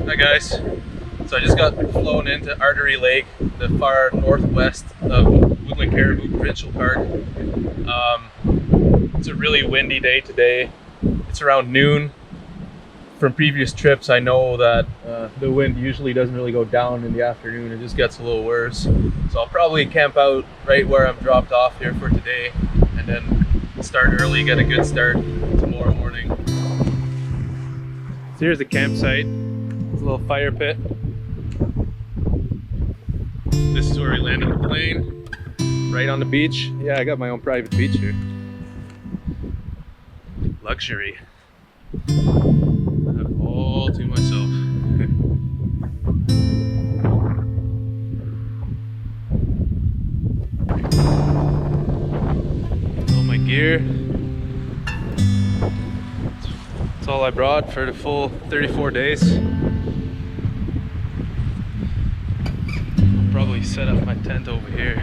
Hi guys, so I just got flown into Artery Lake, the far northwest of Woodland Caribou Provincial Park. It's a really windy day today. It's around noon. From previous trips I know that the wind usually doesn't really go down in the afternoon, it just gets a little worse. So I'll probably camp out right where I'm dropped off here for today and then start early, get a good start tomorrow morning. So here's the campsite. There's a little fire pit. This is where we landed the plane, right on the beach. Yeah, I got my own private beach here. Luxury. I have it all to myself. All my gear. That's all I brought for the full 34 days. Probably set up my tent over here.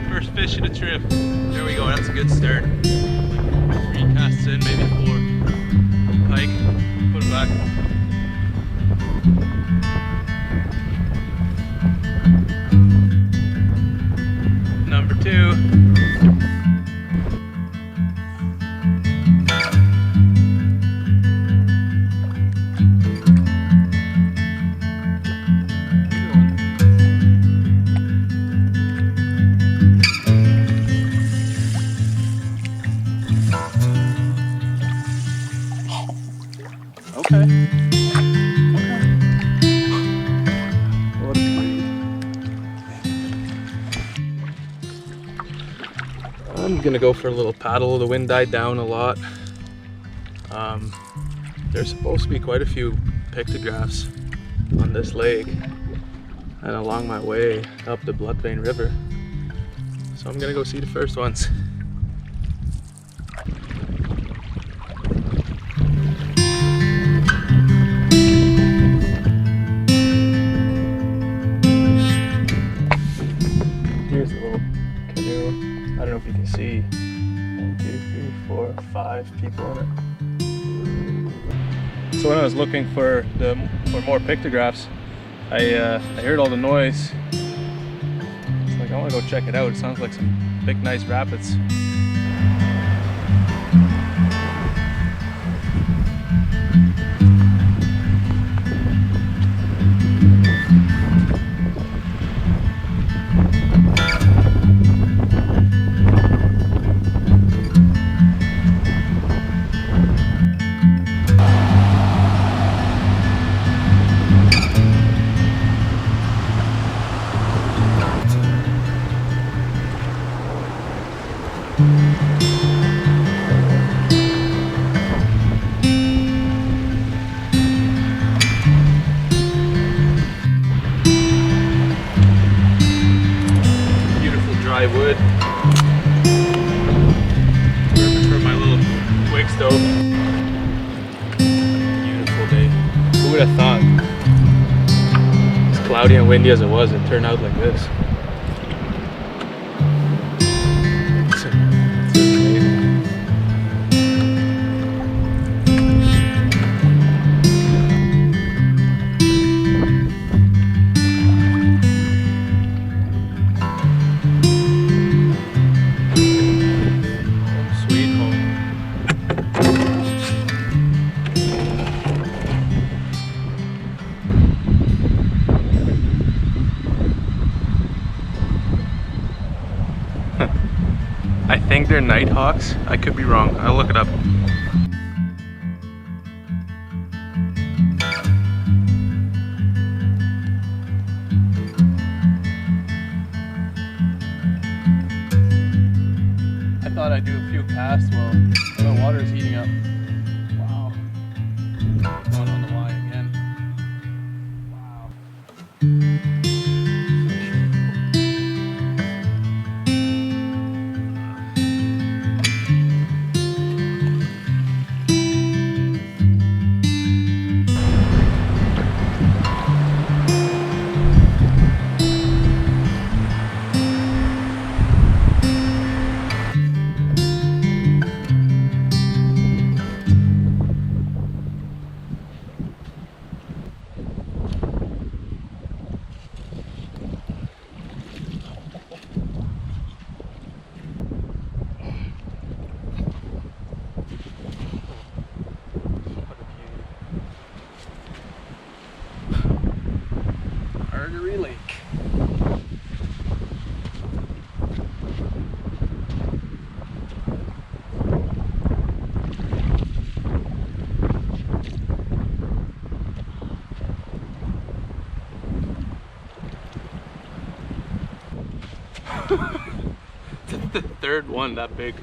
First fish of the trip. There we go, that's a good start. 3 casts in, maybe 4. Pike, put it back. Number 2. Okay. I'm gonna go for a little paddle. The wind died down a lot. There's supposed to be quite a few pictographs on this lake and along my way up the Bloodvein River. So I'm gonna go see the first ones. Here's a little canoe. I don't know if you can see 1, 2, 3, 4, 5 people in it. So when I was looking for more pictographs, I heard all the noise. It's like I want to go check it out. It sounds like some big nice rapids. Wood. Perfect for my little wig stove. Beautiful day. Who would have thought? As cloudy and windy as it was, it turned out like this. It's amazing. they're nighthawks. I could be wrong. I'll look it up. I thought I'd do a few casts while the water's heating up. Wow. Going on the line again. Wow. Artery Lake. The third one that big.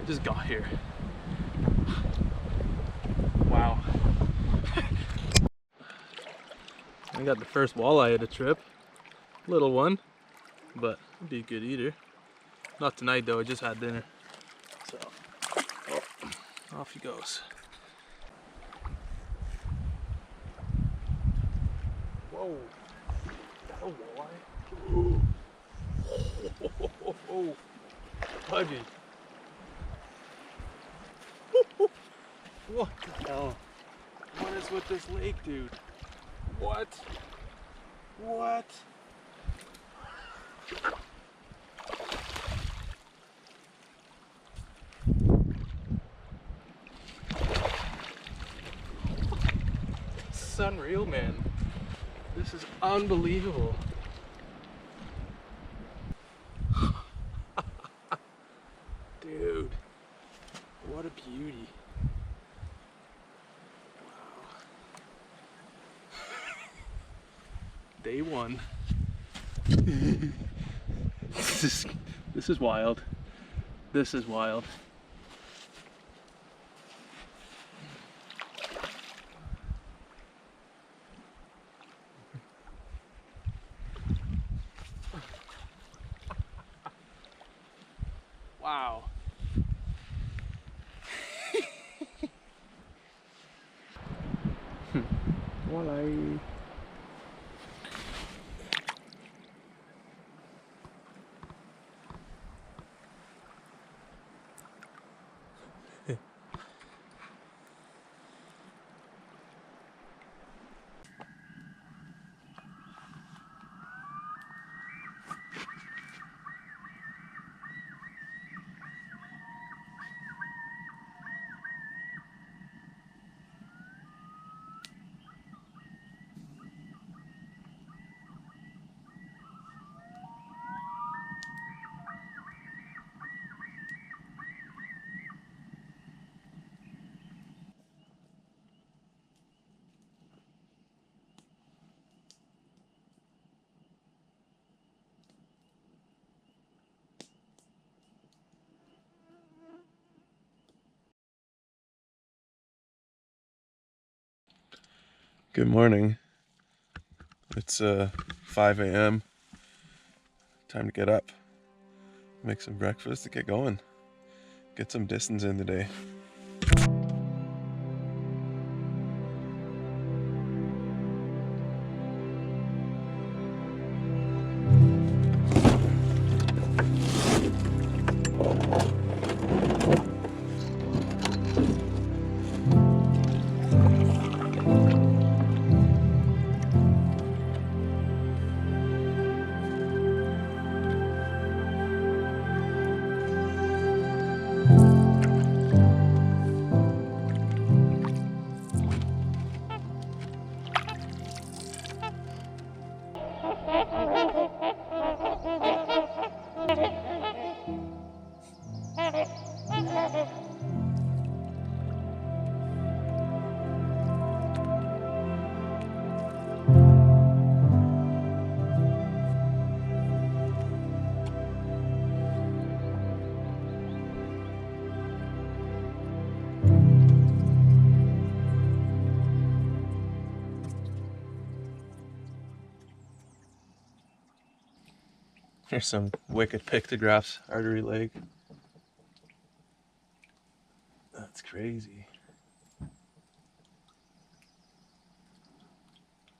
I just got here. Wow. I got the first walleye of the trip. Little one, but it'd be a good eater. Not tonight though, I just had dinner. So, oh, off he goes. Whoa, that a walleye? Oh, pudgy. What the hell? What is with this lake, dude? What? What? This is unreal, man. This is unbelievable. Dude, what a beauty. Day one. This is wild. This is wild. Wow. Walleye. Good morning. It's 5 a.m. Time to get up, make some breakfast to get going, get some distance in today. Here's some wicked pictographs, Artery Lake. That's crazy.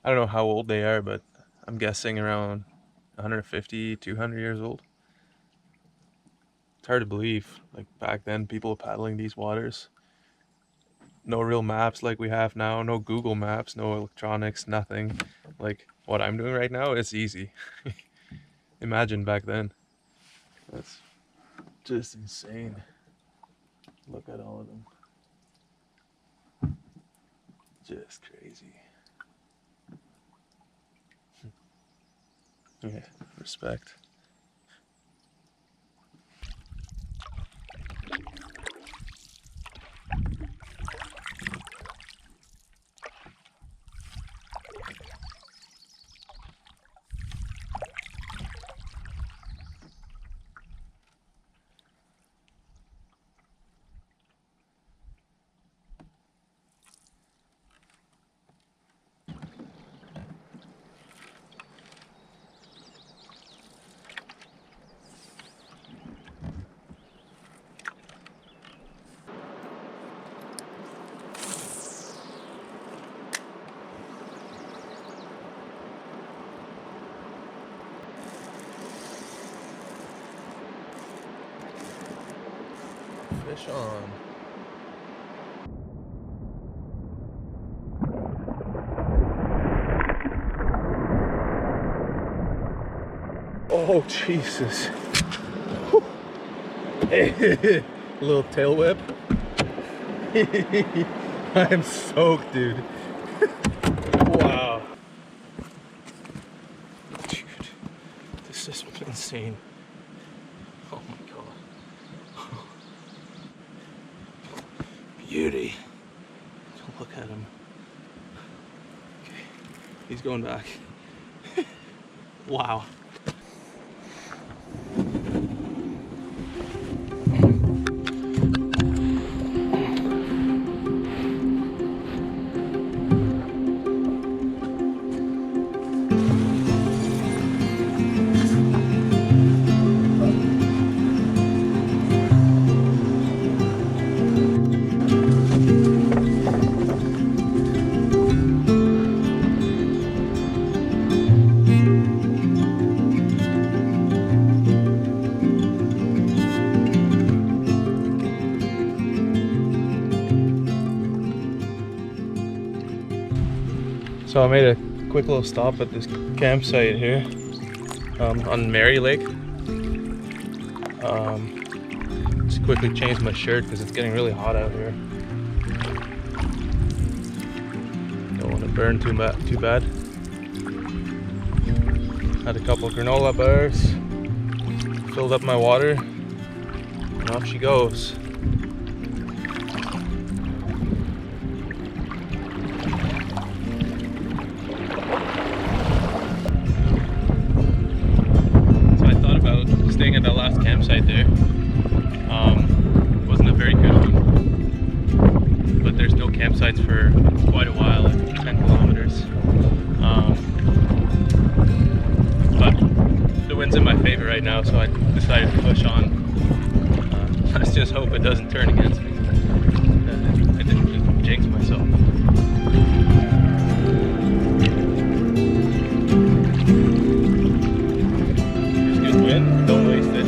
I don't know how old they are, but I'm guessing around 150, 200 years old. It's hard to believe, like back then, people paddling these waters. No real maps like we have now, no Google Maps, no electronics, nothing. Like what I'm doing right now, it's easy. Imagine back then. That's just insane. Look at all of them. Just crazy. Yeah, respect. Fish on. Oh Jesus. Whew. A little tail whip. I'm soaked, dude. Wow. Dude, this is insane. Oh my god. Beauty. Look at him. Okay, he's going back. Wow. So I made a quick little stop at this campsite here on Mary Lake. Just quickly changed my shirt because it's getting really hot out here. Don't want to burn too bad. Had a couple of granola bars, filled up my water, and off she goes. Staying at that last campsite there. Wasn't a very good one, but there's no campsites for quite a while, like 10 kilometers. But the wind's in my favor right now, so I decided to push on. Let's just hope it doesn't turn against me. I didn't jinx myself. Don't waste it.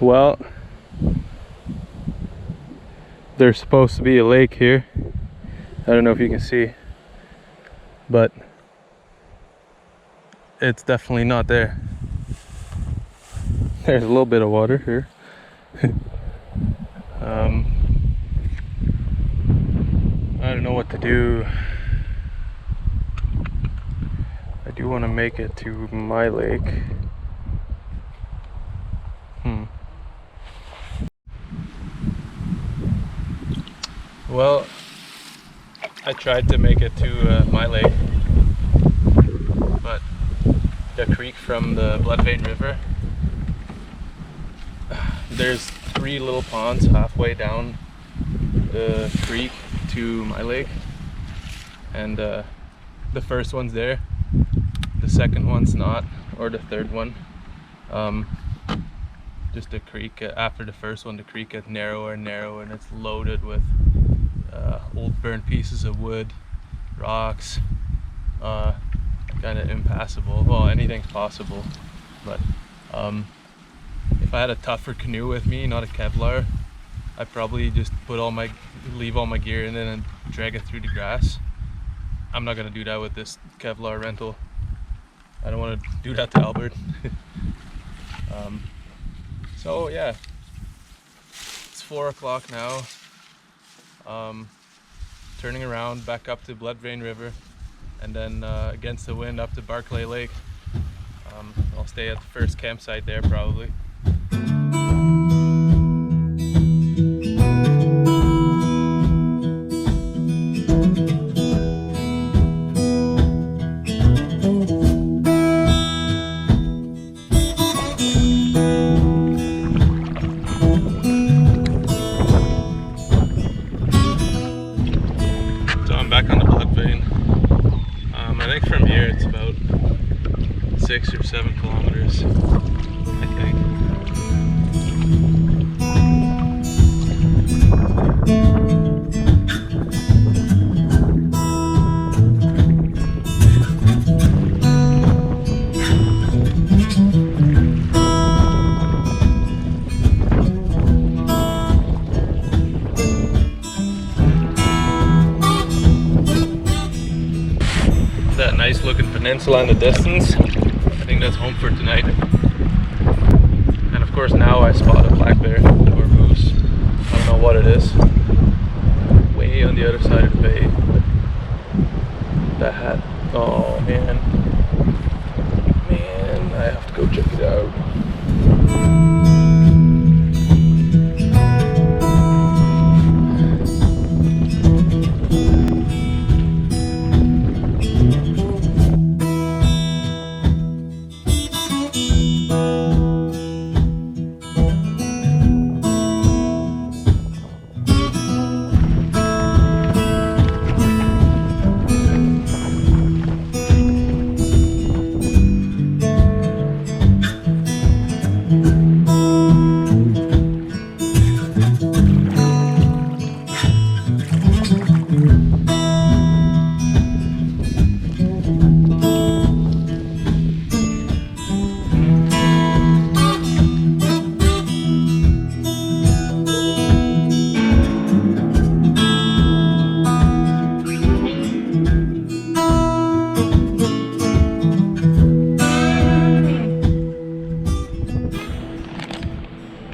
Well, there's supposed to be a lake here. I don't know if you can see, but it's definitely not there. There's a little bit of water here. I don't know what to do. I do want to make it to my lake. Well, I tried to make it to my lake, but the creek from the Blood Vein River, there's 3 little ponds halfway down the creek to my lake, and the first one's there, the second one's not, or the third one. Just the creek, after the first one, the creek gets narrower and narrower, and it's loaded with old burnt pieces of wood, rocks, kind of impassable. Well, anything's possible, but if I had a tougher canoe with me, not a Kevlar, I'd probably just leave all my gear in it and drag it through the grass. I'm not gonna do that with this Kevlar rental. I don't want to do that to Albert. So yeah, it's 4 o'clock now. Turning around back up to Blood Vein River, and then against the wind up to Barclay Lake. I'll stay at the first campsite there probably. Back on the Blood Vein. I think from here it's about 6 or 7 kilometers, I think. That nice looking peninsula in the distance, I think that's home for tonight. And of course now I spot a black bear or moose. I don't know what it is. Way on the other side of the bay. That, oh man. Man, I have to go check it out.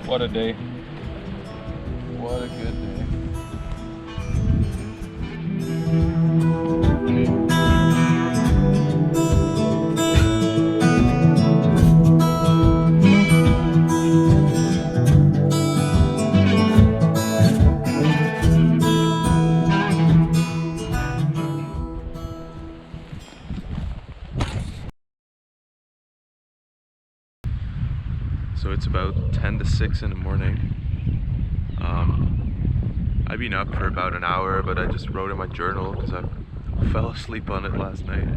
What a day. What a good day. So it's about 10 to 6 in the morning. I've been up for about an hour, but I just wrote in my journal because I fell asleep on it last night.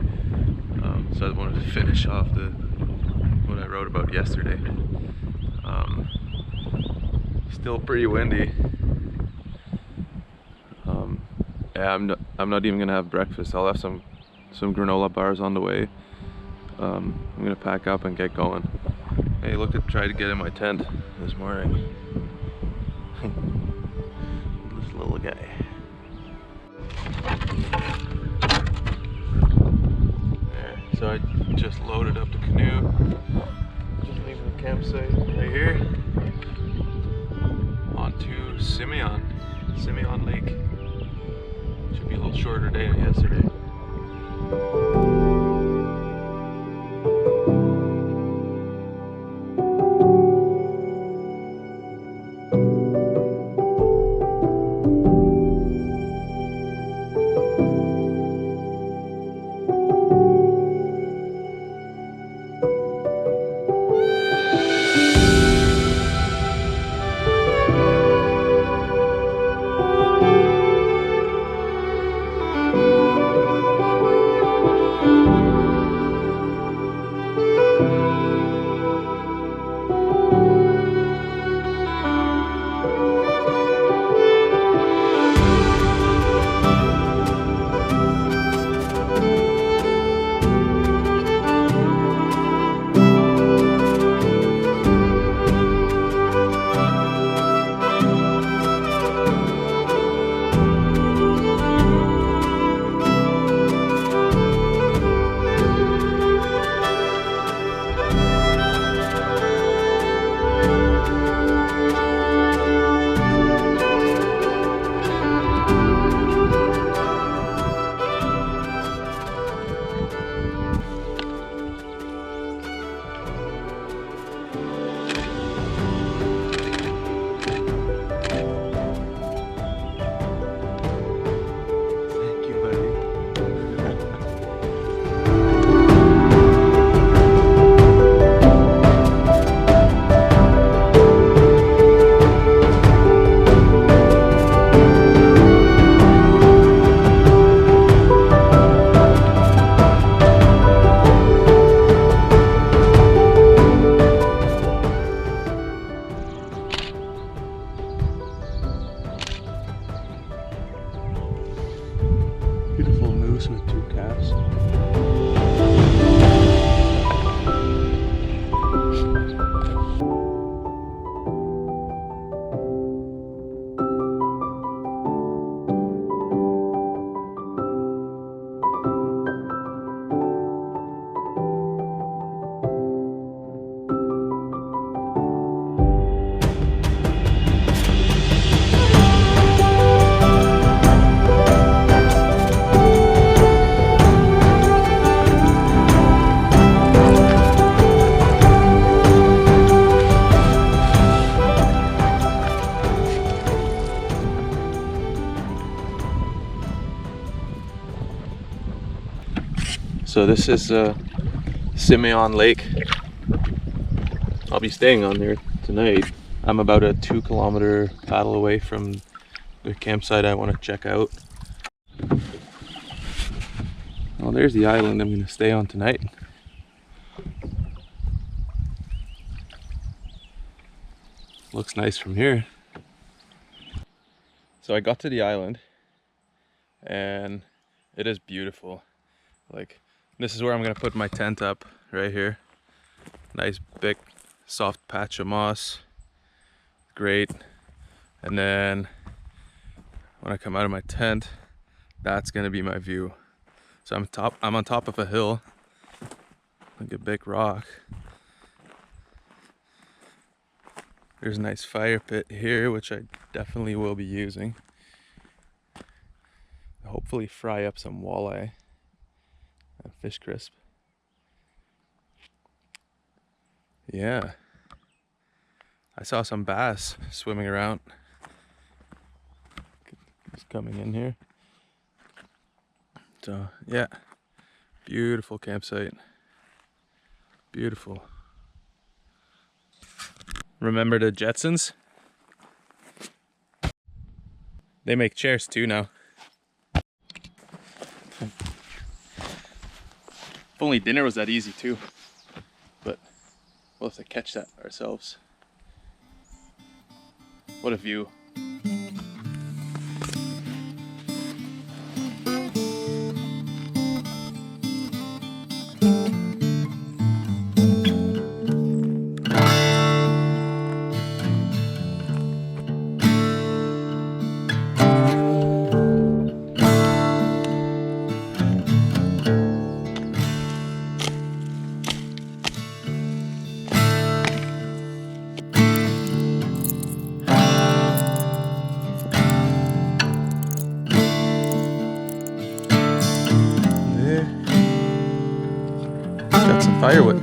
So I wanted to finish off what I wrote about yesterday. Still pretty windy. Yeah, I'm not even gonna have breakfast. I'll have some granola bars on the way. I'm gonna pack up and get going. Hey, look, I tried to get in my tent this morning. This little guy. There, so I just loaded up the canoe. Just leaving the campsite right here. On to Simeon Lake. Should be a little shorter day than yesterday. Beautiful moose with two calves. So this is Simeon Lake. I'll be staying on there tonight. I'm about a 2-kilometer paddle away from the campsite I want to check out. Well, there's the island I'm going to stay on tonight. Looks nice from here. So I got to the island and it is beautiful. Like, this is where I'm gonna put my tent up, right here. Nice big soft patch of moss. Great. And then when I come out of my tent, that's gonna be my view. So I'm on top of a hill, like a big rock. There's a nice fire pit here, which I definitely will be using. Hopefully fry up some walleye and fish crisp. Yeah, I saw some bass swimming around. Just coming in here. So yeah, beautiful campsite. Beautiful. Remember the Jetsons? They make chairs too now. If only dinner was that easy too, but we'll have to catch that ourselves. What a view. firewood.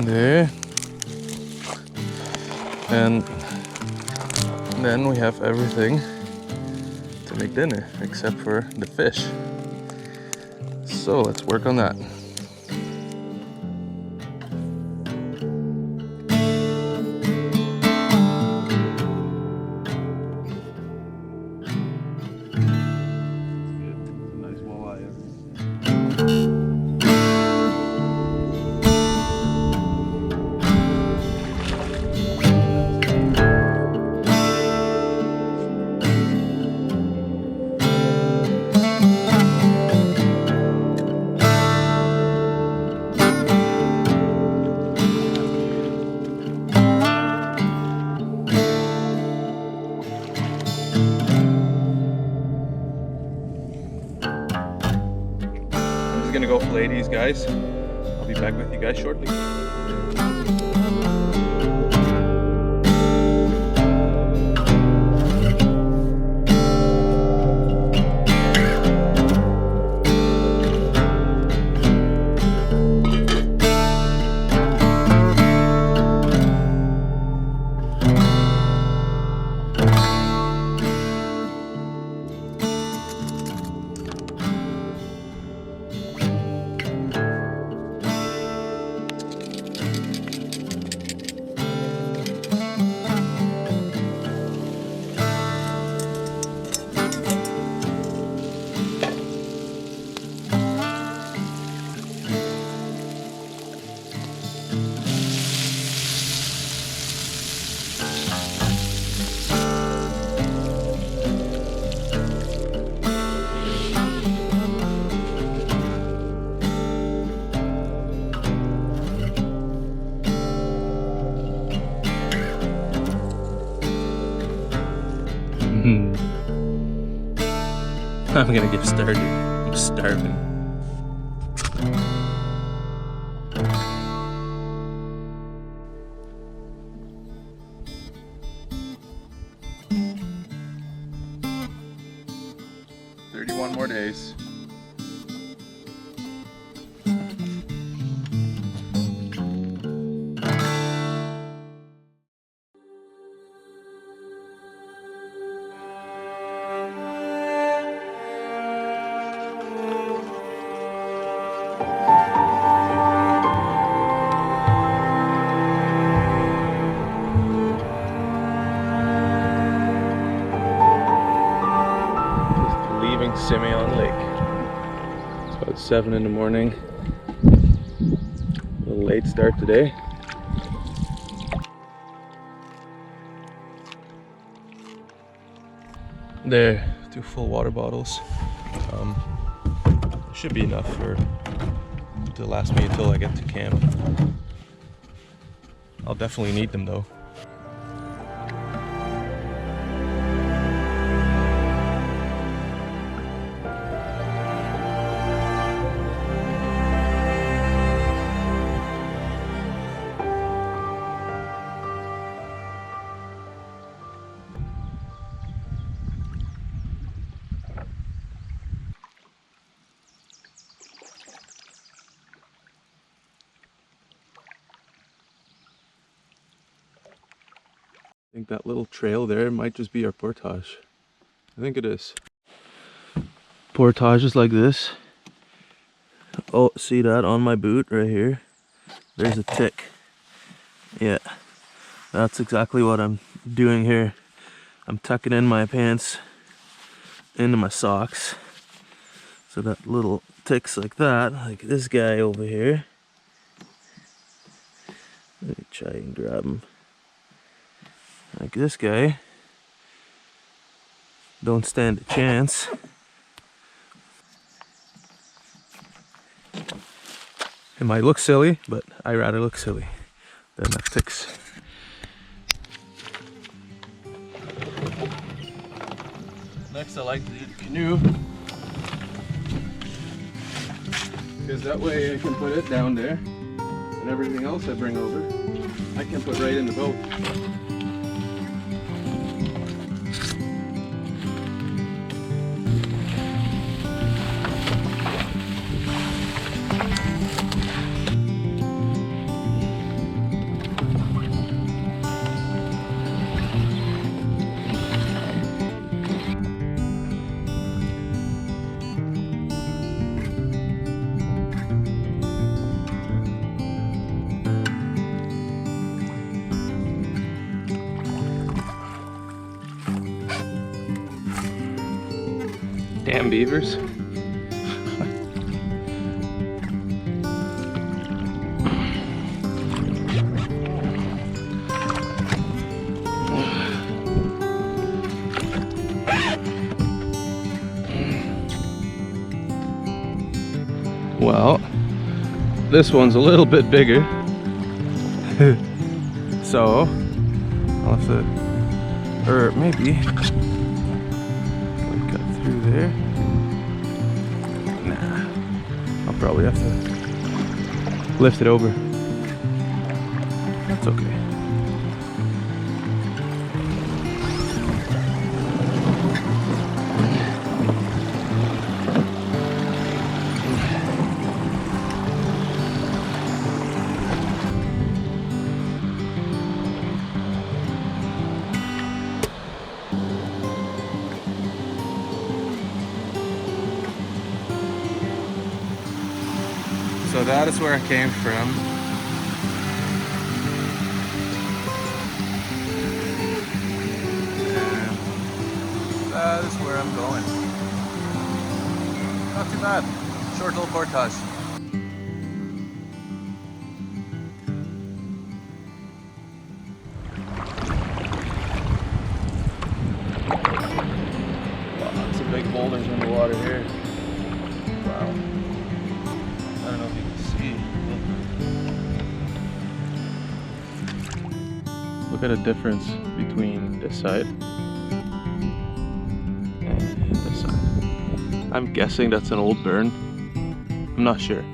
There. And then we have everything to make dinner except for the fish. So let's work on that. Gonna go fillet these guys. I'll be back with you guys shortly. I'm gonna get started. I'm starving. "31 more days. Simeon Lake. It's about 7 in the morning. A little late start today. There, 2 full water bottles. Should be enough to last me until I get to camp. I'll definitely need them though. I think that little trail there might just be our portage. I think it is. Portages like this. Oh, see that on my boot right here? There's a tick. Yeah, that's exactly what I'm doing here. I'm tucking in my pants into my socks. So that little ticks like that, like this guy over here. Let me try and grab him. Like this guy, don't stand a chance. It might look silly, but I rather look silly than have ticks. Next, I like to do the canoe. because that way I can put it down there, and everything else I bring over, I can put right in the boat. Damn beavers. Well, this one's a little bit bigger. So, I'll have to, or maybe through there. Nah, I'll probably have to lift it over. That's okay. So that is where I came from. And that is where I'm going. Not too bad. Short little portage. Lots of big boulders in the water here. Wow. I don't know if you can see. Look at the difference between this side and this side. I'm guessing that's an old burn. I'm not sure,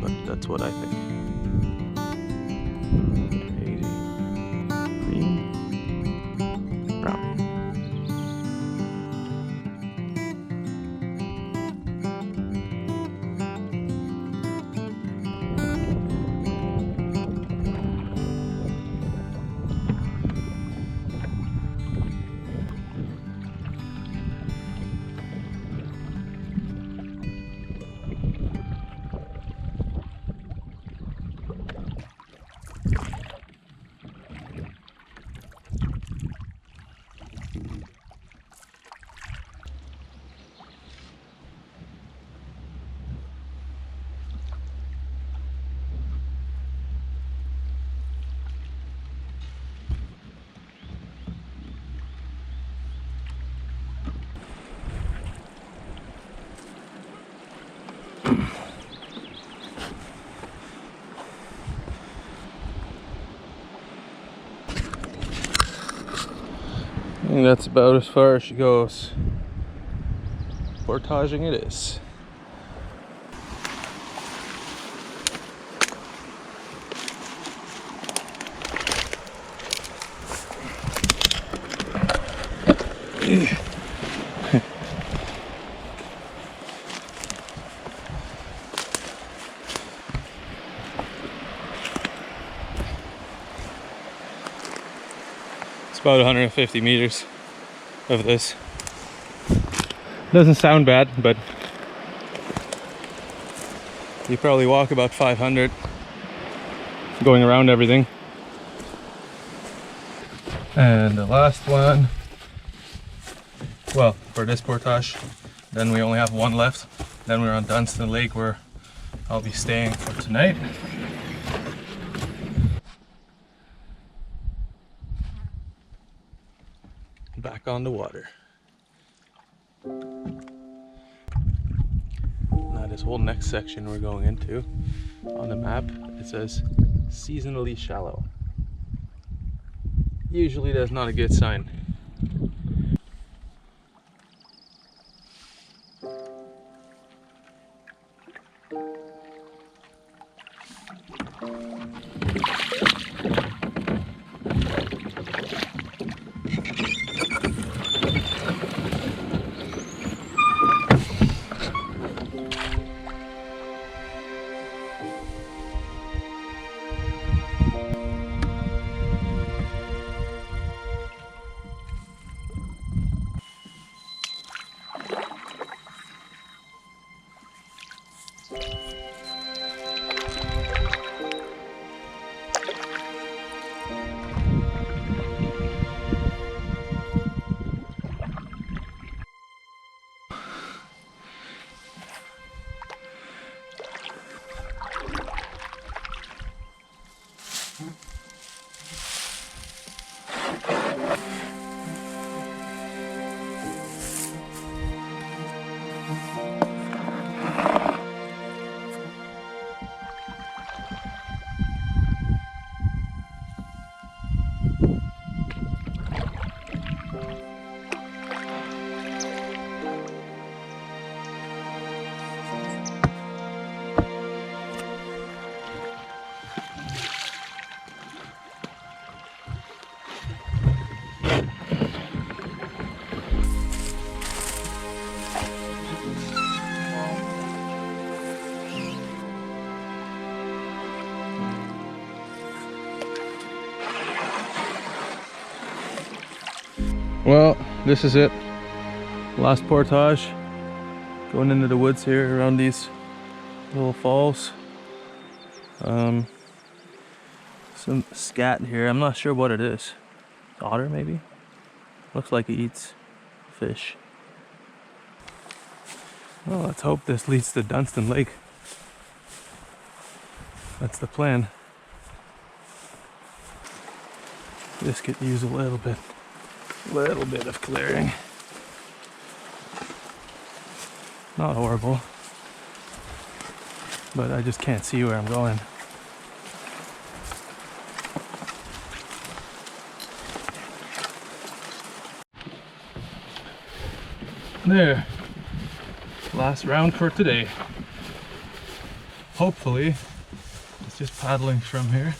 but that's what I think. Crazy. Green, brown. I think that's about as far as she goes. Portaging it is. About 150 meters of this. Doesn't sound bad, but you probably walk about 500 going around everything. And the last one, well, for this portage, then we only have one left. Then we're on Dunstan Lake, where I'll be staying for tonight. Back on the water. Now this whole next section we're going into, on the map it says seasonally shallow. Usually that's not a good sign. Well, this is it. Last portage. Going into the woods here around these little falls. Some scat here. I'm not sure what it is. Otter maybe? Looks like it eats fish. Well, let's hope this leads to Dunstan Lake. That's the plan. This could use a little bit of clearing. Not horrible, but I just can't see where I'm going. There, last round for today. Hopefully, it's just paddling from here.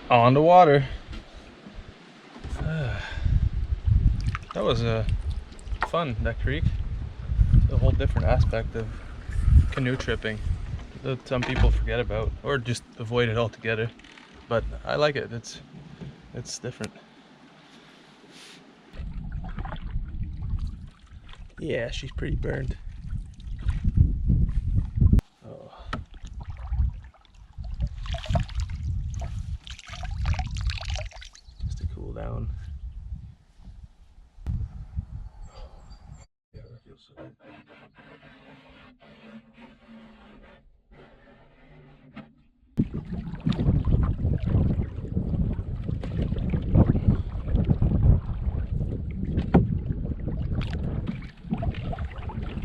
On the water. That was fun, that creek. A whole different aspect of canoe tripping that some people forget about or just avoid it altogether. But I like it. It's different. Yeah, she's pretty burned. Oh. Just to cool down. Yeah, that feels so good.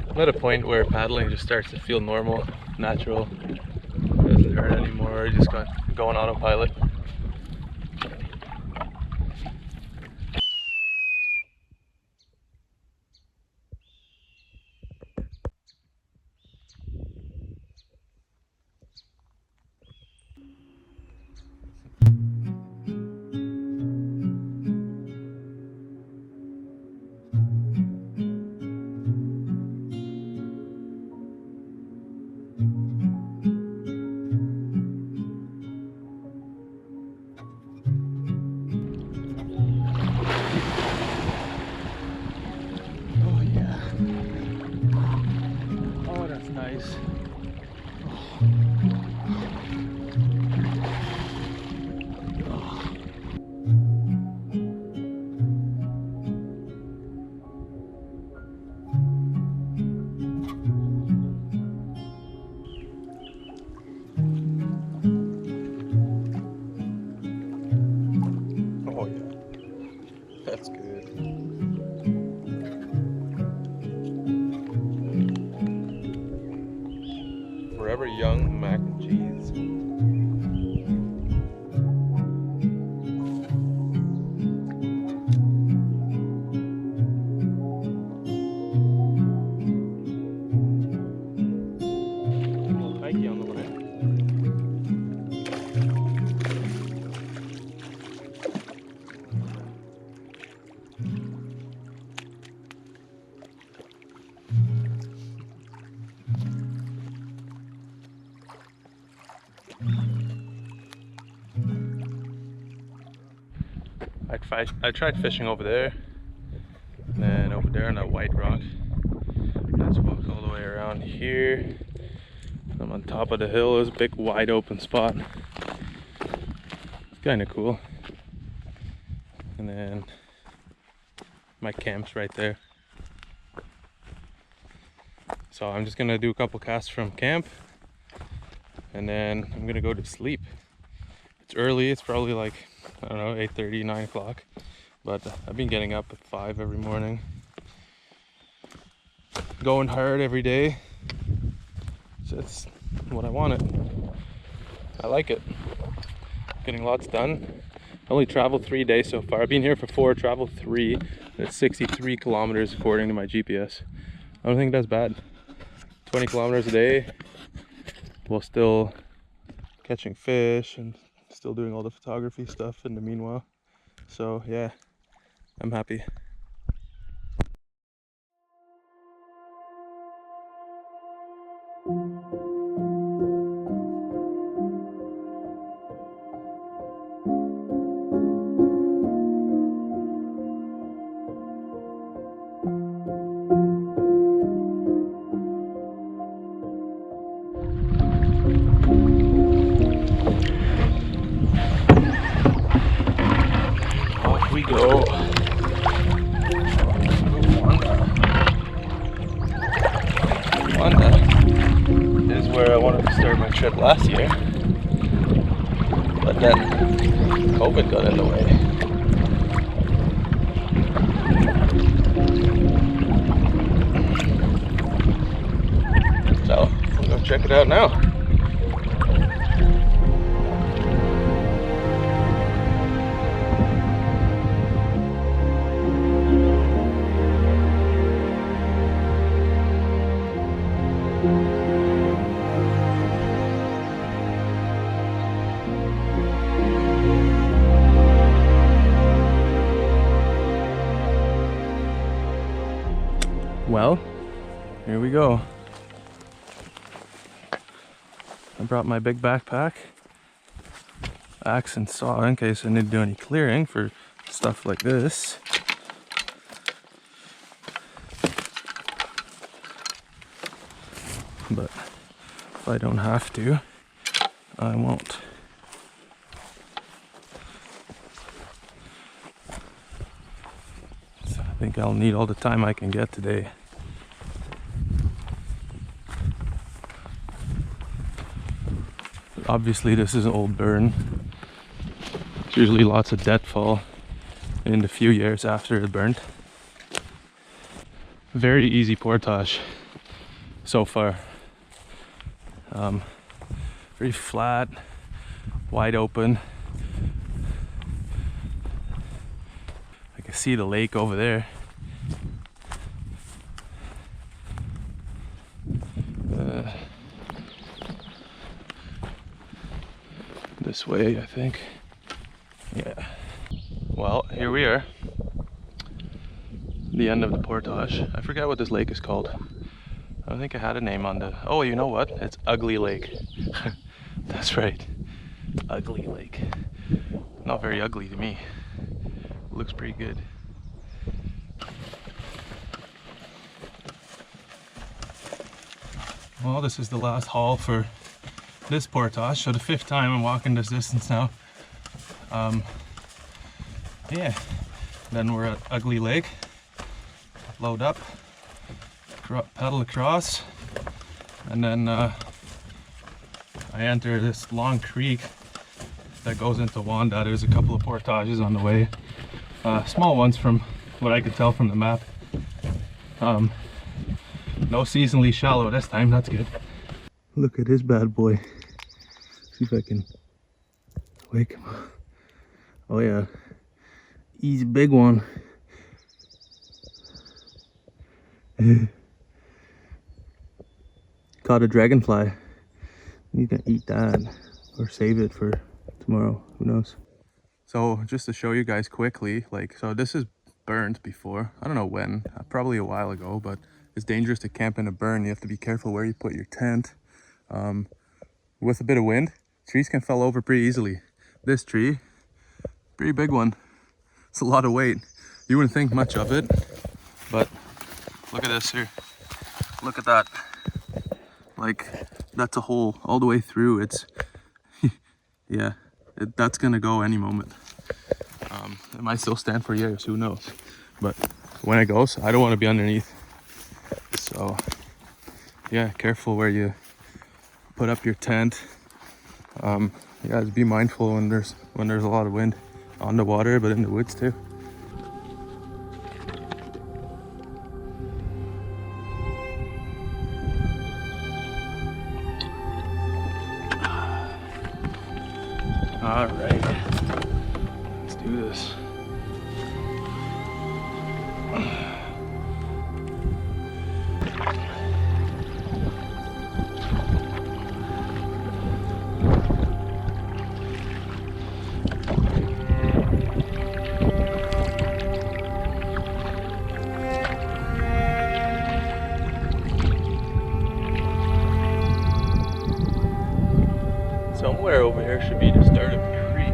I'm at a point where paddling just starts to feel normal, natural. It doesn't hurt anymore. Just going autopilot. Nice. Oh yeah, that's good. Forever young mac and cheese. A little pikey on the line. I tried fishing over there, and then over there on that white rock. Let's walk all the way around here. I'm on top of the hill. There's a big wide open spot. It's kind of cool. And then my camp's right there. So I'm just gonna do a couple casts from camp, and then I'm gonna go to sleep. It's early. It's probably like, I don't know, 8:30, 9 o'clock. But I've been getting up at 5 every morning. Going hard every day. So it's what I wanted. I like it. Getting lots done. I only traveled 3 days so far. I've been here for 4, traveled 3. And it's 63 kilometers according to my GPS. I don't think that's bad. 20 kilometers a day while still catching fish and still doing all the photography stuff in the meanwhile. So yeah, I'm happy. Wanda is where I wanted to start my trip last year, but then COVID got in the way. So we'll go check it out now. Well, here we go. I brought my big backpack, axe and saw in case I need to do any clearing for stuff like this. But if I don't have to, I won't. So I think I'll need all the time I can get today. Obviously this is an old burn. There's usually lots of deadfall in the few years after it burned. Very easy portage so far. Very flat, wide open. I can see the lake over there. This way, I think. Yeah. Well, here we are. The end of the portage. I forget what this lake is called. I don't think I had a name on the... Oh, you know what? It's Ugly Lake. That's right. Ugly Lake. Not very ugly to me. Looks pretty good. Well, this is the last haul for this portage, so the 5th time I'm walking this distance now. Yeah, then we're at Ugly Lake. Load up, paddle across, and then I enter this long creek that goes into Wanda. There's a couple of portages on the way, small ones from what I could tell from the map. No seasonally shallow this time, that's good. Look at this bad boy. See if I can wake him up. Oh yeah, he's a big one. Caught a dragonfly. He's gonna eat that or save it for tomorrow, who knows. So just to show you guys quickly, so this is burned before. I don't know when, probably a while ago, but it's dangerous to camp in a burn. You have to be careful where you put your tent. With a bit of wind, trees can fall over pretty easily. This tree, pretty big one. It's a lot of weight. You wouldn't think much of it, but look at this here. Look at that. That's a hole all the way through. It's, yeah, that's gonna go any moment. It might still stand for years, who knows? But when it goes, I don't want to be underneath. So, yeah, careful where you put up your tent. You guys be mindful when there's a lot of wind on the water, but in the woods too. All right, let's do this. Somewhere over here should be the start of the creek.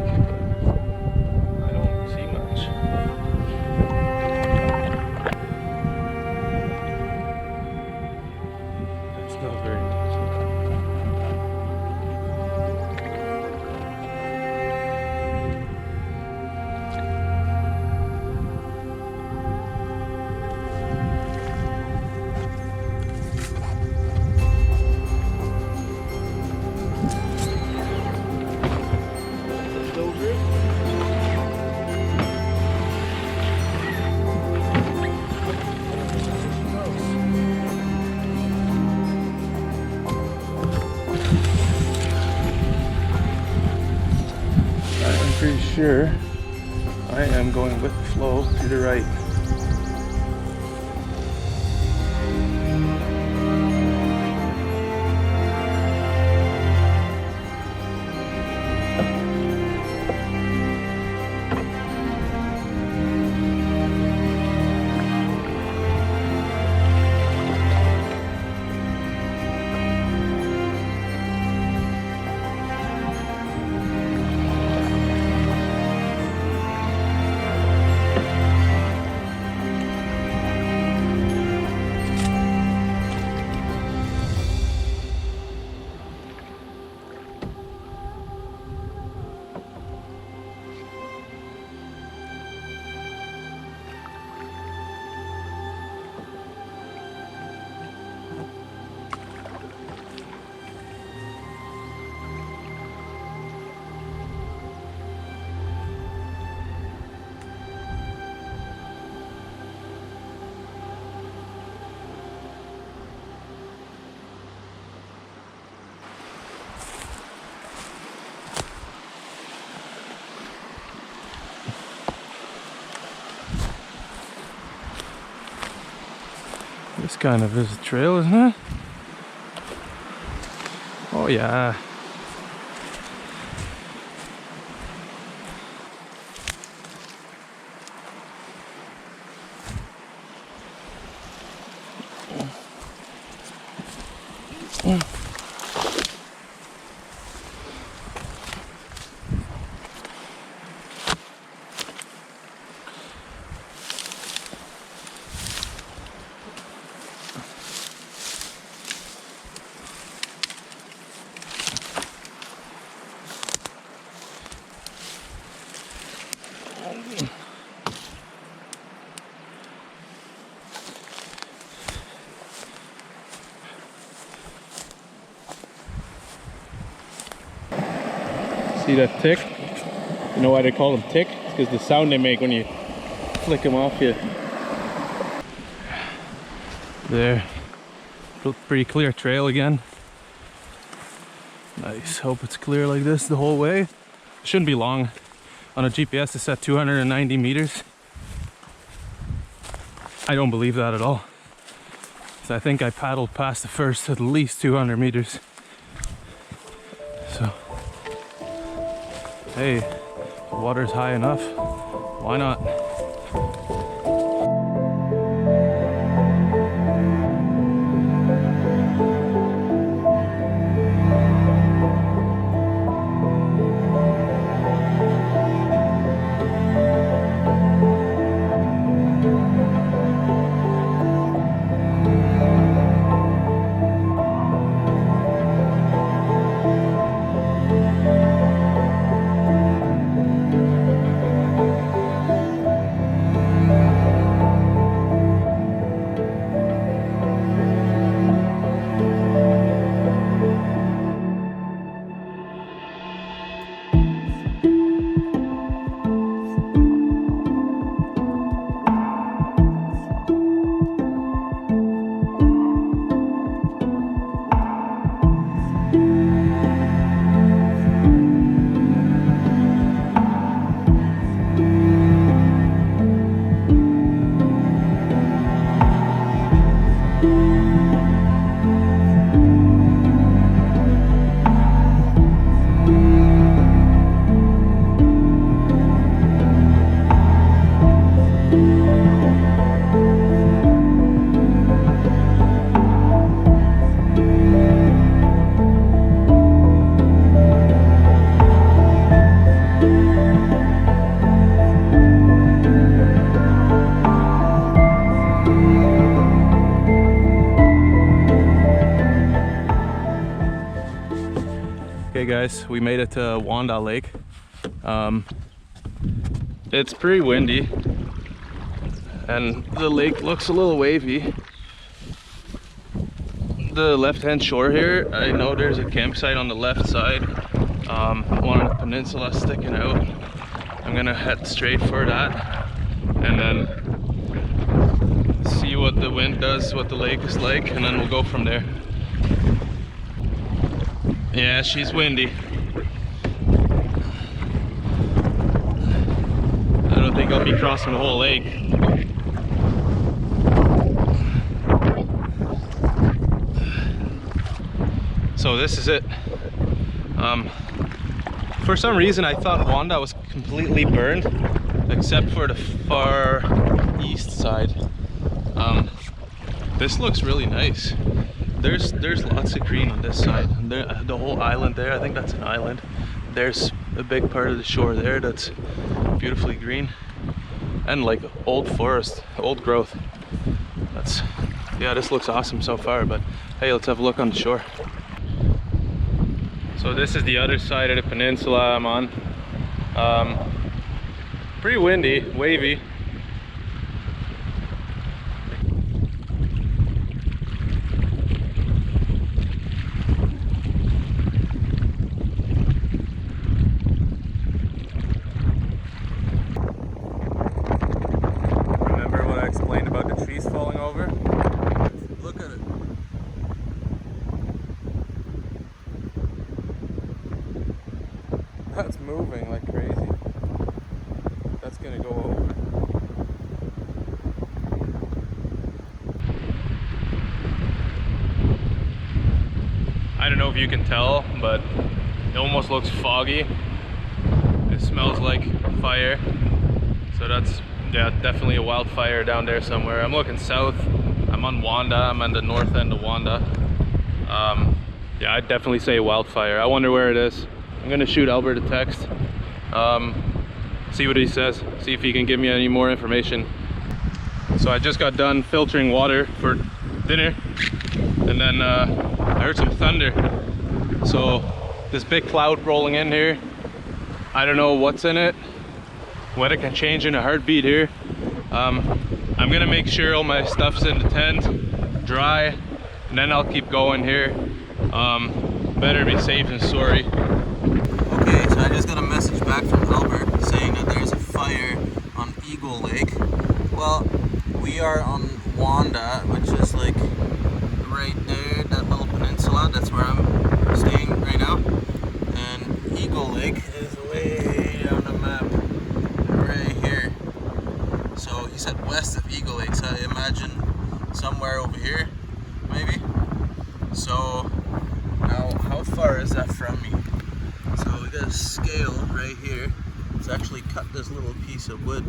sure I am going with the flow to the right. This kind of is a trail, isn't it? Oh yeah. See that tick? You know why they call them tick? It's because the sound they make when you flick them off you. There. Pretty clear trail again. Nice. Hope it's clear like this the whole way. It shouldn't be long. On a GPS it's at 290 meters. I don't believe that at all. So I think I paddled past the first at least 200 meters. So, hey, the water's high enough. Why not? Okay guys, we made it to Wanda Lake. It's pretty windy and the lake looks a little wavy. The left-hand shore here, I know there's a campsite on the left side, one on the peninsula sticking out. I'm gonna head straight for that and then see what the wind does, what the lake is like, and then we'll go from there. Yeah, she's windy. don't think I'll be crossing the whole lake. So this is it. For some reason I thought Wanda was completely burned, except for the far east side. This looks really nice. There's lots of green on this side, and the whole island there, I think that's an island. There's a big part of the shore there that's beautifully green, and like old forest, old growth. Yeah, this looks awesome so far, but hey, let's have a look on the shore. So this is the other side of the peninsula I'm on. Pretty windy, wavy. Remember what I explained about the trees falling over? Look at it. That's moving like crazy. That's gonna go over. I don't know if you can tell, but it almost looks foggy. It smells like fire. So that's, yeah, definitely a wildfire down there somewhere. I'm looking south. I'm on Wanda. I'm on the north end of Wanda. Yeah, I'd definitely say wildfire. I wonder where it is. I'm gonna shoot Albert a text, see what he says, see if he can give me any more information. So I just got done filtering water for dinner, and then I heard some thunder. So this big cloud rolling in here, I don't know what's in it, weather can change in a heartbeat here. I'm gonna make sure all my stuff's in the tent, dry, and then I'll keep going here. Better be safe than sorry. Okay, so I just got a message back from Albert saying that there's a fire on Eagle Lake. Well, we are on Wanda, which is like right there, that little peninsula. That's where I'm staying right now. And Eagle Lake is way down the map, right here. So he said west of Eagle Lake, so I imagine somewhere over here, maybe. So now, how far is that from me? So we got a scale right here. It's actually cut this little piece of wood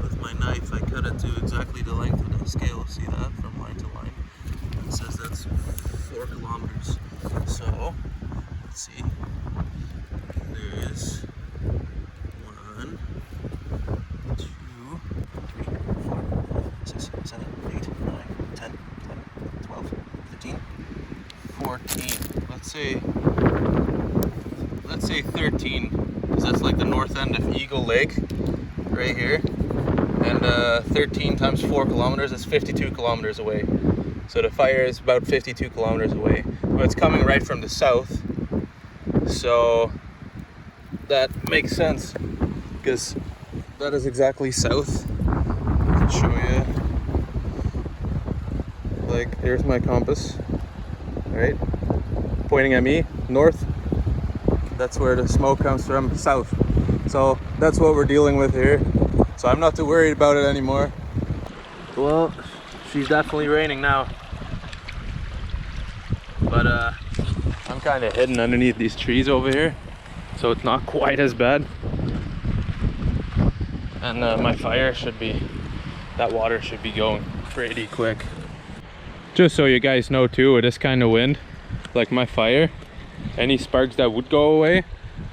with my knife. I cut it to exactly the length of the scale. See that? From line to line. It says that's 4 kilometers. So, let's see. There's 1, 2, 3, 4, 6, 7, 8, 9, 10, 11, 12, 13, 14. Let's say 13, because that's like the north end of Eagle Lake, right here. And 13 times 4 kilometers is 52 kilometers away. So the fire is about 52 kilometers away, but it's coming right from the south. So that makes sense, because that is exactly south. I'll show you. Like, here's my compass, right? Pointing at me, north. That's where the smoke comes from, south. So that's what we're dealing with here. So I'm not too worried about it anymore. Well, she's definitely raining now. But I'm kind of hidden underneath these trees over here, so it's not quite as bad. And my fire should be, that water should be going pretty quick. Just so you guys know too, with this kind of wind, like my fire, any sparks that would go away,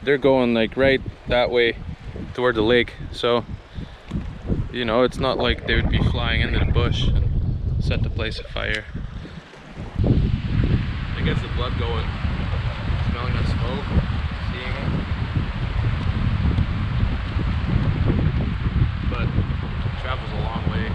they're going like right that way toward the lake. So, you know, it's not like they would be flying into the bush and set the place afire. It gets the blood going. Smelling the smoke, seeing it. But it travels a long way.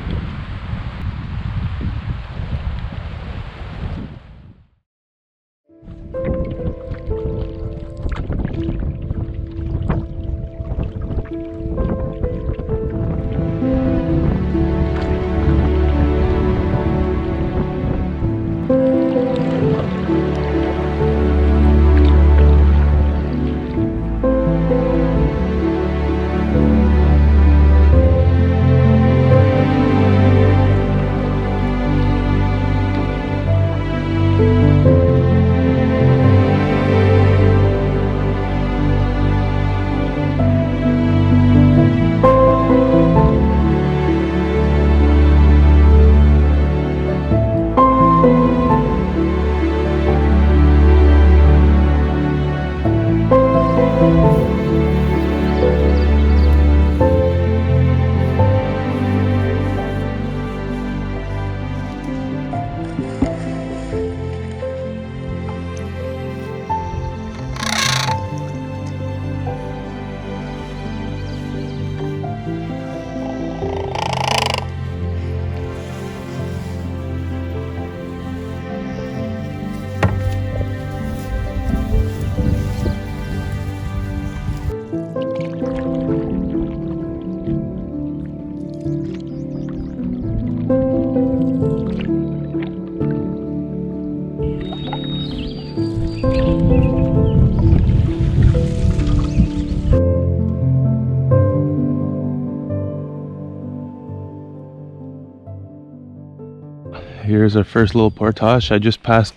here's our first little portage. I just passed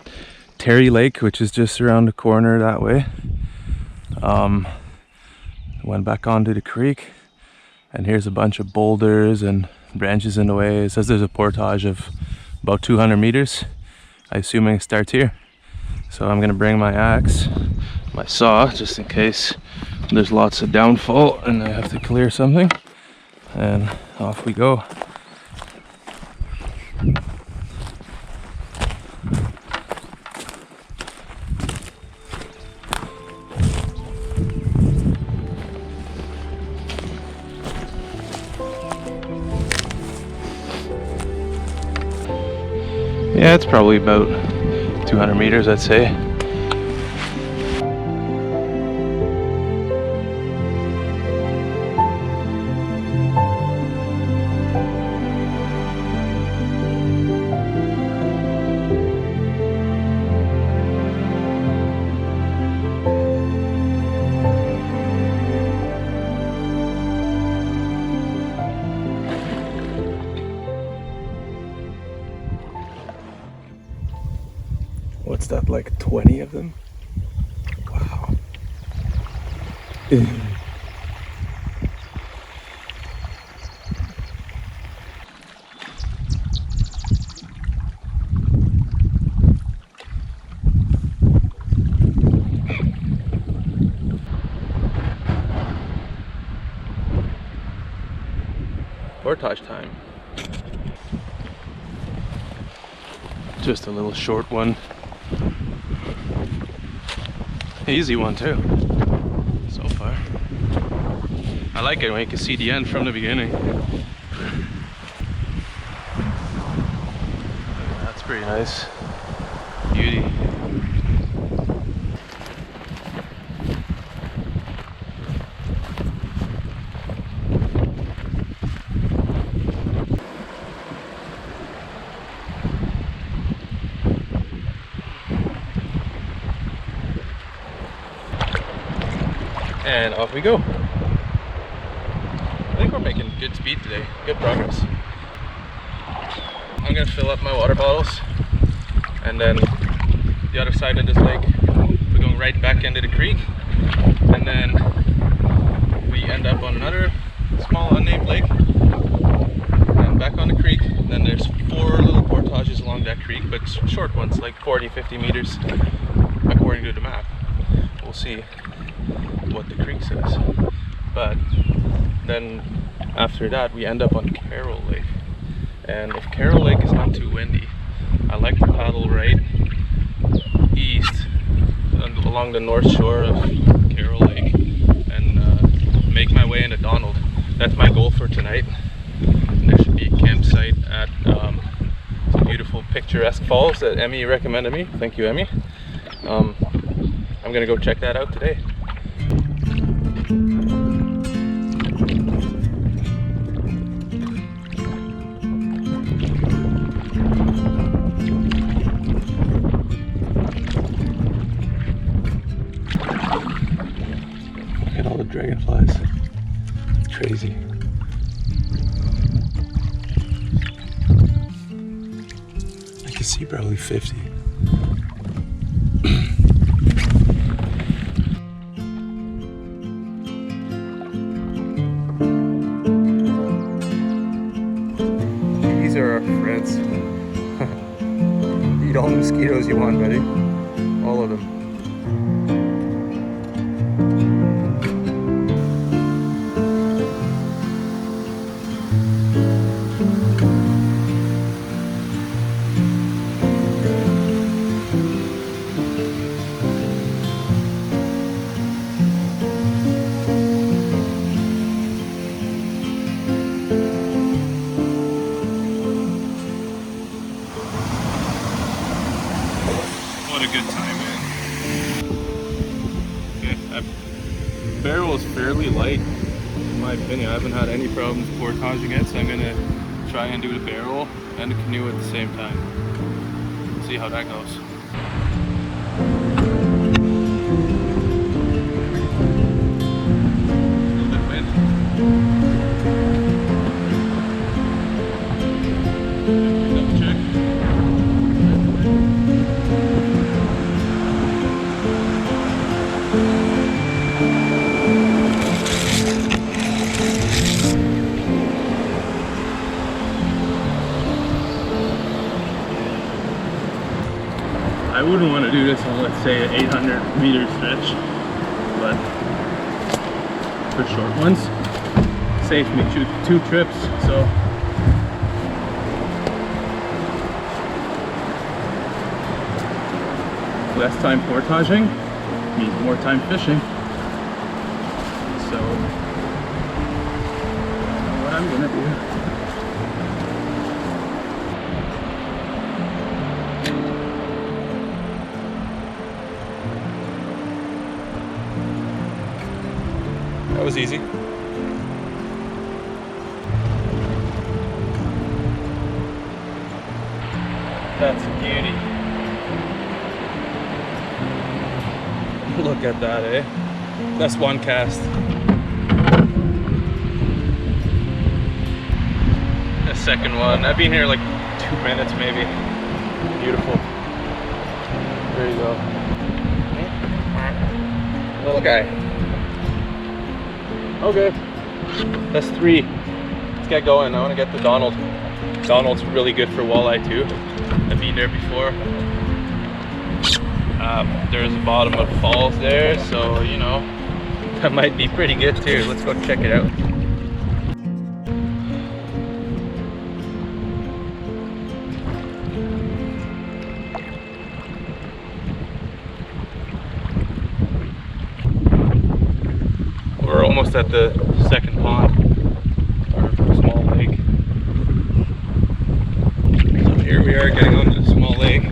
Artery Lake, which is just around the corner that way. Went back onto the creek, and here's a bunch of boulders and branches in the way. It says there's a portage of about 200 meters. I'm assuming it starts here. So I'm gonna bring my axe, my saw, just in case there's lots of downfall and I have to clear something. And off we go. Yeah, it's probably about 200 meters, I'd say. What's that, like 20 of them? Wow. Portage time. Just a little short one. Easy one too, so far. I like it when you can see the end from the beginning. That's pretty nice. Beauty. And off we go. I think we're making good speed today, good progress. I'm gonna fill up my water bottles, and then the other side of this lake, we're going right back into the creek, and then we end up on another small unnamed lake, and back on the creek. Then there's 4 little portages along that creek, but short ones, like 40-50 meters according to the map. We'll see what the creek says. But then after that we end up on Carol Lake, and if Carol Lake is not too windy, I like to paddle right east along the north shore of Carol Lake and make my way into Donald. That's my goal for tonight. And there should be a campsite at some beautiful picturesque falls that Emmy recommended me. Thank you, Emmy. I'm gonna go check that out today. Look at all the dragonflies. It's crazy. I can see probably 50. These are our friends. Eat all the mosquitoes you want, buddy. All of them. What a good time, man. Yeah, that barrel is fairly light, in my opinion. I haven't had any problems portaging it, so I'm gonna try and do the barrel and the canoe at the same time. See how that goes. A little bit of wind. Double check. I wouldn't want to do this on, let's say, an 800-meter stretch, but for short ones, saved me two trips, so. Less time portaging means more time fishing. So, I know what I'm gonna do. That was easy. That's a beauty. Look at that, eh? That's one cast. The second one. I've been here like 2 minutes maybe. Beautiful. There you go. Little guy. Okay. That's 3. Let's get going. I want to get the Donald. Donald's really good for walleye too. I've been there before. There's a bottom of falls there, so you know that might be pretty good too. Let's go check it out. We're almost at the second pond, or small lake. So here we are getting onto the small lake.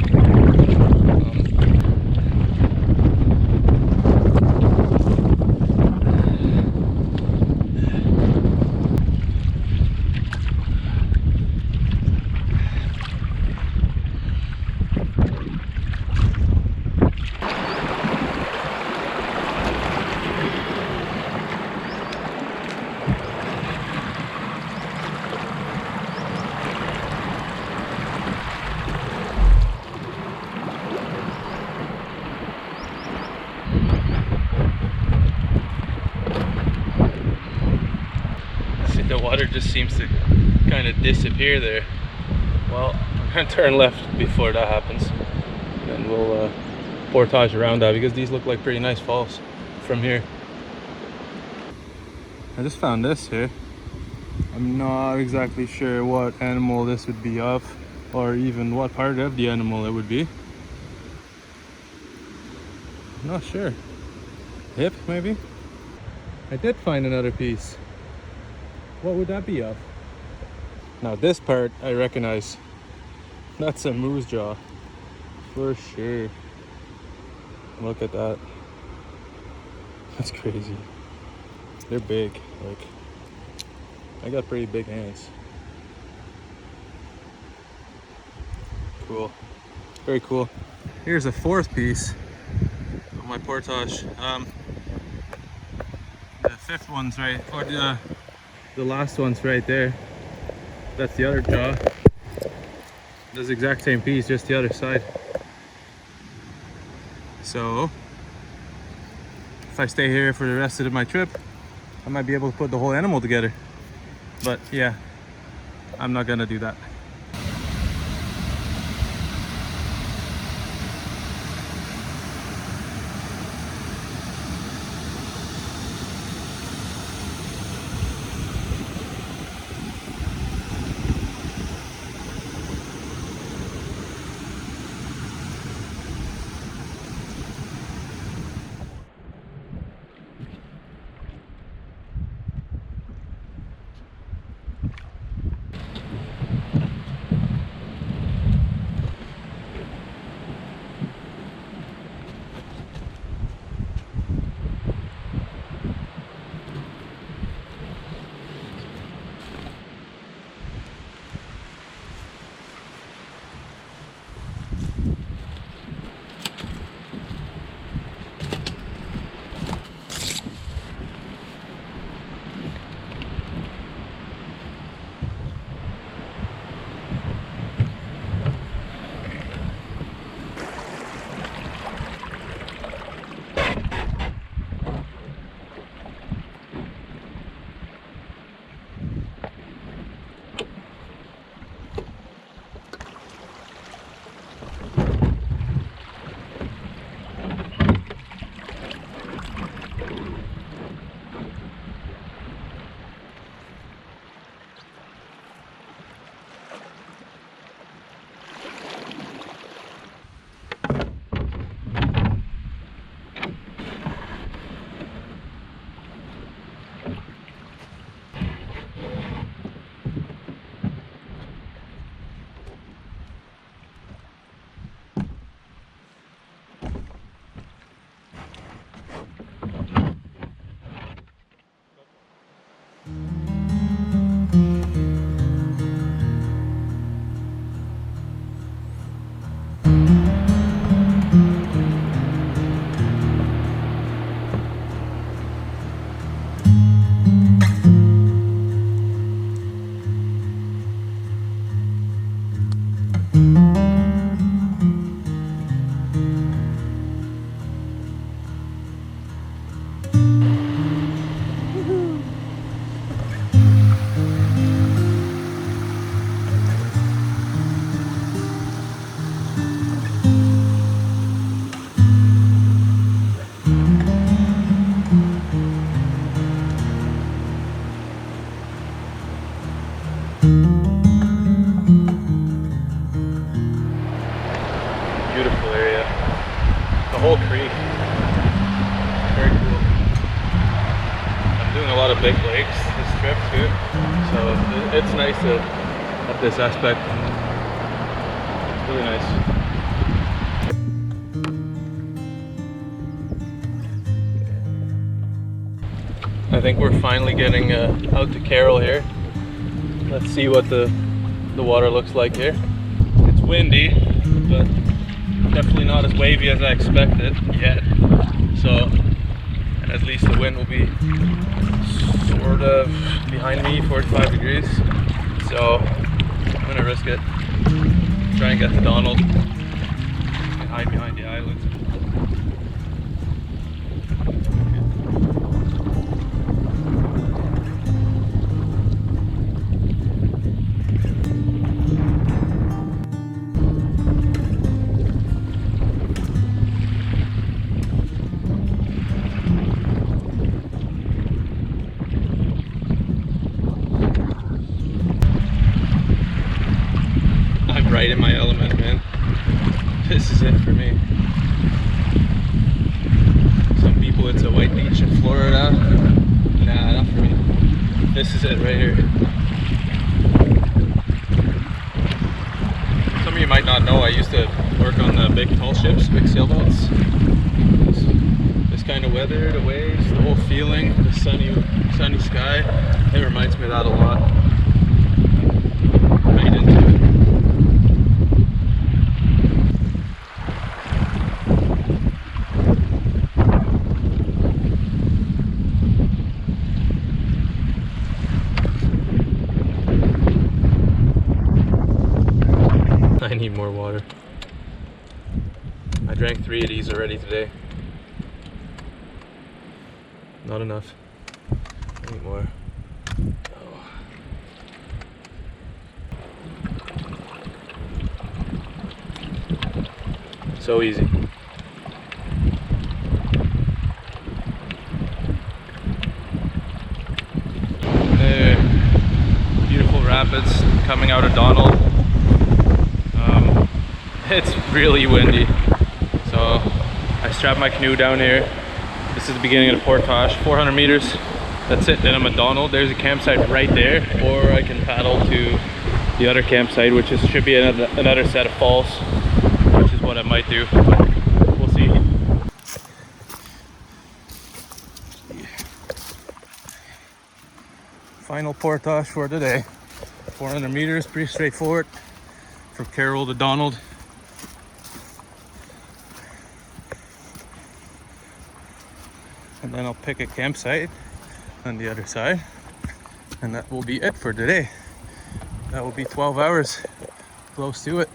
The water just seems to kind of disappear there. Well, I'm gonna turn left before that happens, and we'll portage around that because these look like pretty nice falls from here. I just found this here. I'm not exactly sure what animal this would be of, or even what part of the animal it would be. I'm not sure. Hip, maybe? I did find another piece. What would that be of? Now this part I recognize. That's a moose jaw for sure. Look at that. That's crazy. They're big. Like, I got pretty big hands. Cool. Very cool. Here's a 4th piece of my portage. The 5th one's right, or the last one's right there. That's the other jaw. That's the exact same piece, just the other side. So if I stay here for the rest of my trip, I might be able to put the whole animal together. But yeah, I'm not gonna do that. nice to have this aspect. It's really nice. I think we're finally getting out to Carroll here. Let's see what the water looks like here. It's windy, but definitely not as wavy as I expected yet. So at least the wind will be sort of behind me, 45 degrees. So I'm gonna risk it. Try and get to Donald and hide behind the island. Right in my element, man. This is it for me. Some people it's a white beach in Florida. Nah, not for me. This is it right here. Some of you might not know I used to work on the big tall ships, big sailboats. This kind of weather, the waves, the whole feeling, the sunny sky, it reminds me of that a lot. Right into it. I need more water. I drank 3 of these already today. Not enough. I need more. Oh. So easy. Beautiful rapids coming out of Donald. It's really windy, so I strapped my canoe down here. This is the beginning of the portage, 400 meters. That's it. Then I'm at Donald. There's a campsite right there, or I can paddle to the other campsite, which should be another set of falls, which is what I might do. But we'll see. Final portage for today. 400 meters, pretty straightforward from Carroll to Donald. And then I'll pick a campsite on the other side, and that will be it for today. That will be 12 hours, close to it.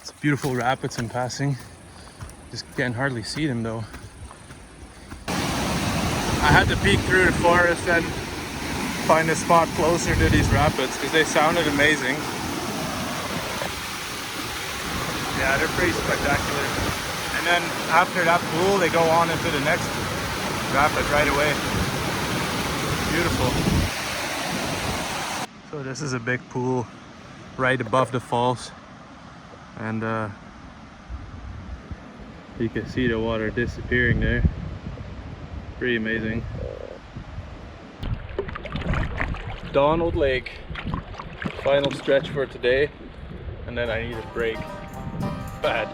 It's beautiful rapids I'm passing. Just can hardly see them though. I had to peek through the forest and find a spot closer to these rapids because they sounded amazing. Yeah, they're pretty spectacular. And then after that pool, they go on into the next rapid right away. Beautiful. So this is a big pool right above the falls, and you can see the water disappearing there. Pretty amazing. Donald Lake, final stretch for today, and then I need a break. Bad.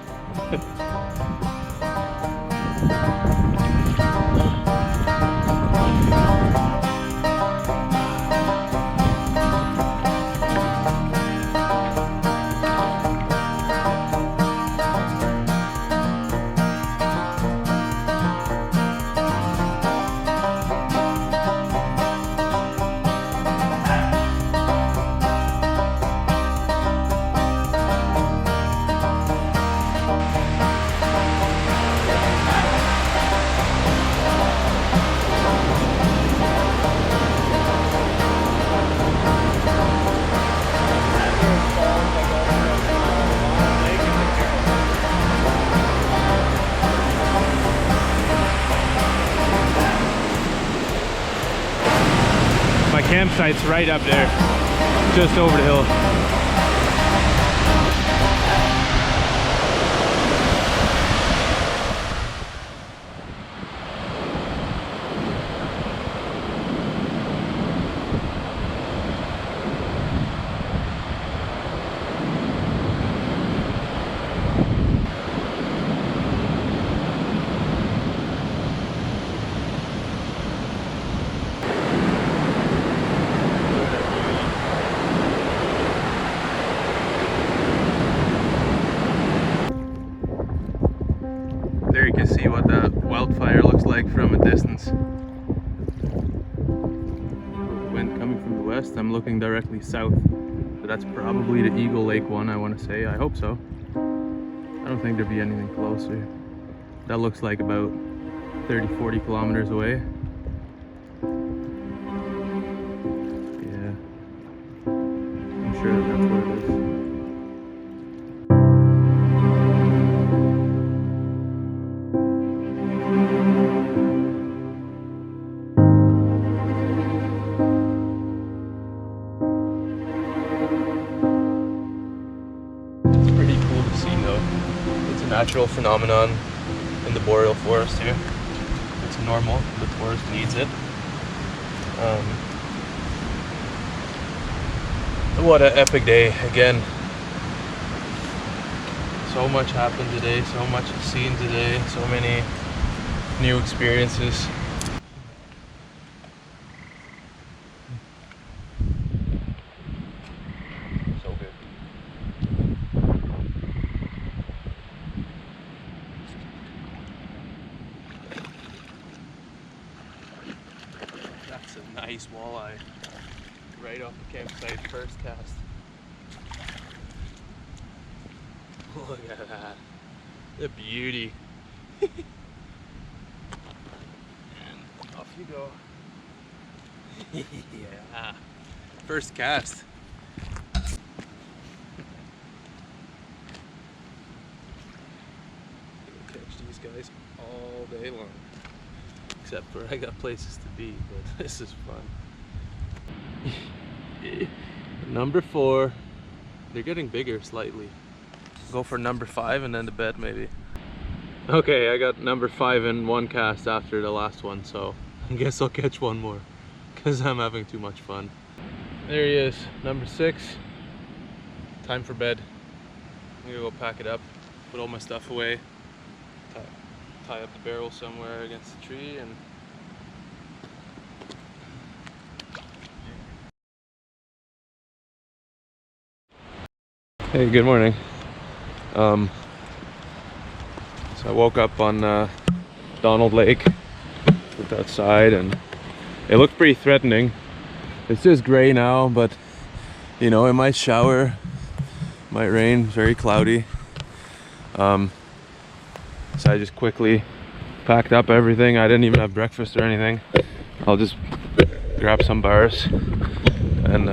Campsite's right up there, just over the hill. Wildfire looks like from a distance. Wind coming from the west. I'm looking directly south. So that's probably the Eagle Lake one, I want to say. I hope so. I don't think there'd be anything closer. That looks like about 30-40 kilometers away. Yeah. I'm sure that's what it is. Natural phenomenon in the boreal forest here. It's normal, the forest needs it. What an epic day again. So much happened today, so much seen today, so many new experiences. Nice walleye right off the campsite, first cast. Look at that, the beauty. And off you go. Yeah, first cast. Gonna catch these guys all day long. Except for I got places to be, but this is fun. Number 4, they're getting bigger slightly. Go for number 5 and then the bed maybe. Okay, I got number 5 in one cast after the last one, so I guess I'll catch one more because I'm having too much fun. There he is, number 6. Time for bed. I'm gonna go pack it up, put all my stuff away. Tie up the barrel somewhere against the tree and hey, good morning. So I woke up on Donald Lake, looked outside and it looked pretty threatening. It's just gray now, but you know, it might shower, might rain, very cloudy. So I just quickly packed up everything. I didn't even have breakfast or anything. I'll just grab some bars and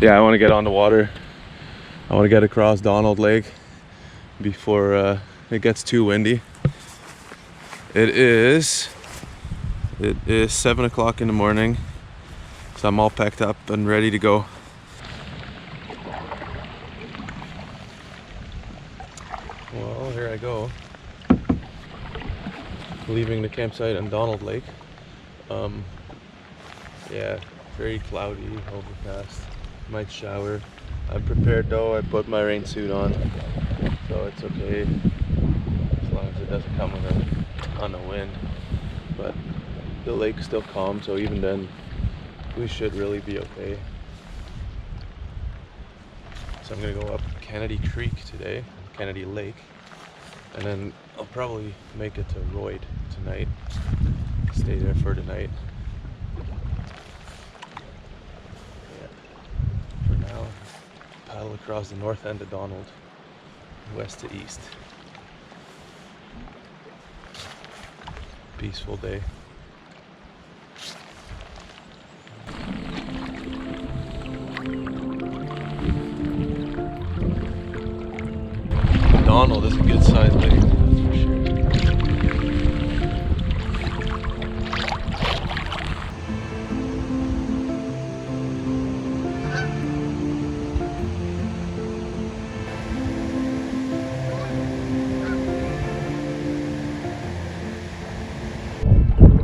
yeah, I want to get on the water. I want to get across Donald Lake before it gets too windy. It is 7 o'clock in the morning, so I'm all packed up and ready to go. Well, here I go. Leaving the campsite on Donald Lake. Yeah, very cloudy, overcast. Might shower. I'm prepared though. I put my rain suit on, so it's okay as long as it doesn't come with a wind. But the lake's still calm, so even then we should really be okay. So I'm gonna go up Kennedy Creek today, Kennedy Lake, and then I'll probably make it to Royd tonight. Stay there for the night. Yeah. For now, paddle across the north end of Donald, west to east. Peaceful day. Donald is a good sized lake, that's for sure.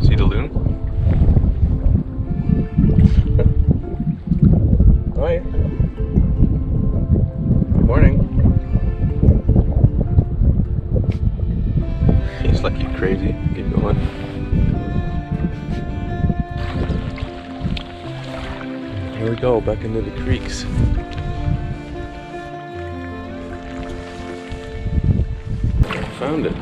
See the loon? Hi. Good morning. He's like you crazy. Keep going. Here we go, back into the creeks. Found it.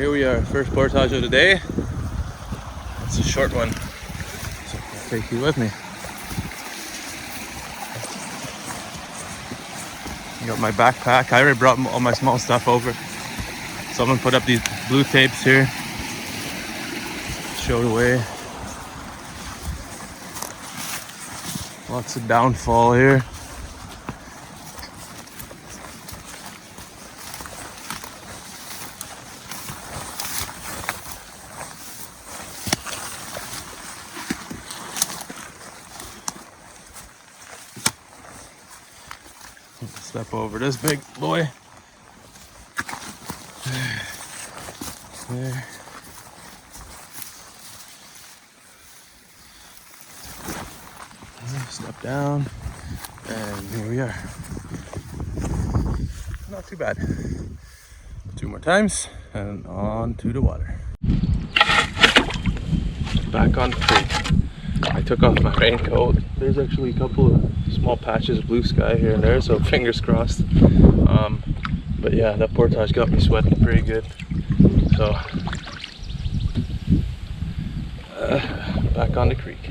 here we are, first portage of the day. It's a short one, so I'll take you with me. I got my backpack. I already brought all my small stuff over. Someone put up these blue tapes here. Showed away. Lots of downfall here. Step over this big boy. There. Step down, and here we are. Not too bad. 2 more times, and on to the water. Back on the creek. I took off my raincoat. There's actually a couple of small patches of blue sky here and there, so fingers crossed. But yeah, that portage got me sweating pretty good. So, back on the creek.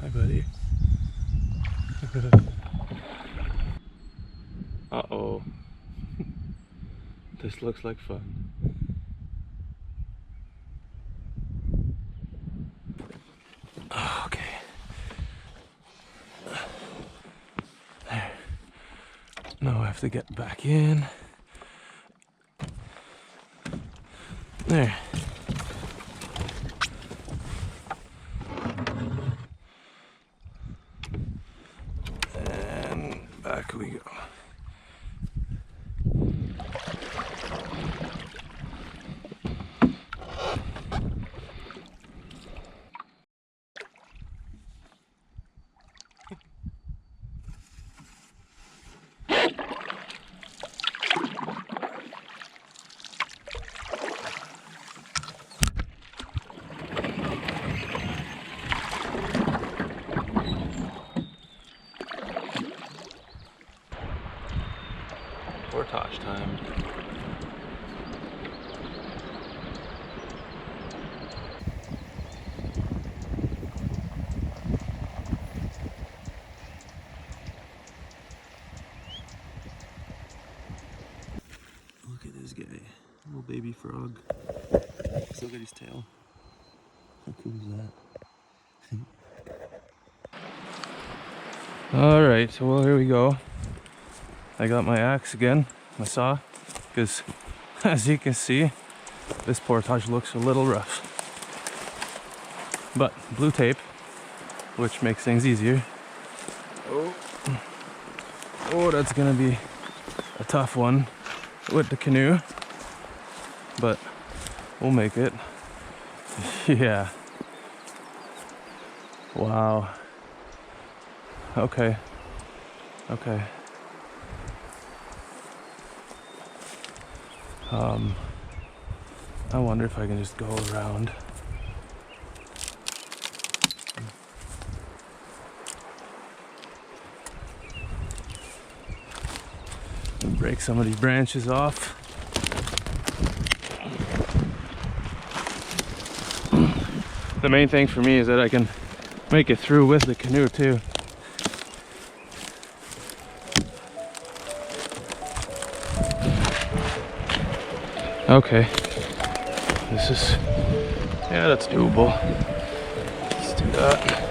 Hi, buddy. Uh-oh. This looks like fun. Okay. There. Now I have to get back in. There. And back we go. Portage time. Look at this guy, little baby frog. Still got his tail. How cool is that? All right, so well, here we go. I got my axe again, my saw, because as you can see, this portage looks a little rough. But blue tape, which makes things easier. Oh, that's gonna be a tough one with the canoe, but we'll make it. Yeah. Wow. Okay. Okay. I wonder if I can just go around. Break some of these branches off. The main thing for me is that I can make it through with the canoe too. Okay, this is, yeah, that's doable. Let's do that.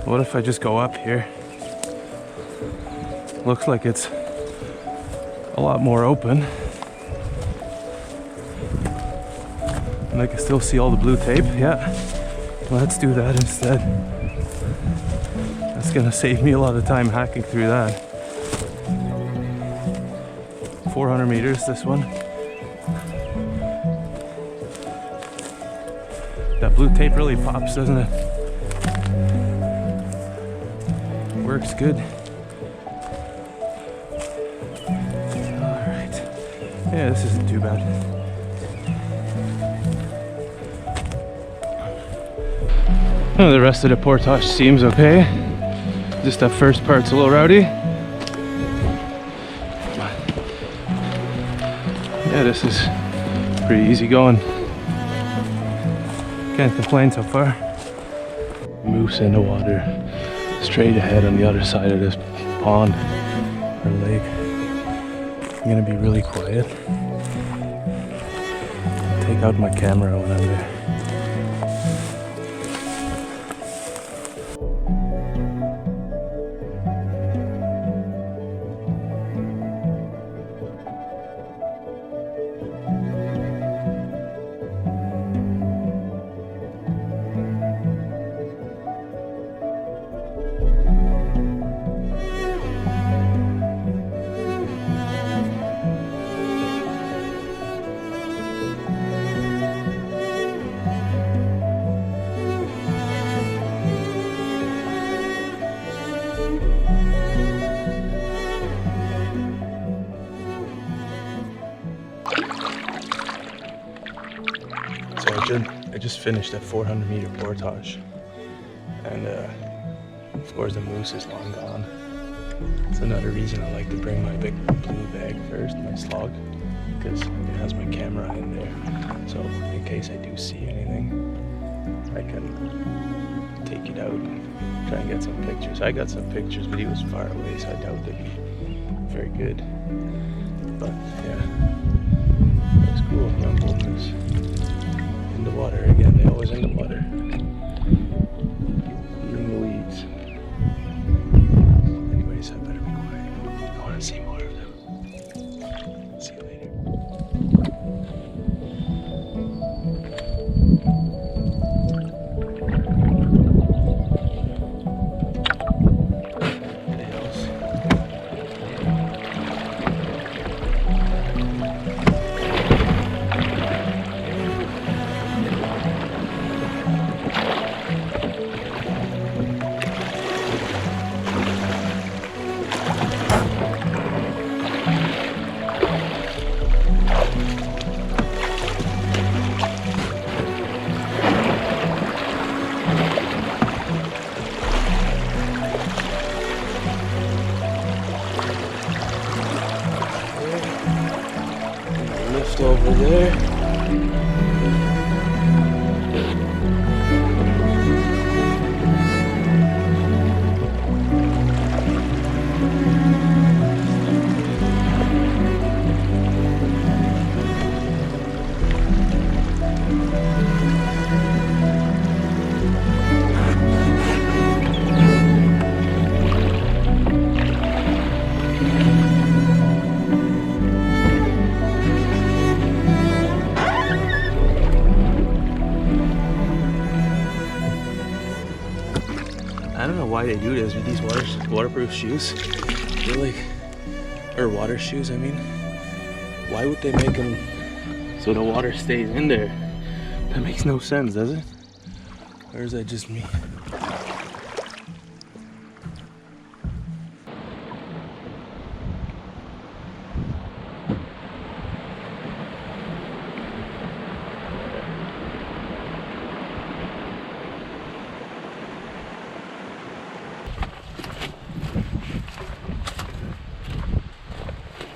What if I just go up here? Looks like it's a lot more open. And I can still see all the blue tape, yeah. Let's do that instead. That's gonna save me a lot of time hacking through that. 400 meters, this one. That blue tape really pops, doesn't it? Works good. Alright. Yeah, this isn't too bad. Oh, the rest of the portage seems okay. Just that first part's a little rowdy. Yeah, this is pretty easy going. Can't complain so far. Moose in the water, straight ahead on the other side of this pond or lake. I'm gonna be really quiet. Take out my camera when I'm there. I just finished that 400-meter portage, and of course the moose is long gone. It's another reason I like to bring my big blue bag first, my slog, because it has my camera in there, so in case I do see anything, I can take it out and try and get some pictures. I got some pictures, but he was far away, so I doubt they'd be very good. But yeah, that was cool. Young wolves in the water again. They always in the water. Eating the weeds. Anyways, I better be quiet. I want to see more of them. See you later. Over there. I don't know why they do this with these waterproof shoes. They're like, or water shoes, I mean. Why would they make them so the water stays in there? That makes no sense, does it? Or is that just me?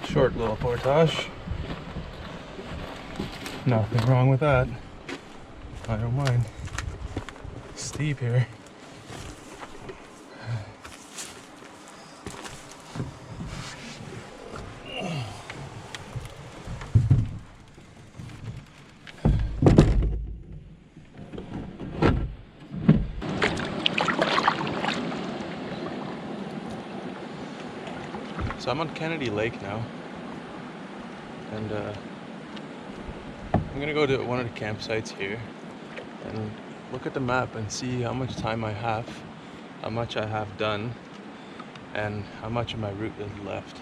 Short little portage. Nothing wrong with that. I don't mind. Steep here. So I'm on Kennedy Lake now, and I'm gonna go to one of the campsites here and look at the map and see how much time I have, how much I have done, and how much of my route is left.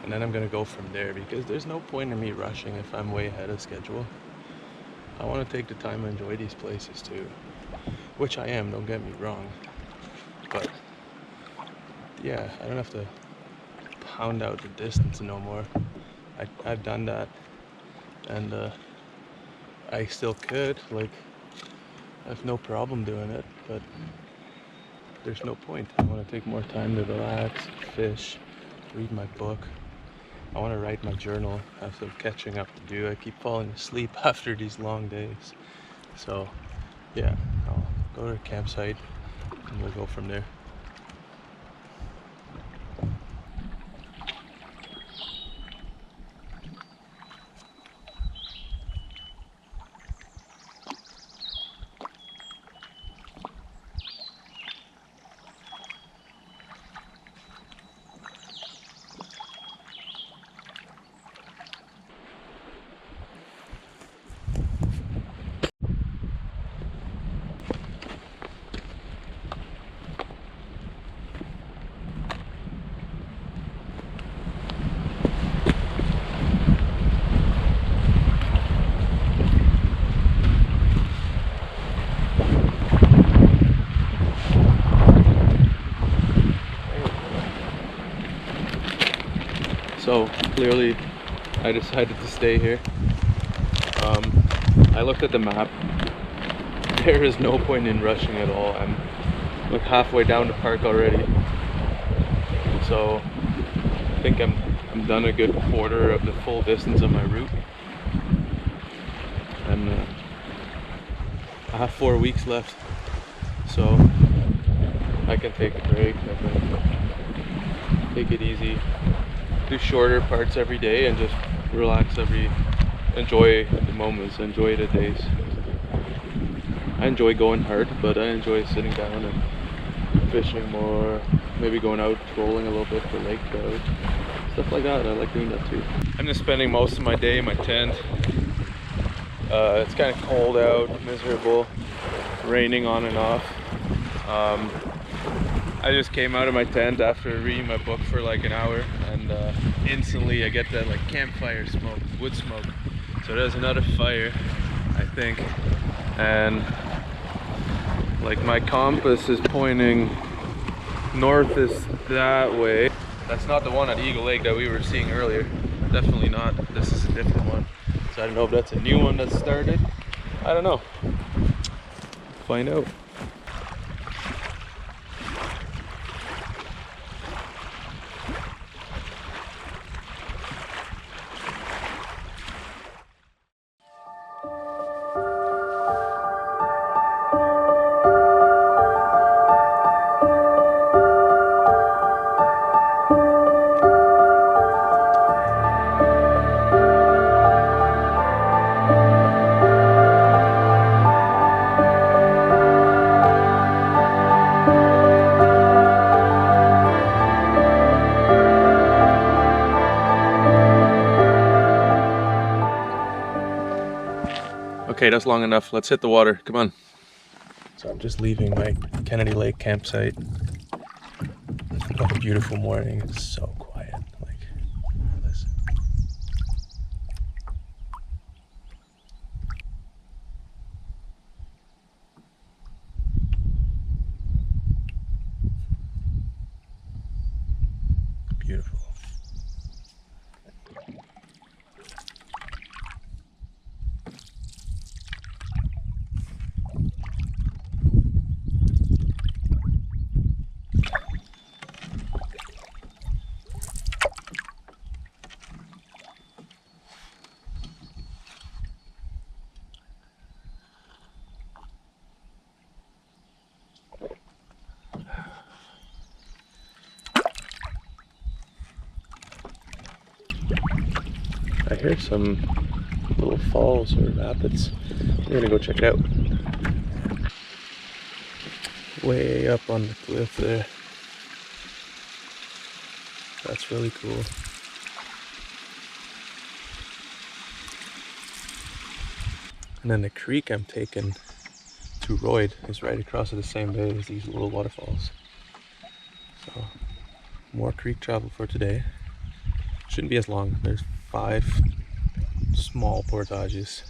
And then I'm gonna go from there, because there's no point in me rushing if I'm way ahead of schedule. I want to take the time and enjoy these places too, which I am, don't get me wrong, but yeah, I don't have to pound out the distance no more. I've done that, and I still could, like, I have no problem doing it, but there's no point. I want to take more time to relax, fish, read my book. I want to write my journal. I have some catching up to do. I keep falling asleep after these long days. So yeah, I'll go to a campsite and we'll go from there. So clearly I decided to stay here. I looked at the map. There is no point in rushing at all. I'm like halfway down the park already. So I think I'm done a good quarter of the full distance of my route. And I have 4 weeks left. So I can take a break. I can take it easy. Do shorter parts every day and just relax enjoy the moments, enjoy the days. I enjoy going hard, but I enjoy sitting down and fishing more, maybe going out trolling a little bit for lake trout, stuff like that. I like doing that too. I'm just spending most of my day in my tent. It's kind of cold out, miserable, raining on and off. I just came out of my tent after reading my book for like an hour, and instantly I get that like campfire smoke, wood smoke. So there's another fire, I think, and like my compass is pointing north is that way. That's not the one at Eagle Lake that we were seeing earlier. Definitely not. This is a different one. So I don't know if that's a new one that started. I don't know. Find out. Okay, that's long enough. Let's hit the water. Come on. So I'm just leaving my Kennedy Lake campsite. What a beautiful morning. It's so quiet. Like, listen. Beautiful. I hear some little falls or rapids. We're gonna go check it out. Way up on the cliff there. That's really cool. And then the creek I'm taking to Royd is right across the same bay as these little waterfalls. So more creek travel for today. Shouldn't be as long. There's 5 small portages.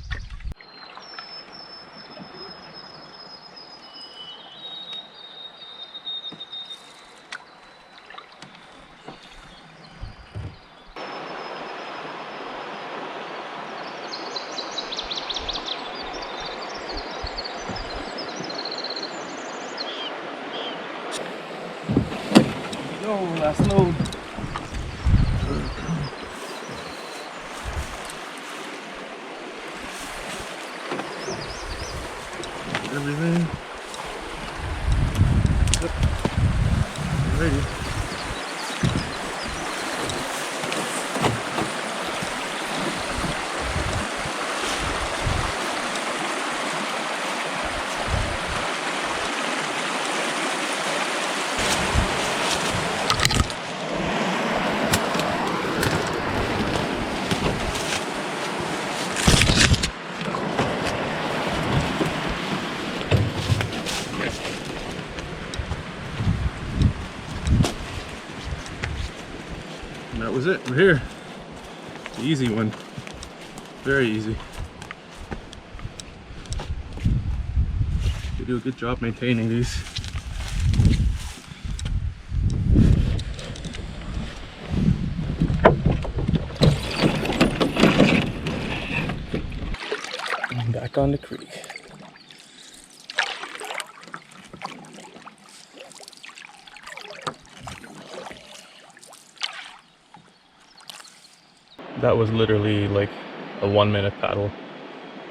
go, last load. Everything. Yep. Ready. And that was it. We're here. It's an easy one. Very easy. They do a good job maintaining these. And back on the creek. That was literally like a 1-minute paddle,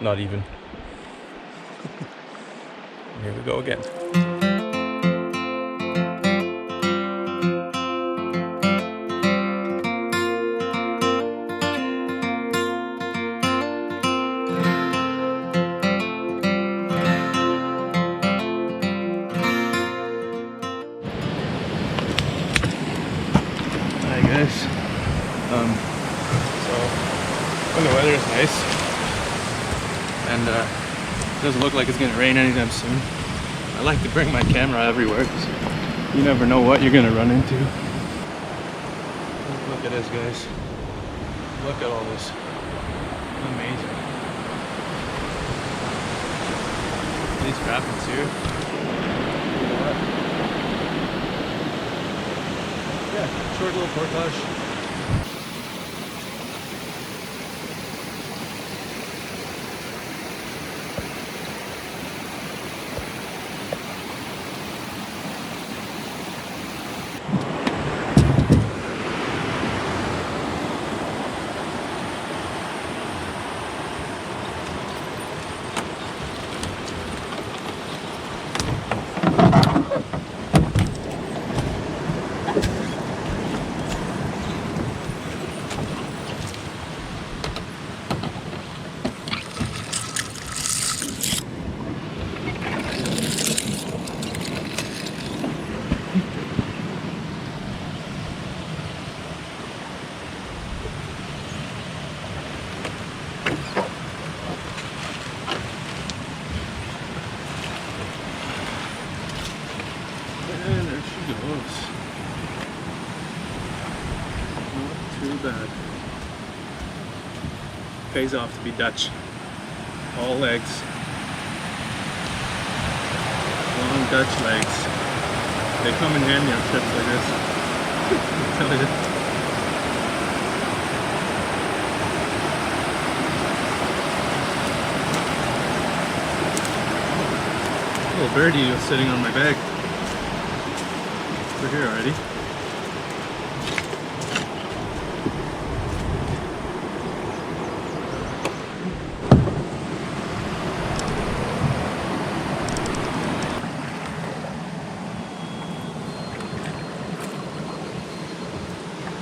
not even. Here we go again. Hi guys. When the weather is nice and it doesn't look like it's gonna rain anytime soon, I like to bring my camera everywhere because you never know what you're gonna run into. Look at this, guys. Look at all this. Amazing. These rapids here. Yeah, short little portage. And there she goes. Not too bad. Pays off to be Dutch. All legs. Long Dutch legs. They come in handy on trips like this. I tell you. Little birdie was sitting on my bag. We're here already.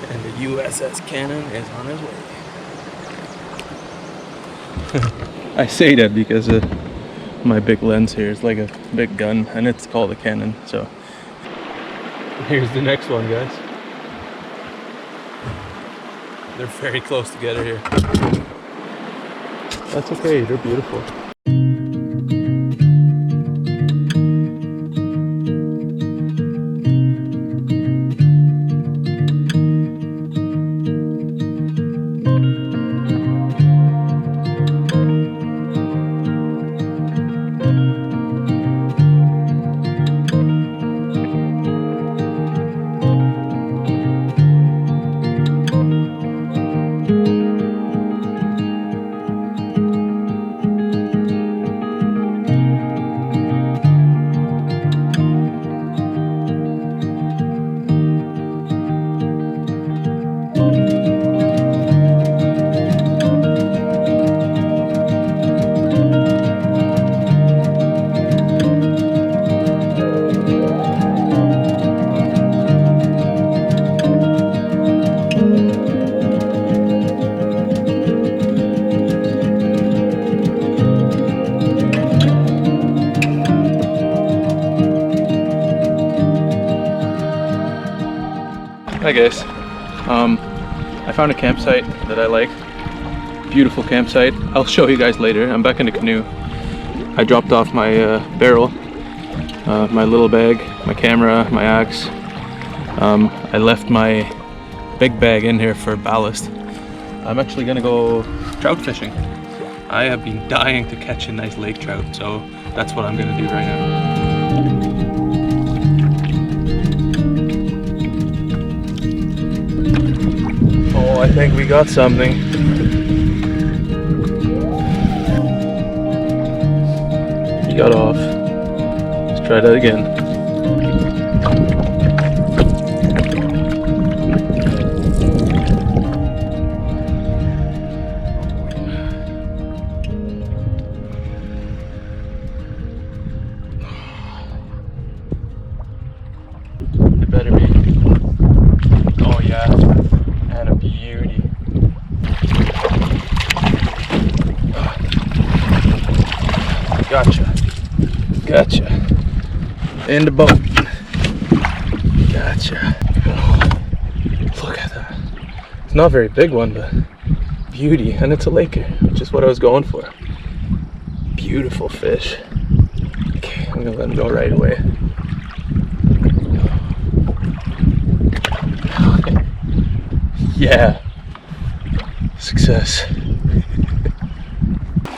And the USS Cannon is on his way. I say that because my big lens here is like a big gun and it's called a Canon, so here's the next one, guys. They're very close together here. That's okay, they're beautiful. Hi guys. I found a campsite that I like. Beautiful campsite. I'll show you guys later. I'm back in the canoe. I dropped off my barrel, my little bag, my camera, my axe. I left my big bag in here for ballast. I'm actually gonna go trout fishing. I have been dying to catch a nice lake trout, so that's what I'm gonna do right now. Oh, I think we got something. He got off. Let's try that again. It better be. Oh yeah. And a beauty. Gotcha. Gotcha. In the boat. Gotcha. Look at that. It's not a very big one, but beauty. And it's a laker, which is what I was going for. Beautiful fish. Okay, I'm gonna let him go right away. Yeah. Success.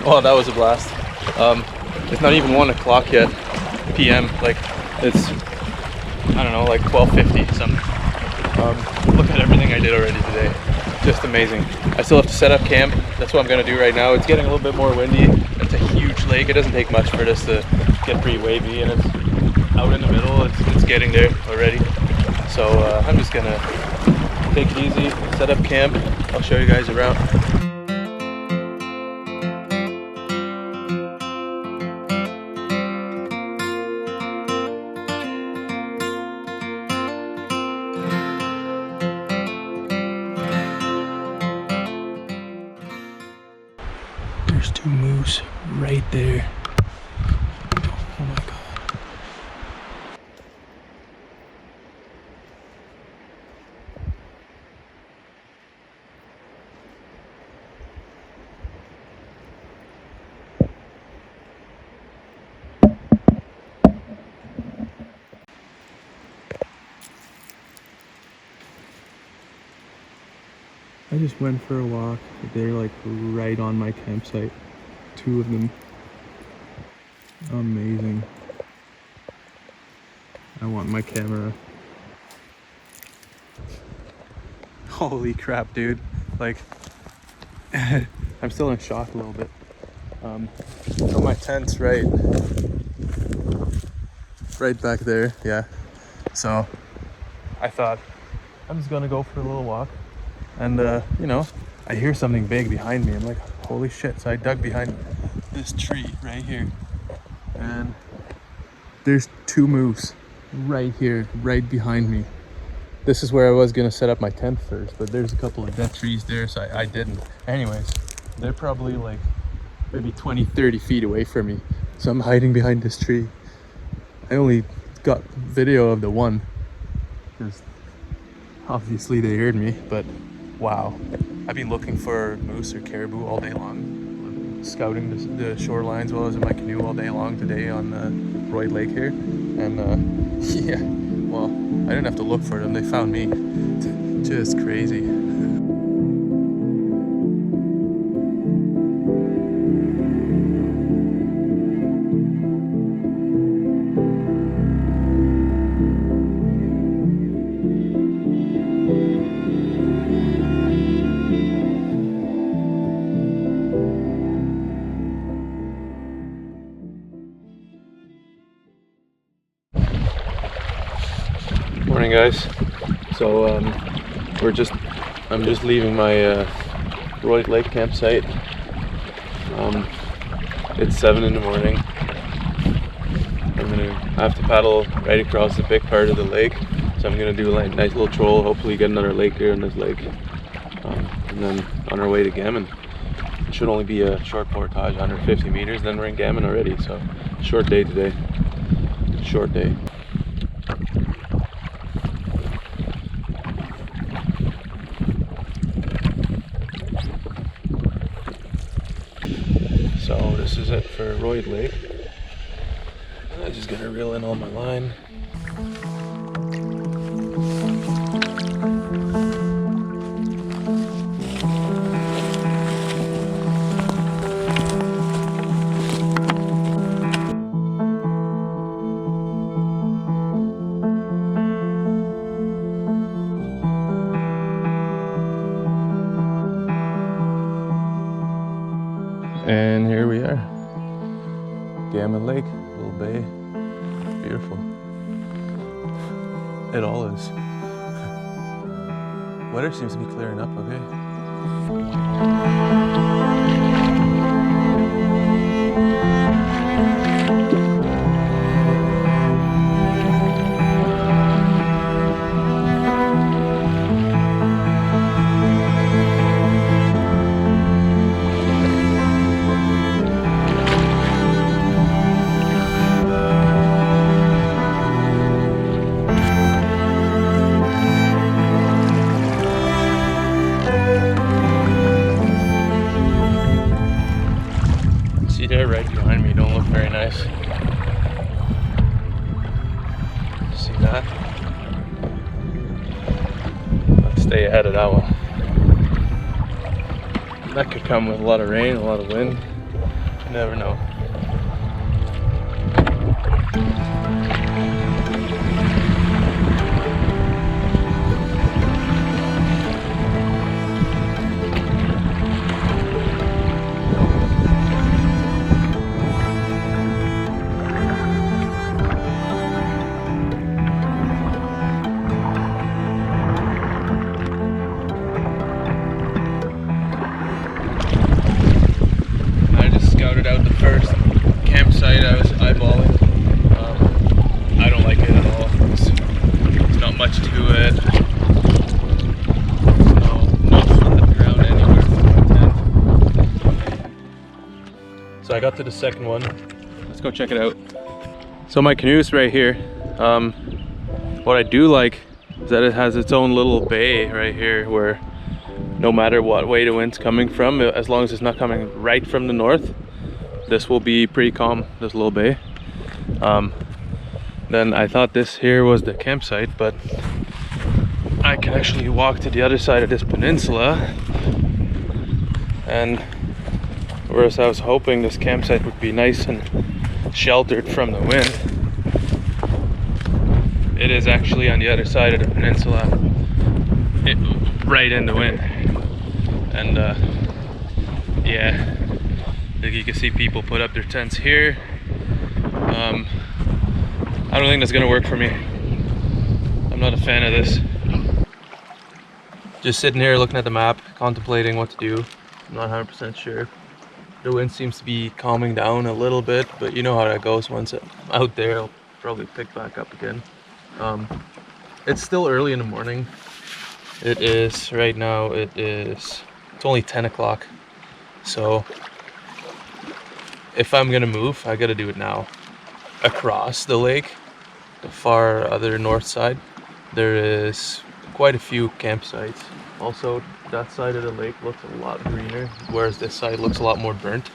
Oh, that was a blast. It's not even 1 o'clock yet, PM. Like, it's, I don't know, like 12:50 something. Look at everything I did already today. Just amazing. I still have to set up camp. That's what I'm gonna do right now. It's getting a little bit more windy. It's a huge lake. It doesn't take much for this to get pretty wavy, and it's out in the middle. It's getting there already. So I'm just gonna take it easy, set up camp. I'll show you guys around. There's 2 moose right there. Oh my god. I just went for a walk. They're like right on my campsite. 2 of them. Amazing. I want my camera. Holy crap, dude. Like, I'm still in shock a little bit. So my tent's right back there, yeah. So I thought I'm just gonna go for a little walk. And you know, I hear something big behind me. I'm like, holy shit. So I dug behind this tree right here, and there's 2 moose right here, right behind me. This is where I was gonna set up my tent first, but there's a couple of dead trees there, so I didn't. Anyways, they're probably like maybe 20-30 feet away from me, so I'm hiding behind this tree. I only got video of the one because obviously they heard me, but wow. I've been looking for moose or caribou all day long, scouting the shorelines while I was in my canoe all day long today on Wildfire Lake here. And yeah, well, I didn't have to look for them, they found me. Just crazy. Morning guys. So I'm just leaving my Wildfire Lake campsite. It's 7 in the morning. I have to paddle right across the big part of the lake, so I'm gonna do a nice little troll, hopefully get another laker in this lake, and then on our way to Gamon. It should only be a short portage, 150 meters, then we're in Gamon already. So short day today, short day. it for Rosol Lake. I'm just gonna reel in all my line. And here we are, Gamon Lake, little bay, beautiful. It all is. Weather seems to be clearing up, okay? They're right behind me, don't look very nice. See that? Let's stay ahead of that one. That could come with a lot of rain, a lot of wind. You never know. Out the first campsite I was eyeballing. I don't like it at all. It's not much to it. No flat ground anywhere for my tent. So I got to the second one. Let's go check it out. So my canoe's right here. What I do like is that it has its own little bay right here where no matter what way the wind's coming from, as long as it's not coming right from the north, this will be pretty calm, this little bay. Then I thought this here was the campsite, but I can actually walk to the other side of this peninsula, and whereas I was hoping this campsite would be nice and sheltered from the wind, it is actually on the other side of the peninsula, right in the wind. And yeah, like you can see people put up their tents here. I don't think that's gonna work for me. I'm not a fan of this. Just sitting here looking at the map, contemplating what to do. I'm not 100% sure. The wind seems to be calming down a little bit, but you know how that goes. Once I'm out there, I'll probably pick back up again. It's still early in the morning. It is, right now, it's only 10 o'clock. So if I'm gonna move, I gotta do it now. Across the lake, the far other north side, there is quite a few campsites. Also, that side of the lake looks a lot greener, whereas this side looks a lot more burnt.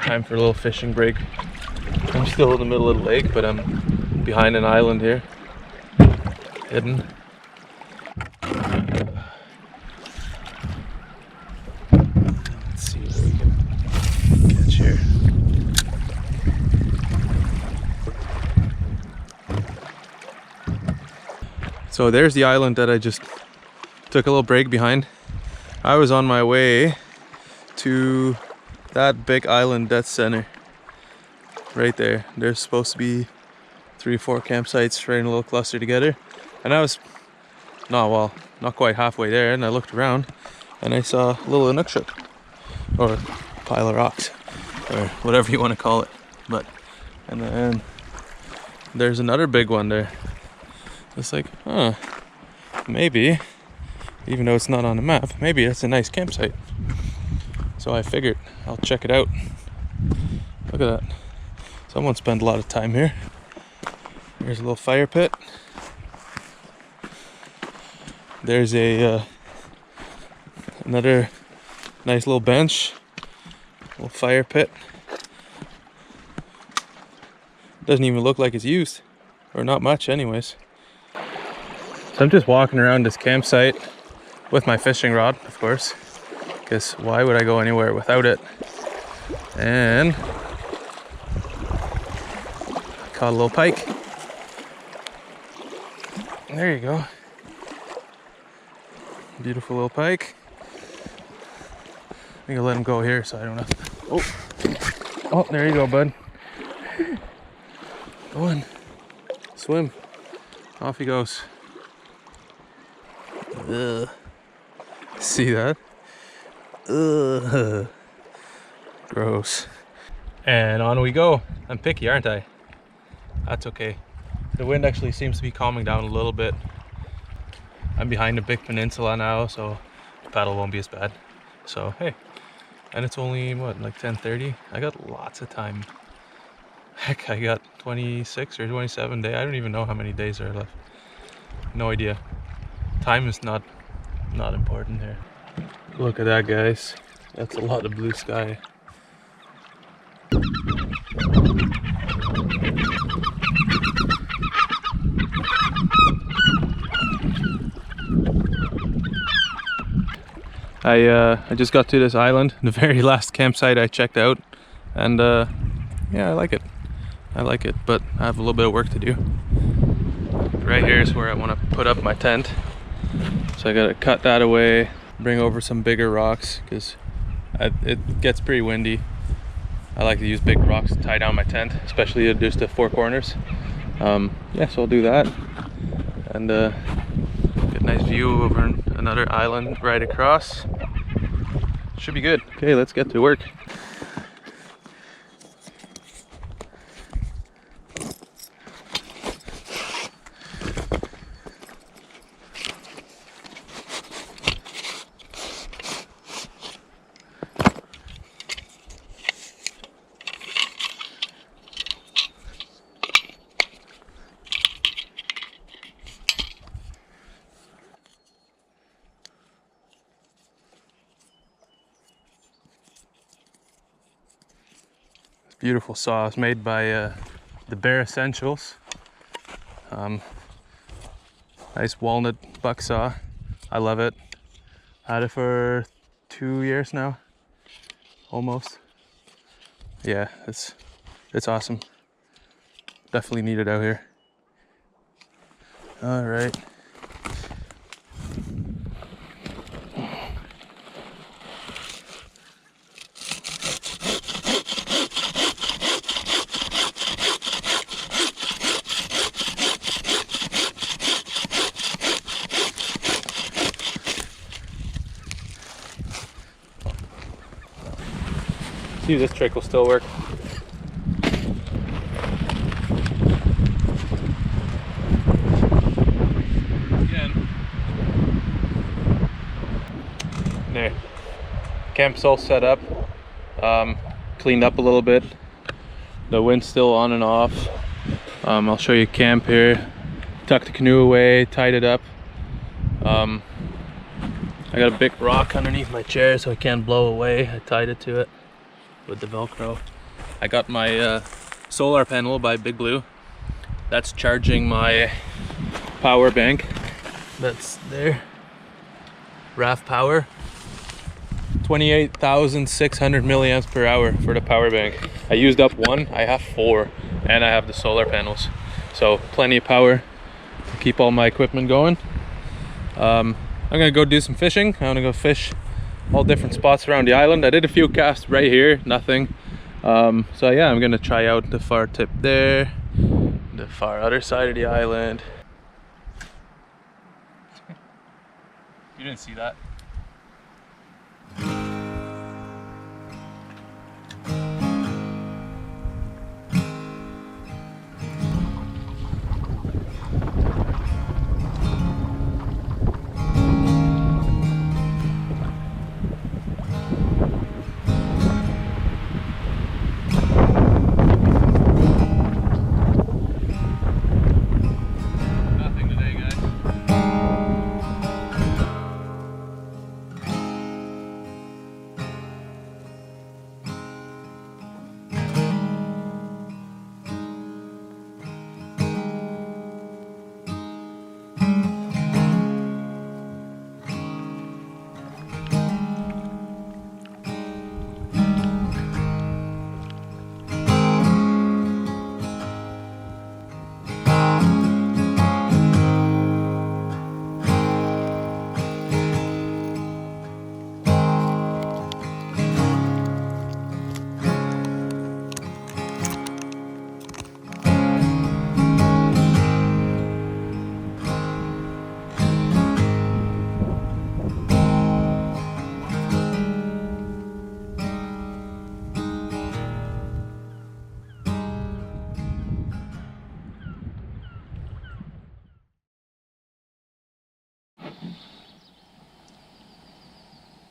Time for a little fishing break. I'm still in the middle of the lake, but I'm behind an island here, hidden. Let's see what we can catch here. So there's the island that I just took a little break behind. I was on my way to that big island dead center right there. There's supposed to be 3 or 4 campsites right in a little cluster together, and I was not quite halfway there, and I looked around and I saw a little inukshuk, or pile of rocks, or whatever you want to call it. And then there's another big one there. It's like, huh, maybe, even though it's not on the map, maybe it's a nice campsite. So I figured I'll check it out. Look at that. Someone spent a lot of time here. There's a little fire pit. There's a another nice little bench, little fire pit. Doesn't even look like it's used, or not much anyways. So I'm just walking around this campsite with my fishing rod, of course, because why would I go anywhere without it? And I caught a little pike. There you go. Beautiful little pike. I think I'll let him go here so I don't have to. Oh, there you go, bud. Go on. Swim. Off he goes. Ugh. See that? Ugh. Gross. And on we go. I'm picky, aren't I? That's okay. The wind actually seems to be calming down a little bit. I'm behind a big peninsula now, so the paddle won't be as bad. So hey, and it's only what, like 10:30? I got lots of time. Heck, I got 26 or 27 days. I don't even know how many days are left. No idea. Time is not important here. Look at that, guys. That's a lot of blue sky. I just got to this island, the very last campsite I checked out, and yeah, I like it. But I have a little bit of work to do. Right here is where I want to put up my tent. So I gotta cut that away, bring over some bigger rocks, because it gets pretty windy. I like to use big rocks to tie down my tent, especially just the four corners. Yeah, so I'll do that. And get a nice view over another island right across. Should be good. Okay, let's get to work. Beautiful saw. It's made by the Bear Essentials. Nice walnut buck saw. I love it. Had it for 2 years now, almost. Yeah, it's awesome. Definitely need it out here. All right. See if this trick will still work. Again. There. Camp's all set up. Cleaned up a little bit. The wind's still on and off. I'll show you camp here. Tucked the canoe away, tied it up. I got a big rock underneath my chair so it can't blow away. I tied it to it with the Velcro. I got my solar panel by Big Blue. That's charging my power bank. That's there. RAV power. 28,600 milliamps per hour for the power bank. I used up one, I have 4, and I have the solar panels. So plenty of power to keep all my equipment going. I'm gonna go do some fishing. I'm gonna go fish all different spots around the island. I did a few casts right here, nothing. So yeah, I'm gonna try out the far tip there, the far other side of the island. You didn't see that?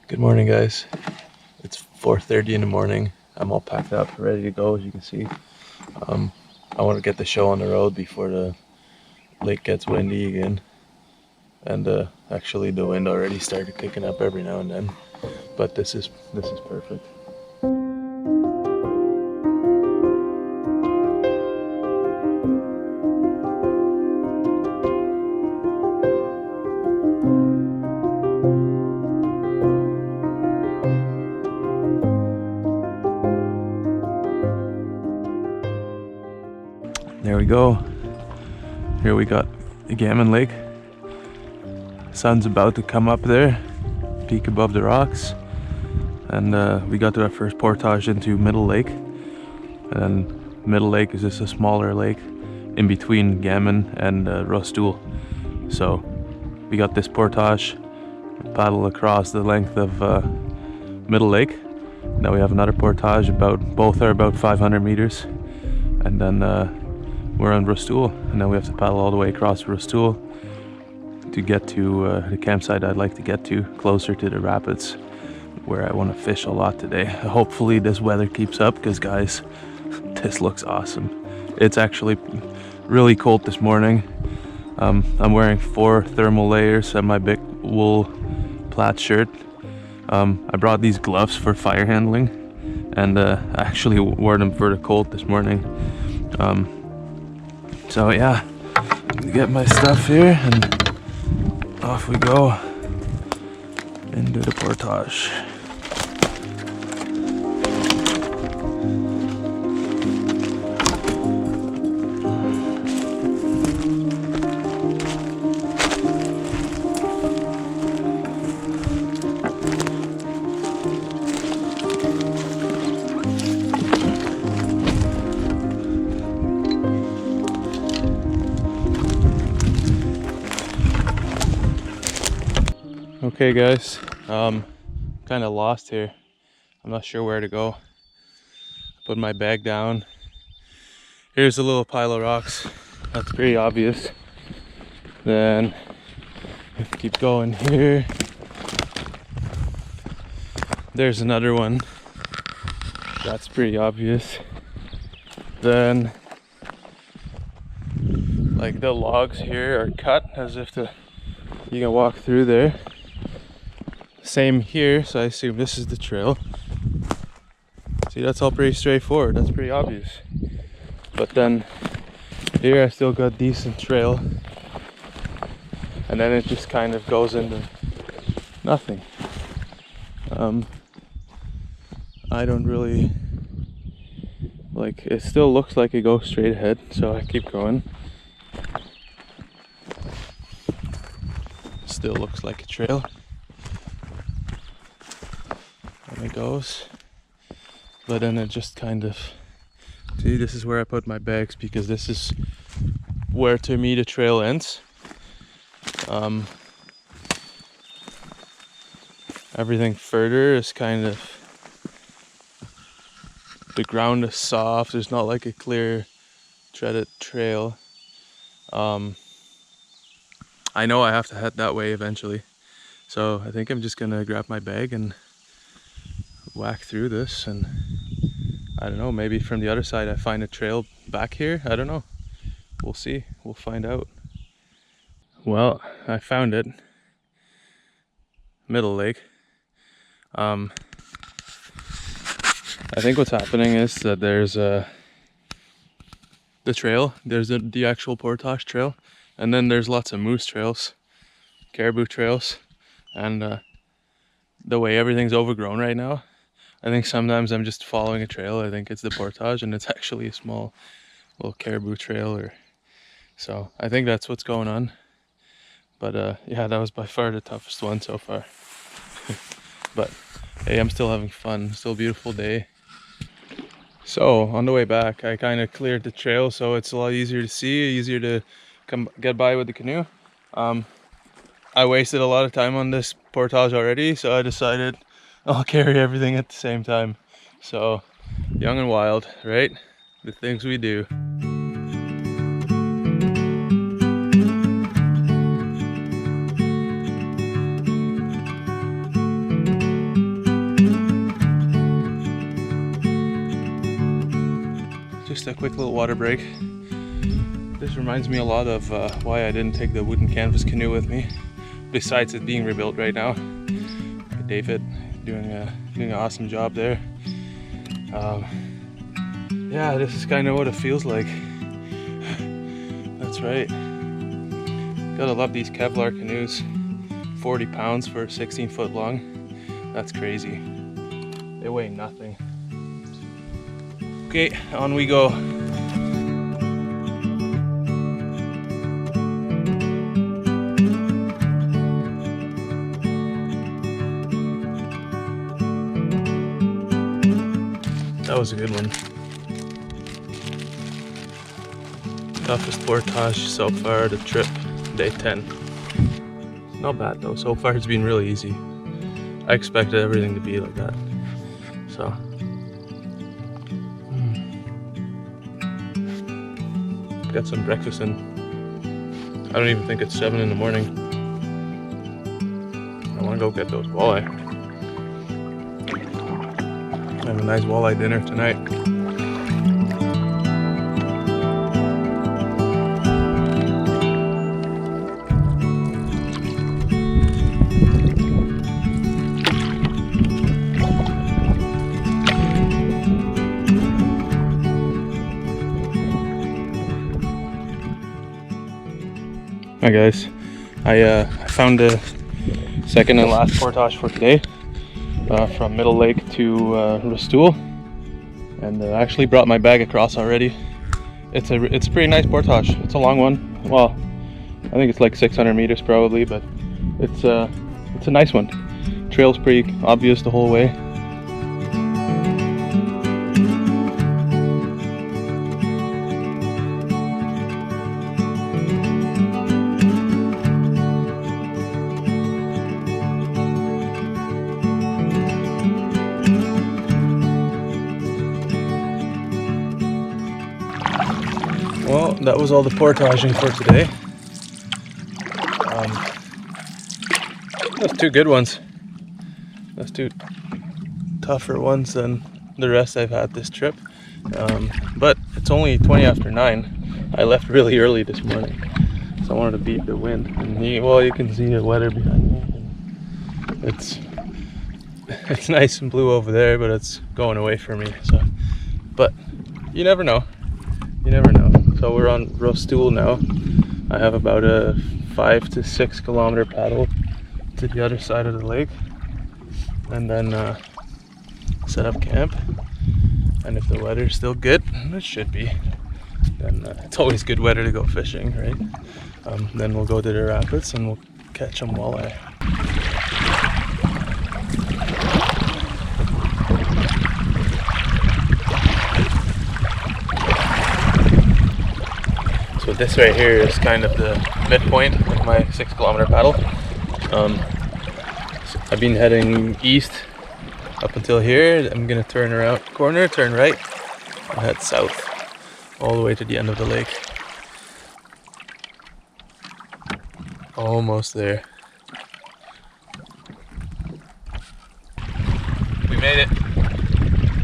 Good morning, guys. It's 4:30 in the morning. I'm all packed up, ready to go, as you can see. I want to get the show on the road before the lake gets windy again. And actually the wind already started kicking up every now and then. But this is perfect. There we go. Here we got the Gamon Lake. Sun's about to come up there, peak above the rocks. And we got to our first portage into Middle Lake. And Middle Lake is just a smaller lake in between Gamon and Rosol. So we got this portage, paddle across the length of Middle Lake. Now we have another portage, both are about 500 meters. And then we're on Rosol, and now we have to paddle all the way across Rosol to get to the campsite I'd like to get to, closer to the rapids, where I want to fish a lot today. Hopefully this weather keeps up, because guys, this looks awesome. It's actually really cold this morning. I'm wearing 4 thermal layers and my big wool plaid shirt. I brought these gloves for fire handling, and I actually wore them for the cold this morning. So yeah, get my stuff here and off we go into the portage. Okay guys, kind of lost here. I'm not sure where to go. Put my bag down. Here's a little pile of rocks. That's pretty obvious. Then keep going here. There's another one. That's pretty obvious. Then like the logs here are cut as if you can walk through there. Same here, so I assume this is the trail. See, that's all pretty straightforward, that's pretty obvious. But then here I still got decent trail, and then it just kind of goes into nothing. I don't really like, it still looks like it goes straight ahead, so I keep going. Still looks like a trail. And it goes, but then it just kind of, see, this is where I put my bags, because this is where to me the trail ends. Everything further is kind of, the ground is soft. There's not like a clear treaded trail. I know I have to head that way eventually, so I think I'm just gonna grab my bag and whack through this, and I don't know, maybe from the other side I find a trail back here. I don't know, we'll see, we'll find out. Well, I found it. Middle Lake. I think what's happening is that there's the trail, there's the actual portage trail, and then there's lots of moose trails, caribou trails, and the way everything's overgrown right now, I think sometimes I'm just following a trail. I think it's the portage and it's actually a small little caribou trail, or so I think that's what's going on. But yeah, that was by far the toughest one so far. But hey, I'm still having fun. Still a beautiful day. So on the way back, I kind of cleared the trail, so it's a lot easier to see, easier to get by with the canoe. I wasted a lot of time on this portage already, so I decided I'll carry everything at the same time. So young and wild, right? The things we do. Just a quick little water break. This reminds me a lot of why I didn't take the wooden canvas canoe with me, besides it being rebuilt right now. David doing an awesome job there. Yeah, this is kind of what it feels like. That's right. Gotta love these Kevlar canoes. 40 pounds for 16 foot long. That's crazy. They weigh nothing. Okay, on we go. That was a good one. Toughest portage so far, the trip, day 10. Not bad though, so far it's been really easy. I expected everything to be like that, so. Got some breakfast in. I don't even think it's 7 in the morning. I want to go get those walleye. Have a nice walleye dinner tonight. Hi guys, I found the second and last portage for today, from Middle Lake to Rosol, and actually brought my bag across already. It's a pretty nice portage. It's a long one. Well, I think it's like 600 meters probably, but it's a nice one. Trail's pretty obvious the whole way. Well, that was all the portaging for today. Those two good ones. Those two tougher ones than the rest I've had this trip. But it's only 20 after 9. I left really early this morning, so I wanted to beat the wind. And well, you can see the weather behind me. It's nice and blue over there, but it's going away from me. So, but you never know. You never know. So we're on Rosol now. I have about a 5 to 6 kilometer paddle to the other side of the lake, and then set up camp. And if the weather's still good, and it should be, then it's always good weather to go fishing, right? Then we'll go to the rapids and we'll catch some walleye. So this right here is kind of the midpoint of my 6 kilometer paddle. I've been heading east up until here. I'm gonna turn around corner, turn right, and head south all the way to the end of the lake. Almost there. We made it.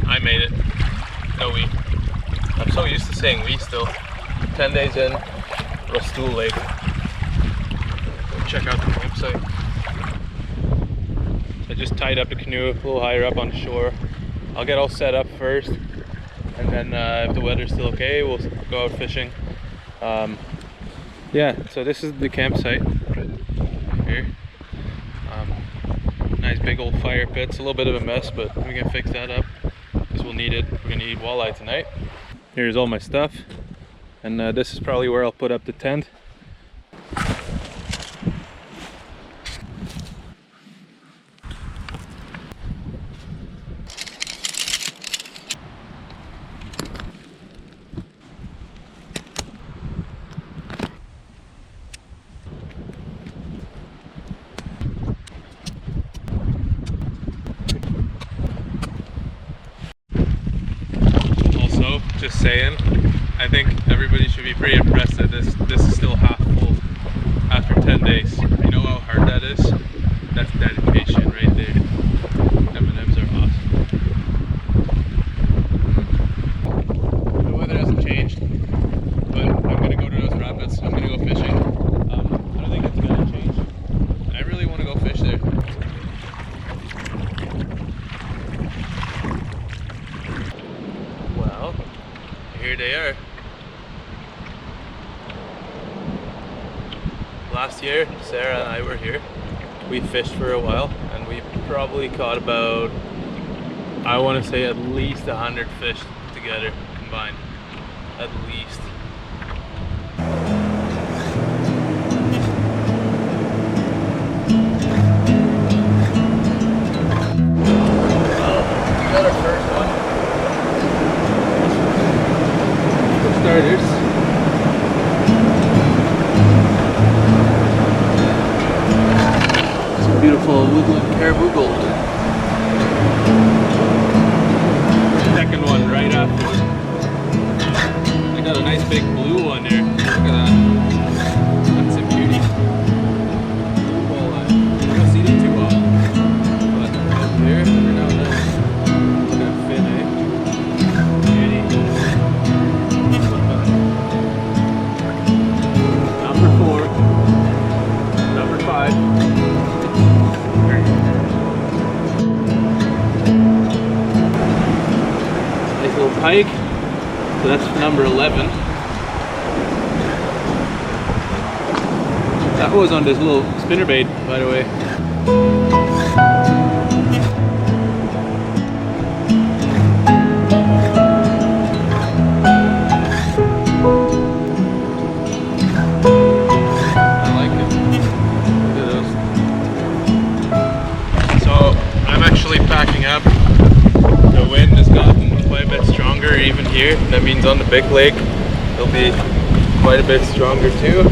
I made it. No, we. I'm so used to saying we still. 10 days in, Rosol Lake. Check out the campsite. I just tied up the canoe a little higher up on the shore. I'll get all set up first, and then if the weather's still okay, we'll go out fishing. Yeah, so this is the campsite here. Nice big old fire pit. It's a little bit of a mess, but we can fix that up because we'll need it. We're gonna eat walleye tonight. Here's all my stuff, and this is probably where I'll put up the tent. Just saying, I think everybody should be pretty impressed that this is still half full after 10 days. You know how hard that is? That's dedication right there. M&Ms are awesome. The weather hasn't changed, but I'm gonna go to those rapids. I'm gonna go fishing. I don't think it's gonna change. I really want to go fish there. Well, here they are. Last year, Sarah and I were here. We fished for a while, and we probably caught about, I want to say at least 100 fish together combined. At least. Well, we got our first one. Starters. Some beautiful Woodland Caribou gold. Second one right after. I got a nice big blue one there. Look at that. That's a beauty. Walleye. You don't see them too well. But out there, every now and then. Look at that fin, eh? Beauty. Number 4, number 5. Nice little pike. So that's number 11. That was on this little spinnerbait, by the way. Packing up. The wind has gotten quite a bit stronger even here. That means on the big lake it'll be quite a bit stronger too.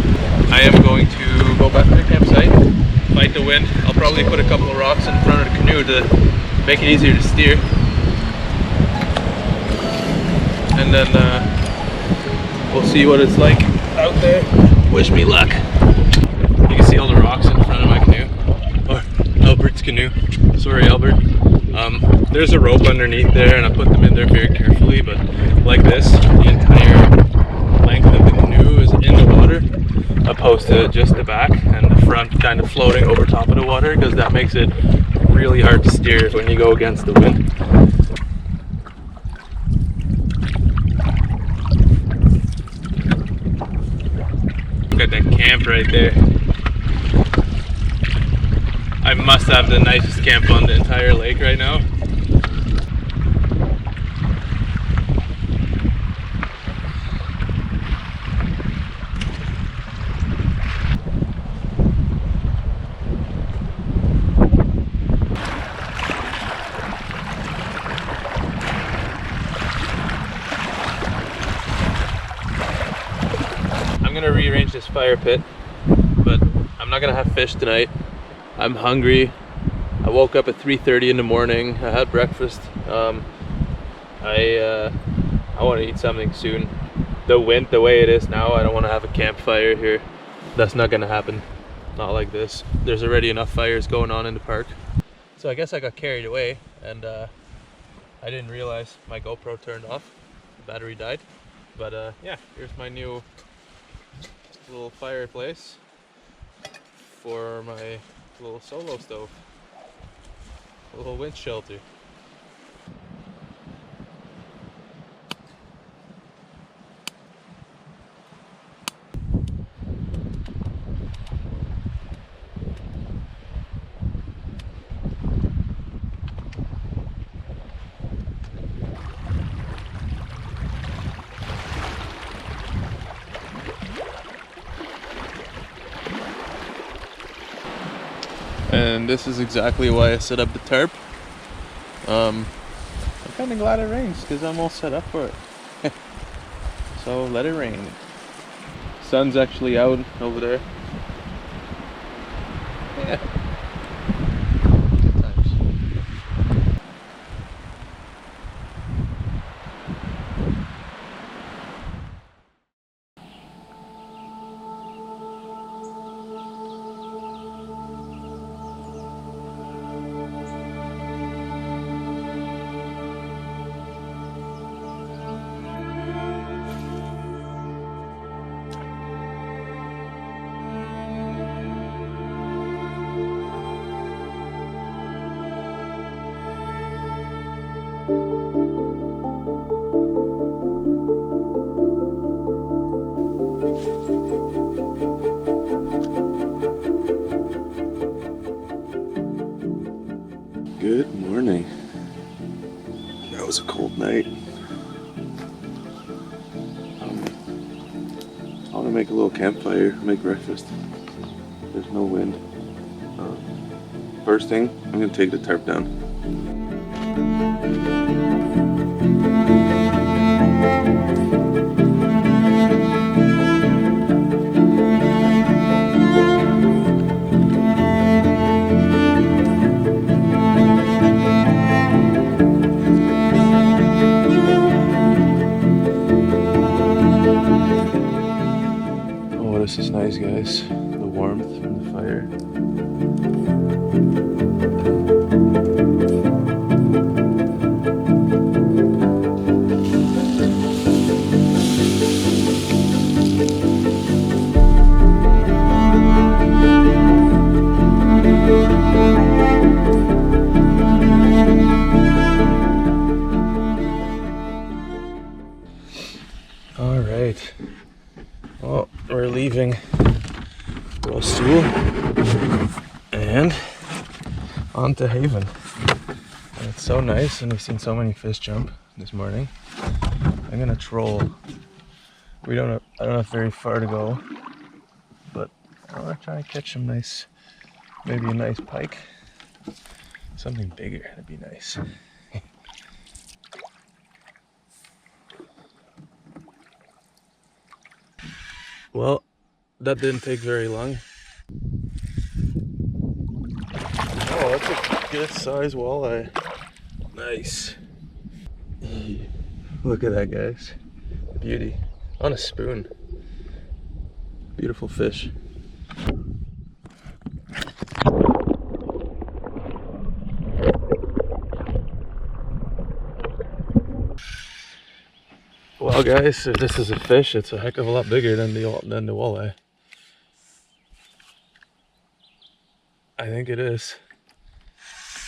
I am going to go back to the campsite, fight the wind. I'll probably put a couple of rocks in front of the canoe to make it easier to steer. And then we'll see what it's like out there. Wish me luck. You can see all the rocks in front of my canoe. Or Albert's canoe. Sorry, Albert. There's a rope underneath there, and I put them in there very carefully, but like this, the entire length of the canoe is in the water, opposed to just the back and the front kind of floating over top of the water, because that makes it really hard to steer when you go against the wind. Look at that camp right there. I must have the nicest camp on the entire lake right now. I'm gonna rearrange this fire pit, but I'm not gonna have fish tonight. I'm hungry. I woke up at 3:30 in the morning. I had breakfast. I want to eat something soon. The wind, the way it is now, I don't want to have a campfire here. That's not gonna happen. Not like this. There's already enough fires going on in the park. So I guess I got carried away, and I didn't realize my GoPro turned off. The battery died. But yeah, here's my new little fireplace for my little solo stove. A little wind shelter. And this is exactly why I set up the tarp. I'm kind of glad it rains because I'm all set up for it. So let it rain. Sun's actually out over there. Yeah. Good times. Good morning. That was a cold night. I want to make a little campfire, make breakfast. There's no wind. First thing, I'm going to take the tarp down. This is nice, guys. The warmth from the fire. All right. Well, we're leaving Rosol and on to Haven. And it's so nice, and we've seen so many fish jump this morning. I'm gonna troll. I don't have very far to go, but I want to try and catch some nice, maybe a nice pike. Something bigger, that'd be nice. Well, that didn't take very long. Oh, that's a good size walleye. Nice. Look at that, guys. Beauty. On a spoon. Beautiful fish. Well, guys, if this is a fish, it's a heck of a lot bigger than the walleye. I think it is.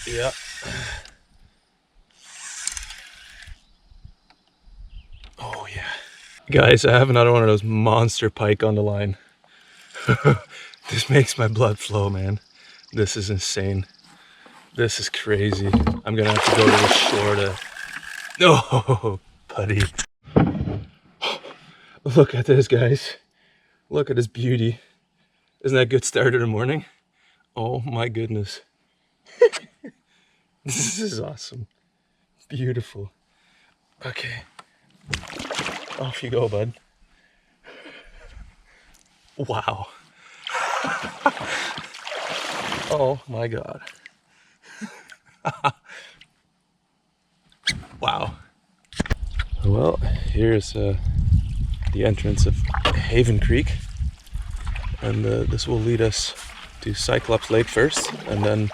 Yeah. Oh yeah. Guys, I have another one of those monster pike on the line. This makes my blood flow, man. This is insane. This is crazy. I'm gonna have to go to the shore to... No, buddy. Look at this, guys. Look at this beauty. Isn't that a good start of the morning? Oh my goodness. This is awesome. Beautiful. Okay. Off you go, bud. Wow. Oh my God. Wow. Well, here's the entrance of Haven Creek, and this will lead us to Cyclops Lake first, and then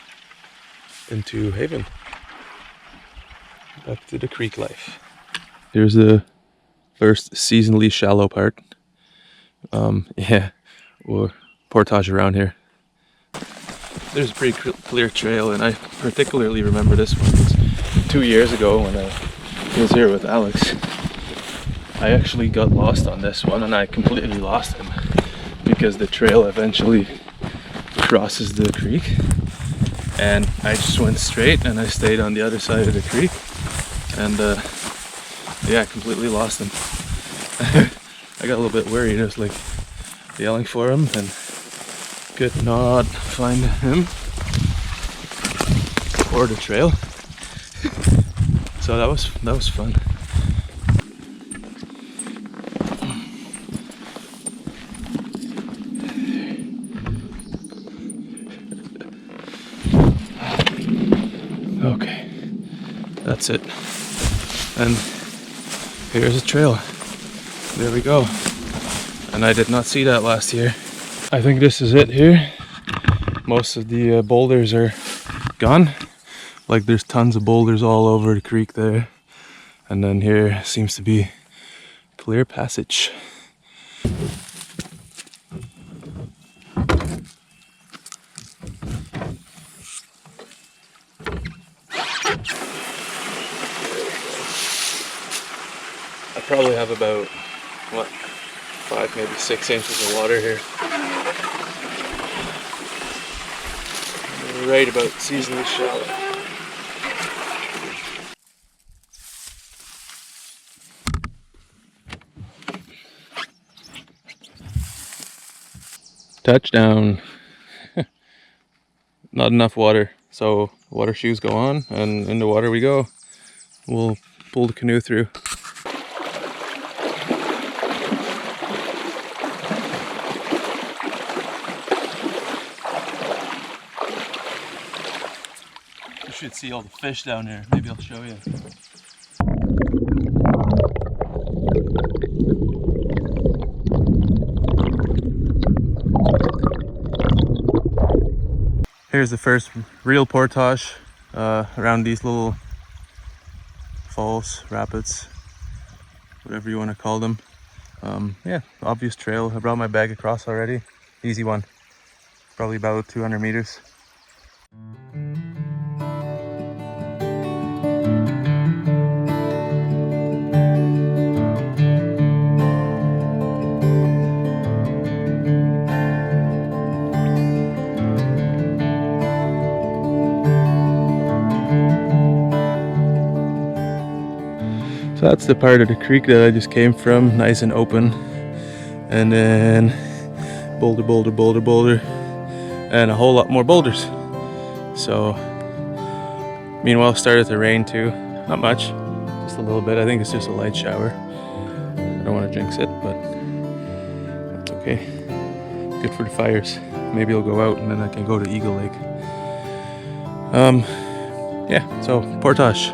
into Haven. Back to the creek life. Here's the first seasonally shallow part. Yeah, or portage around here. There's a pretty clear trail, and I particularly remember this one. It's 2 years ago when I was here with Alex. I actually got lost on this one, and I completely lost him because the trail eventually crosses the creek, and I just went straight and I stayed on the other side of the creek, and yeah, I completely lost him. I got a little bit worried. I was like yelling for him and could not find him or the trail. So that was fun. Okay, that's it. And here's a trail. There we go. And I did not see that last year. I think this is it here. Most of the boulders are gone. Like there's tons of boulders all over the creek there. And then here seems to be clear passage. I probably have about, what, 5, maybe 6 inches of water here. Right about seasonally shallow. Touchdown. Not enough water, so water shoes go on, and in the water we go. We'll pull the canoe through. You should see all the fish down there. Maybe I'll show you. Here's the first real portage around these little falls, rapids, whatever you want to call them. Yeah, obvious trail. I brought my bag across already. Easy one. Probably about 200 meters. So that's the part of the creek that I just came from, nice and open. And then boulder, boulder, boulder, boulder, and a whole lot more boulders. So, meanwhile, it started to rain too. Not much, just a little bit. I think it's just a light shower. I don't want to jinx it, but that's okay. Good for the fires. Maybe I'll go out and then I can go to Eagle Lake. Yeah, so portage.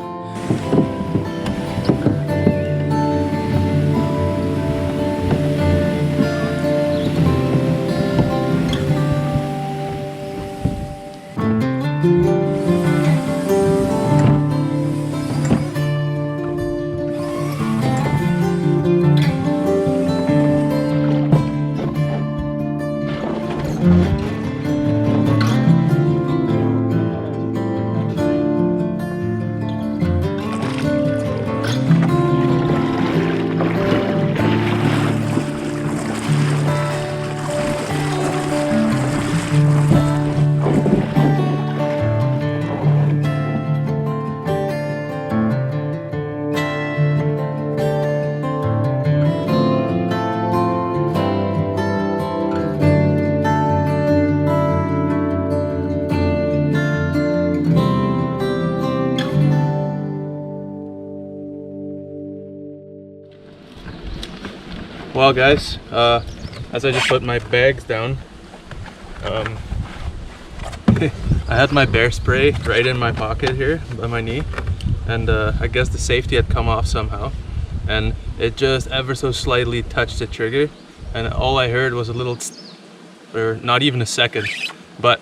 Well guys, as I just put my bags down, I had my bear spray right in my pocket here by my knee, and I guess the safety had come off somehow, and it just ever so slightly touched the trigger, and all I heard was a little or not even a second, but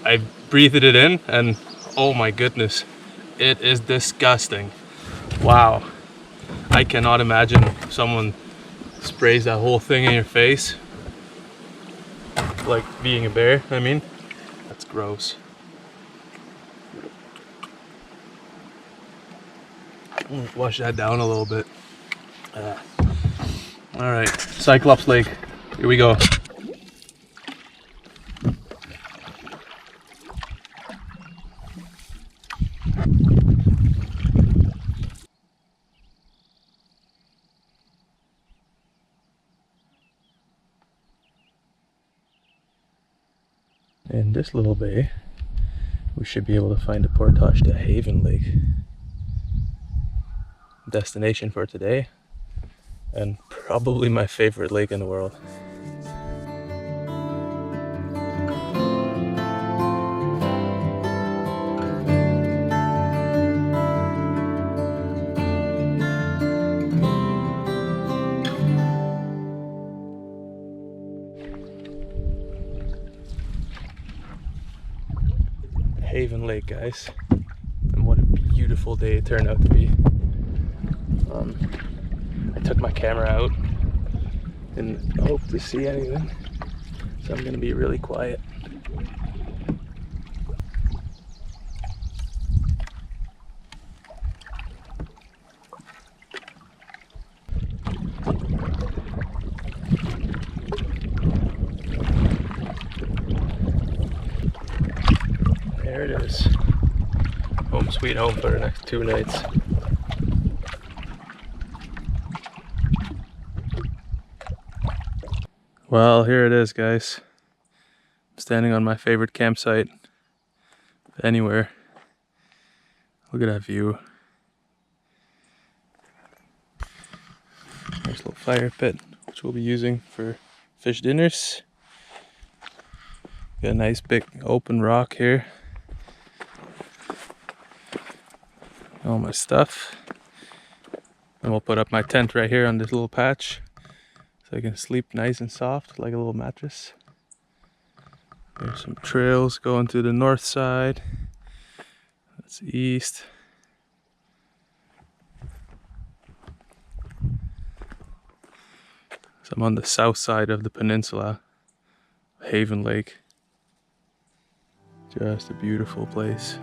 I breathed it in, and oh my goodness, it is disgusting. Wow, I cannot imagine if someone sprays that whole thing in your face, like being a bear. I mean, that's gross. Wash that down a little bit. All right, Cyclops Lake, here we go. In this little bay, we should be able to find a portage to Haven Lake. Destination for today, and probably my favorite lake in the world. Haven Lake, guys, and what a beautiful day it turned out to be. I took my camera out and hope to see anything, so I'm gonna be really quiet. There it is. Home sweet home for the next 2 nights. Well, here it is, guys. I'm standing on my favorite campsite anywhere. Look at that view. There's a little fire pit, which we'll be using for fish dinners. Got a nice big open rock here. All my stuff. And we'll put up my tent right here on this little patch, so I can sleep nice and soft like a little mattress. There's some trails going to the north side. That's east. So I'm on the south side of the peninsula, Haven Lake. Just a beautiful place.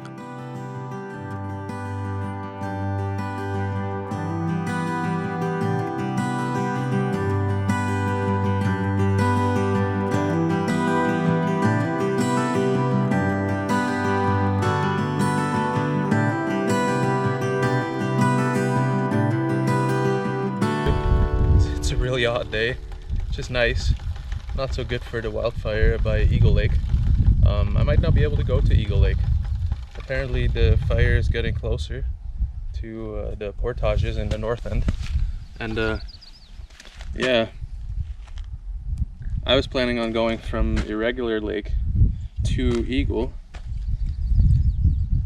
It's a really hot day, which is nice. Not so good for the wildfire by Eagle Lake. I might not be able to go to Eagle Lake. Apparently the fire is getting closer to the portages in the north end. And yeah, I was planning on going from Irregular Lake to Eagle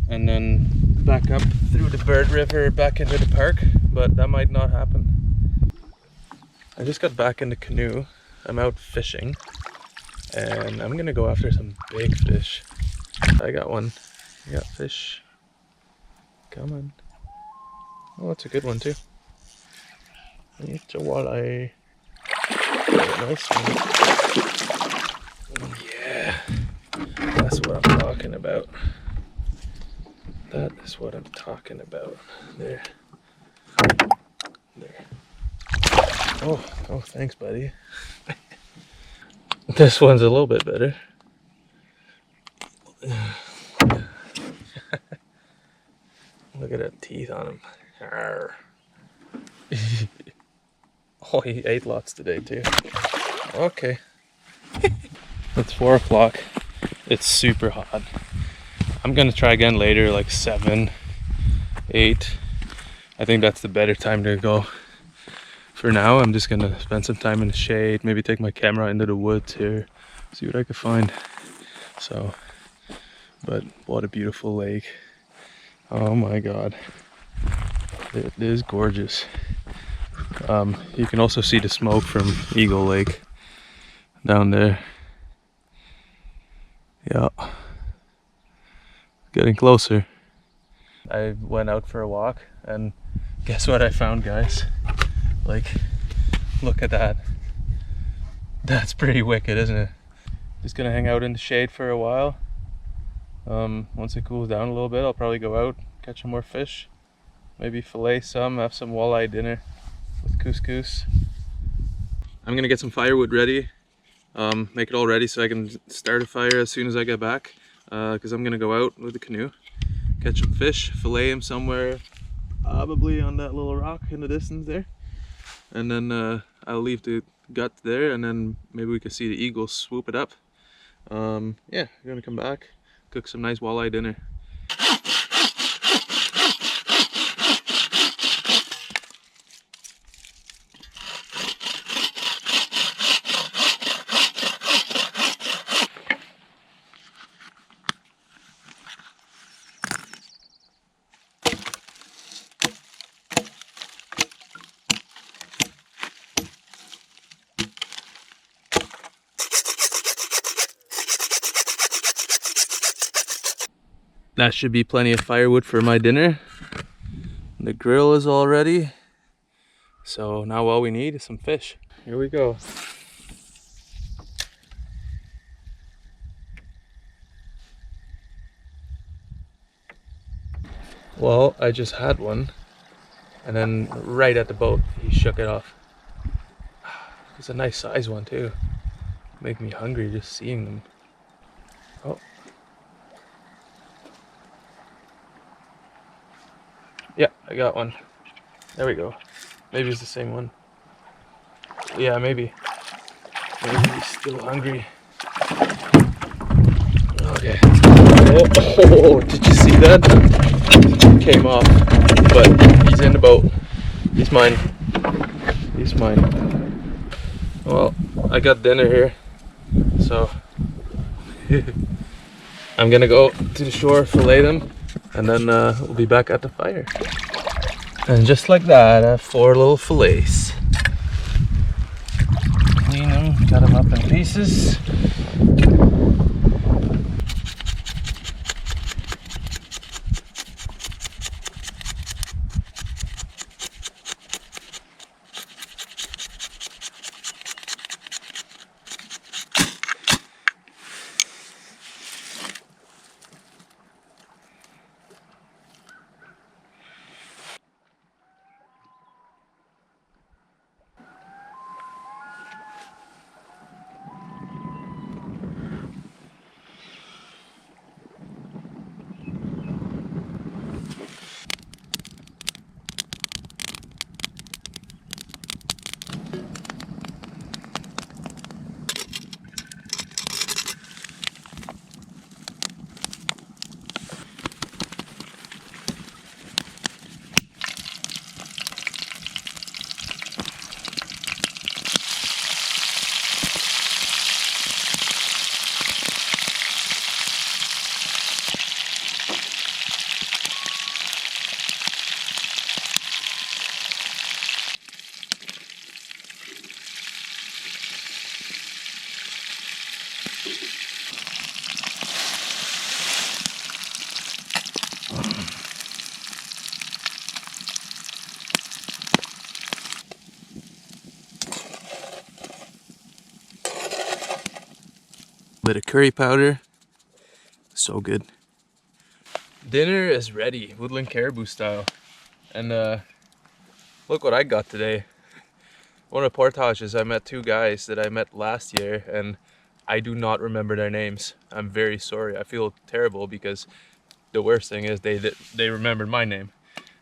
and then back up through the Bird River back into the park, but that might not happen. I just got back in the canoe. I'm out fishing and I'm gonna go after some big fish. I got one. I got fish. Come on. Oh, that's a good one too. It's a walleye. Nice one. Yeah, that's what I'm talking about. That is what I'm talking about. There. There. Oh, thanks, buddy. This one's a little bit better. Look at that teeth on him. Oh, he ate lots today too. Okay. It's 4 o'clock. It's super hot. I'm gonna try again later, like 7, 8. I think that's the better time to go. For now, I'm just gonna spend some time in the shade, maybe take my camera into the woods here, see what I can find. So, but what a beautiful lake. Oh my god, it is gorgeous. You can also see the smoke from Eagle Lake down there. Yeah, getting closer. I went out for a walk and guess what I found, guys? Like, look at that. That's pretty wicked, isn't it? Just gonna hang out in the shade for a while. Once it cools down a little bit, I'll probably go out, catch some more fish, maybe fillet some, have some walleye dinner with couscous. I'm gonna get some firewood ready, make it all ready so I can start a fire as soon as I get back, because I'm gonna go out with the canoe, catch some fish, fillet them somewhere, probably on that little rock in the distance there, and then I'll leave the gut there, and then maybe we can see the eagles swoop it up. Yeah, I'm gonna come back, cook some nice walleye dinner. That should be plenty of firewood for my dinner. The grill is all ready. So now all we need is some fish. Here we go. Well, I just had one, and then right at the boat, he shook it off. It's a nice size one too. Make me hungry just seeing them. Oh. Yeah, I got one. There we go. Maybe it's the same one. Yeah, maybe. Maybe he's still hungry. Okay. Oh, did you see that? Came off, but he's in the boat. He's mine. He's mine. Well, I got dinner here, so I'm gonna go to the shore, fillet them, and then we'll be back at the fire. And just like that, I have 4 little fillets. Clean them, cut them up in pieces. Bit of curry powder. So good. Dinner is ready, Woodland Caribou style. And look what I got today. One of the portages, I met 2 guys that I met last year, and I do not remember their names. I'm very sorry. I feel terrible because the worst thing is they remembered my name.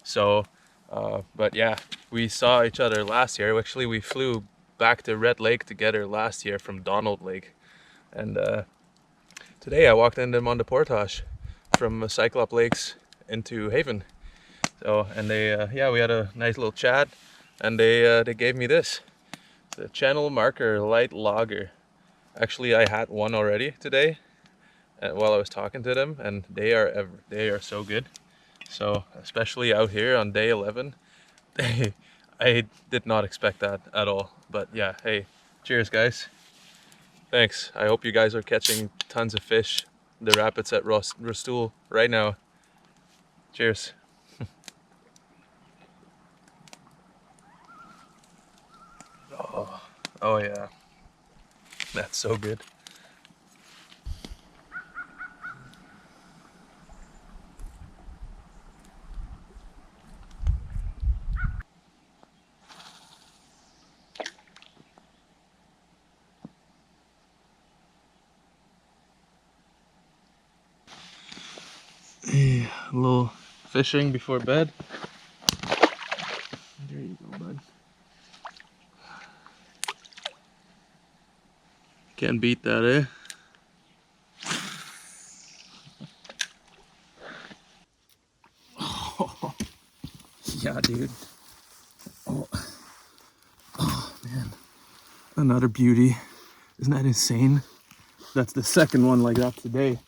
So, but yeah, we saw each other last year. Actually, we flew back to Red Lake together last year from Donald Lake. And today I walked into them on the portage from Cyclop Lakes into Haven. So, and they, yeah, we had a nice little chat, and they gave me this, the Channel Marker Light Lager. Actually, I had one already today, while I was talking to them, and they are so good. So especially out here on day 11, I did not expect that at all. But yeah, hey, cheers guys. Thanks. I hope you guys are catching tons of fish in the rapids at Rosol right now. Cheers. Oh yeah, that's so good. Yeah, a little fishing before bed. There you go, bud. Can't beat that, eh? Oh, yeah, dude. Oh, man. Another beauty. Isn't that insane? That's the second one like that today.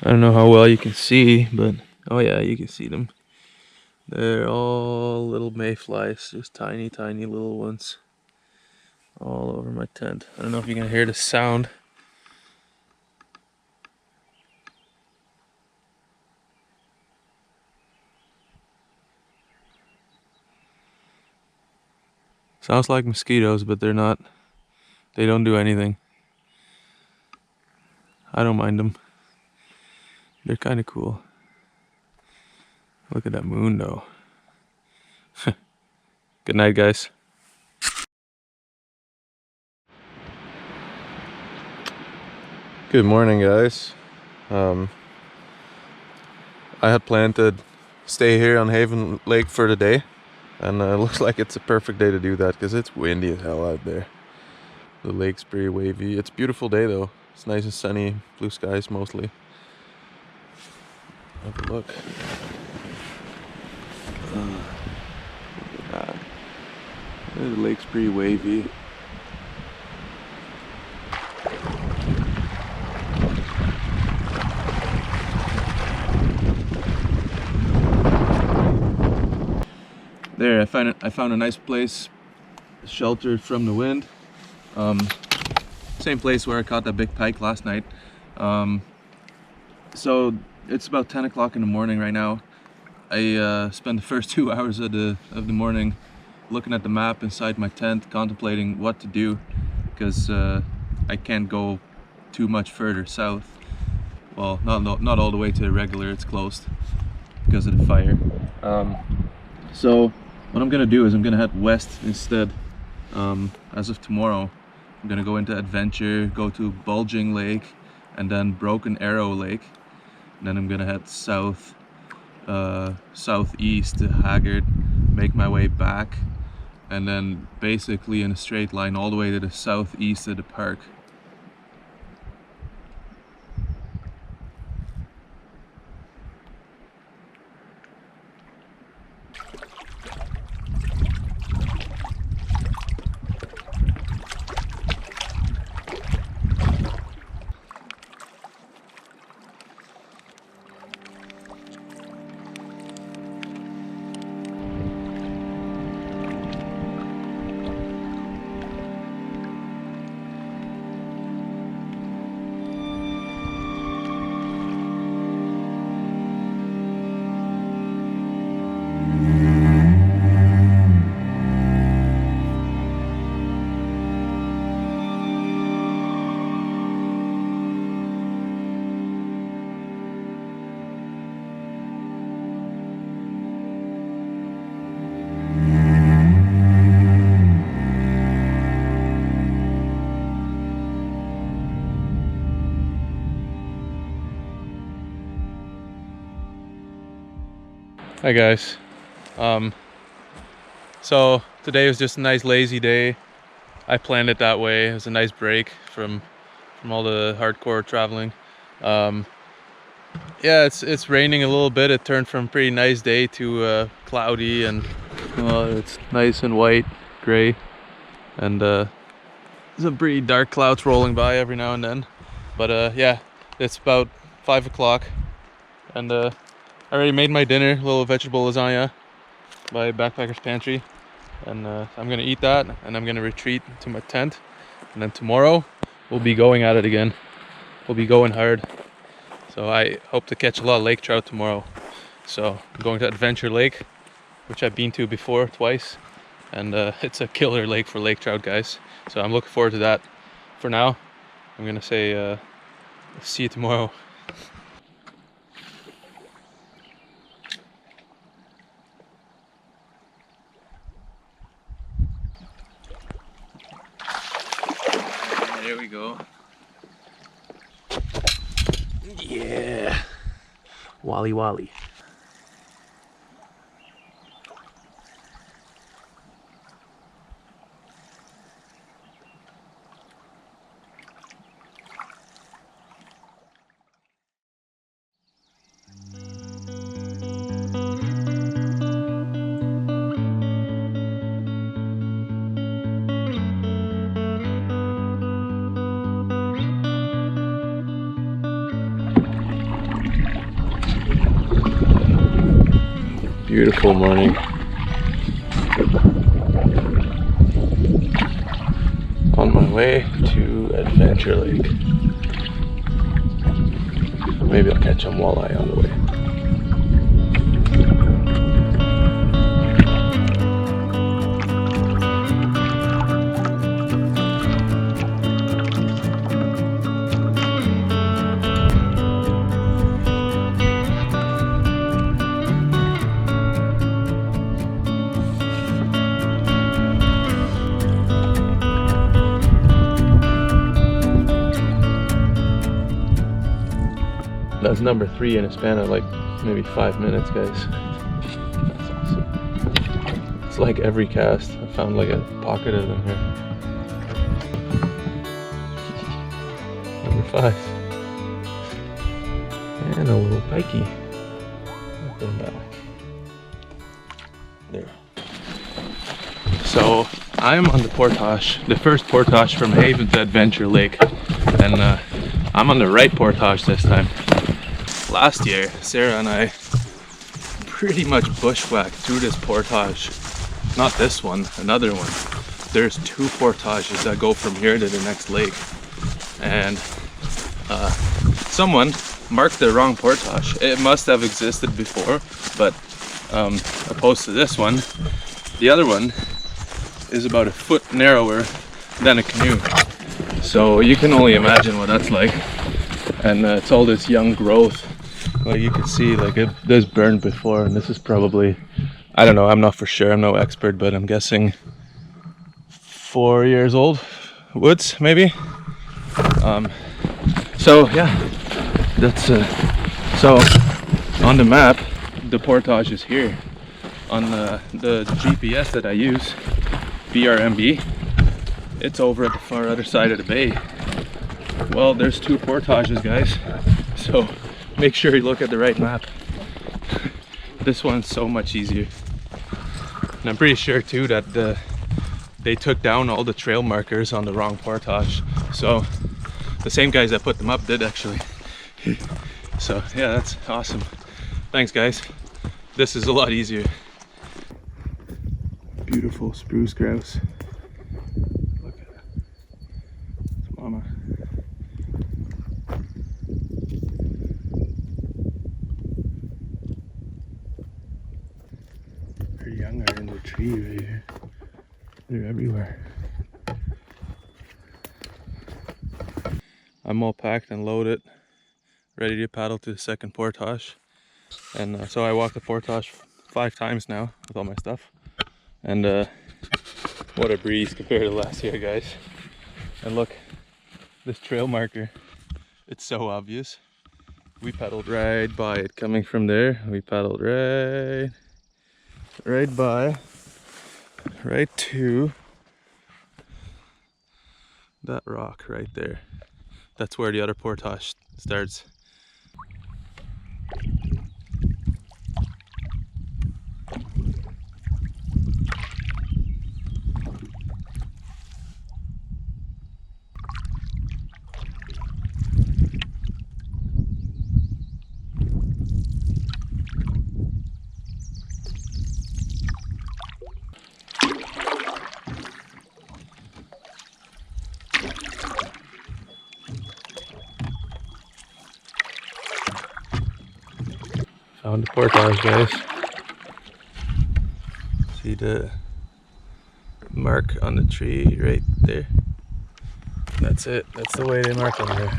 I don't know how well you can see, but oh yeah, you can see them. They're all little mayflies, just tiny, tiny little ones. All over my tent. I don't know if you can hear the sound. Sounds like mosquitoes, but they're not. They don't do anything. I don't mind them. They're kind of cool. Look at that moon though. Good night, guys. Good morning, guys. I had planned to stay here on Haven Lake for the day, and it looks like it's a perfect day to do that because it's windy as hell out there. The lake's pretty wavy. It's a beautiful day though. It's nice and sunny, blue skies mostly. Have a look. Look at that. The lake's pretty wavy. There, I found a nice place, sheltered from the wind. Same place where I caught that big pike last night. So it's about 10 o'clock in the morning right now. I spent the first 2 hours of the morning looking at the map inside my tent, contemplating what to do, because I can't go too much further south. Well, not all the way to Irregular, it's closed because of the fire. So what I'm gonna do is I'm gonna head west instead. As of tomorrow, I'm gonna go into Adventure, go to Bulging Lake, and then Broken Arrow Lake. And then I'm gonna head south, southeast to Haggard, make my way back, and then basically in a straight line all the way to the southeast of the park. Hi guys. So today was just a nice lazy day. I planned it that way. It was a nice break from all the hardcore traveling. Yeah, it's raining a little bit. It turned from pretty nice day to cloudy, and it's nice and white, gray, and some pretty dark clouds rolling by every now and then. But yeah, it's about 5 o'clock, and I already made my dinner, a little vegetable lasagna by Backpacker's Pantry, and I'm gonna eat that, and I'm gonna retreat to my tent, and then tomorrow we'll be going at it again. We'll be going hard. So I hope to catch a lot of lake trout tomorrow. So I'm going to Adventure Lake, which I've been to before twice, and it's a killer lake for lake trout, guys. So I'm looking forward to that. For now, I'm gonna say see you tomorrow. There we go. Yeah, Wally Wally. Beautiful morning. On my way to Adventure Lake. Maybe I'll catch some walleye on the way. That's number 3 in a span of like maybe 5 minutes, guys. That's awesome. It's like every cast. I found like a pocket of them here. Number 5. And a little pikey. Put him back. There. So I'm on the portage, the first portage from Haven to Adventure Lake, and I'm on the right portage this time. Last year, Sarah and I pretty much bushwhacked through this portage. Not this one, another one. There's 2 portages that go from here to the next lake. And someone marked the wrong portage. It must have existed before, but opposed to this one, the other one is about a foot narrower than a canoe. So you can only imagine what that's like. And it's all this young growth. Like you can see, like this burned before, and this is probably, I don't know, I'm not for sure, I'm no expert, but I'm guessing 4 years old woods, maybe. So yeah, that's so on the map, the portage is here. On the GPS that I use, BRMB, it's over at the far other side of the bay. Well, there's 2 portages, guys, so make sure you look at the right map. This one's so much easier. And I'm pretty sure too that they took down all the trail markers on the wrong portage. So the same guys that put them up did actually. So yeah, that's awesome. Thanks, guys. This is a lot easier. Beautiful spruce grouse. Look at it. It's mama. Her young are in the tree right here. They're everywhere. I'm all packed and loaded, ready to paddle to the second portage. And so I walked the portage 5 times now with all my stuff. And what a breeze compared to last year, guys. And look, this trail marker, it's so obvious. We paddled right by it coming from there. We paddled right by, right to that rock right there. That's where the other portage starts. Found the portage, guys. See the mark on the tree right there? That's it. That's the way they mark them there.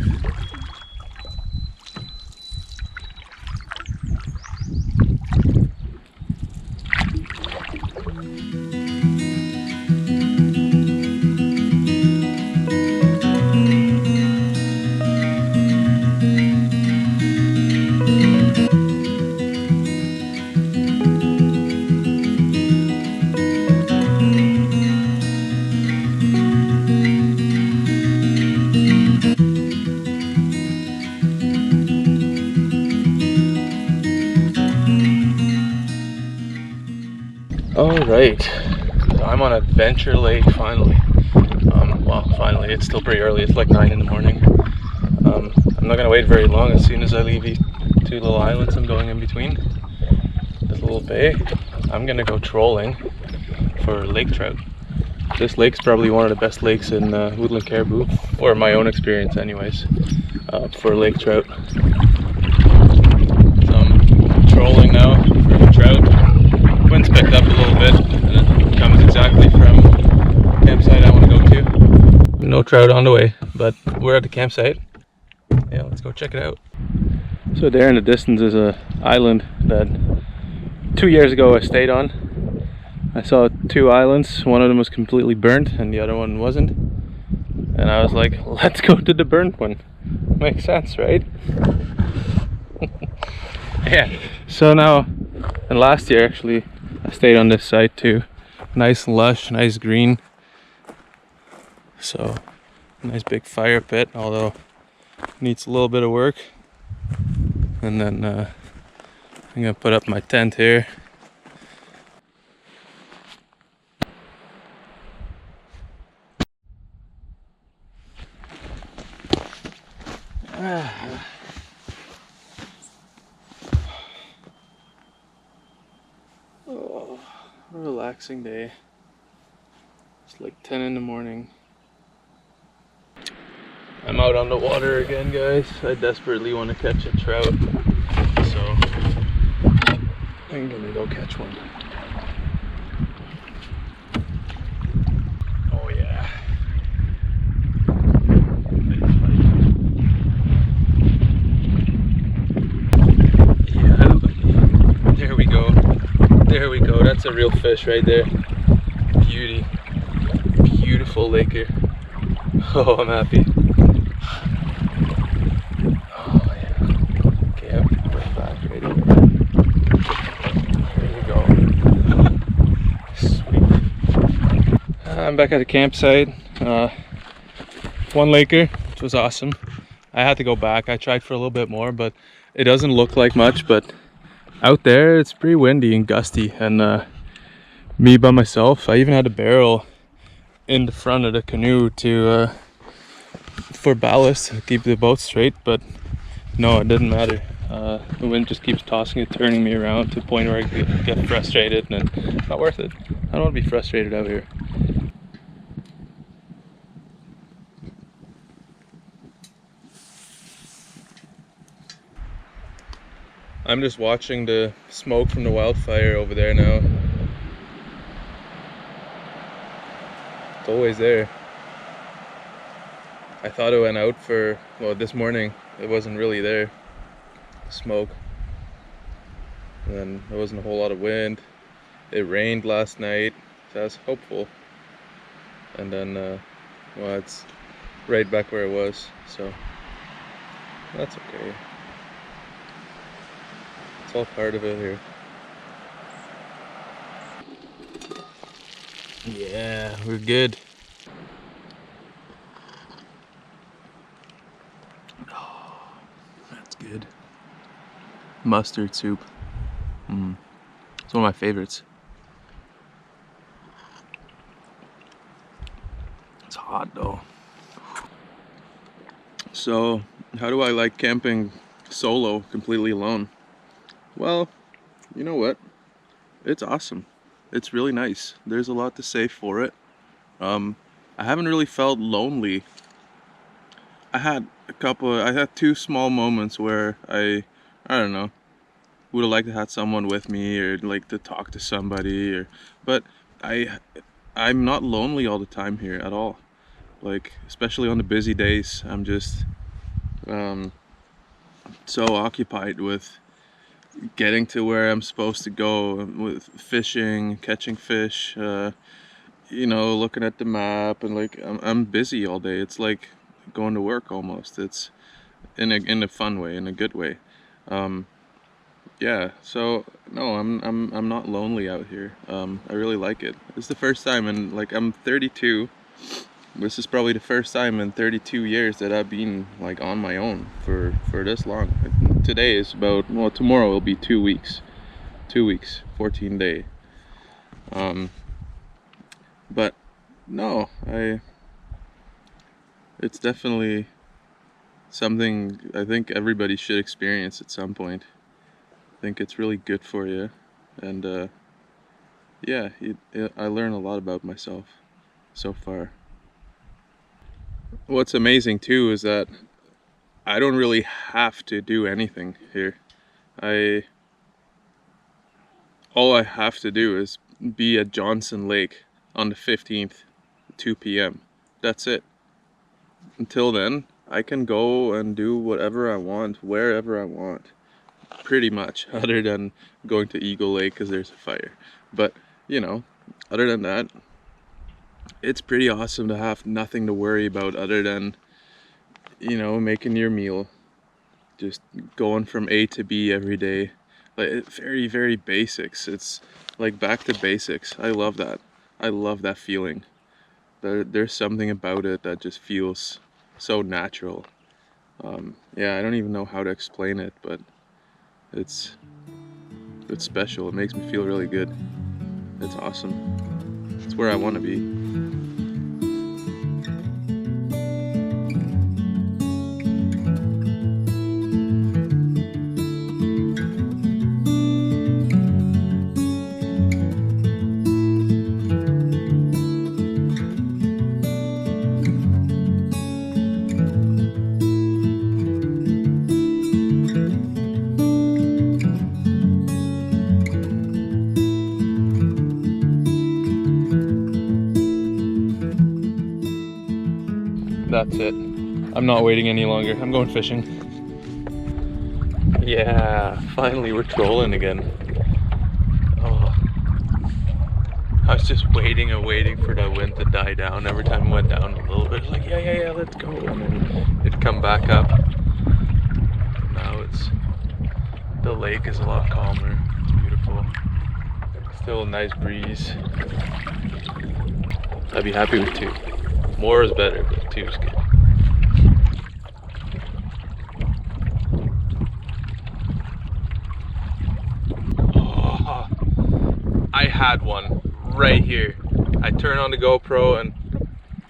Alright, so I'm on Adventure Lake finally. Well, finally, it's still pretty early, it's like 9 in the morning. I'm not gonna wait very long. As soon as I leave these two little islands I'm going in between, this little bay, I'm gonna go trolling for lake trout. This lake's probably one of the best lakes in Woodland Caribou, or my own experience anyways, for lake trout. So I'm trolling now for trout. Wind's picked up a little bit, and it comes exactly from the campsite I want to go to. No trout on the way, but we're at the campsite. Yeah, let's go check it out. So there in the distance is an island that 2 years ago I stayed on. I saw 2 islands. One of them was completely burnt and the other one wasn't. And I was like, let's go to the burnt one. Makes sense, right? Yeah, so now, and last year actually, I stayed on this site too. Nice lush, nice green. So, nice big fire pit, although needs a little bit of work. And then I'm gonna put up my tent here. Oh, relaxing day. It's like 10 in the morning. I'm out on the water again, guys. I desperately want to catch a trout, so I'm gonna go catch one. Oh yeah. Yeah, buddy. There we go. There we go. That's a real fish right there. Beauty. Beautiful lake here. Oh, I'm happy. Oh yeah. Okay, I'm right back. Ready? There we go. Sweet. I'm back at the campsite. One laker, which was awesome. I had to go back. I tried for a little bit more, but it doesn't look like much. But out there, it's pretty windy and gusty. And me by myself, I even had a barrel in the front of the canoe to for ballast to keep the boat straight, but no, it didn't matter. The wind just keeps tossing it, turning me around to the point where I get frustrated, and it's not worth it. I don't want to be frustrated out here. I'm just watching the smoke from the wildfire over there now. It's always there. I thought it went out for, well, this morning it wasn't really there, the smoke. And then there wasn't a whole lot of wind. It rained last night, so I was hopeful. And then, well, it's right back where it was, so that's okay. It's all part of it here. Yeah, we're good. Oh, that's good. Mustard soup. It's one of my favorites. It's hot though. So, how do I like camping solo, completely alone? Well, you know what? It's awesome. It's really nice. There's a lot to say for it. I haven't really felt lonely. I had two small moments where I don't know, would have liked to have someone with me or like to talk to somebody, but I'm not lonely all the time here at all. Like, especially on the busy days, I'm just so occupied with getting to where I'm supposed to go, with fishing, catching fish, you know, looking at the map, and like I'm busy all day. It's like going to work almost. It's in a fun way, in a good way. Yeah, so no, I'm not lonely out here. I really like it. It's the first time, and like, I'm 32. This is probably the first time in 32 years that I've been like on my own for this long. Today is about, well, tomorrow will be 2 weeks. 2 weeks, 14 day. But no, it's definitely something I think everybody should experience at some point. I think it's really good for you, and yeah, I learn a lot about myself so far. What's amazing too is that I don't really have to do anything here. All I have to do is be at Johnson Lake on the 15th at 2 p.m. That's it. Until then, I can go and do whatever I want, wherever I want, pretty much, other than going to Eagle Lake because there's a fire. But, you know, other than that, it's pretty awesome to have nothing to worry about other than, you know, making your meal, just going from A to B every day. Like, very, very basics. It's like back to basics. I love that. I love that feeling. There's something about it that just feels so natural. Yeah, I don't even know how to explain it, but it's special. It makes me feel really good. It's awesome. It's where I want to be. That's it. I'm not waiting any longer. I'm going fishing. Yeah, finally we're trolling again. Oh, I was just waiting and waiting for the wind to die down. Every time it went down a little bit, I was like, yeah, let's go. And then it'd come back up. Now the lake is a lot calmer. It's beautiful. Still a nice breeze. I'd be happy with 2. More is better, but 2 is good. Oh, I had one right here. I turn on the GoPro and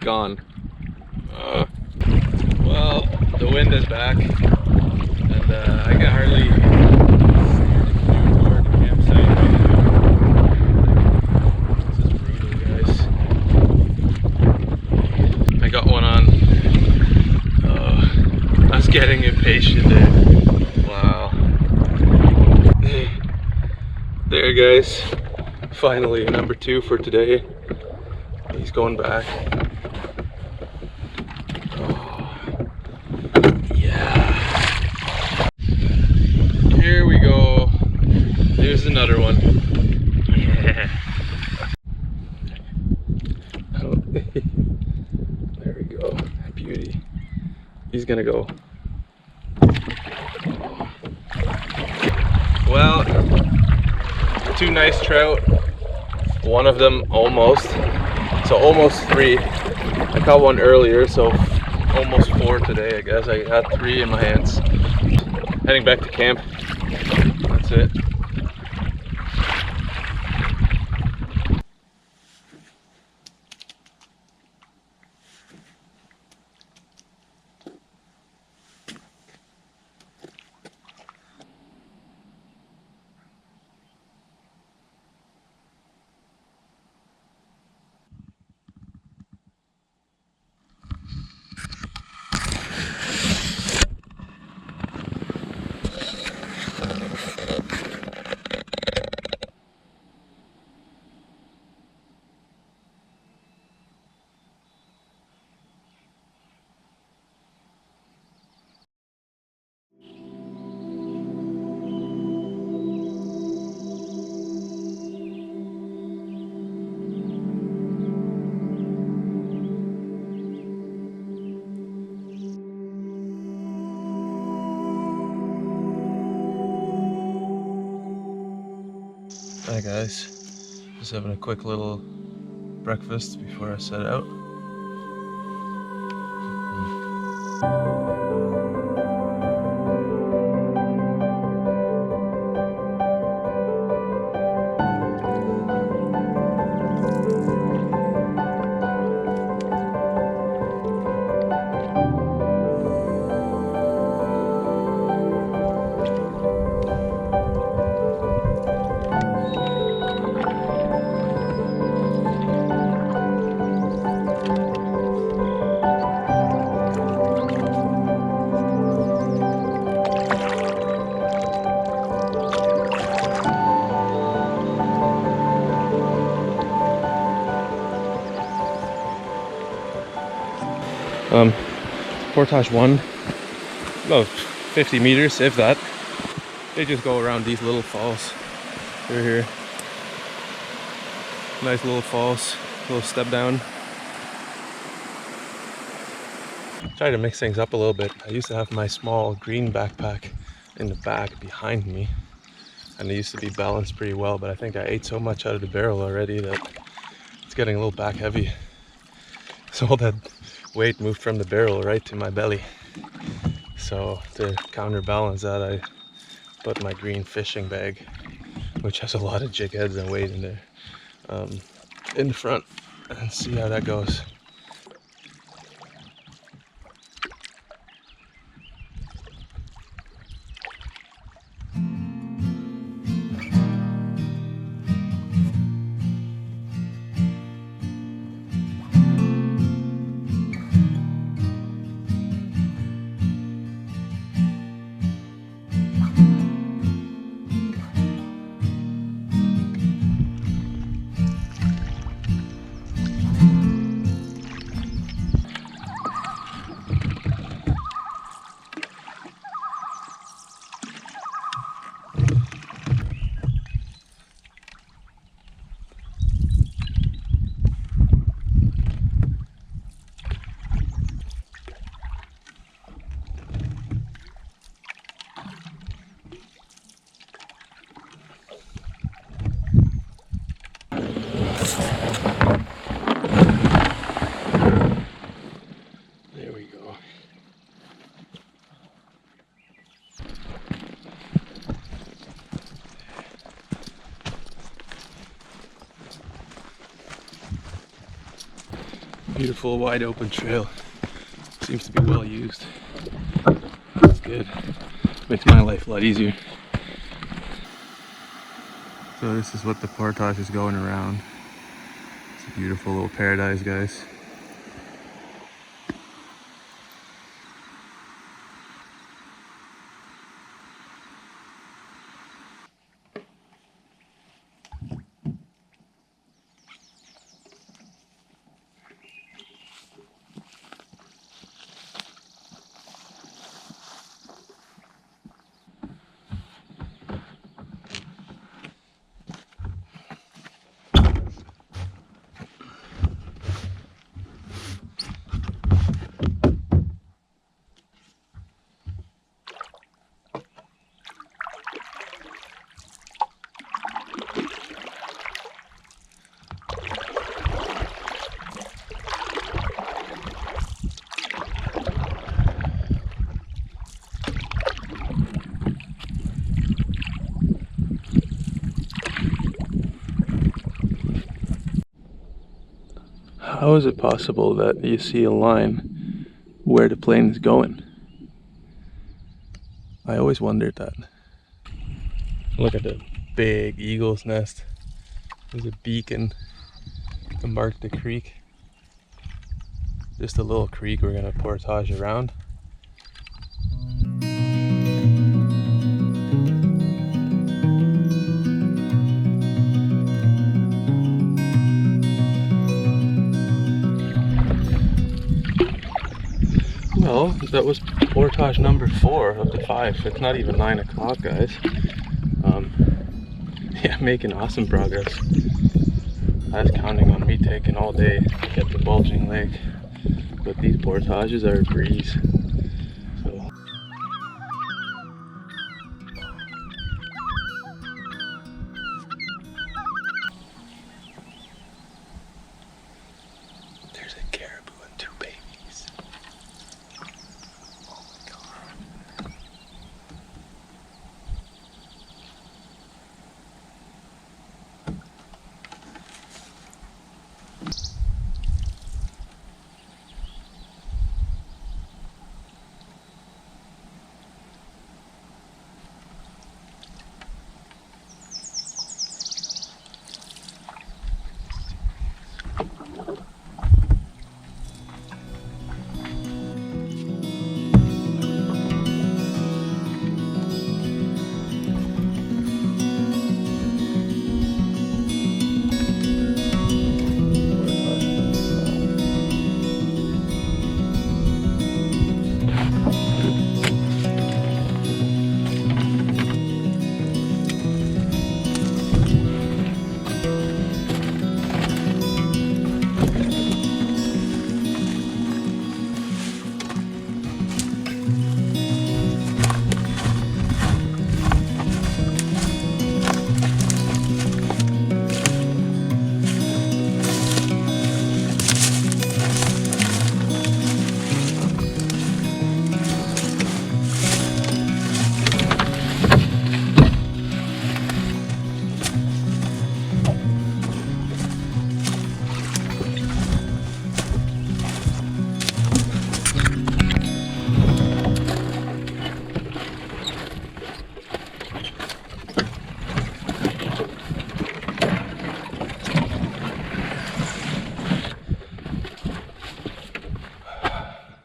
gone. Well, the wind is back, and I can hardly steer toward the campsite right now. This is brutal, guys. I got one on. I was getting impatient there. Wow. There, guys. Finally, number 2 for today. He's going back. Oh, yeah. Here we go. There's another one. Yeah. Oh. There we go. Beauty. He's gonna go. Well, 2 nice trout. One of them almost. So almost 3. I caught one earlier, so almost 4 today, I guess. I had 3 in my hands. Heading back to camp. to it. Hi guys, just having a quick little breakfast before I set out. Portage 1, about 50 meters, if that. They just go around these little falls. They're here. Nice little falls, little step down. Try to mix things up a little bit. I used to have my small green backpack in the back behind me, and it used to be balanced pretty well, but I think I ate so much out of the barrel already that it's getting a little back heavy. So all that weight moved from the barrel right to my belly. So to counterbalance that, I put my green fishing bag, which has a lot of jig heads and weight in there, in the front, and see how that goes. Beautiful wide open trail. Seems to be well used. That's good. Makes my life a lot easier. So this is what the portage is going around. It's a beautiful little paradise, guys. How is it possible that you see a line where the plane is going? I always wondered that. Look at the big eagle's nest. There's a beacon to mark the creek. Just a little creek we're gonna portage around. Well, that was portage number 4 of the 5. It's not even 9 o'clock, guys. Yeah, making awesome progress. I was counting on me taking all day to get to Bulging Lake, but these portages are a breeze. So. There's a caribou and 2 babies. Oh my god.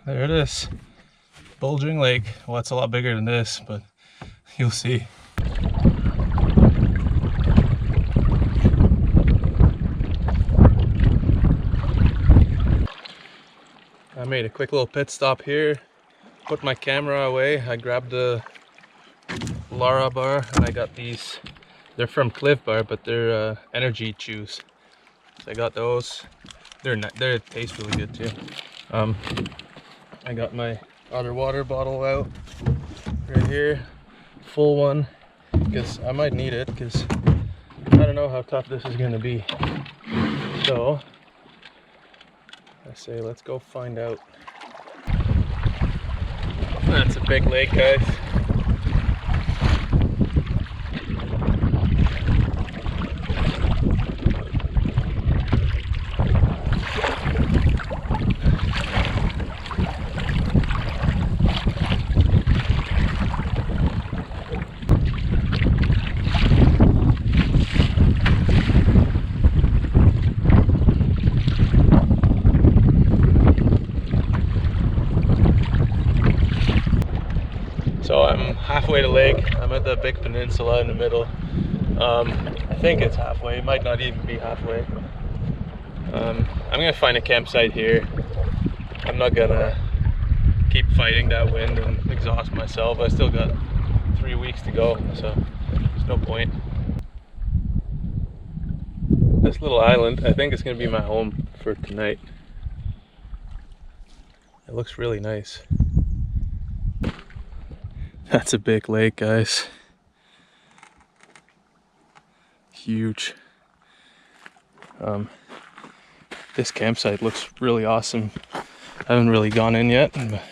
There it is, Bulging Lake. Well, it's a lot bigger than this, but you'll see. I made a quick little pit stop here, put my camera away. I grabbed the Lara bar and I got these. They're from Cliff Bar, but they're energy chews. So I got those. They taste really good too. I got my other water bottle out right here, full one, because I might need it, because I don't know how tough this is gonna be. So I say let's go find out. That's a big lake, guys. So I'm halfway to lake. I'm at the big peninsula in the middle. I think it's halfway. It might not even be halfway. I'm gonna find a campsite here. I'm not gonna keep fighting that wind and exhaust myself. I still got 3 weeks to go, so there's no point. This little island, I think it's gonna be my home for tonight. It looks really nice. That's a big lake, guys. Huge. This campsite looks really awesome. I haven't really gone in yet. But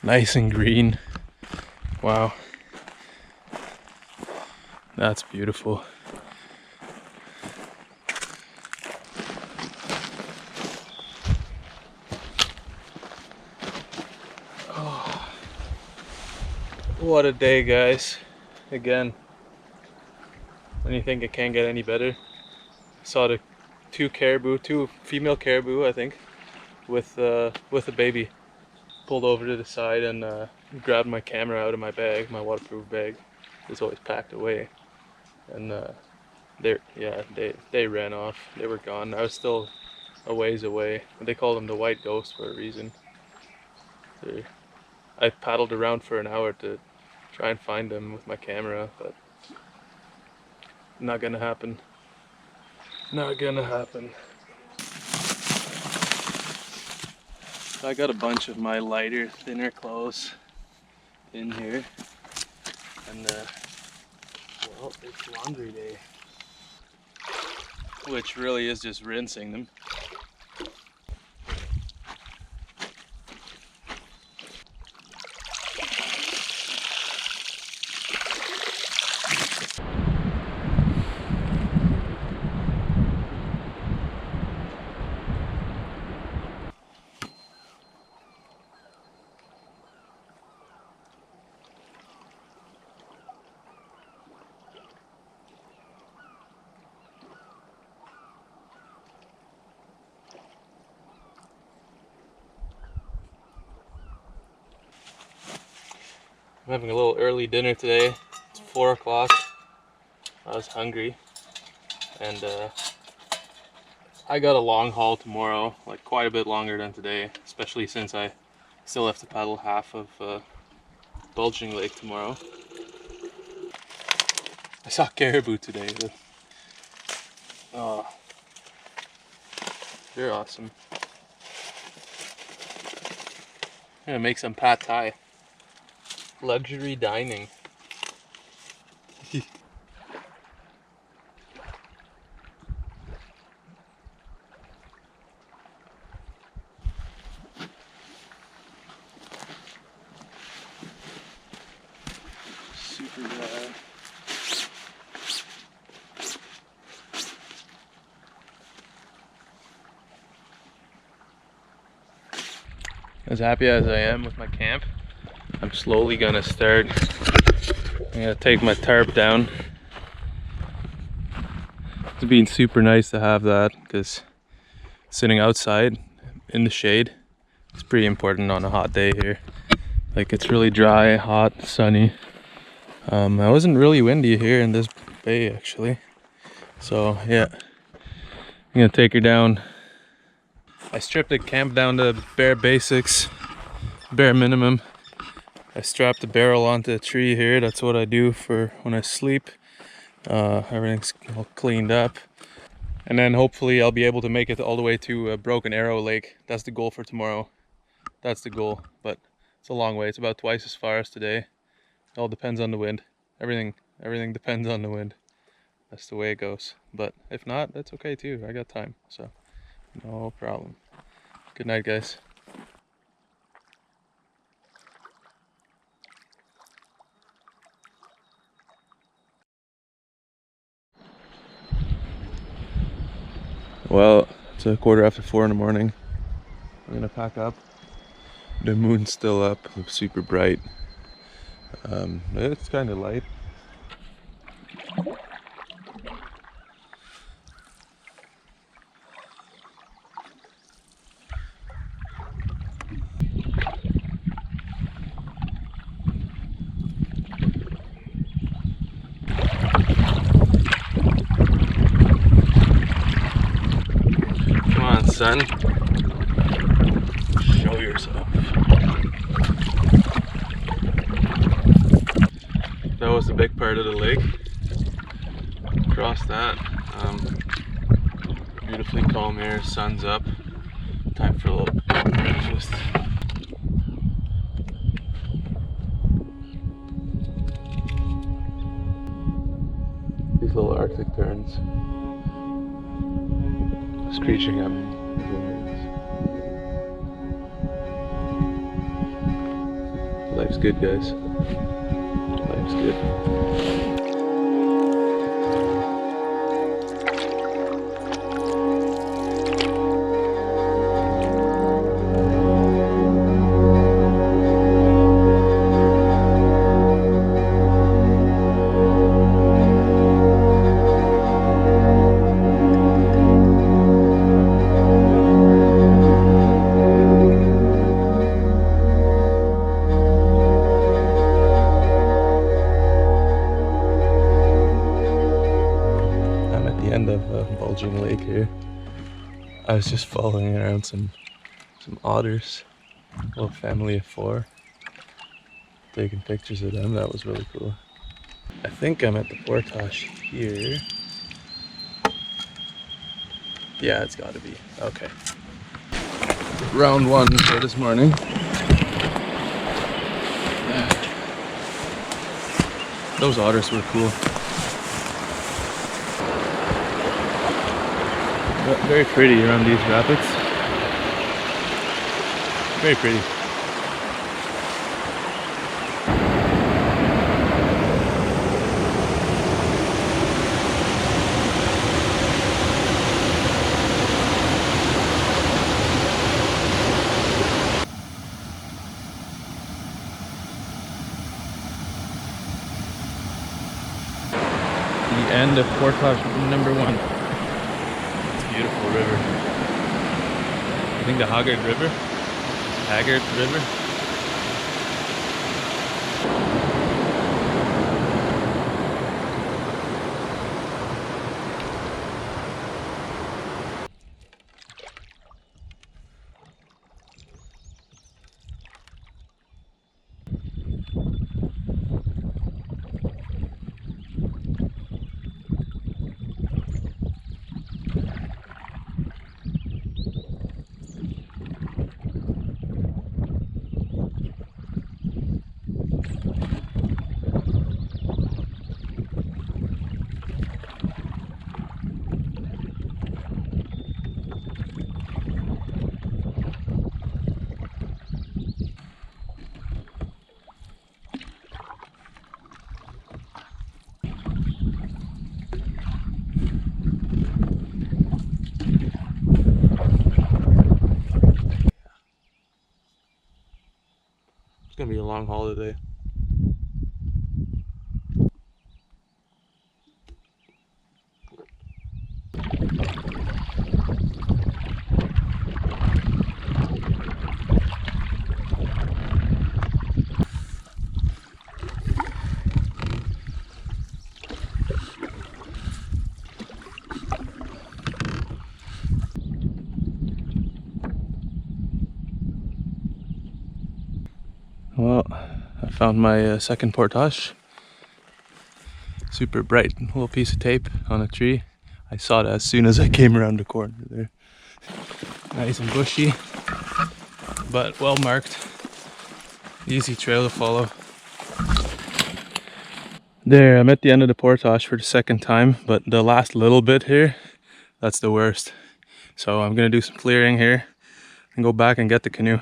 nice and green. Wow. That's beautiful. What a day, guys. Again, when you think it can't get any better. Saw the two female caribou, I think, with a baby. Pulled over to the side and grabbed my camera out of my bag, my waterproof bag. It's always packed away. And they ran off. They were gone. I was still a ways away. They call them the white ghost for a reason. I paddled around for an hour to try and find them with my camera, but not gonna happen. Not gonna happen. I got a bunch of my lighter, thinner clothes in here, and well, it's laundry day, which really is just rinsing them. I'm having a little early dinner today. It's 4 o'clock. I was hungry, and I got a long haul tomorrow, like quite a bit longer than today, especially since I still have to paddle half of Bulging Lake tomorrow. I saw caribou today. Oh, they're awesome. I'm gonna make some pad thai. Luxury dining. Super rad. As happy as I am with my camp, I'm slowly gonna start. I'm gonna take my tarp down. It's been super nice to have that, because sitting outside in the shade is pretty important on a hot day here. Like, it's really dry, hot, sunny. I wasn't really windy here in this bay actually. So yeah, I'm gonna take her down. I stripped the camp down to bare basics, bare minimum. I strapped the barrel onto a tree here. That's what I do for when I sleep. Everything's all cleaned up. And then hopefully I'll be able to make it all the way to Broken Arrow Lake. That's the goal for tomorrow. That's the goal, but it's a long way. It's about twice as far as today. It all depends on the wind. Everything depends on the wind. That's the way it goes. But if not, that's okay too. I got time, so no problem. Good night, guys. Well, it's a 4:15 in the morning. I'm gonna pack up. The moon's still up, it's super bright. It's kind of light. Come on, son. Show yourself. That was the big part of the lake. Across that, beautifully calm here, sun's up. Time for a little breakfast. These little Arctic terns, screeching at me. Life's good, guys. Life's good. I was just following around some otters, a little family of 4. Taking pictures of them, that was really cool. I think I'm at the portage here. Yeah, it's gotta be. Okay. Round 1 for this morning. Those otters were cool. Very pretty around these rapids. Very pretty. The end of portage number 1. It's a beautiful river. I think the Haggard River. Haggard River. It's gonna be a long haul today. Well, I found my second portage. Super bright little piece of tape on a tree. I saw it as soon as I came around the corner there. Nice and bushy, but well marked. Easy trail to follow. There, I'm at the end of the portage for the second time, but the last little bit here, that's the worst. So I'm gonna do some clearing here and go back and get the canoe.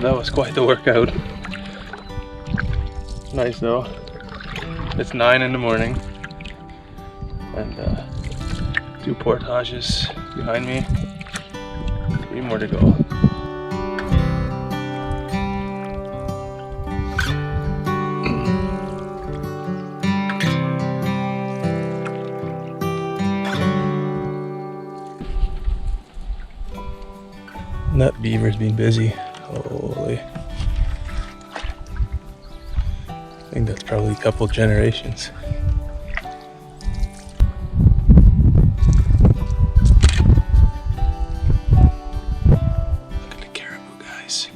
That was quite the workout. Nice though. It's 9 in the morning and 2 portages behind me. 3 more to go. That beaver's been busy. Holy. I think that's probably a couple generations. Look at the caribou, guys.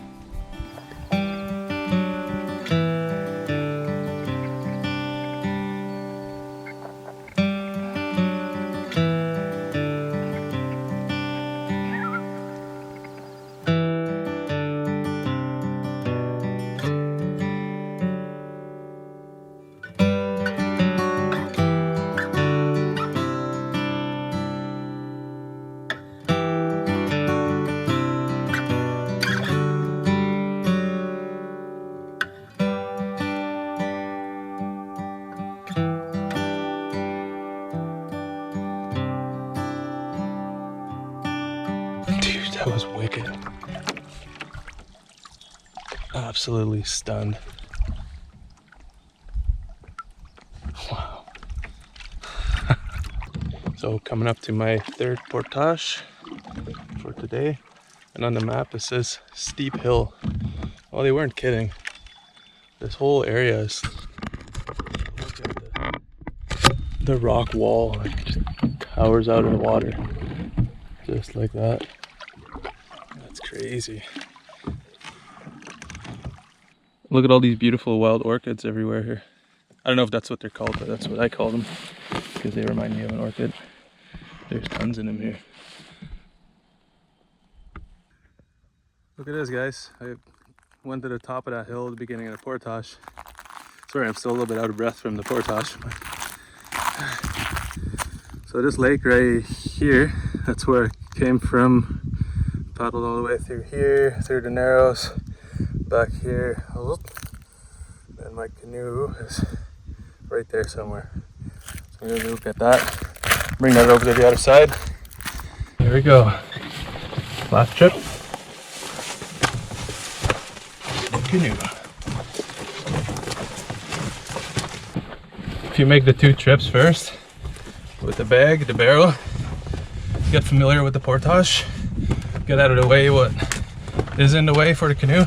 absolutely stunned. Wow. So coming up to my third portage for today, and on the map it says steep hill. Well, they weren't kidding. This whole area is, look at the rock wall, like, just towers out of the water, just like that. That's crazy. Look at all these beautiful wild orchids everywhere here. I don't know if that's what they're called, but that's what I call them because they remind me of an orchid. There's tons in them here. Look at this, guys. I went to the top of that hill at the beginning of the portage. Sorry, I'm still a little bit out of breath from the portage. So this lake right here, that's where it came from. Paddled all the way through here, through the narrows, back here. And my canoe is right there somewhere. So I'm gonna look at that, bring that over to the other side. Here we go. Last trip. Canoe. If you make the 2 trips first, with the bag, the barrel, get familiar with the portage, get out of the way what is in the way for the canoe,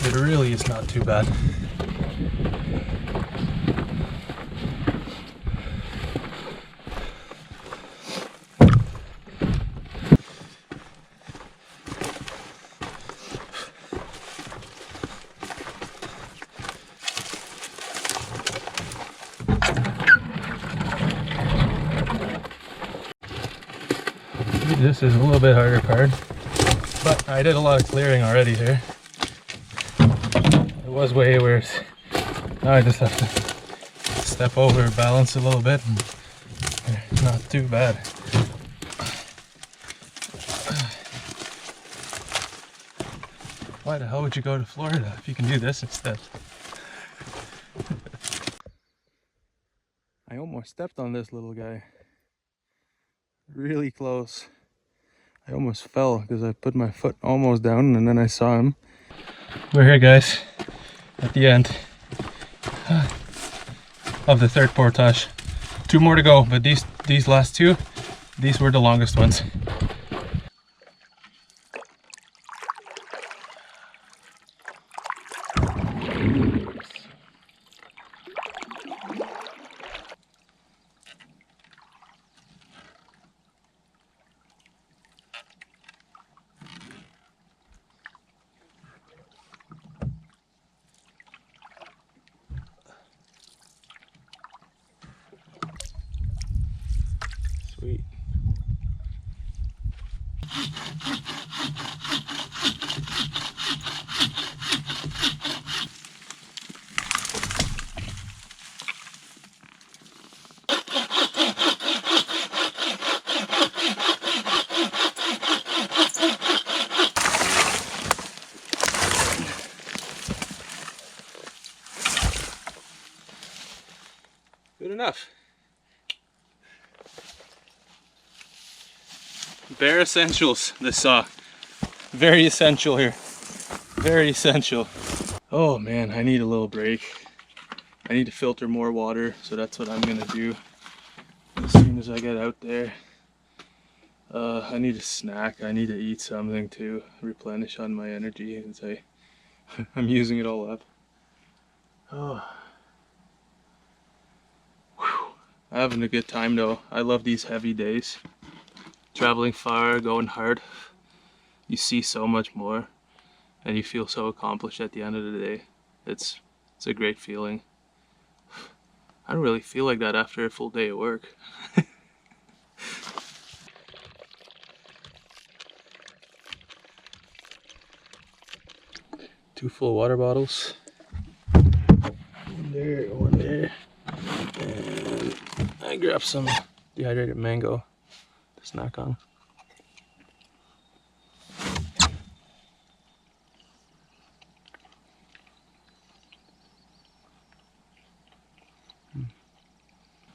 it really is not too bad. This is a little bit harder part, but I did a lot of clearing already here. It was way worse. Now I just have to step over, balance a little bit, and not too bad. Why the hell would you go to Florida if you can do this instead? I almost stepped on this little guy. Really close. I almost fell because I put my foot almost down and then I saw him. We're here, guys, at the end of the third portage. 2 more to go, but these last 2, these were the longest ones. Sweet. Good enough. Bare essentials, this saw. Very essential here. Very essential. Oh man, I need a little break. I need to filter more water, so that's what I'm gonna do as soon as I get out there. I need a snack. I need to eat something to replenish on my energy and say I'm using it all up. Oh. Whew. I'm having a good time though. I love these heavy days. Traveling far, going hard. You see so much more and you feel so accomplished at the end of the day. It's a great feeling. I don't really feel like that after a full day of work. 2 full water bottles. One there, one there. And I grabbed some dehydrated mango to snack on.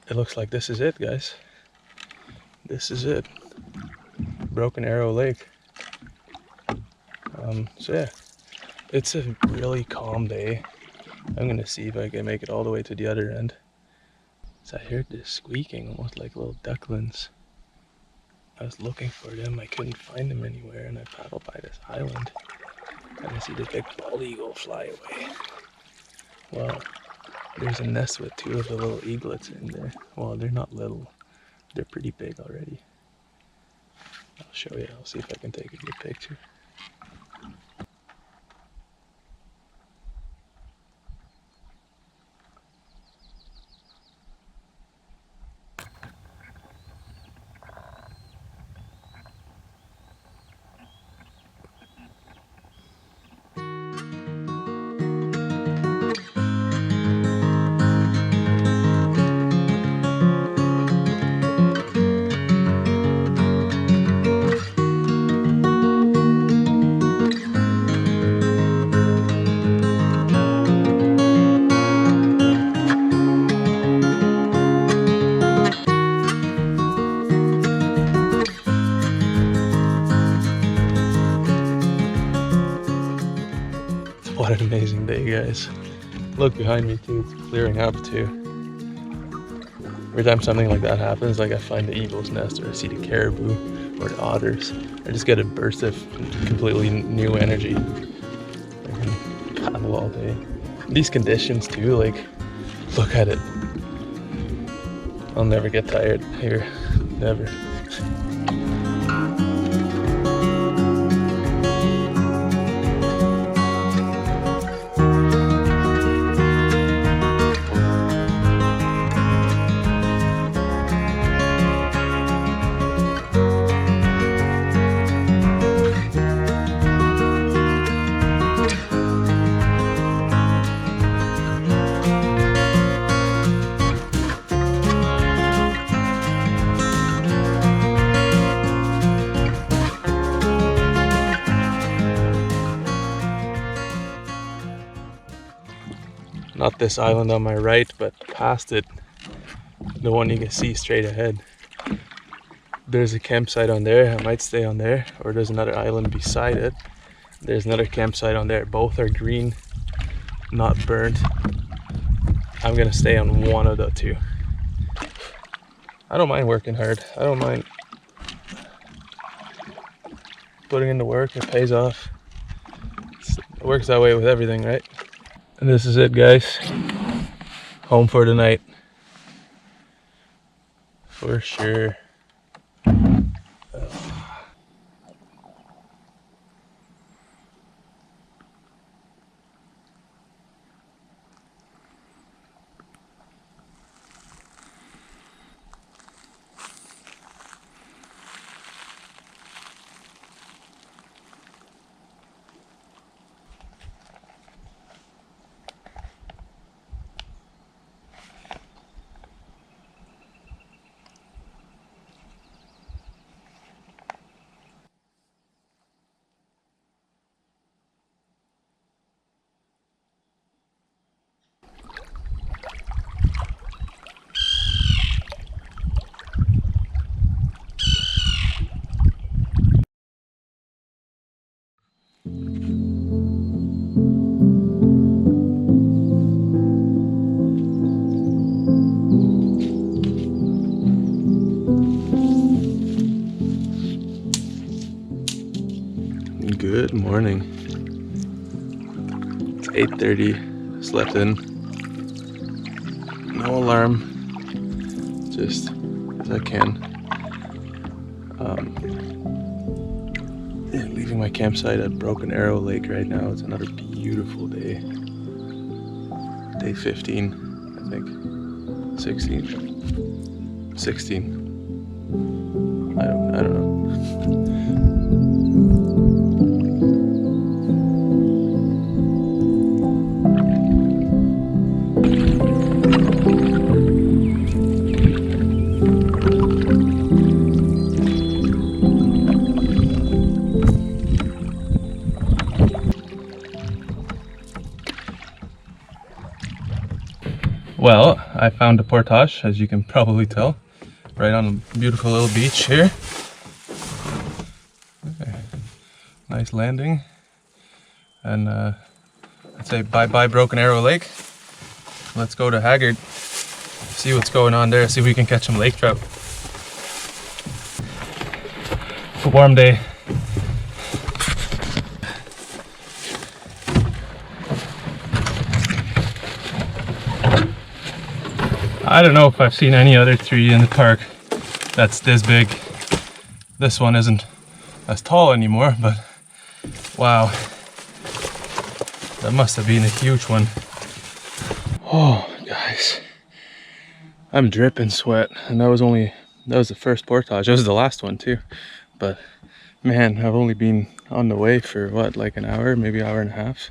It looks like this is it, guys. This is it. Broken Arrow Lake. So yeah, It's a really calm day. I'm gonna see if I can make it all the way to the other end. So I heard this squeaking, almost like little ducklings. I was looking for them, I couldn't find them anywhere, and I paddled by this island. And I see this big bald eagle fly away. Well, there's a nest with 2 of the little eaglets in there. Well, they're not little, they're pretty big already. I'll show you, I'll see if I can take a good picture. What an amazing day, guys. Look behind me too, it's clearing up too. Every time something like that happens, like I find the eagle's nest or I see the caribou or the otters, I just get a burst of completely new energy. I can paddle all day. These conditions too, like, look at it. I'll never get tired here, never. Not this island on my right, but past it, the one you can see straight ahead. There's a campsite on there, I might stay on there, or there's another island beside it. There's another campsite on there, both are green, not burnt. I'm gonna stay on one of the 2. I don't mind working hard, I don't mind putting in the work, it pays off. It works that way with everything, right? And this is it, guys. Home for the night. For sure. Good morning. It's 8:30. Slept in. No alarm. Just as I can. Yeah, leaving my campsite at Broken Arrow Lake right now. It's another beautiful day. Day 15, I think. 16. 16. I don't know. Well, I found a portage, as you can probably tell, right on a beautiful little beach here. Okay. Nice landing. And I'd say bye-bye Broken Arrow Lake. Let's go to Haggard, see what's going on there, see if we can catch some lake trout. It's a warm day. I don't know if I've seen any other tree in the park that's this big. This one isn't as tall anymore, but wow, that must have been a huge one. Oh guys, I'm dripping sweat, and that was the first portage. That was the last one too, but man, I've only been on the way for what, like an hour, maybe hour and a half.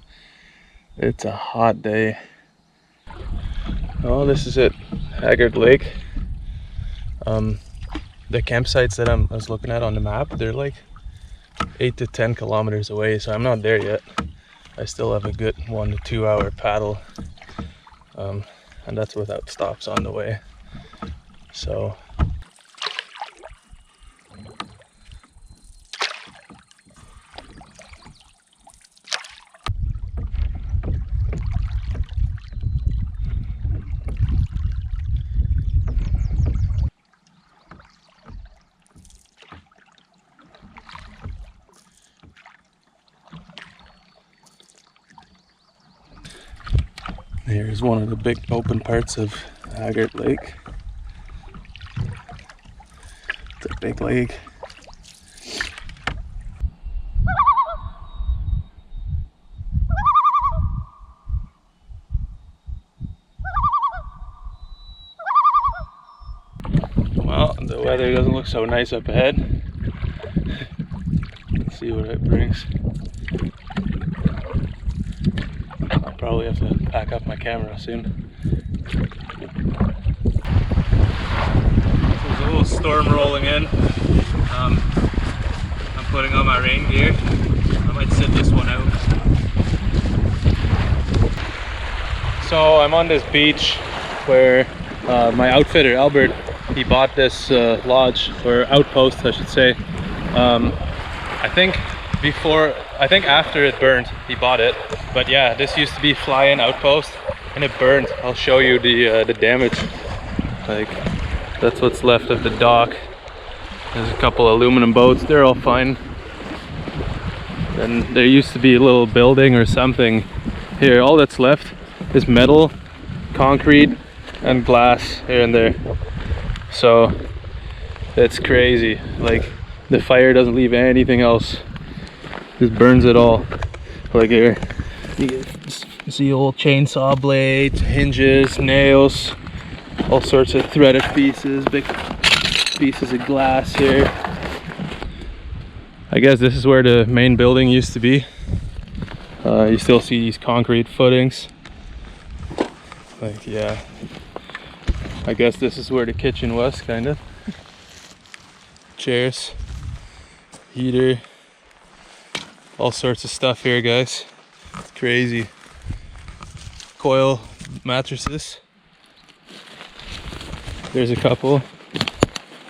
It's a hot day. Oh, this is it, Haggard Lake. The campsites that I was looking at on the map, they're like 8 to 10 kilometers away, so I'm not there yet. I still have a good 1 to 2 hour paddle, and that's without stops on the way. So here's one of the big open parts of Haggard Lake. It's a big lake. Well, the weather doesn't look so nice up ahead. Let's see what it brings. I'll probably have to pack up my camera soon. There's a little storm rolling in. I'm putting on my rain gear. I might sit this one out. So I'm on this beach where my outfitter Albert, he bought this lodge, or outpost I should say. I think after it burned he bought it, but yeah, this used to be fly-in outpost and it burned. I'll show you the damage. Like, that's what's left of the dock. There's a couple aluminum boats, they're all fine. Then there used to be a little building or something here. All that's left is metal, concrete and glass here and there. So it's crazy, like the fire doesn't leave anything else, just burns it all. Like here you see old chainsaw blades, hinges, nails, all sorts of threaded pieces, big pieces of glass here. I guess this is where the main building used to be. You still see these concrete footings. Like, yeah, I guess this is where the kitchen was, kind of. Chairs, heater, all sorts of stuff here, guys. It's crazy. Coil mattresses. There's a couple.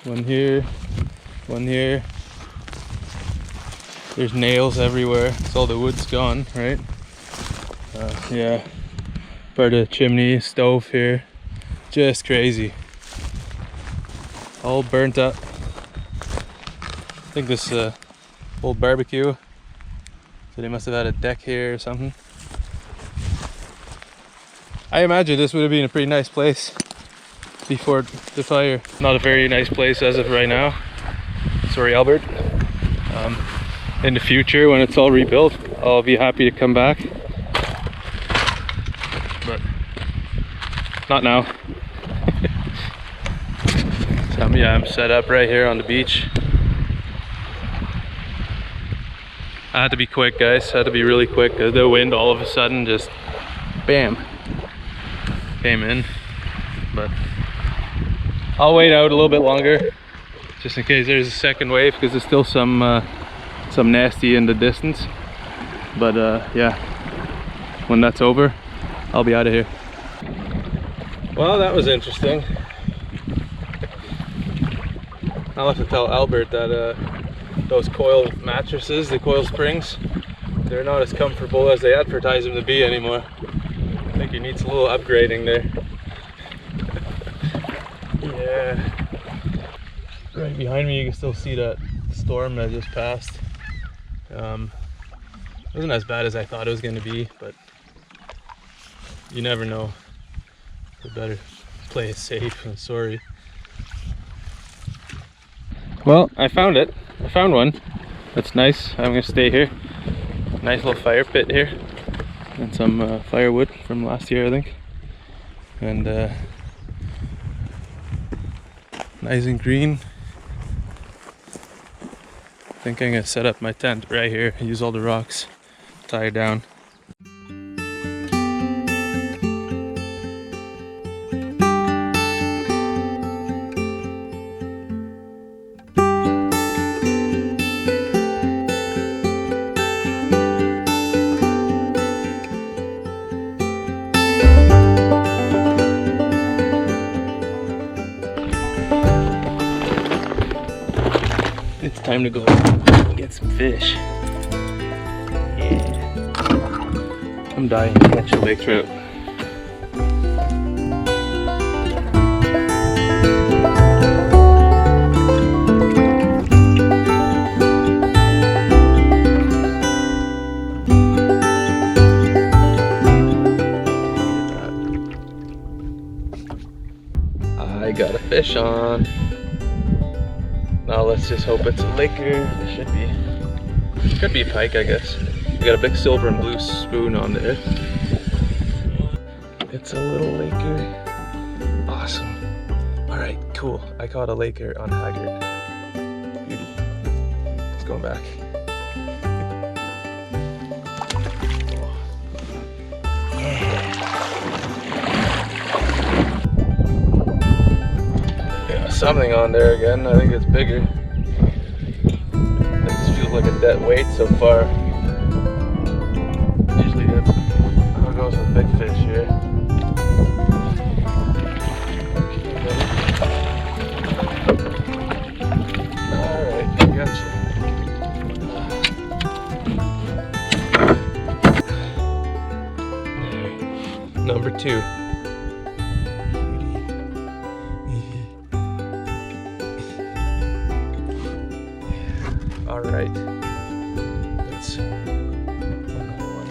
One here, one here. There's nails everywhere. It's all the wood's gone, right? Yeah. Part of the chimney, stove here. Just crazy. All burnt up. I think this old barbecue. So they must have had a deck here or something. I imagine this would have been a pretty nice place before the fire. Not a very nice place as of right now. Sorry, Albert. In the future, when it's all rebuilt, I'll be happy to come back. But not now. So yeah, I'm set up right here on the beach. I had to be quick, guys. I had to be really quick because the wind all of a sudden just bam came in. But I'll wait out a little bit longer just in case there's a second wave, because there's still some nasty in the distance. But yeah, when that's over, I'll be out of here. Well, that was interesting. I'll have to tell Albert that those coil mattresses, the coil springs, they're not as comfortable as they advertise them to be anymore. I think it needs a little upgrading there. Yeah. Right behind me you can still see that storm that just passed. It wasn't as bad as I thought it was going to be, but you never know. We better play it safe and sorry. Well, I found it. I found one. That's nice. I'm going to stay here. Nice little fire pit here. And some firewood from last year, I think. And nice and green. I think I'm going to set up my tent right here. Use all the rocks. Tie it down. It's time to go get some fish. Yeah. I'm dying to catch a big trout. I got a fish on. Now let's just hope it's a laker. It should be. Could be pike, I guess. We got a big silver and blue spoon on there. It's a little laker. Awesome. Alright, cool. I caught a laker on Haggard. Beauty. It's going back. Yeah, something on there again. I think it's bigger. This feels like a dead weight so far. Usually that's how it goes with big fish here. Alright, I got you. Number 2. Alright. That's another one.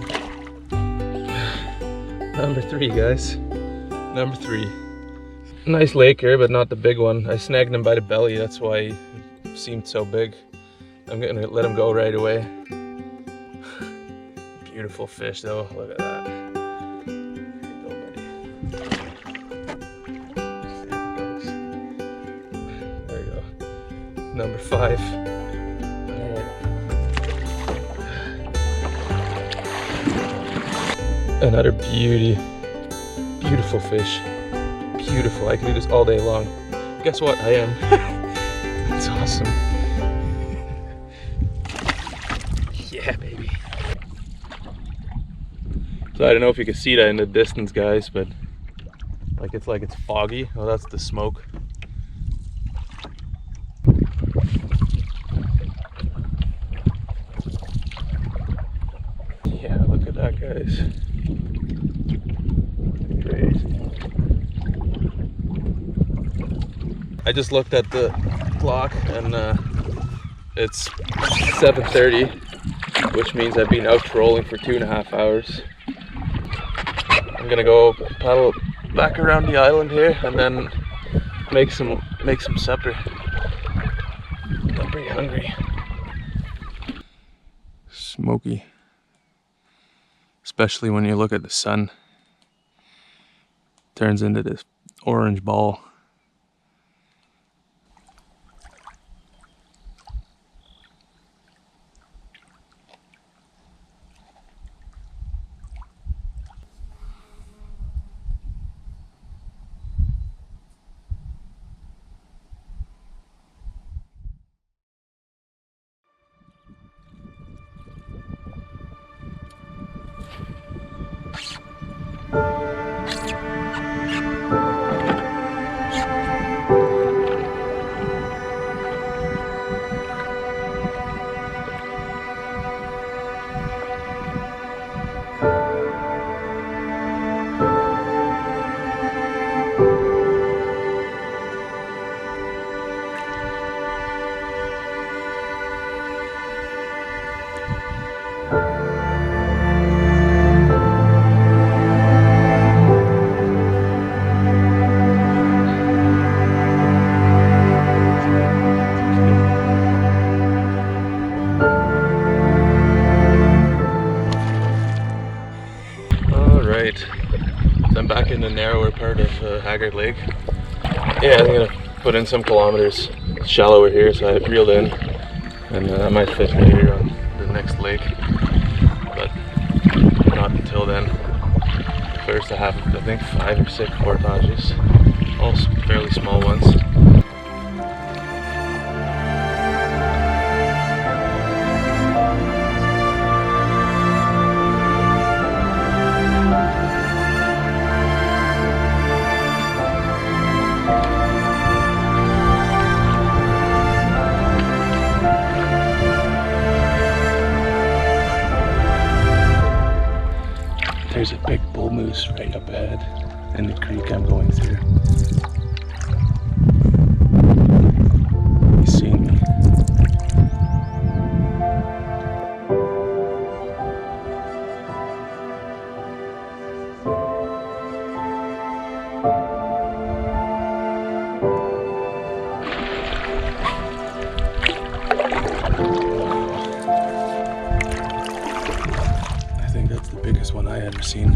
Number 3, guys. Number 3. Nice laker, but not the big one. I snagged him by the belly, that's why he seemed so big. I'm gonna let him go right away. Beautiful fish though, look at that. There you go. Number 5. Another beauty. Beautiful fish. Beautiful. I can do this all day long. Guess what? I am. That's awesome. Yeah, baby. So I don't know if you can see that in the distance, guys, but it's like it's foggy. Oh, that's the smoke. Yeah, look at that, guys. I just looked at the clock and it's 7:30, which means I've been out trolling for 2.5 hours. I'm gonna go paddle back around the island here and then make some supper. I'm pretty hungry. Smoky, especially when you look at the sun. Turns into this orange ball. I'm back in the narrower part of Haggard Lake. Yeah, I'm gonna put in some kilometers. It's shallower here, so I reeled in, and I might fish later on the next lake, but not until then. First, I have, I think, 5 or 6 portages, all fairly small ones. There's a big bull moose right up ahead in the creek I'm going through. He's seeing me. I think that's the biggest one I ever seen.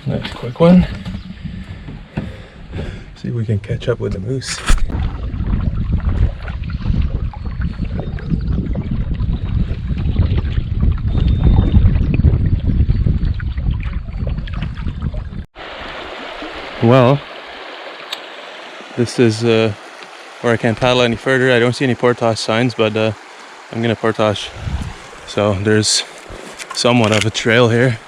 Nice quick one. See if we can catch up with the moose. Well, this is where I can't paddle any further. I don't see any portage signs, but I'm gonna portage. So there's somewhat of a trail here.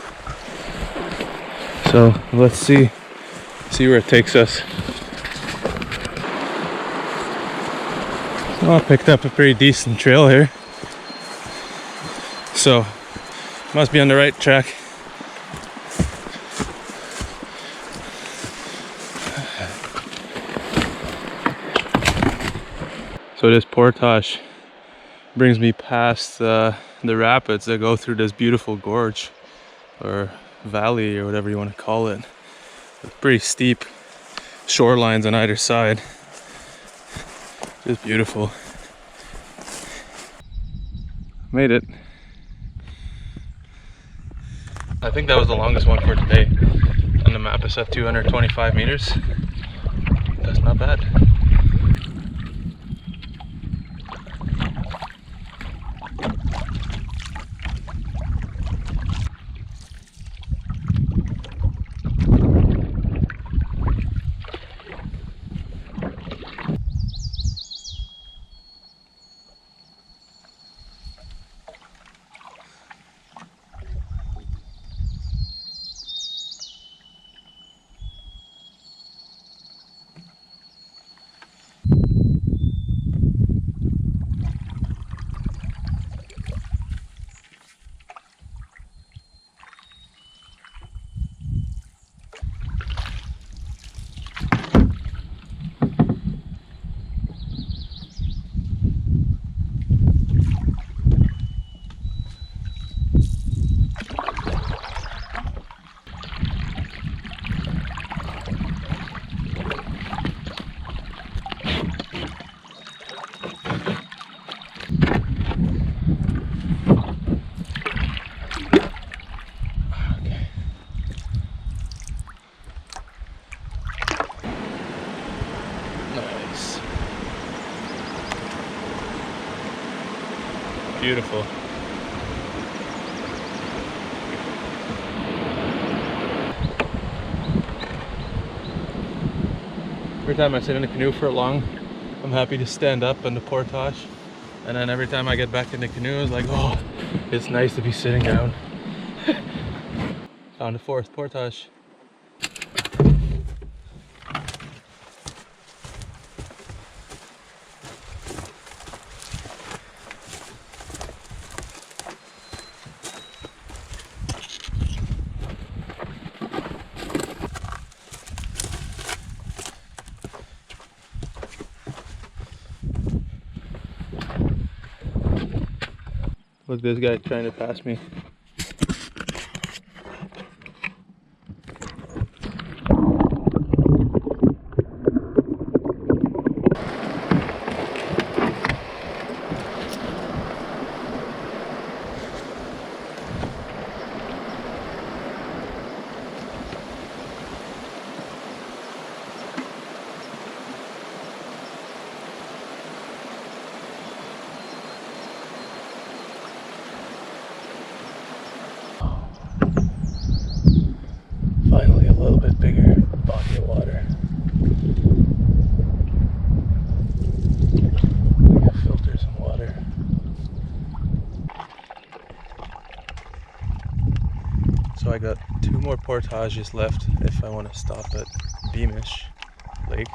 So let's see where it takes us. Well, I picked up a pretty decent trail here, so must be on the right track. So this portage brings me past the rapids that go through this beautiful gorge or valley or whatever you want to call it, with pretty steep shorelines on either side. Just beautiful. Made it. I think that was the longest one for today. On the map it said 225 meters. That's not bad. Beautiful. Every time I sit in a canoe for long, I'm happy to stand up in the portage. And then every time I get back in the canoe, it's like, oh, it's nice to be sitting down. Found a fourth portage. Look, this guy trying to pass me. Finally, a little bit bigger body of water. I gotta filter some water. So I got 2 more portages left if I want to stop at Beamish Lake.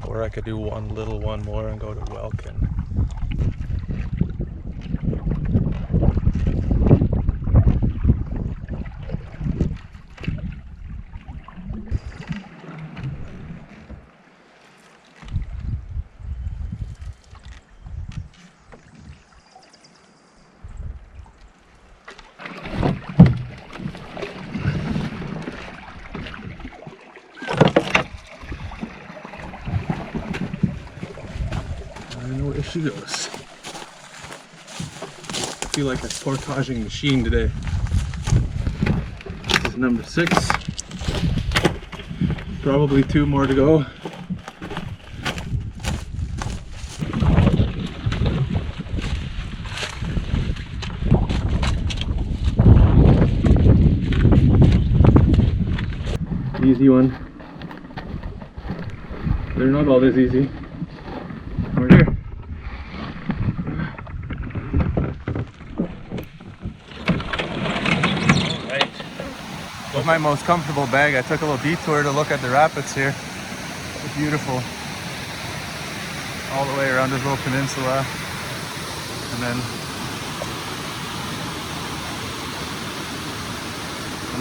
Or I could do one little one more and go to Welkin. I don't know where she goes. I feel like a portaging machine today. This is number 6. Probably 2 more to go. Easy one. They're not all this easy. We're here. Alright. With my most comfortable bag, I took a little detour to look at the rapids here. It's beautiful. All the way around this little peninsula. And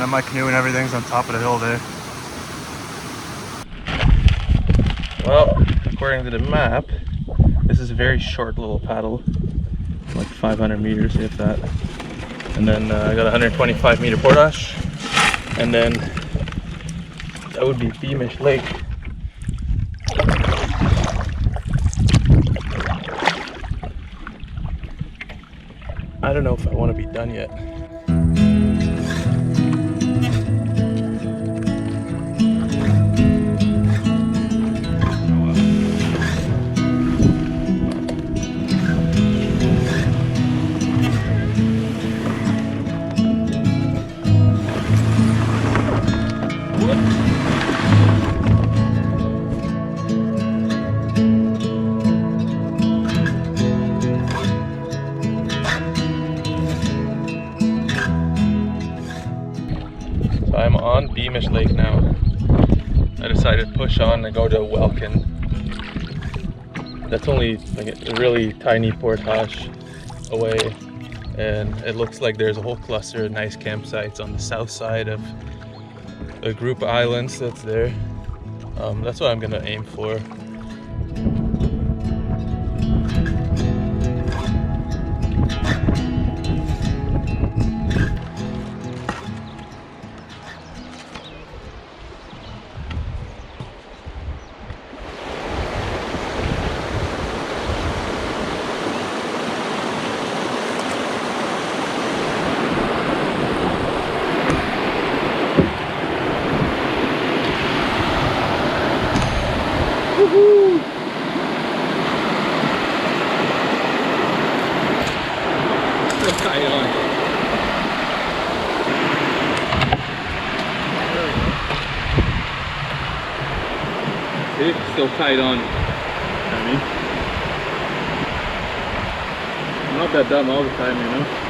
then my canoe and everything's on top of the hill there. Well, according to the map, this is a very short little paddle, like 500 meters if that. And then I got a 125 meter portage, and then that would be Beamish Lake. I don't know if I want to be done yet. I'm on Beamish Lake now. I decided to push on and go to Welkin. That's only like a really tiny portage away, and it looks like there's a whole cluster of nice campsites on the south side of a group of islands that's there. That's what I'm gonna aim for. it's still tied on. I mean, I'm not that dumb all the time, you know.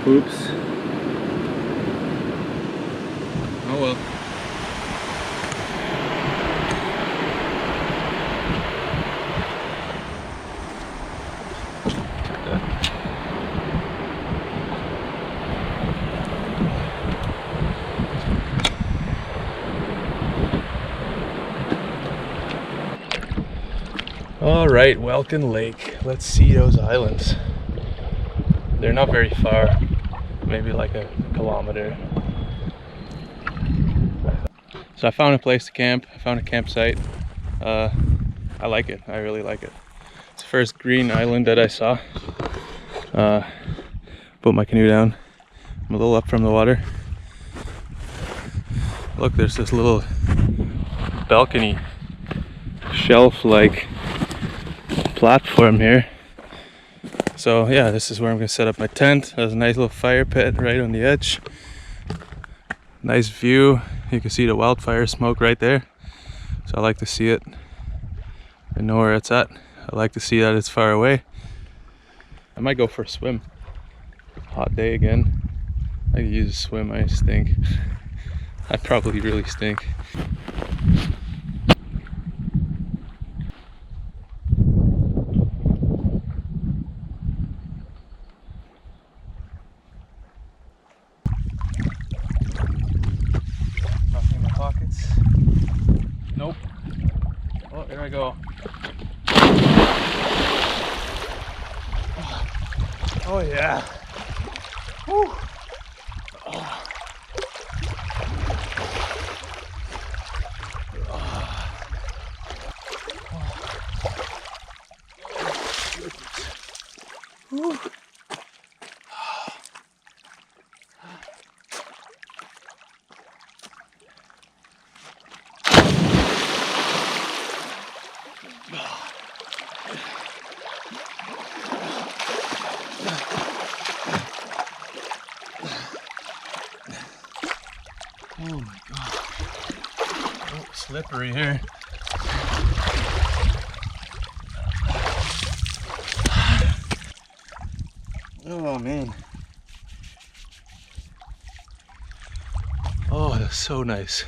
Oops. Oh well. All right, Wilding Lake. Let's see those islands. They're not very far. Maybe like a kilometer. So I found a place to camp. I found a campsite. I like it. I really like it. It's the first green island that I saw. Put my canoe down. I'm a little up from the water. Look, there's this little balcony shelf-like platform here. So yeah, this is where I'm gonna set up my tent. There's a nice little fire pit right on the edge. Nice view. You can see the wildfire smoke right there. So I like to see it. I know where it's at. I like to see that it's far away. I might go for a swim. Hot day again. I could use a swim. I stink. I probably really stink. Nope. Oh, here I go. Oh yeah. Woo. Oh. Woo. Oh my god. Oh, slippery here. Oh man. Oh, that's so nice.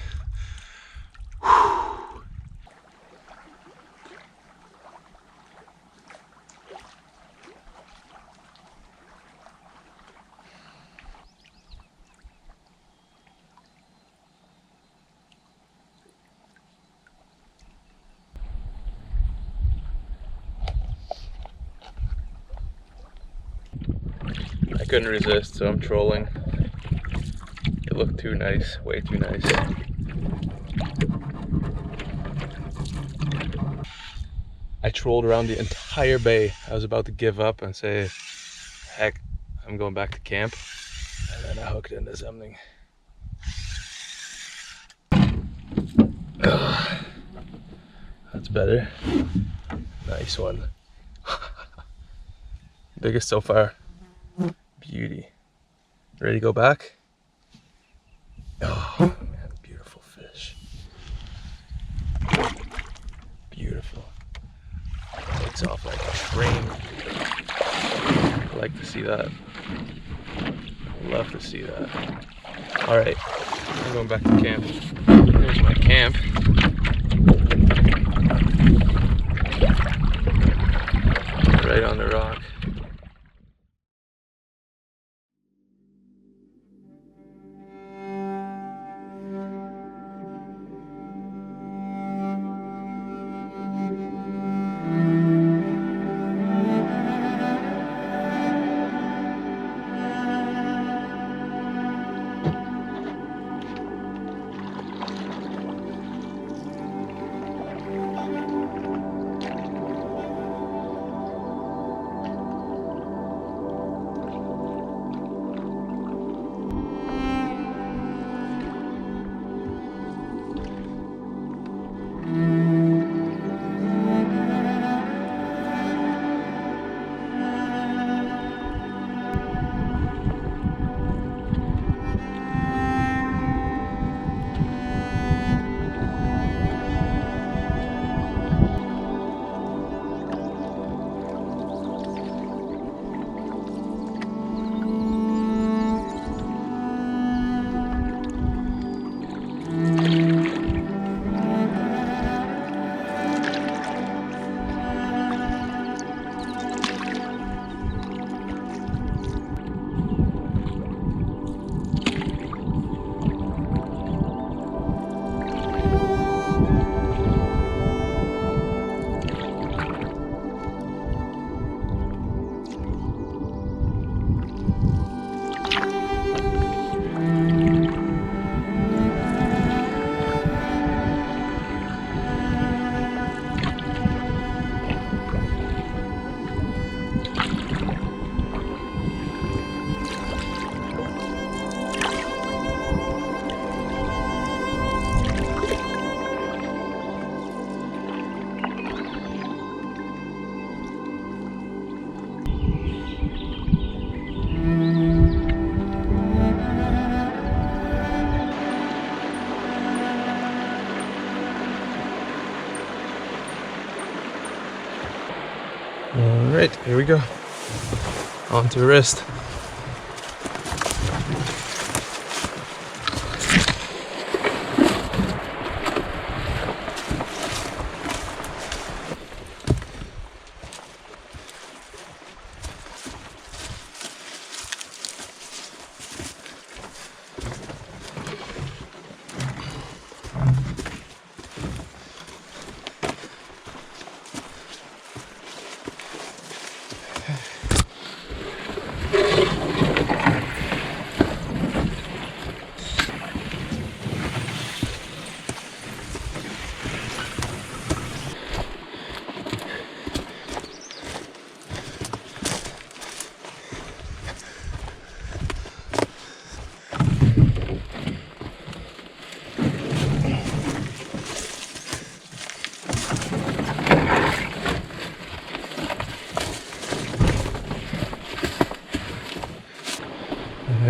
I couldn't resist, so I'm trolling. It looked too nice, way too nice. I trolled around the entire bay. I was about to give up and say, heck, I'm going back to camp. And then I hooked into something. That's better. Nice one. Biggest so far. Beauty. Ready to go back? Oh man, beautiful fish. Beautiful. Takes off like a train. I like to see that. I love to see that. Alright, I'm going back to camp. Here's my camp. Right on the rock. Alright, here we go. On to wrist.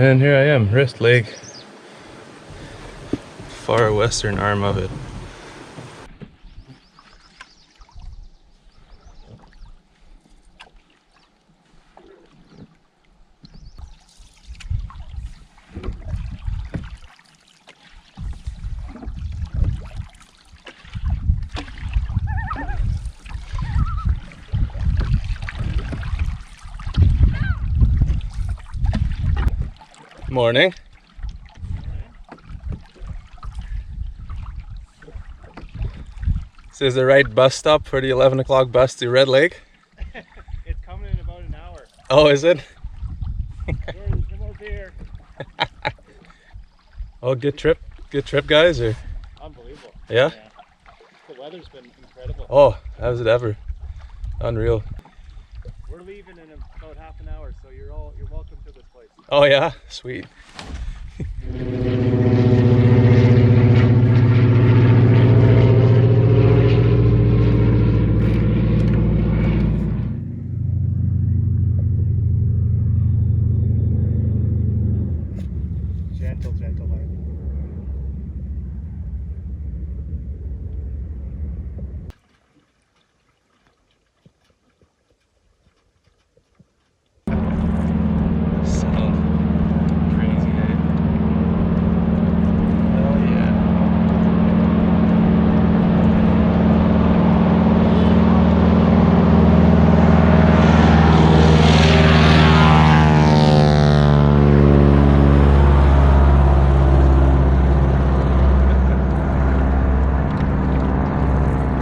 And here I am, Wrist Lake, far western arm of it. Morning. This is the right bus stop for the 11 o'clock bus to Red Lake. It's coming in about an hour. Oh, is it? There's no more beer. Oh, good trip guys, or? Unbelievable. Yeah? The weather's been incredible. Oh, how's it ever? Unreal. We're leaving in about half an hour, so you're welcome to this place. Oh yeah, sweet. Gentle light. Sound crazy, eh? Oh yeah.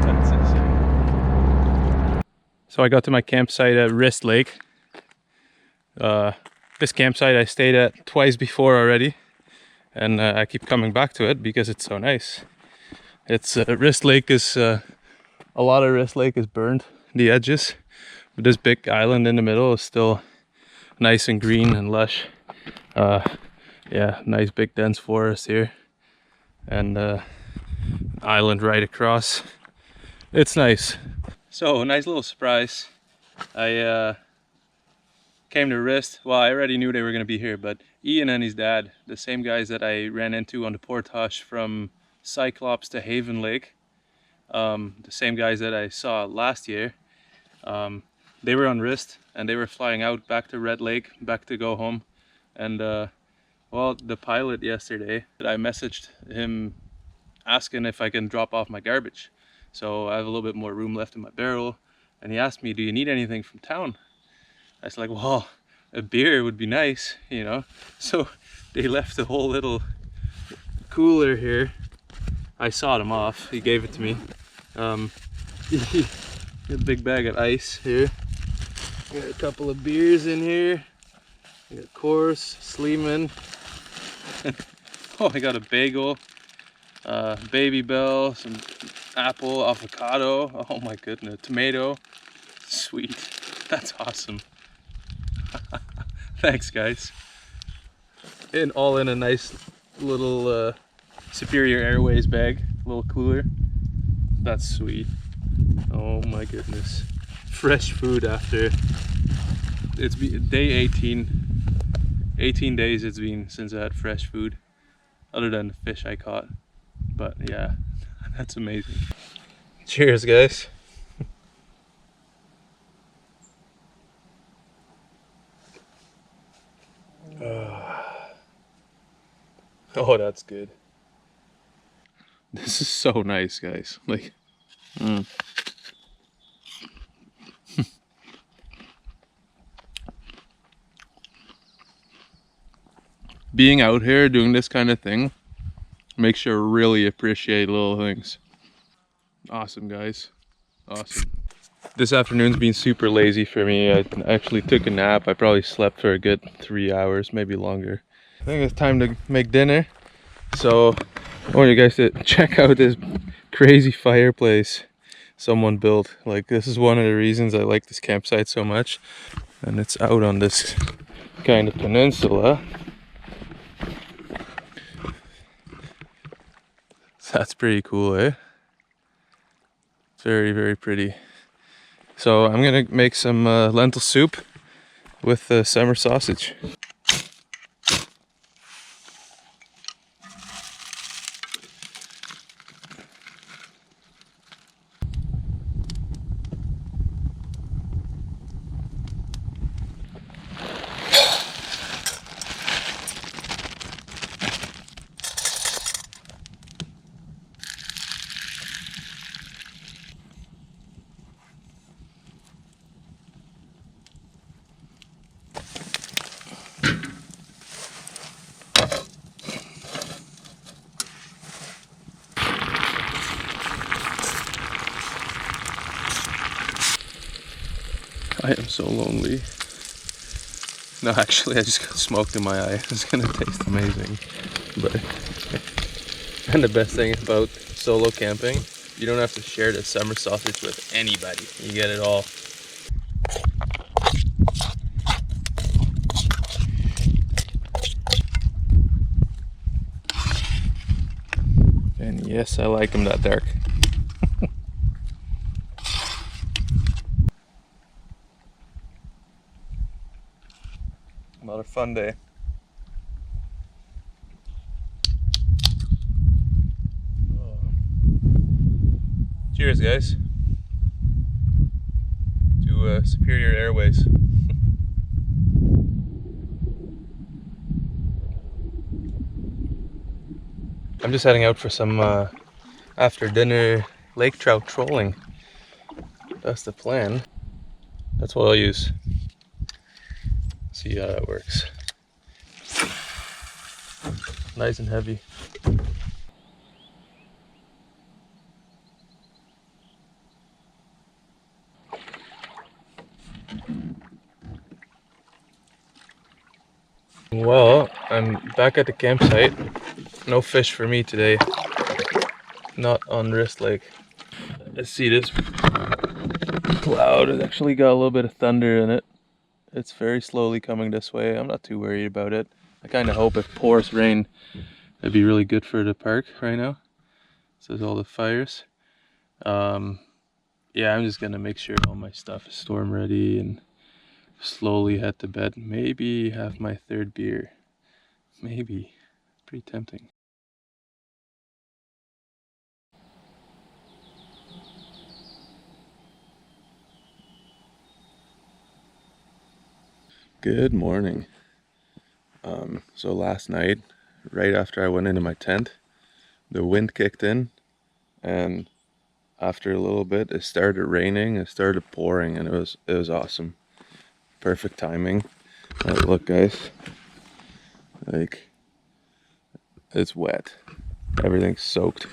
That's insane. So I got to my campsite at Wrist Lake. This campsite I stayed at twice before already, and I keep coming back to it because it's so nice. It's Wrist Lake is a lot of Wrist Lake is burned, the edges, but this big island in the middle is still nice and green and lush. Yeah, nice big dense forest here, and island right across. It's nice. So a nice little surprise. I came to Wrist. Well, I already knew they were going to be here, but Ian and his dad, the same guys that I ran into on the portage from Cyclops to Haven Lake, the same guys that I saw last year, they were on Wrist and they were flying out back to Red Lake, back to go home. And well, the pilot yesterday, I messaged him asking if I can drop off my garbage. So I have a little bit more room left in my barrel, and he asked me, do you need anything from town? I was like, well, a beer would be nice, you know. So they left a whole little cooler here. I sawed him off. He gave it to me. A big bag of ice here. Got a couple of beers in here. I got Coors, Sleeman. Oh, I got a bagel, Baby Bell, some apple, avocado. Oh my goodness, tomato. Sweet. That's awesome. Thanks, guys. And all in a nice little Superior Airways bag, little cooler. That's sweet. Oh my goodness. Fresh food after It's day 18. 18 days it's been since I had fresh food, other than the fish I caught. But yeah, that's amazing. Cheers, guys. Oh, that's good. This is so nice, guys. Like, being out here doing this kind of thing makes you really appreciate little things. Awesome, guys. Awesome. This afternoon's been super lazy for me. I actually took a nap. I probably slept for a good 3 hours, maybe longer. I think it's time to make dinner. So I want you guys to check out this crazy fireplace someone built. Like, this is one of the reasons I like this campsite so much. And it's out on this kind of peninsula. That's pretty cool, eh? Very, very pretty. So I'm gonna make some lentil soup with summer sausage. I am so lonely. No, actually, I just got smoked in my eye. It's gonna taste amazing. But and the best thing about solo camping, you don't have to share the summer sausage with anybody. You get it all. And yes, I like them that dark. Another fun day. Cheers, guys, to Superior Airways. I'm just heading out for some after dinner lake trout trolling. That's the plan. That's what I'll use. See how that works. Nice and heavy. Well, I'm back at the campsite. No fish for me today. Not on Wrist Lake. Let's see this cloud. It's actually got a little bit of thunder in it. It's very slowly coming this way. I'm not too worried about it. I kind of hope it pours rain. It'd be really good for the park right now. So there's all the fires. Yeah, I'm just gonna make sure all my stuff is storm ready and slowly head to bed. Maybe have my third beer. Maybe. Pretty tempting. Good morning. So last night, right after I went into my tent, the wind kicked in, and after a little bit it started raining, it started pouring, and it was awesome. Perfect timing. Look, guys, like, it's wet. Everything's soaked,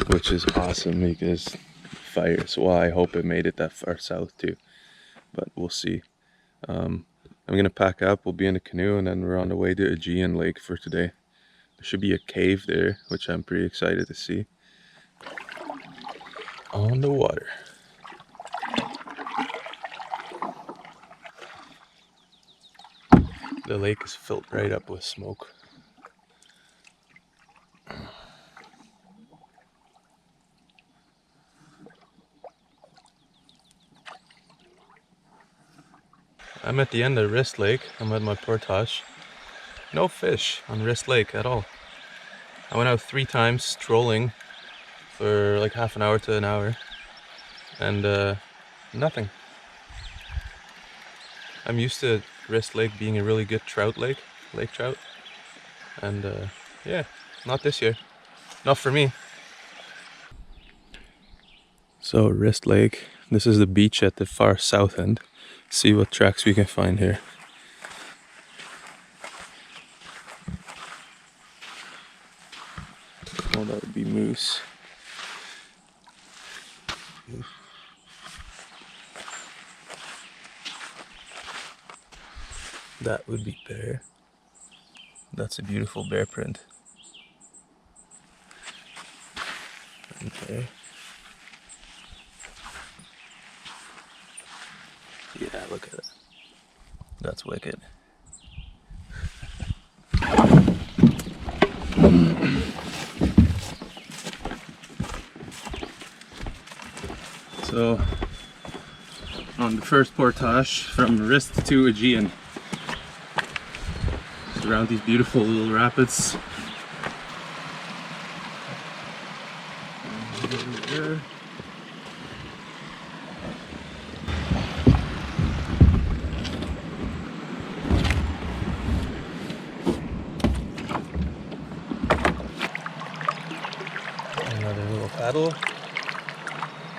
which is awesome because fire. So I hope it made it that far south too, but we'll see. I'm gonna pack up, we'll be in a canoe, and then we're on the way to Gamon Lake for today. There should be a cave there, which I'm pretty excited to see. On the water. The lake is filled right up with smoke. I'm at the end of Wrist Lake. I'm at my portage. No fish on Wrist Lake at all. I went out 3 times trolling for like half an hour to an hour, and nothing. I'm used to Wrist Lake being a really good trout lake trout, and yeah, not this year. Not for me. So Wrist Lake, this is the beach at the far south end. See what tracks we can find here. Oh, that would be moose. That would be bear. That's a beautiful bear print. And there. Yeah, look at it. That's wicked. So, on the first portage from Wrist to Aegean. Just around these beautiful little rapids. There. Another little paddle.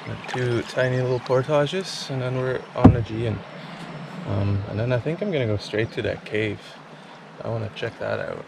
And 2 tiny little portages, and then we're on Aegean. And then I think I'm gonna go straight to that cave. I want to check that out.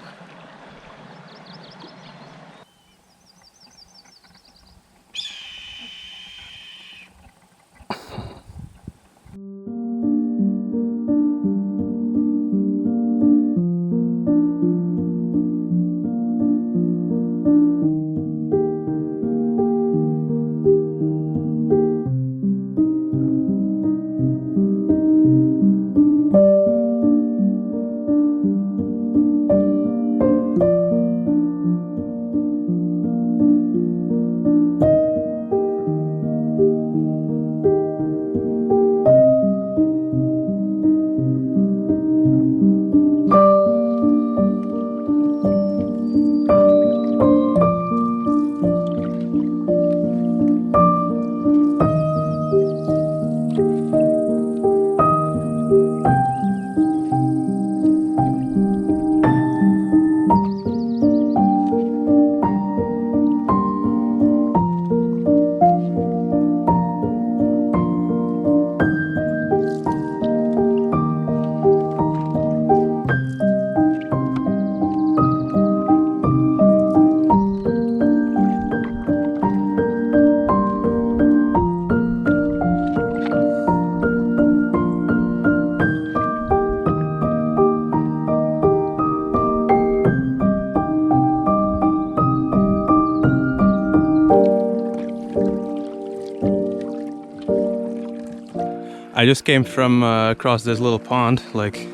I just came from across this little pond, like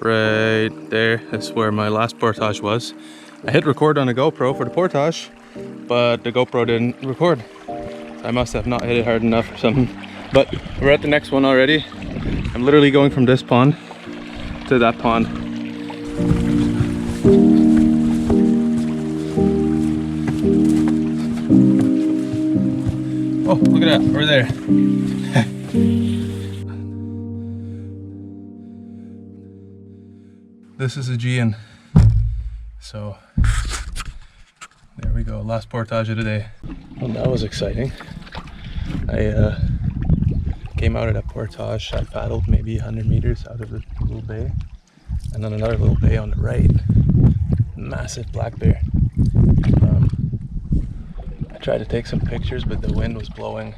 right there. That's where my last portage was. I hit record on a GoPro for the portage, but the GoPro didn't record. I must have not hit it hard enough or something. But we're at the next one already. I'm literally going from this pond to that pond. Oh, look at that, we're there. This is Aegean. So there we go, last portage of the day. Well, that was exciting. I came out of that portage, I paddled maybe 100 meters out of the little bay, and then another little bay on the right. Massive black bear. I tried to take some pictures, but the wind was blowing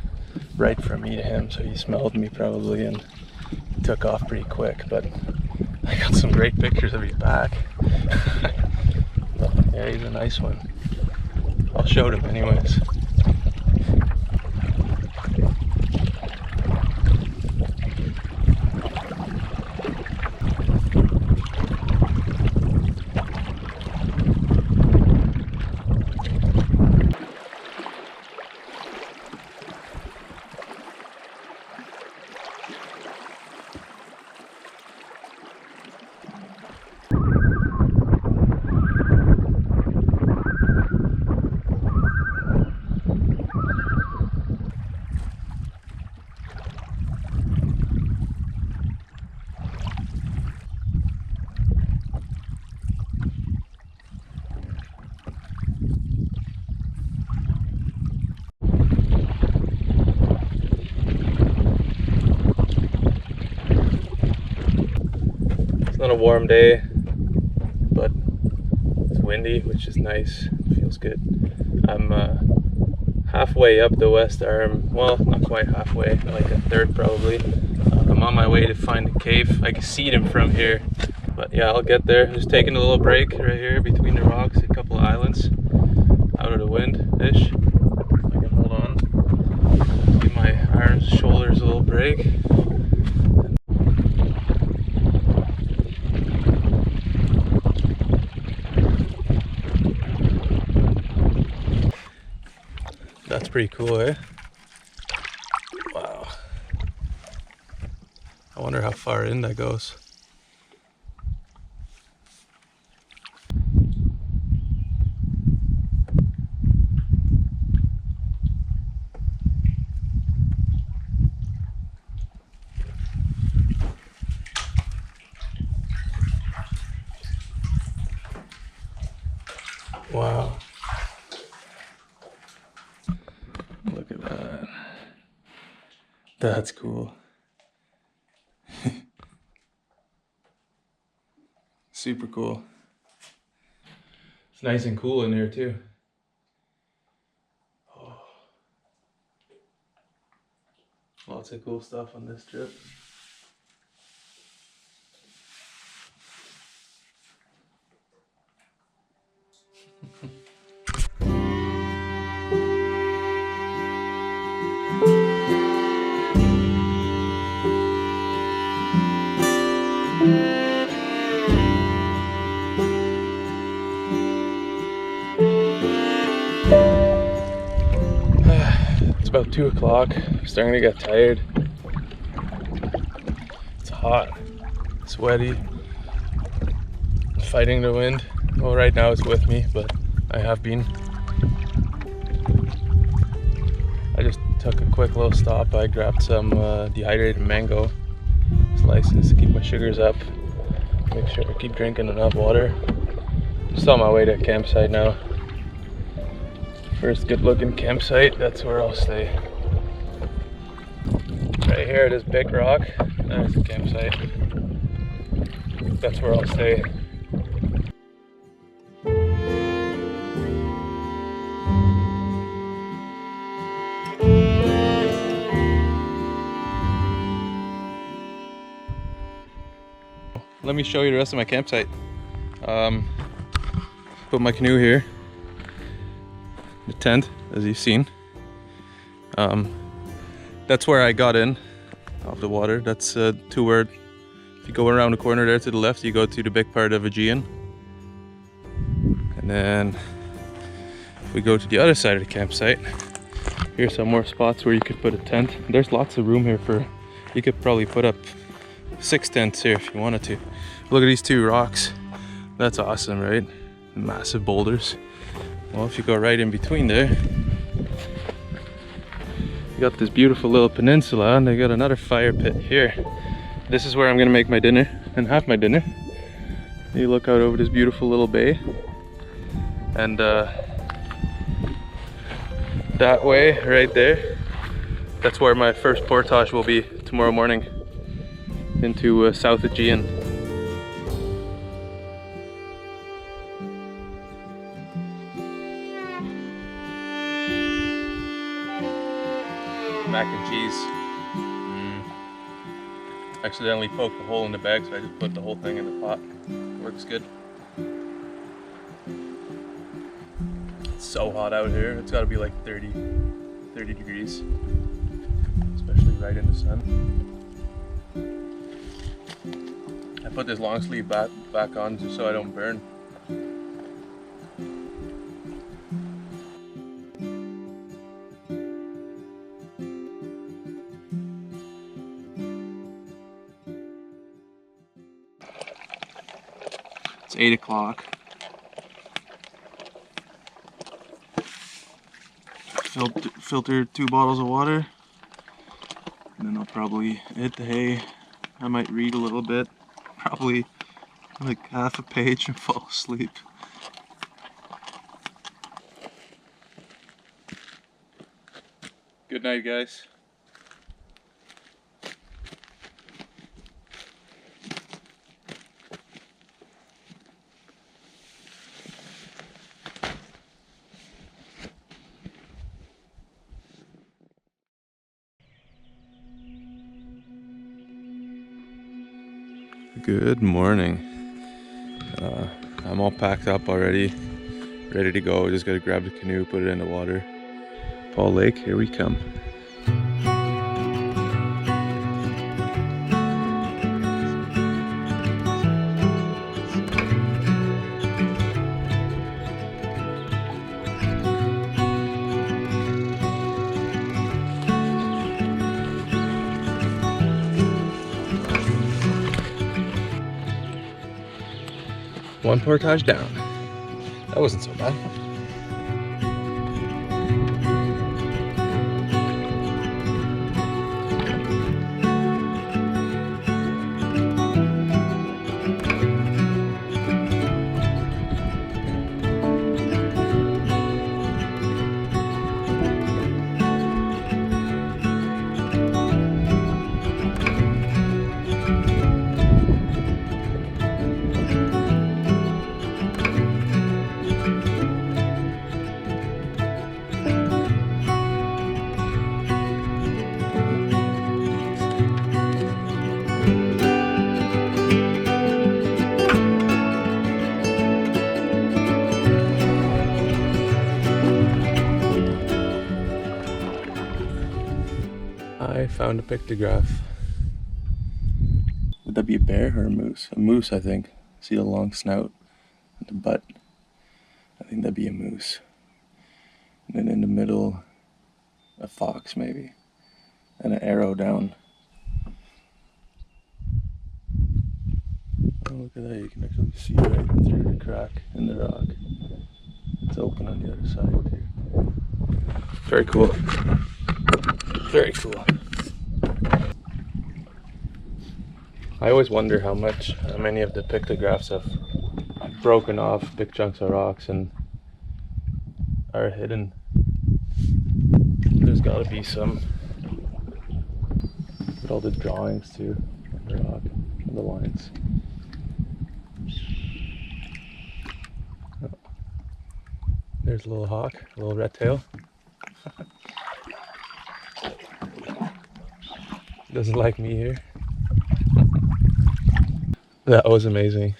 right from me to him, so he smelled me probably and he took off pretty quick, but I got some great pictures of his back. But yeah, he's a nice one. I'll show them anyways. It's not a warm day, but it's windy, which is nice. It feels good. I'm halfway up the west arm. Well, not quite halfway, like a third probably. I'm on my way to find a cave. I can see them from here, but yeah, I'll get there. Just taking a little break right here between the rocks, a couple of islands, out of the wind-ish. I can hold on. Give my arms, shoulders a little break. That's pretty cool, eh? Wow. I wonder how far in that goes. Wow. Look at that. That's cool. Super cool. It's nice and cool in here too. Oh. Lots of cool stuff on this trip. It's about 2 o'clock. I'm starting to get tired. It's hot, sweaty, fighting the wind. Well, right now it's with me, but I have been. I just took a quick little stop. I grabbed some dehydrated mango slices to keep my sugars up. Make sure I keep drinking enough water. Just on my way to a campsite now. First good looking campsite, that's where I'll stay. Right here at this big rock, there's the campsite. That's where I'll stay. Let me show you the rest of my campsite. Put my canoe here. The tent, as you've seen. That's where I got in off the water. That's toward, if you go around the corner there to the left, you go to the big part of Aegean. And then if we go to the other side of the campsite, here's some more spots where you could put a tent. There's lots of room here for, you could probably put up 6 tents here if you wanted to. Look at these 2 rocks. That's awesome, right? Massive boulders. Well, if you go right in between there, you got this beautiful little peninsula, and they got another fire pit here. This is where I'm gonna make my dinner and have my dinner. You look out over this beautiful little bay, and that way right there, that's where my first portage will be tomorrow morning into South Aegean. Mac and cheese. Accidentally poked a hole in the bag, so I just put the whole thing in the pot. Works good. It's so hot out here. It's got to be like 30 degrees, especially right in the sun. I put this long sleeve back on just so I don't burn. 8 o'clock. Filter 2 bottles of water, and then I'll probably hit the hay. I might read a little bit, probably like half a page, and fall asleep. Good night, guys. Good morning. I'm all packed up already, ready to go. Just gotta grab the canoe, put it in the water. Fall Lake, here we come. One portage down. That wasn't so bad. I found a pictograph. Would that be a bear or a moose? A moose, I think. See a long snout and the butt. I think that'd be a moose. And then in the middle, a fox maybe. And an arrow down. Oh, look at that. You can actually see right through the crack in the rock. It's open on the other side too. Very cool. Very cool. I always wonder how many of the pictographs have broken off big chunks of rocks and are hidden. There's gotta be some. With all the drawings too on the rock and the lines. Oh. There's a little hawk, a little red tail. Doesn't like me here. That was amazing.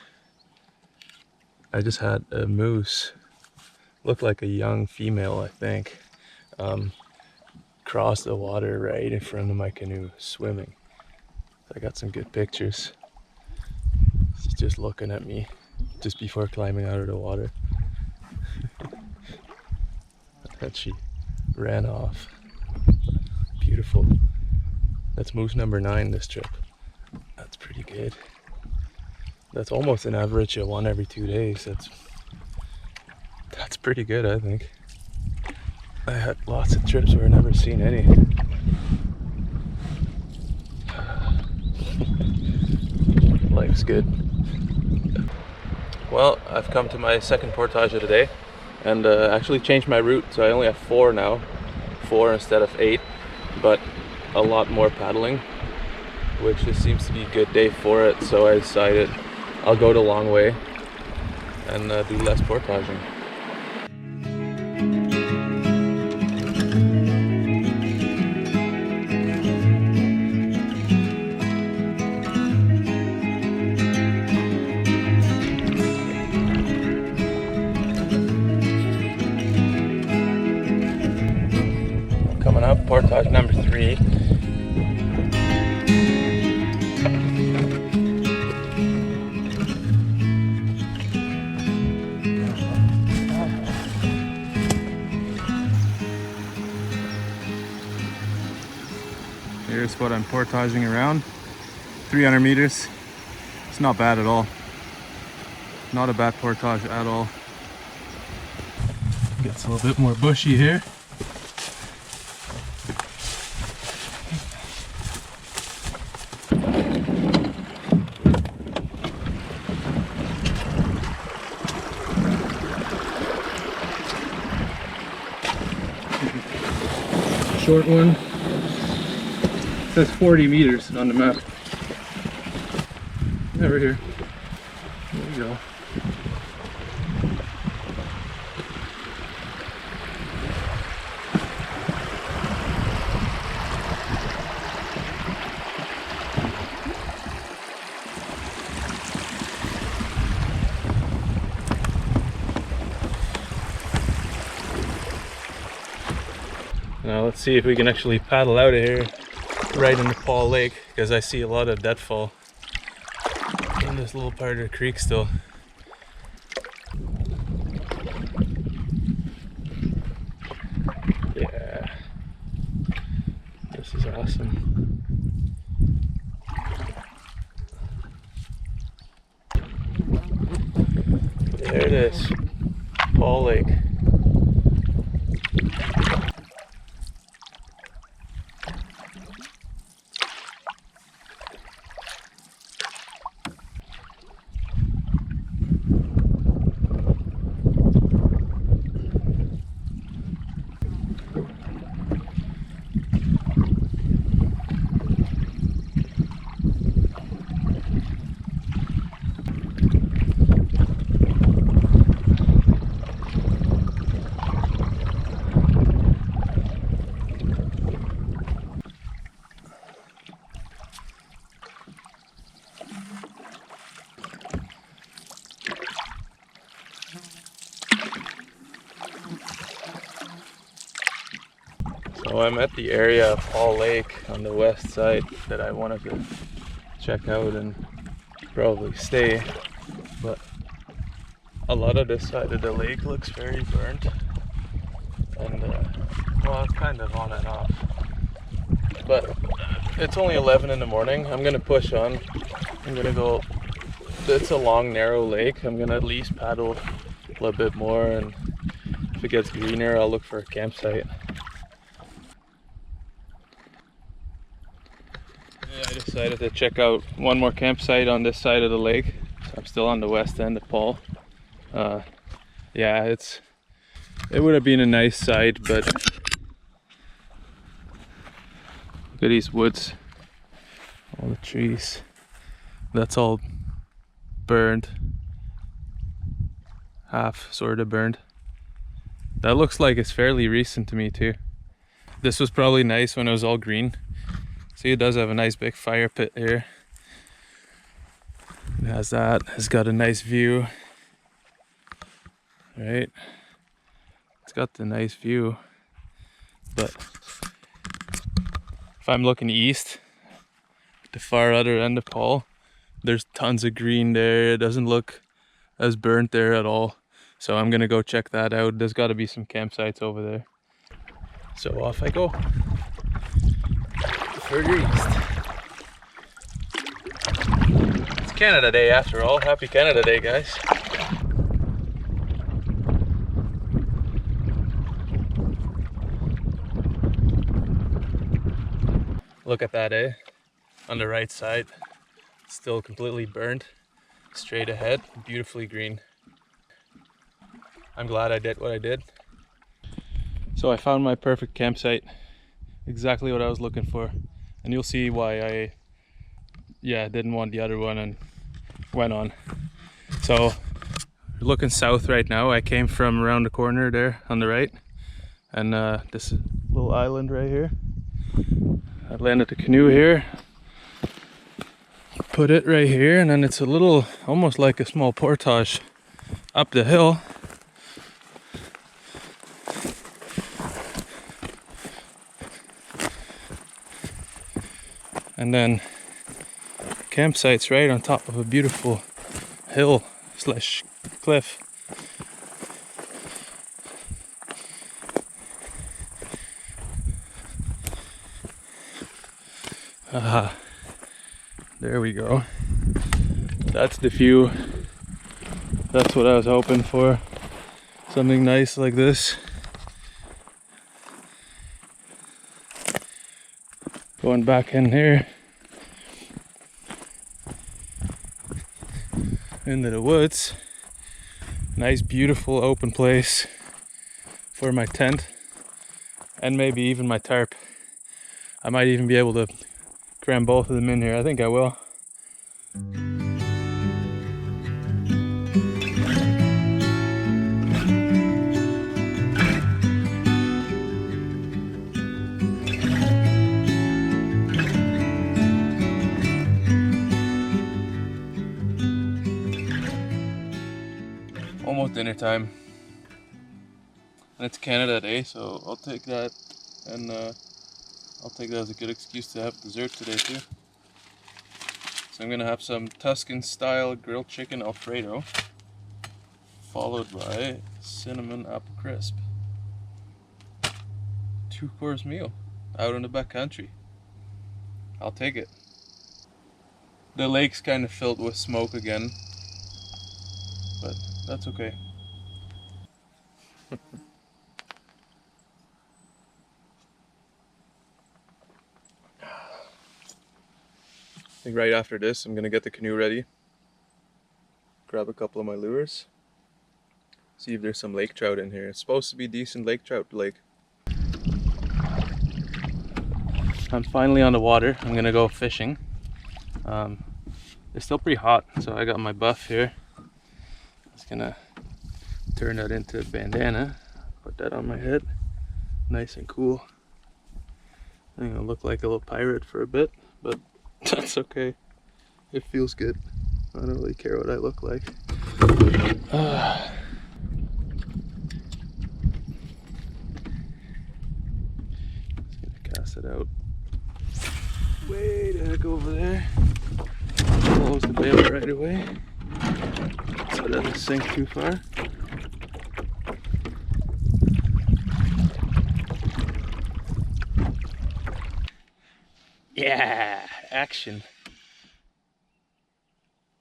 I just had a moose, looked like a young female, I think, cross the water right in front of my canoe, swimming. So I got some good pictures. She's just looking at me just before climbing out of the water. And she ran off. Beautiful. That's moose number 9 this trip. That's pretty good. That's almost an average of 1 every 2 days. That's pretty good, I think. I had lots of trips where I never seen any. Life's good. Well, I've come to my second portage of the day and actually changed my route, so I only have 4 now. 4 instead of 8, but a lot more paddling, which just seems to be a good day for it, so I decided I'll go the long way and do less portaging. Coming up, portage number 3. Here's what I'm portaging around. 300 meters. It's not bad at all. Not a bad portage at all. Gets a little bit more bushy here. Short one. It says 40 meters on the map. Over here. There we go. Now let's see if we can actually paddle out of here right into Paul Lake, because I see a lot of deadfall in this little part of the creek still. Yeah, this is awesome. There it is, Paul Lake. So I'm at the area of Paul Lake on the west side that I wanted to check out and probably stay, but a lot of this side of the lake looks very burnt, and well, it's kind of on and off, but it's only 11 in the morning. I'm gonna push on. I'm gonna go. It's a long narrow lake. I'm gonna at least paddle a little bit more, and if it gets greener I'll look for a campsite. I decided to check out one more campsite on this side of the lake. So I'm still on the west end of Paul. Yeah, it would have been a nice site, but look at these woods, all the trees. That's all burned, half sort of burned. That looks like it's fairly recent to me too. This was probably nice when it was all green. See, it does have a nice big fire pit here. It has that. It's got a nice view. Right? It's got the nice view. But if I'm looking east, the far other end of Paul, there's tons of green there. It doesn't look as burnt there at all. So I'm gonna go check that out. There's gotta be some campsites over there. So off I go. Further east. It's Canada Day after all. Happy Canada Day, guys. Look at that, eh? On the right side, still completely burned. Straight ahead, beautifully green. I'm glad I did what I did. So I found my perfect campsite. Exactly what I was looking for. And you'll see why I didn't want the other one and went on. So we're looking south right now. I came from around the corner there on the right, and this little island right here. I landed the canoe here, put it right here, and then it's a little, almost like a small portage up the hill. And then campsite's right on top of a beautiful hill slash cliff. There we go. That's the view That's what I was hoping for. Something nice like this. Going back in here into the woods. Nice, beautiful, open place for my tent and maybe even my tarp. I might even be able to cram both of them in here. I think I will. Almost dinner time, and it's Canada Day, so I'll take that, and I'll take that as a good excuse to have dessert today too. So I'm gonna have some Tuscan style grilled chicken Alfredo, followed by cinnamon apple crisp. 2-course meal out in the backcountry. I'll take it. The lake's kind of filled with smoke again, but that's okay. I think right after this I'm gonna get the canoe ready, grab a couple of my lures, see if there's some lake trout in here. It's supposed to be decent lake trout lake. I'm finally on the water. I'm gonna go fishing. It's still pretty hot, so I got my buff here. Just gonna turn that into a bandana, put that on my head, nice and cool. I'm gonna look like a little pirate for a bit, but that's okay. It feels good. I don't really care what I look like. Just gonna cast it out way the heck over there. Close the bail right away so it doesn't sink too far. Yeah, action.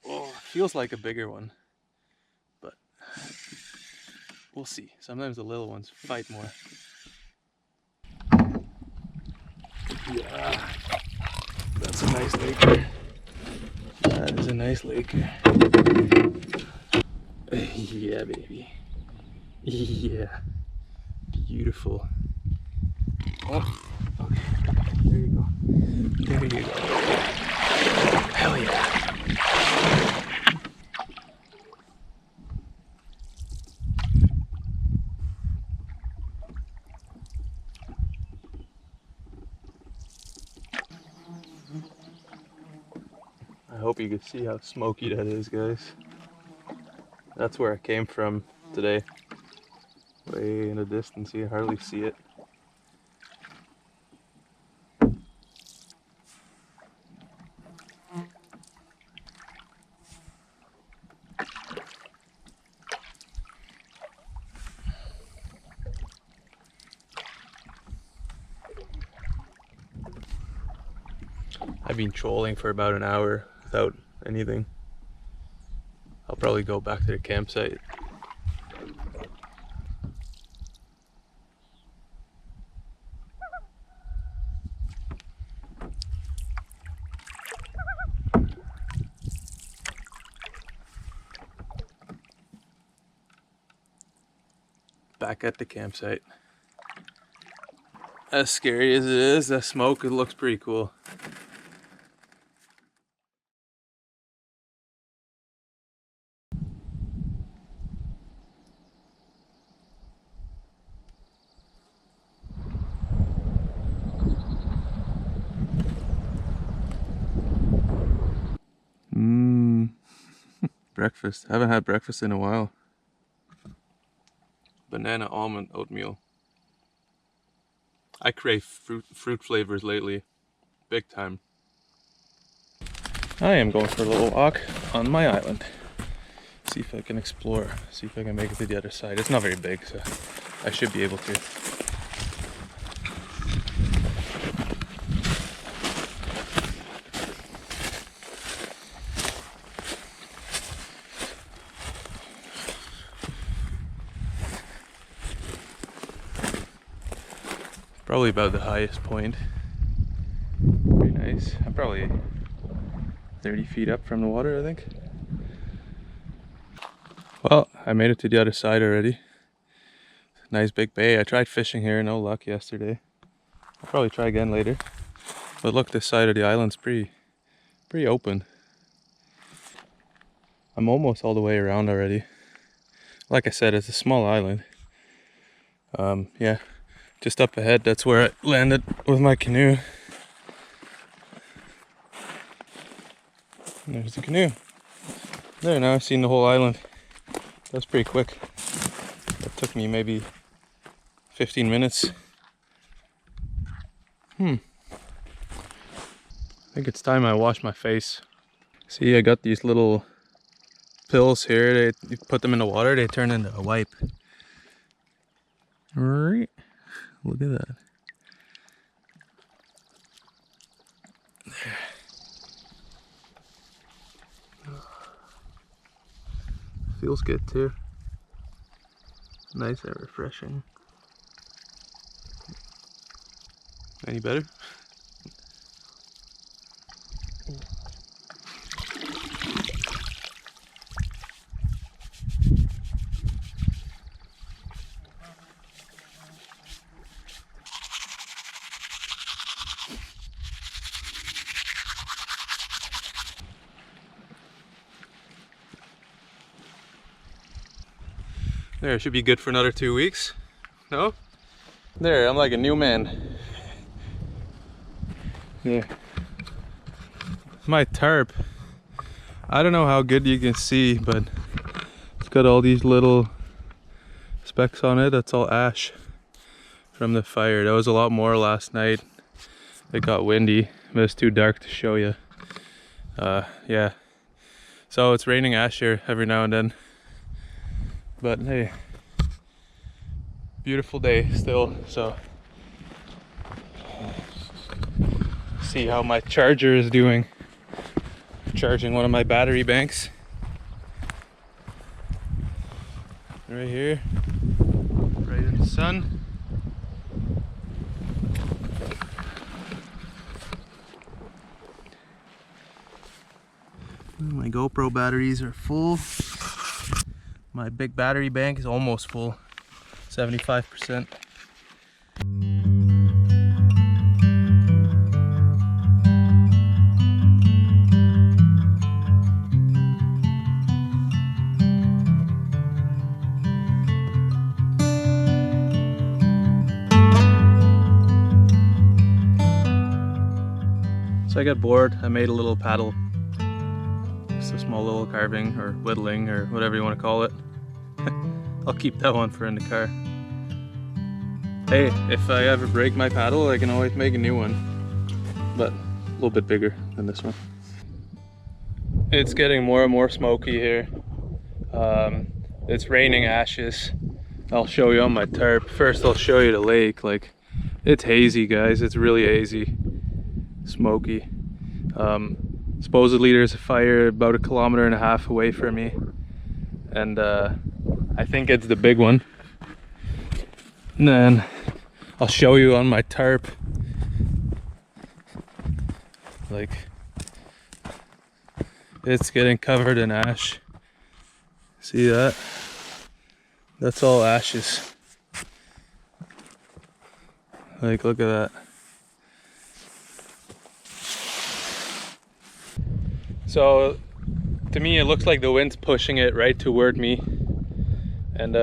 Oh, feels like a bigger one, but we'll see. Sometimes the little ones fight more. Yeah, that's a nice laker. That is a nice laker. Yeah, baby. Yeah, beautiful. Oh, okay. There you go. There you go. Hell yeah. I hope you can see how smoky that is, guys. That's where I came from today. Way in the distance, you can hardly see it. I've been trolling for about an hour without anything. I'll probably go back to the campsite. Back at the campsite. As scary as it is, that smoke, it looks pretty cool. Breakfast. I haven't had breakfast in a while. Banana almond oatmeal. I crave fruit flavors lately. Big time. I am going for a little walk on my island. See if I can explore. See if I can make it to the other side. It's not very big, so I should be able to. Probably about the highest point. Very nice. I'm probably 30 feet up from the water, I think. Well, I made it to the other side already. Nice big bay. I tried fishing here, no luck yesterday. I'll probably try again later. But look, this side of the island's pretty open. I'm almost all the way around already. Like I said, it's a small island. Yeah, just up ahead, that's where I landed with my canoe. And there's the canoe. There, now I've seen the whole island. That's pretty quick. That took me maybe 15 minutes. I think it's time I wash my face. See, I got these little pills here. You put them in the water, they turn into a wipe. Right. Look at that. There. Feels good too. Nice and refreshing. Any better? There, it should be good for another 2 weeks. No? There, I'm like a new man. Yeah. My tarp. I don't know how good you can see, but it's got all these little specks on it. That's all ash from the fire. There was a lot more last night. It got windy, but it's too dark to show you. Yeah. So it's raining ash here every now and then. But hey, beautiful day still, so see how my charger is doing. Charging one of my battery banks right here, right in the sun. My GoPro batteries are full. My big battery bank is almost full, 75%. So I got bored, I made a little paddle. Just a small little carving or whittling or whatever you want to call it. I'll keep that one for in the car. Hey, if I ever break my paddle, I can always make a new one. But a little bit bigger than this one. It's getting more and more smoky here. It's raining ashes. I'll show you on my tarp. First I'll show you the lake. Like, it's hazy, guys. It's really hazy. Smoky. Supposedly there's a fire about 1.5 kilometers away from me. And I think it's the big one. And then I'll show you on my tarp. Like, it's getting covered in ash. See that? That's all ashes. Like, look at that. So to me it looks like the wind's pushing it right toward me. And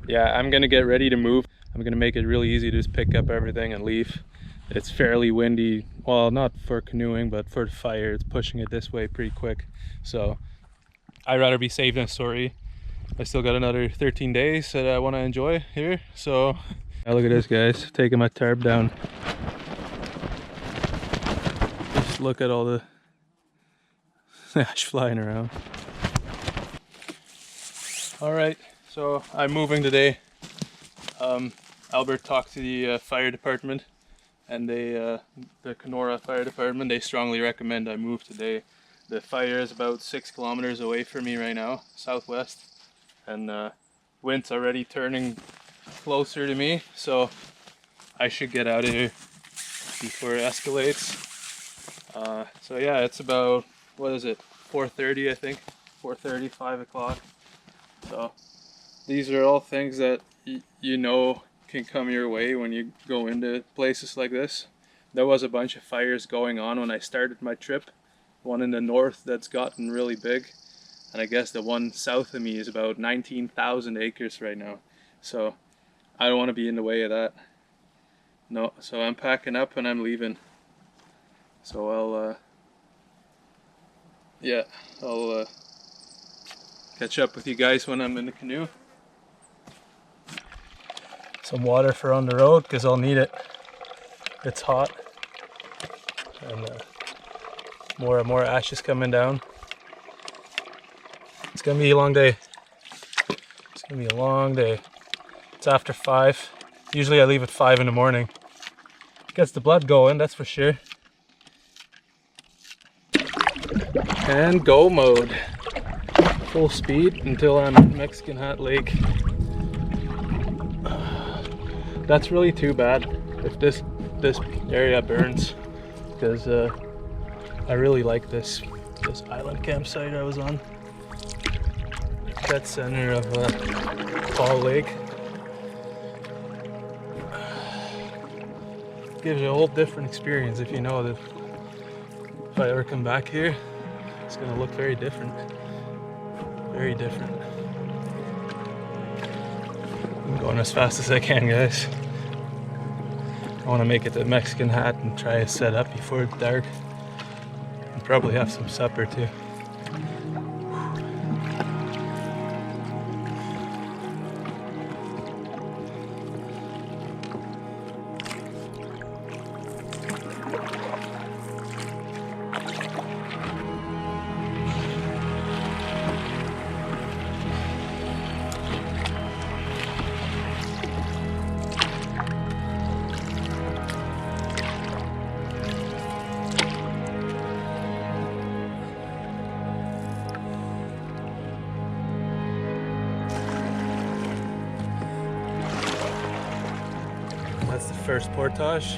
yeah, I'm gonna get ready to move. I'm gonna make it really easy to just pick up everything and leave. It's fairly windy, well, not for canoeing, but for the fire, it's pushing it this way pretty quick. So I'd rather be safe than sorry. I still got another 13 days that I want to enjoy here. So now look at this, guys, taking my tarp down. Just look at all the ash flying around. All right, so I'm moving today. Albert talked to the fire department, and the Kenora Fire Department, they strongly recommend I move today. The fire is about 6 kilometers away from me right now, southwest, and wind's already turning closer to me, so I should get out of here before it escalates. So yeah, it's about, what is it, 4:30 I think, 4:30, 5 o'clock. So these are all things that you know can come your way when you go into places like this. There was a bunch of fires going on when I started my trip. One in the north that's gotten really big, and I guess the one south of me is about 19,000 acres right now. So I don't want to be in the way of that. No, so I'm packing up and I'm leaving. So I'll catch up with you guys when I'm in the canoe. Some water for on the road because I'll need it. It's hot, and more ashes coming down. It's gonna be a long day. It's gonna be a long day. It's after 5. Usually I leave at 5 in the morning. Gets the blood going, that's for sure. And go mode. Full speed until I'm at Mexican Hat Lake. That's really too bad if this area burns, because I really like this island campsite I was on. That center of Wanda Lake. Gives you a whole different experience if you know that if I ever come back here, it's gonna look very different. Very different. I'm going as fast as I can, guys. I want to make it to Mexican Hat and try to set up before it's dark. And probably have some supper too. That's the first portage.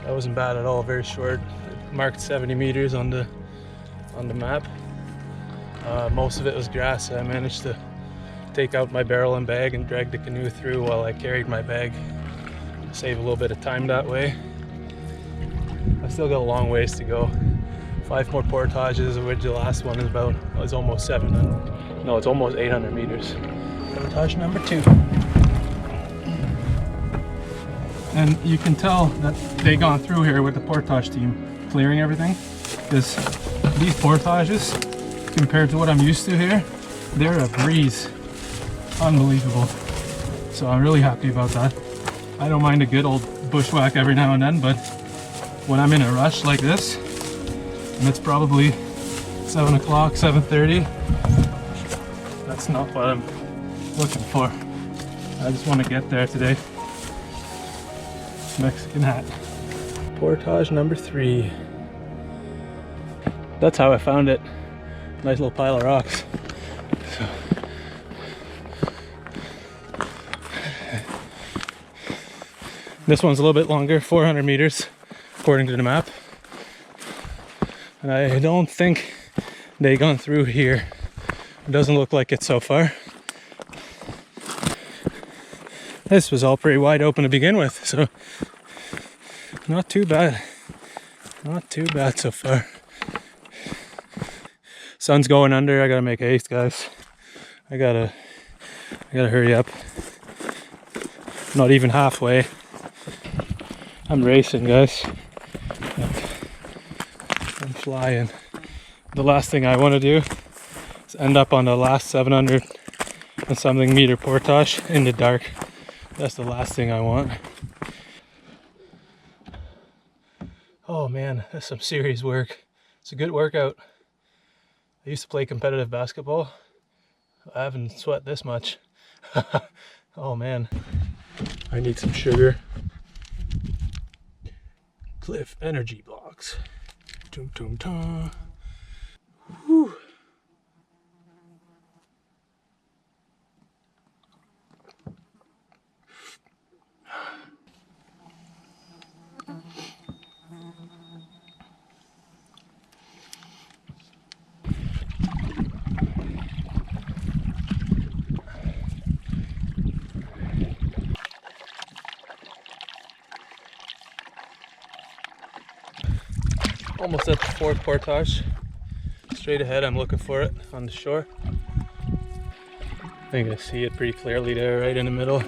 That wasn't bad at all, very short. It marked 70 meters on the map. Most of it was grass, so I managed to take out my barrel and bag and drag the canoe through while I carried my bag. Save a little bit of time that way. I still got a long ways to go. 5 more portages, of which the last one is almost 700. No, it's almost 800 meters. Portage number 2. And you can tell that they gone through here with the portage team, clearing everything, because these portages, compared to what I'm used to here, they're a breeze. Unbelievable. So I'm really happy about that. I don't mind a good old bushwhack every now and then, but when I'm in a rush like this, and it's probably 7 o'clock, 7:30, that's not what I'm looking for. I just want to get there today. Mexican Hat. Portage number 3. That's how I found it. Nice little pile of rocks. So. This one's a little bit longer, 400 meters, according to the map. And I don't think they gone through here. It doesn't look like it so far. This was all pretty wide open to begin with, so not too bad. Not too bad so far. Sun's going under. I gotta make haste, guys. I gotta hurry up. Not even halfway. I'm racing, guys. I'm flying. The last thing I want to do is end up on the last 700 and something meter portage in the dark. That's the last thing I want. Oh man, that's some serious work. It's a good workout. I used to play competitive basketball. I haven't sweat this much. Oh man. I need some sugar. Cliff energy blocks. Tum tum tum. Whew. Almost at the fourth portage. Straight ahead, I'm looking for it on the shore. I think I see it pretty clearly there, right in the middle.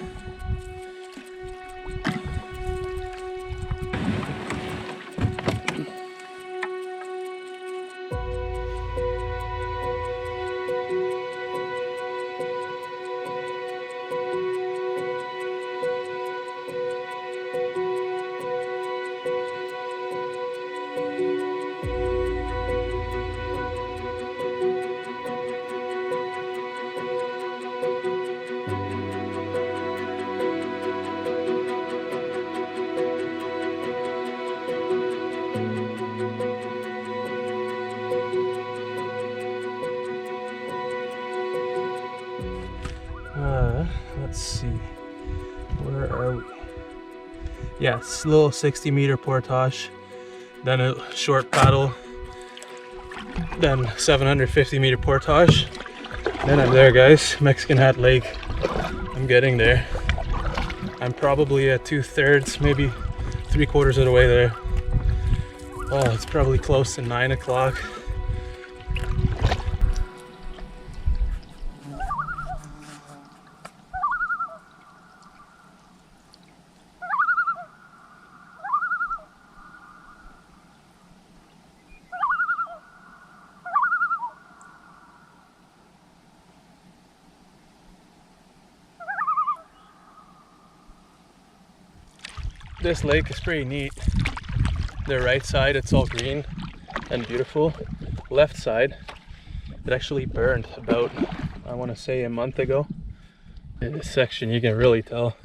Let's see, where are we? Yeah, it's a little 60-meter portage, then a short paddle, then 750-meter portage. Then I'm there, guys. Mexican Hat Lake. I'm getting there. I'm probably at 2/3, maybe 3/4 of the way there. Oh, it's probably close to 9 o'clock. This lake is pretty neat. The right side, it's all green and beautiful. Left side, it actually burned about, I want to say, a month ago. In this section, you can really tell.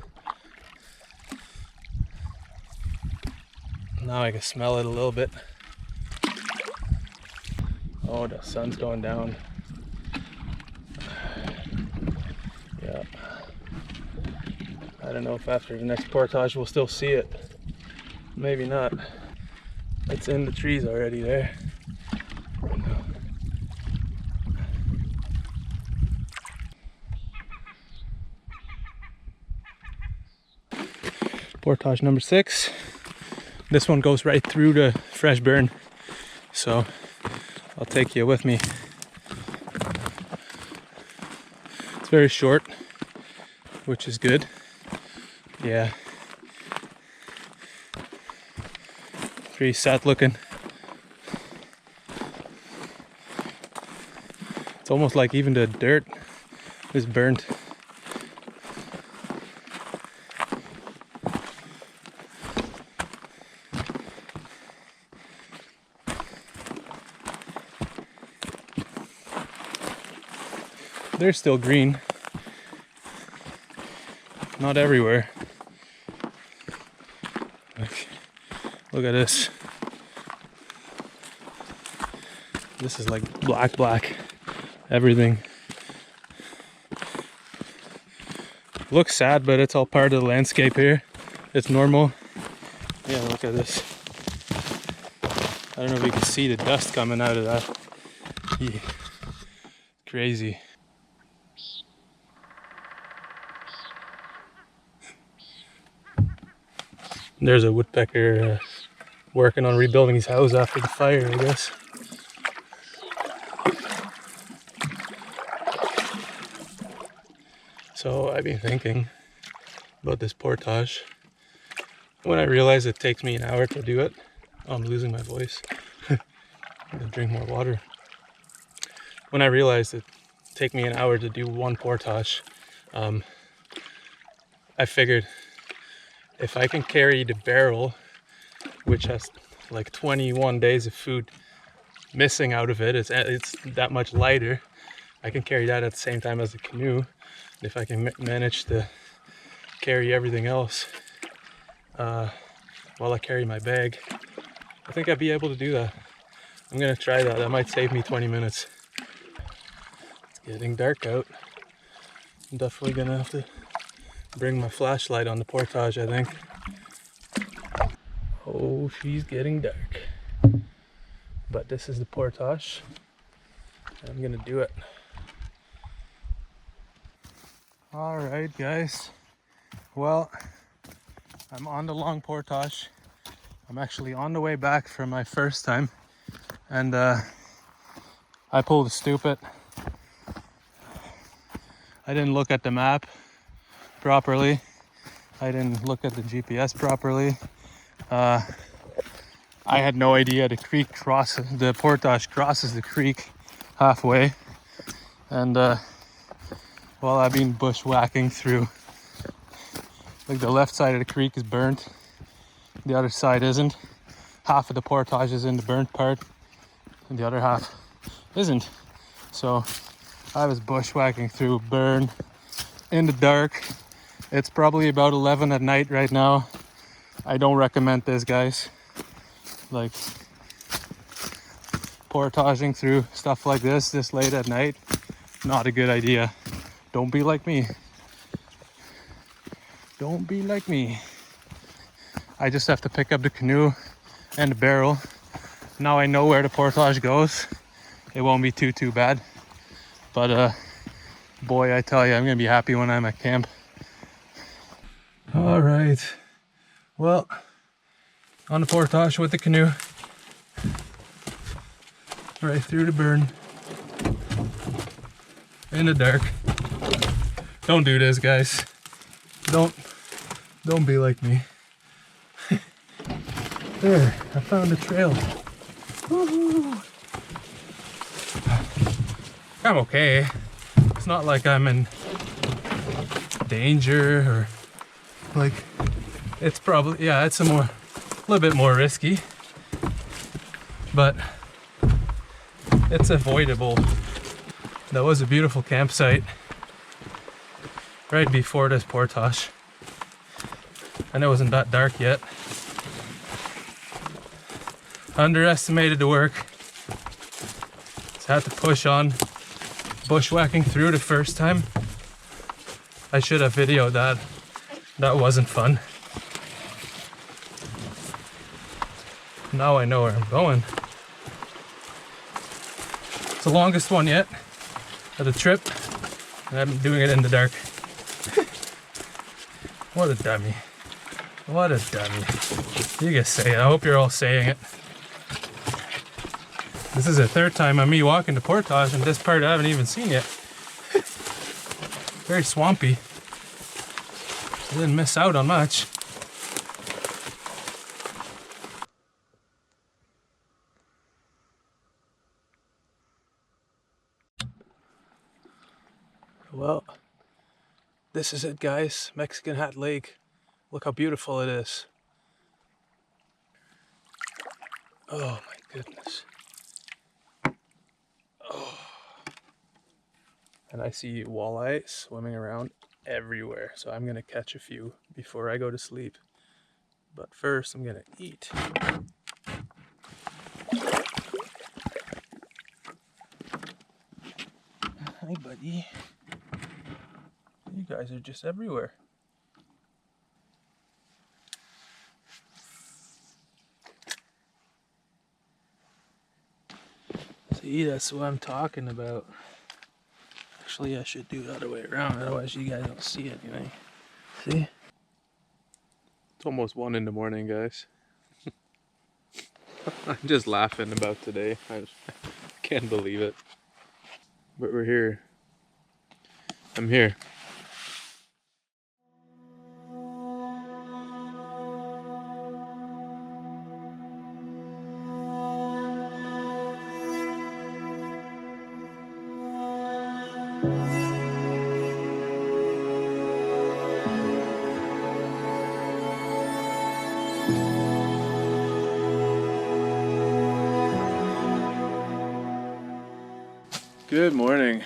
Now I can smell it a little bit. Oh, the sun's going down. Yeah. I don't know if after the next portage we'll still see it. Maybe not. It's in the trees already there. Portage number 6. This one goes right through the fresh burn, so I'll take you with me. It's very short, which is good. Yeah. Pretty sad looking. It's almost like even the dirt is burnt. They're still green. Not everywhere. Look at this. This is like black. Everything. Looks sad, but it's all part of the landscape here. It's normal. Yeah, look at this. I don't know if you can see the dust coming out of that. Yeah. Crazy. There's a woodpecker working on rebuilding his house after the fire, I guess. So I've been thinking about this portage. When I realized it takes me an hour to do it, oh, I'm losing my voice. I'm gonna drink more water. When I realized it take me an hour to do one portage, I figured if I can carry the barrel, which has like 21 days of food missing out of it, it's that much lighter. I can carry that at the same time as the canoe. If I can manage to carry everything else while I carry my bag, I think I'd be able to do that. I'm gonna try that. That might save me 20 minutes. It's getting dark out. I'm definitely gonna have to bring my flashlight on the portage, I think. Oh, she's getting dark. But this is the portage. I'm gonna do it. Alright guys, well, I'm on the long portage. I'm actually on the way back from my first time. and I pulled a stupid. I didn't look at the map properly. I didn't look at the GPS properly. I had no idea the creek crosses, the portage crosses the creek halfway. And while I've been bushwhacking through, like the left side of the creek is burnt, the other side isn't. Half of the portage is in the burnt part, and the other half isn't. So I was bushwhacking through burn in the dark. It's probably about 11 at night right now. I don't recommend this, guys. Like, portaging through stuff like this late at night, not a good idea. Don't be like me. Don't be like me. I just have to pick up the canoe and the barrel. Now I know where the portage goes. It won't be too bad. But boy, I tell you, I'm gonna be happy when I'm at camp. All right. Well, on the portage with the canoe, right through the burn, in the dark. Don't do this, guys. Don't be like me. There, I found a trail. Woo-hoo. I'm okay. It's not like I'm in danger or like, it's probably, yeah, it's a little bit more risky, but it's avoidable. That was a beautiful campsite right before this portage, and it wasn't that dark yet. Underestimated the work. Just had to push on, bushwhacking through the first time. I should have videoed that. That wasn't fun. Now I know where I'm going. It's the longest one yet of the trip, and I'm doing it in the dark. What a dummy. What a dummy. You can say it. I hope you're all saying it. This is the third time of me walking the portage, and this part I haven't even seen yet. Very swampy. I didn't miss out on much. Well, this is it, guys. Mexican Hat Lake. Look how beautiful it is. Oh my goodness. Oh. And I see walleye swimming around everywhere, so I'm gonna catch a few before I go to sleep. But first I'm gonna eat. Hi buddy. You guys are just everywhere. See, that's what I'm talking about. Actually, I should do the other way around, otherwise you guys don't see anything. See? It's almost 1 in the morning, guys. I'm just laughing about today. I can't believe it. But we're here. I'm here. Good morning.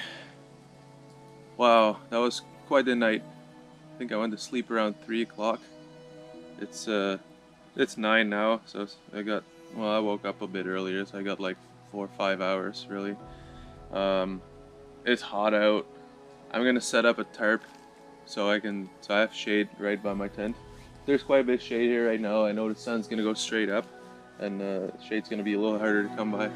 Wow, that was quite the night. I think I went to sleep around 3 o'clock. It's 9 now, so I woke up a bit earlier, so I got like 4 or 5 hours really. It's hot out. I'm gonna set up a tarp so I have shade right by my tent. There's quite a bit of shade here right now. I know the sun's gonna go straight up, and shade's gonna be a little harder to come by.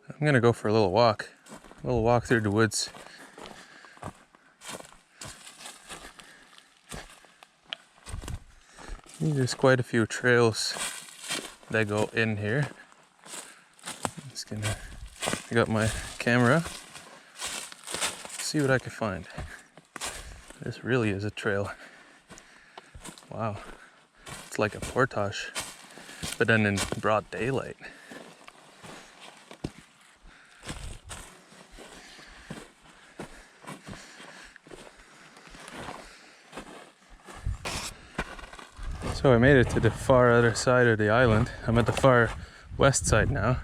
I'm gonna go for a little walk through the woods. There's quite a few trails that go in here. I got my camera, see what I can find. This really is a trail. Wow, it's like a portage, but then in broad daylight. So I made it to the far other side of the island. I'm at the far west side now.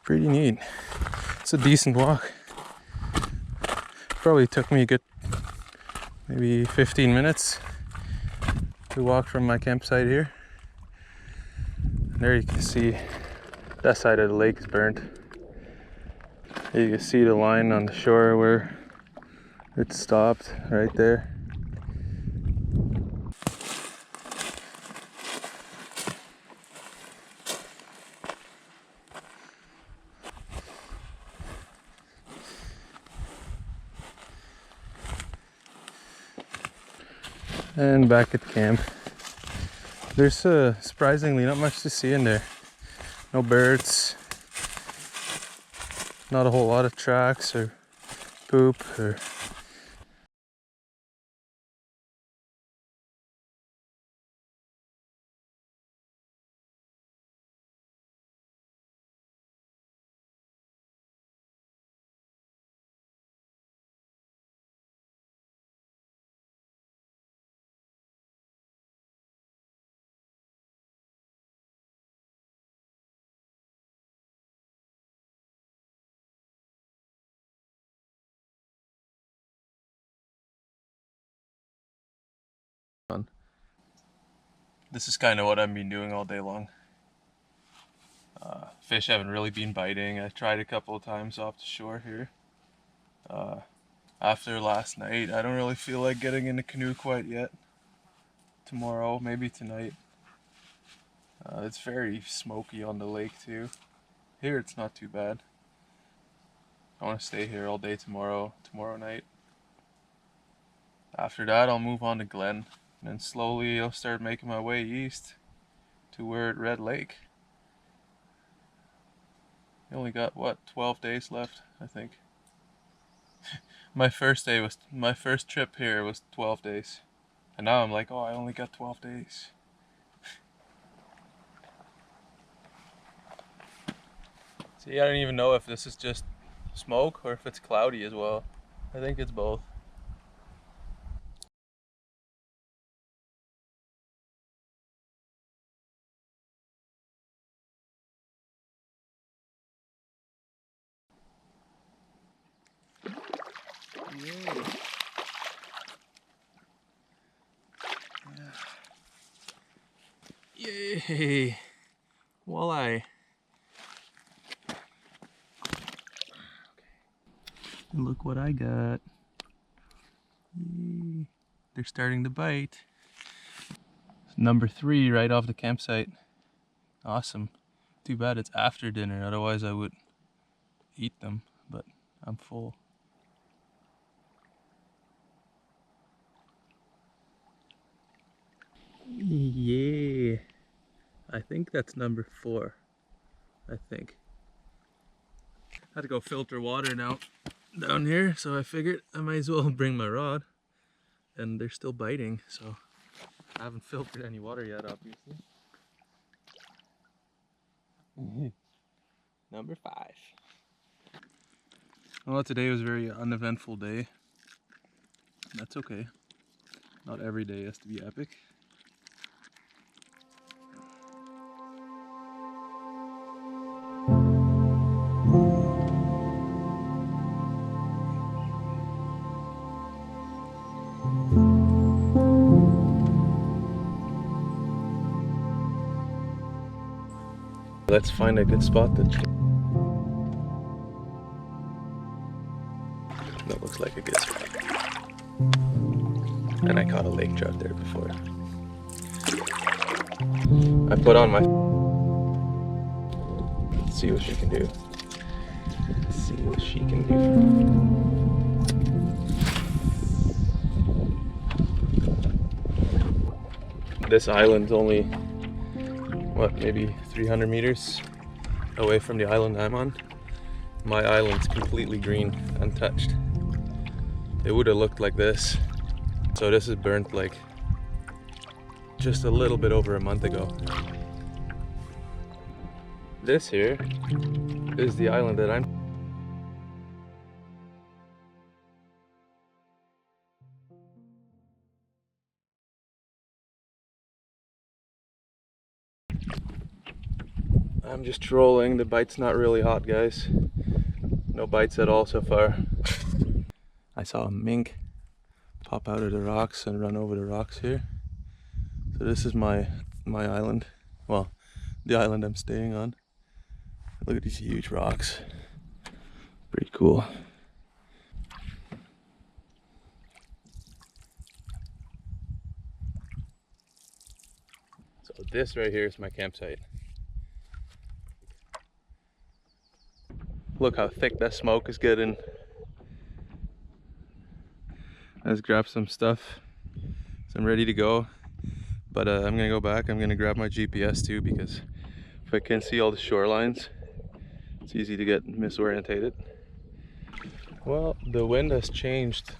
Pretty neat. It's a decent walk. Probably took me a good maybe 15 minutes to walk from my campsite here. There you can see that side of the lake is burnt. You can see the line on the shore where it stopped right there. And back at camp. There's surprisingly not much to see in there. No birds, not a whole lot of tracks or poop or fun. This is kind of what I've been doing all day long. Fish haven't really been biting. I tried a couple of times off the shore here. After last night, I don't really feel like getting in the canoe quite yet. Tomorrow, maybe tonight. It's very smoky on the lake too. Here it's not too bad. I want to stay here all day tomorrow night. After that I'll move on to Glen, and then slowly I'll start making my way east to where at Red Lake. I only got what, 12 days left, I think. My first trip here was 12 days. And now I'm like, oh, I only got 12 days. See, I don't even know if this is just smoke or if it's cloudy as well. I think it's both. Yay. Yeah. Yay! Walleye. And look what I got. Yay. They're starting to bite. Number 3 right off the campsite. Awesome. Too bad it's after dinner, otherwise I would eat them, but I'm full. Yeah. I think that's number 4. I think. I had to go filter water now down here, so I figured I might as well bring my rod. And they're still biting, so I haven't filtered any water yet, obviously. Number 5. Well, today was a very uneventful day. That's okay. Not every day has to be epic. Let's find a good spot that looks like a good spot. And I caught a lake trout there before. I put on my see what she can do. Let's see what she can do. This island's only, what, maybe 300 meters away from the island I'm on. My island's completely green, untouched. It would have looked like this. So this is burnt like just a little bit over a month ago. This here is the island that I'm. I'm just trolling. The bite's not really hot, guys. No bites at all so far. I saw a mink pop out of the rocks and run over the rocks here. So this is my island. Well, the island I'm staying on. Look at these huge rocks. Pretty cool. So this right here is my campsite. Look how thick that smoke is getting. Let's grab some stuff. So I'm ready to go. But I'm gonna go back. I'm gonna grab my GPS too, because if I can see all the shorelines, it's easy to get misorientated. Well, the wind has changed.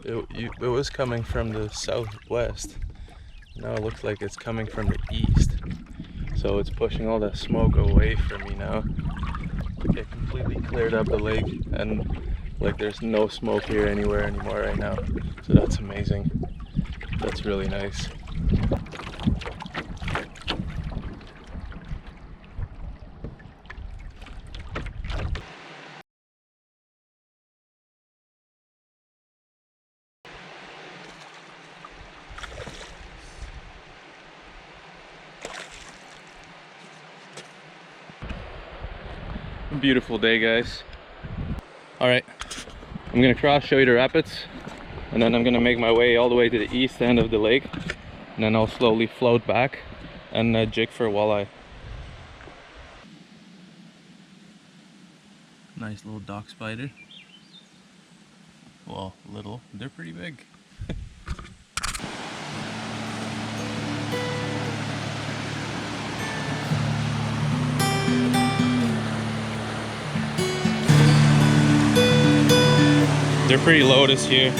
It was coming from the southwest. Now it looks like it's coming from the east. So it's pushing all that smoke away from me now. It completely cleared up the lake, and like there's no smoke here anywhere anymore right now. So that's amazing. That's really nice. Beautiful day, guys. All right, I'm gonna cross, show you the rapids, and then I'm gonna make my way all the way to the east end of the lake, and then I'll slowly float back and jig for walleye. Nice little dock spider. Well, little, they're pretty big. They're pretty low this year.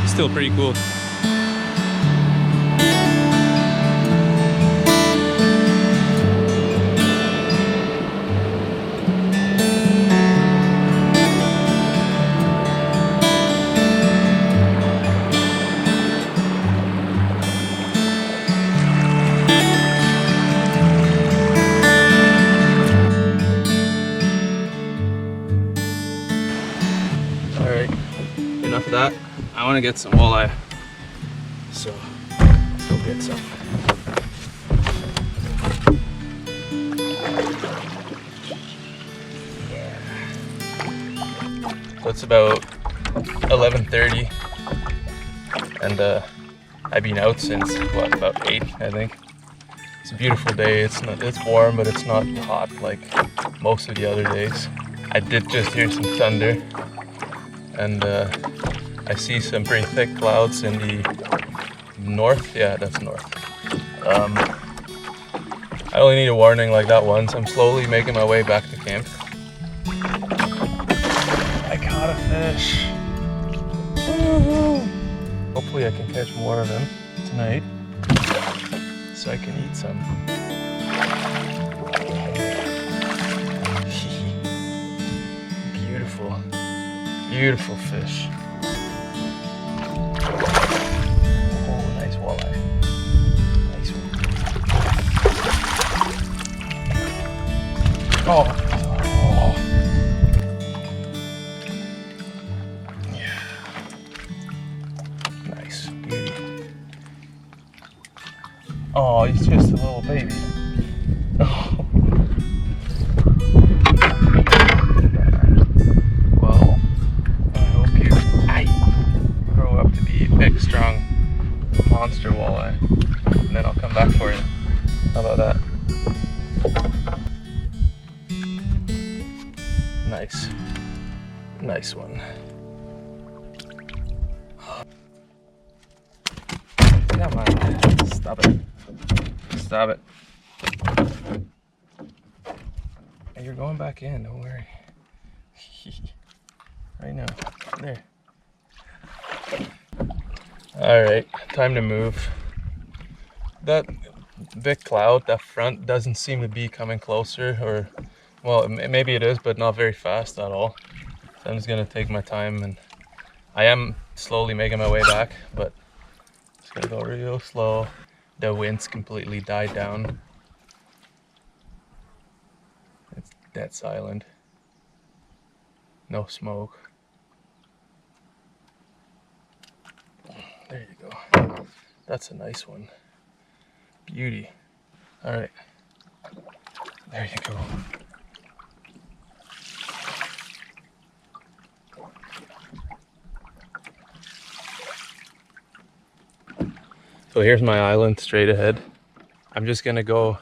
Still pretty cool. Enough of that. I want to get some walleye, so let's go get some. So it's about 11:30, and I've been out since what, about 8, I think. It's a beautiful day. It's warm, but it's not hot like most of the other days. I did just hear some thunder, and I see some pretty thick clouds in the north. Yeah, that's north. I only need a warning like that once. I'm slowly making my way back to camp. I caught a fish. Woohoo! Hopefully I can catch more of them tonight, so I can eat some. Beautiful, beautiful fish. Oh, nice walleye. Nice one. Oh. Yeah. Nice. Beauty. Oh, he's just a little baby. Oh. Nice. Nice one. Come on. Stop it. Stop it. Hey, you're going back in, don't worry. Right now. There. Alright, time to move. That big cloud, that front, doesn't seem to be coming closer, or, well, maybe it is, but not very fast at all. So I'm just gonna take my time, and I am slowly making my way back, but just gonna go real slow. The wind's completely died down. It's dead silent. No smoke. There you go. That's a nice one. Beauty. All right. There you go. So here's my island straight ahead. I'm just gonna go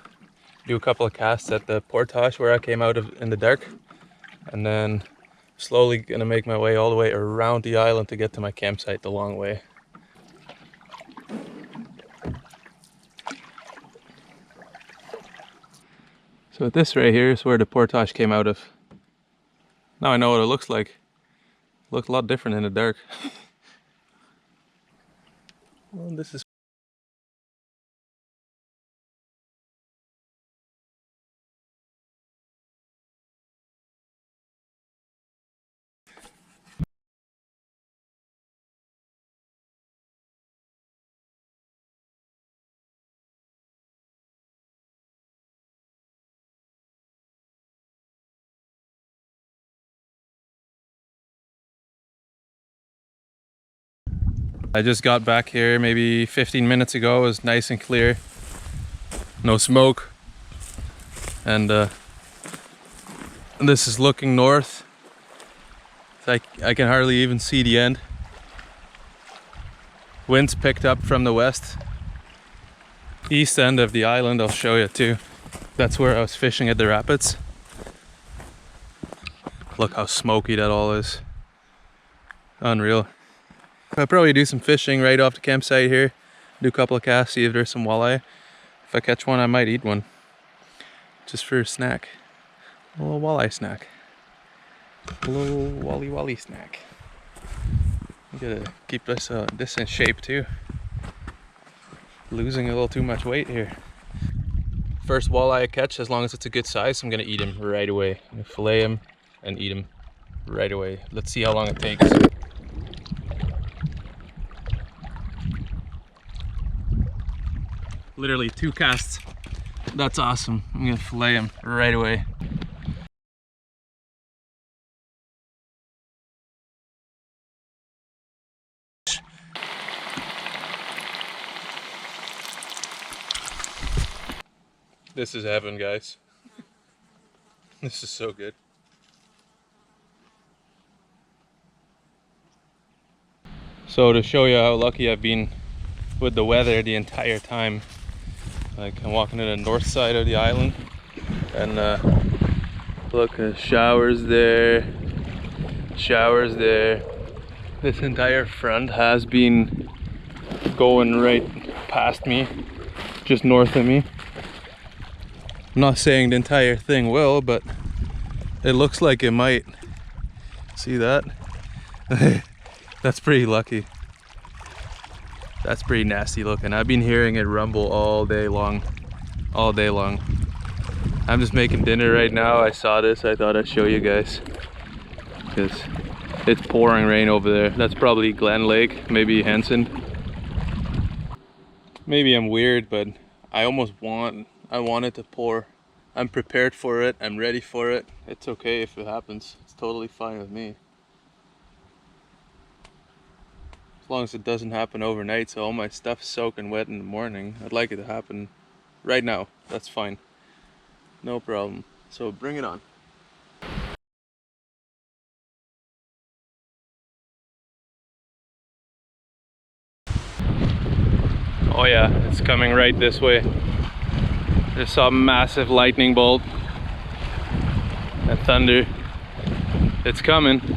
do a couple of casts at the portage where I came out of in the dark, and then slowly gonna make my way all the way around the island to get to my campsite the long way. So this right here is where the portage came out of. Now I know what it looks like. It looks a lot different in the dark. Well, this is I just got back here maybe 15 minutes ago. It was nice and clear. No smoke. And this is looking north. I can hardly even see the end. Winds picked up from the west. East end of the island, I'll show you too. That's where I was fishing at the rapids. Look how smoky that all is. Unreal. I'll probably do some fishing right off the campsite here. Do a couple of casts, see if there's some walleye. If I catch one, I might eat one. Just for a snack. A little walleye snack. A little wally snack. You gotta keep this in shape too. Losing a little too much weight here. First walleye I catch, as long as it's a good size, I'm gonna eat him right away. I'm gonna fillet him and eat him right away. Let's see how long it takes. Literally 2 casts. That's awesome. I'm gonna fillet him right away. This is heaven, guys. This is so good. So to show you how lucky I've been with the weather the entire time, like I'm walking to the north side of the island, and look, showers there, showers there. This entire front has been going right past me, just north of me. I'm not saying the entire thing will, but it looks like it might. See that? That's pretty lucky. That's pretty nasty looking. I've been hearing it rumble all day long. All day long. I'm just making dinner right now. I saw this, I thought I'd show you guys. Because it's pouring rain over there. That's probably Glen Lake, maybe Henson. Maybe I'm weird, but I want it to pour. I'm prepared for it, I'm ready for it. It's okay if it happens. It's totally fine with me. As long as it doesn't happen overnight, so all my stuff's soaking wet in the morning. I'd like it to happen right now. That's fine. No problem. So bring it on. Oh yeah, it's coming right this way. Just saw a massive lightning bolt and thunder. It's coming. Look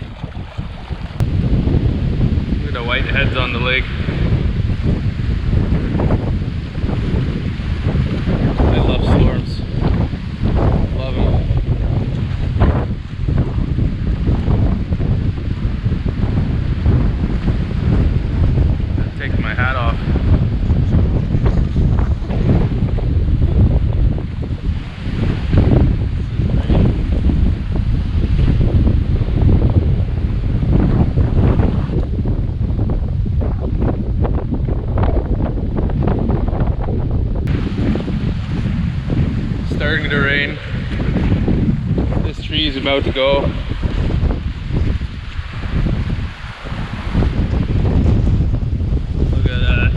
at the white heads on the lake. I love storms. Love them. I'm taking my hat off. Starting to rain. This tree is about to go. Look at that.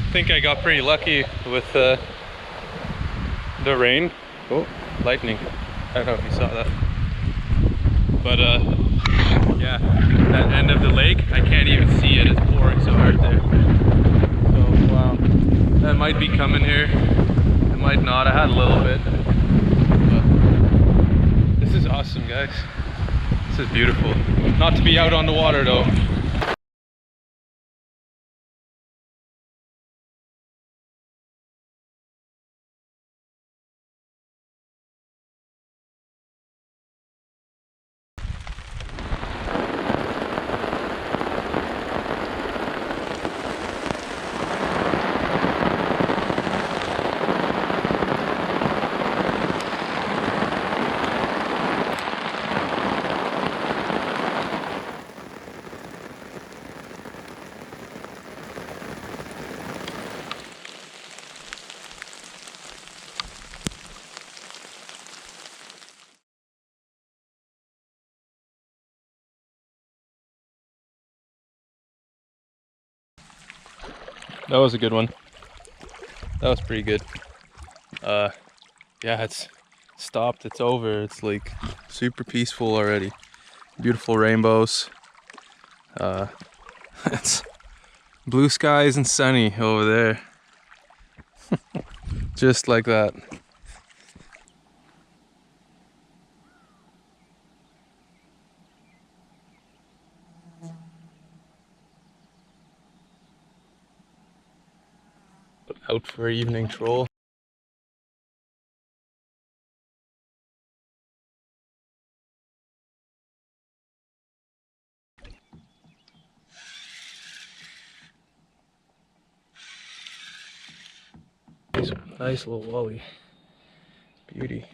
I think I got pretty lucky with the rain. Oh, lightning. I don't know if you saw that. But yeah, that end of the lake, I can't even see it. It's pouring so hard there. So wow, that might be coming here. It might not. I had a little bit. But this is awesome, guys. This is beautiful. Not to be out on the water though. That was a good one. That was pretty good. Yeah, it's stopped. It's over. It's like super peaceful already. Beautiful rainbows. It's blue skies and sunny over there. Just like that. Out for an evening troll. Nice little wally. Beauty.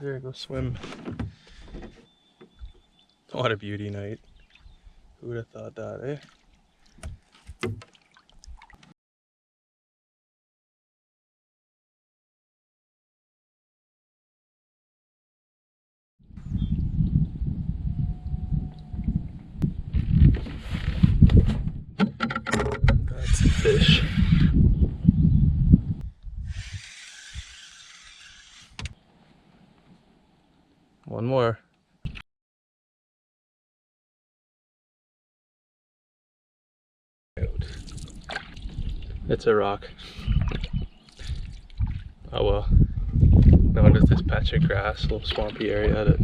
There, go swim. What a beauty night. Who would have thought that, eh? That's a fish. One more. It's a rock. Oh well. Now there's this patch of grass, little swampy area that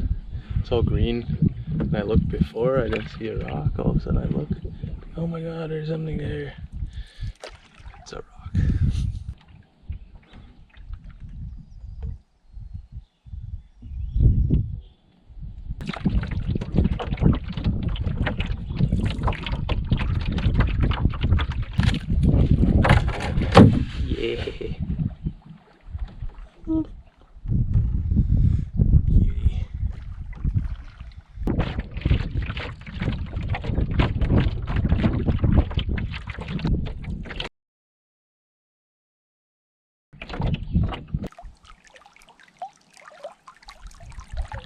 it's all green. And I looked before, I didn't see a rock. All of a sudden I look, oh my god, there's something there. It's a rock. Yeah. Beauty.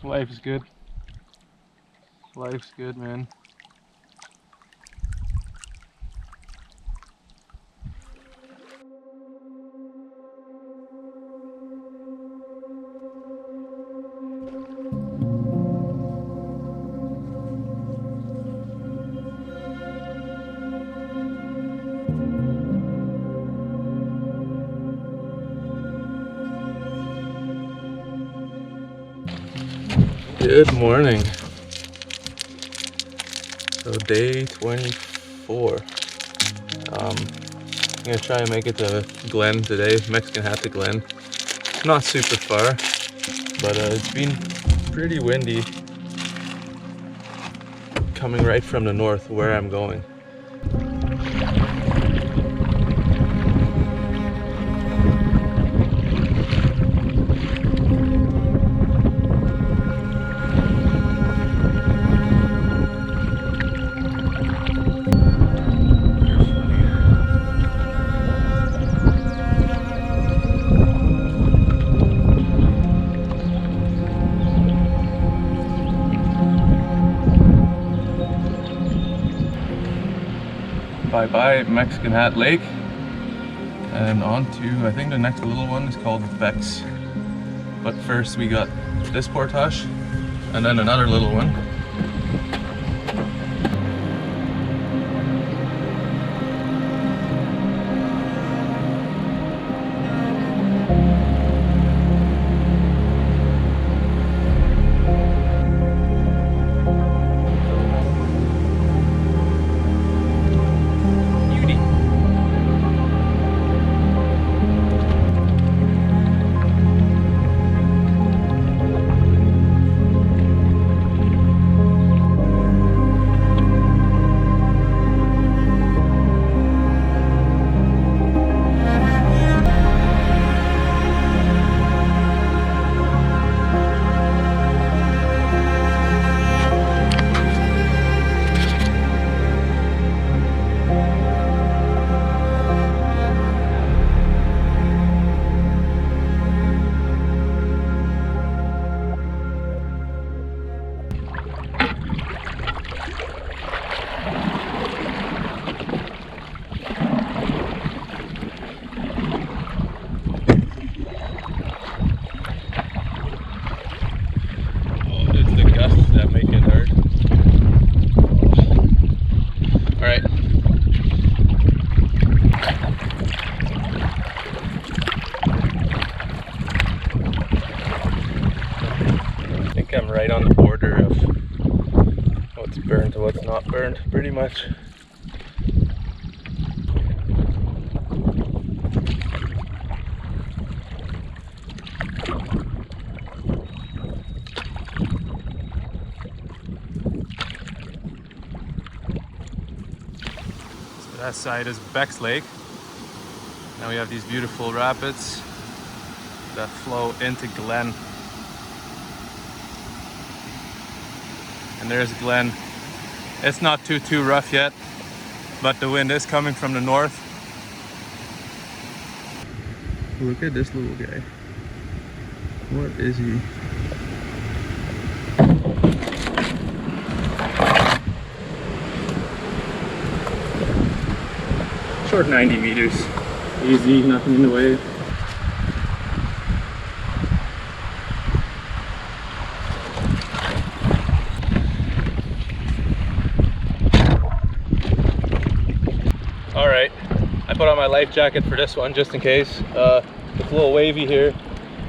Life's good. Life's good, man. Good morning. So day 24. I'm gonna try and make it to Glen today, Mexican Hat to Glen. Not super far, but it's been pretty windy coming right from the north where I'm going. Bye-bye Mexican Hat Lake, and on to, I think the next little one is called Bex. But first we got this portage, and then another little one. That make it hard. Alright. I think I'm right on the border of what's burned and what's not burned, pretty much. That side is Bex Lake. Now we have these beautiful rapids that flow into Glen. And there's Glen. It's not too rough yet, but the wind is coming from the north. Look at this little guy. What is he? Short 90 meters. Easy, nothing in the way. Alright, I put on my life jacket for this one just in case. It's a little wavy here.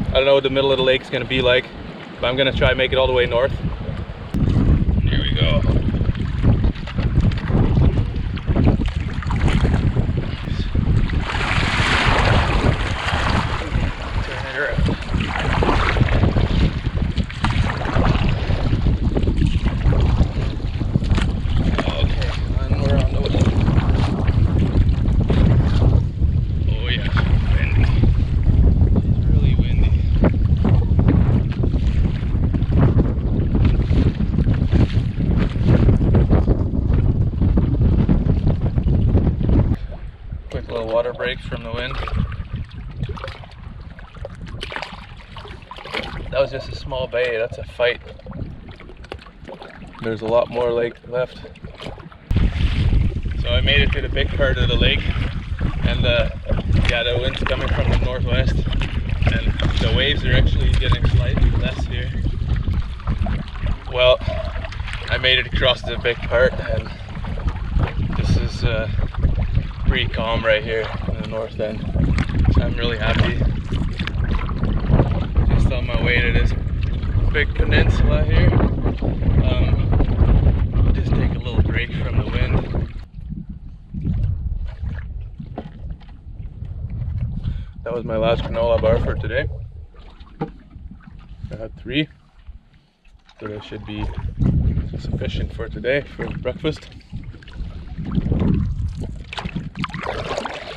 I don't know what the middle of the lake's gonna be like, but I'm gonna try and make it all the way north. Here we go. Water break from the wind. That was just a small bay, that's a fight. There's a lot more lake left. So I made it to the big part of the lake, and yeah, the wind's coming from the northwest, and the waves are actually getting slightly less here. Well, I made it across the big part, and this is pretty calm right here in the north end. So I'm really happy. Just on my way to this big peninsula here. Just take a little break from the wind. That was my last canola bar for today. I had 3, so that should be sufficient for today for breakfast.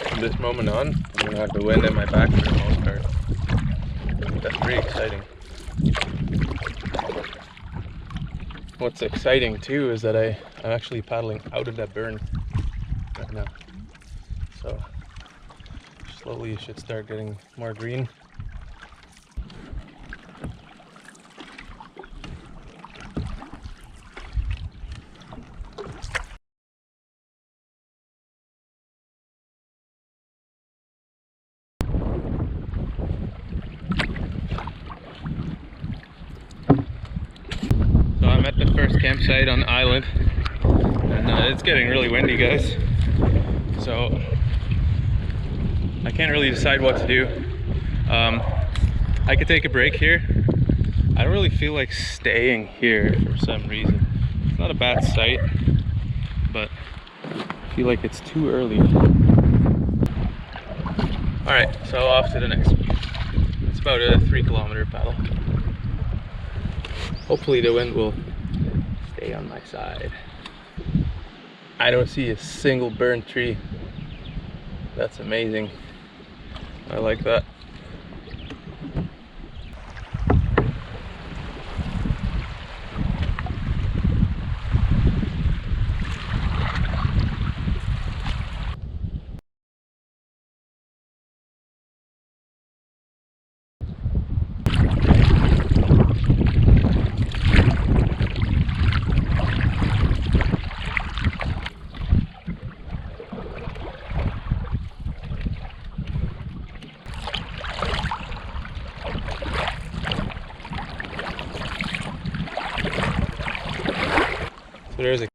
From this moment on, I'm gonna have the wind in my back for the most part. That's pretty exciting. What's exciting too is that I'm actually paddling out of that burn right now. So slowly it should start getting more green. So I'm at the first campsite on the island, and it's getting really windy, guys. So I can't really decide what to do. I could take a break here. I don't really feel like staying here for some reason. It's not a bad site, but I feel like it's too early. Alright, so off to the next one. It's about a 3-kilometer paddle. Hopefully the wind will stay on my side. I don't see a single burnt tree. That's amazing. I like that. So there's a...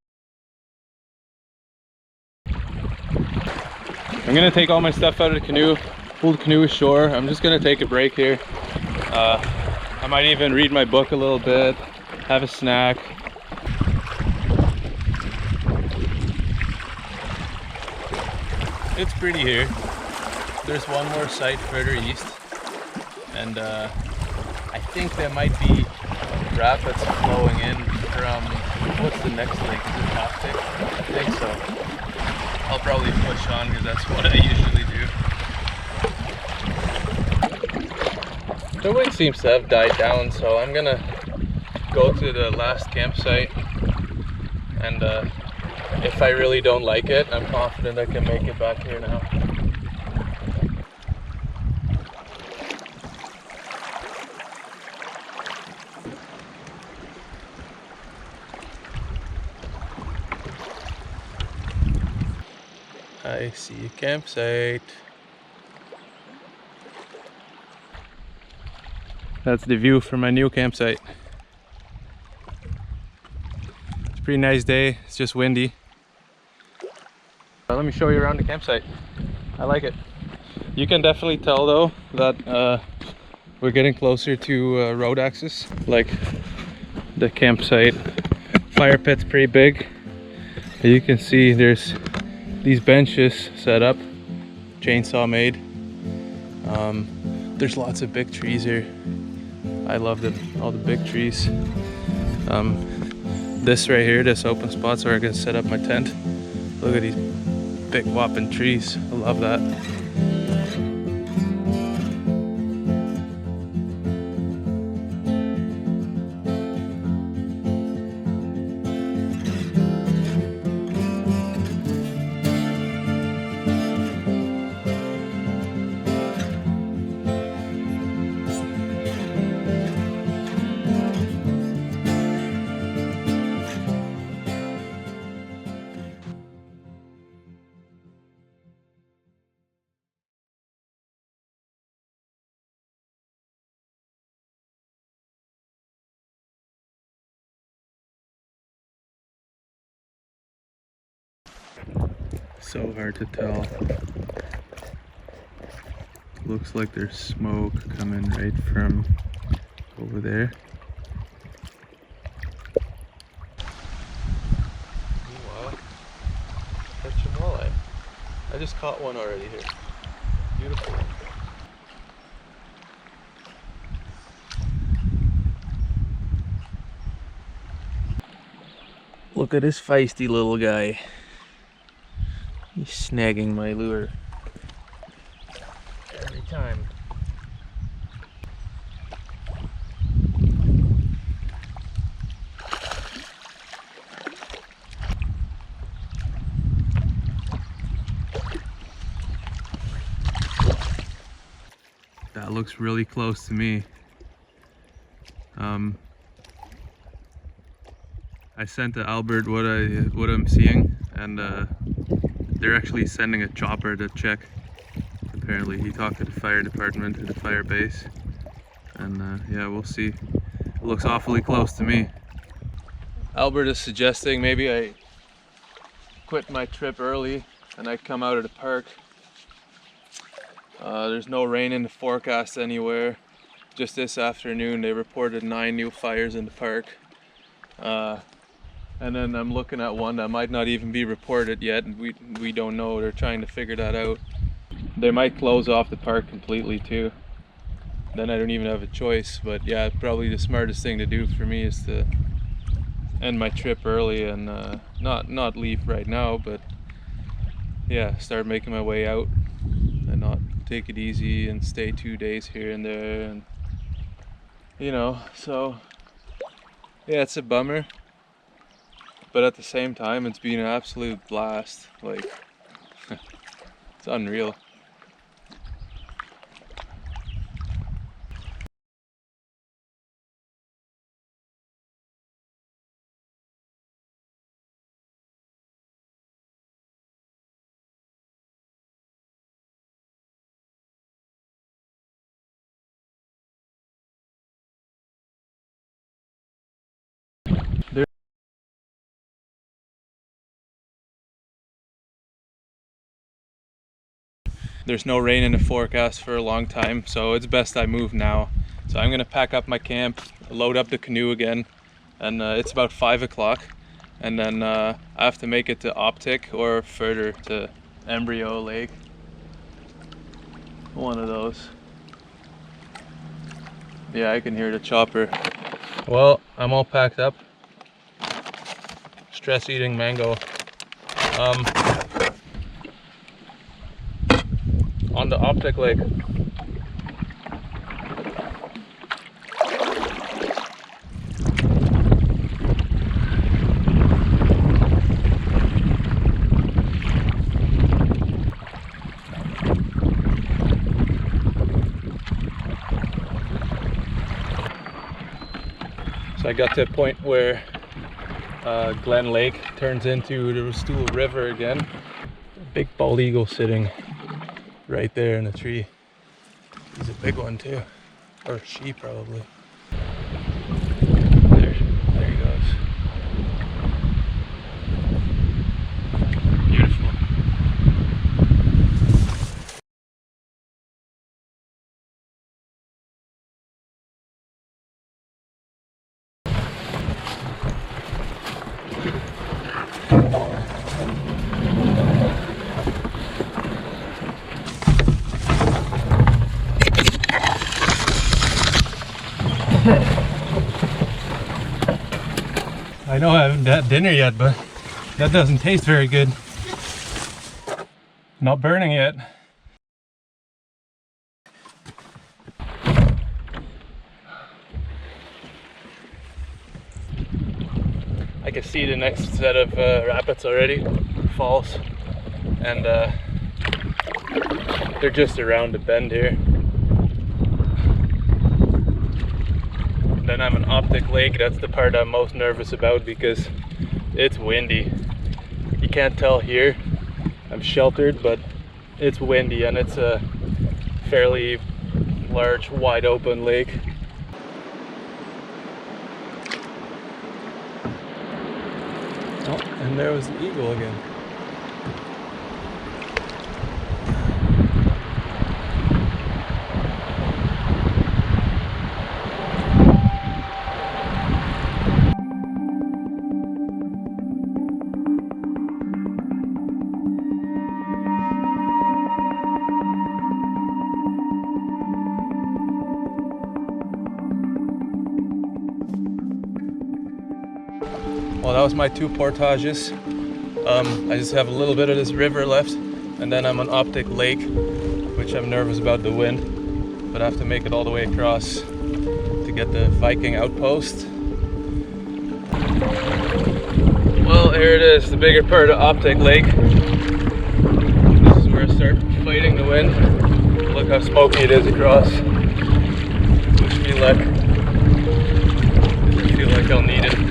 I'm gonna take all my stuff out of the canoe, pull the canoe ashore. I'm just gonna take a break here. I might even read my book a little bit, have a snack. It's pretty here. There's one more site further east, and I think there might be rapids flowing in from, what's the next lake? Is it Optic? I think so. I'll probably push on because that's what I usually do. The wind seems to have died down, so I'm gonna go to the last campsite, and if I really don't like it, I'm confident I can make it back here now. I see a campsite. That's the view from my new campsite. It's a pretty nice day, it's just windy. Let me show you around the campsite. I like it. You can definitely tell though that we're getting closer to road access. Like the campsite fire pit's pretty big. You can see there's these benches set up, chainsaw made. There's lots of big trees here. I love all the big trees. This right here, this open spot's where I can set up my tent. Look at these big whopping trees. I love that. So hard to tell. Looks like there's smoke coming right from over there. I just caught one already here. Beautiful. Look at this feisty little guy. He's snagging my lure every time. That looks really close to me. I sent to Albert what I'm seeing, and they're actually sending a chopper to check. Apparently, he talked to the fire department at the fire base, and yeah, we'll see. It looks awfully close to me. Albert is suggesting maybe I quit my trip early and I come out of the park. There's no rain in the forecast anywhere. Just this afternoon they reported 9 new fires in the park. And then I'm looking at one that might not even be reported yet. We don't know. They're trying to figure that out. They might close off the park completely too. Then I don't even have a choice. But yeah, probably the smartest thing to do for me is to end my trip early and not leave right now, but yeah, start making my way out and not take it easy and stay 2 days here and there, and you know, so yeah, it's a bummer. But at the same time, it's been an absolute blast. Like, it's unreal. There's no rain in the forecast for a long time, so it's best I move now. So I'm gonna pack up my camp, load up the canoe again, and it's about 5 o'clock, and then I have to make it to Optic or further to Embryo Lake. One of those. Yeah, I can hear the chopper. Well, I'm all packed up. Stress eating mango. On the Optic Lake. So I got to a point where Glen Lake turns into the Rosol River again. A big bald eagle sitting right there in the tree. He's a big one too, or she probably. There he goes. Beautiful. I know I haven't had dinner yet, but that doesn't taste very good. Not burning yet. I can see the next set of rapids already, falls, and they're just around the bend here. Then I'm an Optic Lake. That's the part I'm most nervous about because it's windy. You can't tell here. I'm sheltered, but it's windy and it's a fairly large, wide open lake. Oh, and there was the eagle again. Well, that was my 2 portages. I just have a little bit of this river left, and then I'm on Optic Lake, which I'm nervous about the wind, but I have to make it all the way across to get the Viking outpost. Well, here it is, the bigger part of Optic Lake. This is where I start fighting the wind. Look how smoky it is across. Wish me luck. I feel like I'll need it.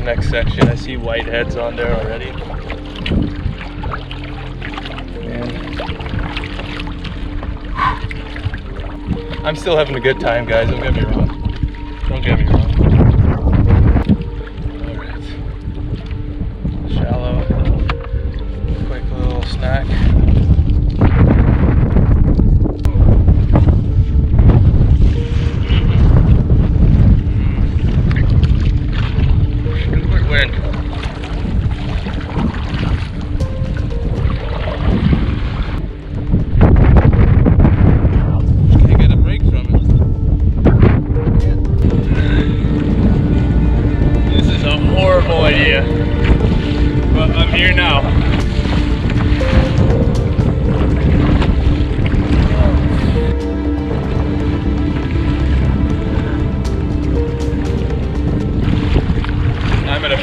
Next section, I see whiteheads on there already. Man. I'm still having a good time, guys, don't get me wrong. Don't get me wrong. Alright. Shallow. Quick little snack.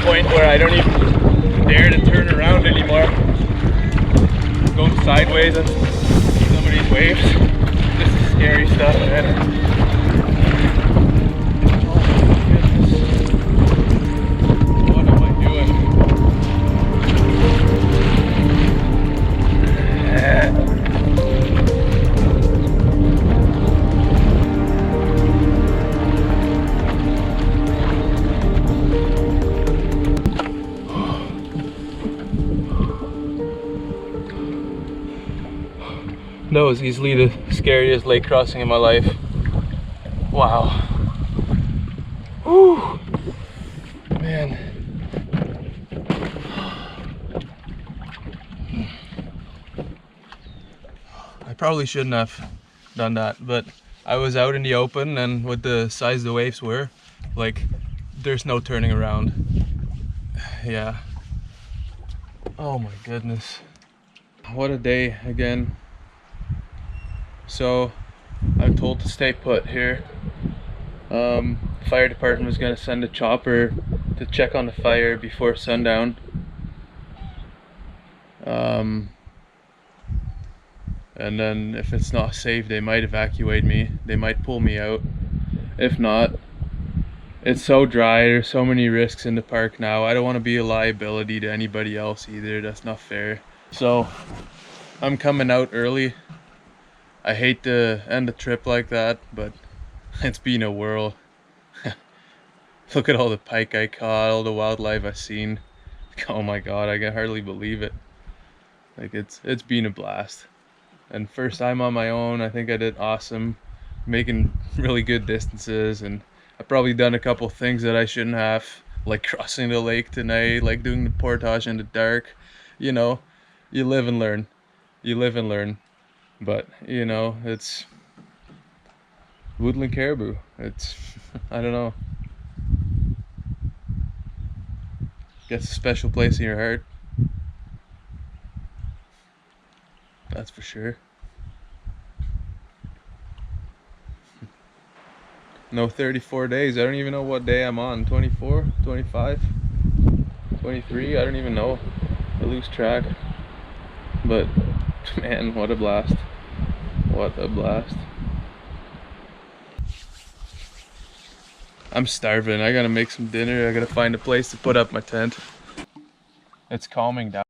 Where I don't even dare to turn around anymore. Going sideways on some of these waves. This is scary stuff, man. What am I doing? That was easily the scariest lake crossing in my life. Wow. Whew. Man. I probably shouldn't have done that, but I was out in the open, and with the size the waves were, like, there's no turning around. Yeah. Oh my goodness. What a day again. So I'm told to stay put here. Fire department was going to send a chopper to check on the fire before sundown. And then if it's not safe, they might evacuate me. They might pull me out. If not, it's so dry. There's so many risks in the park now. I don't want to be a liability to anybody else either. That's not fair. So I'm coming out early. I hate to end the trip like that, but it's been a whirl. Look at all the pike I caught, all the wildlife I've seen. Oh my god, I can hardly believe it. Like, it's been a blast. And first time on my own, I think I did awesome, making really good distances, and I've probably done a couple things that I shouldn't have, like crossing the lake tonight, like doing the portage in the dark. You know, you live and learn. You live and learn. But, you know, it's Woodland Caribou. It's, I don't know. Gets a special place in your heart. That's for sure. No 34 days. I don't even know what day I'm on. 24, 25, 23. I don't even know. I lose track. But, man, what a blast. What a blast. I'm starving. I gotta make some dinner. I gotta find a place to put up my tent. It's calming down.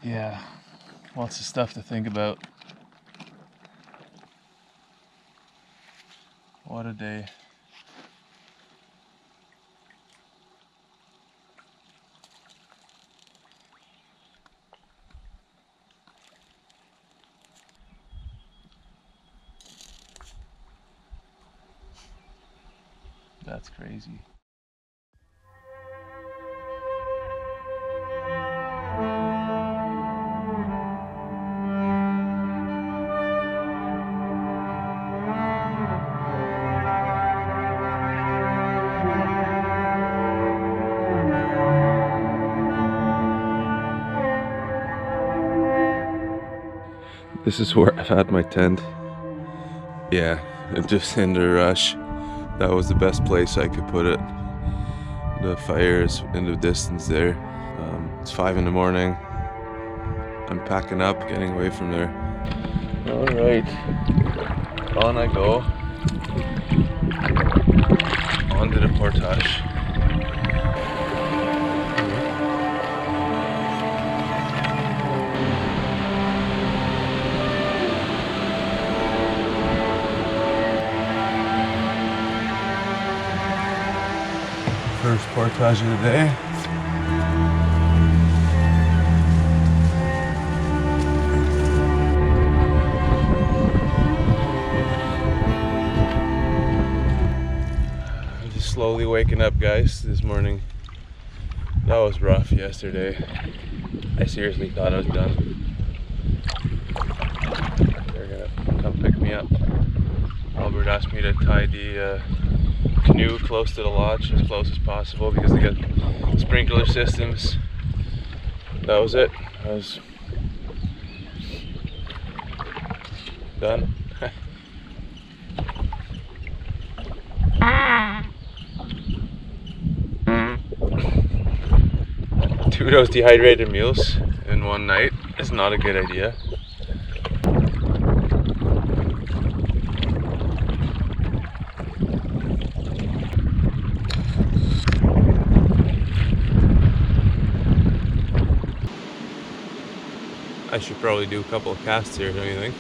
Yeah, lots of stuff to think about. What a day. That's crazy. This is where I've had my tent. Yeah, just in the rush. That was the best place I could put it. The fire is in the distance there. It's 5 in the morning. I'm packing up, getting away from there. Alright, on I go. On to the portage. First portage of the day. I'm just slowly waking up, guys, this morning. That was rough yesterday. I seriously thought I was done. They're gonna come pick me up. Albert asked me to tie the canoe close to the lodge, as close as possible, because they got sprinkler systems. That was it. I was done. 2 of those dehydrated meals in one night is not a good idea. I should probably do a couple of casts here, don't you think?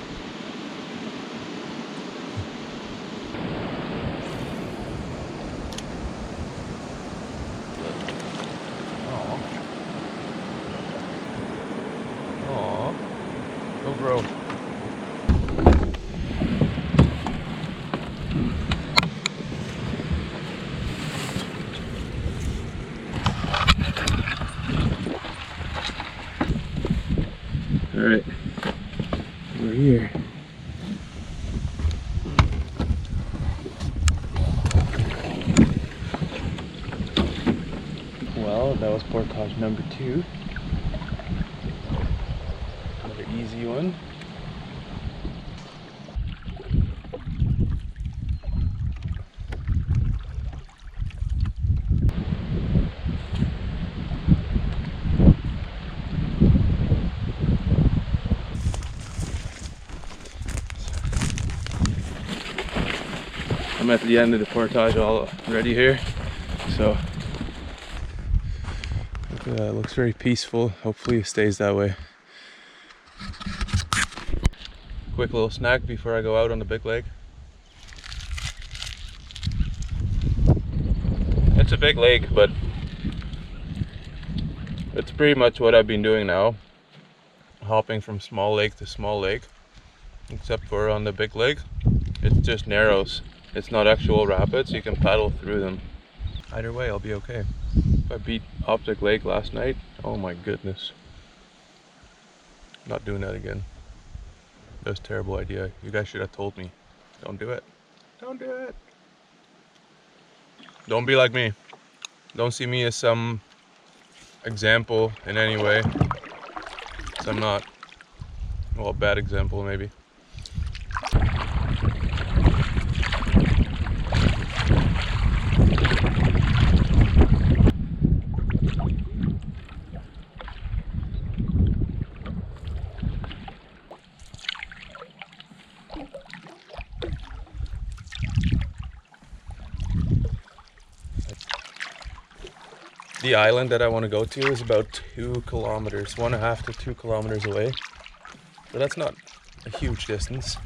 Aww. Go bro. Alright, we're here. Well, that was portage number 2. Another easy one. I'm at the end of the portage already here, so it looks very peaceful. Hopefully it stays that way. Quick little snack before I go out on the big lake. It's a big lake, but it's pretty much what I've been doing now, hopping from small lake to small lake, except for on the big lake it's just narrows. It's not actual rapids, you can paddle through them. Either way, I'll be okay. If I beat Optic Lake last night, oh my goodness. Not doing that again. That was a terrible idea. You guys should have told me. Don't do it. Don't do it. Don't be like me. Don't see me as some example in any way. 'Cause I'm not. Well, a bad example maybe. The island that I want to go to is about 2 kilometers, 1.5 to 2 kilometers away. So that's not a huge distance.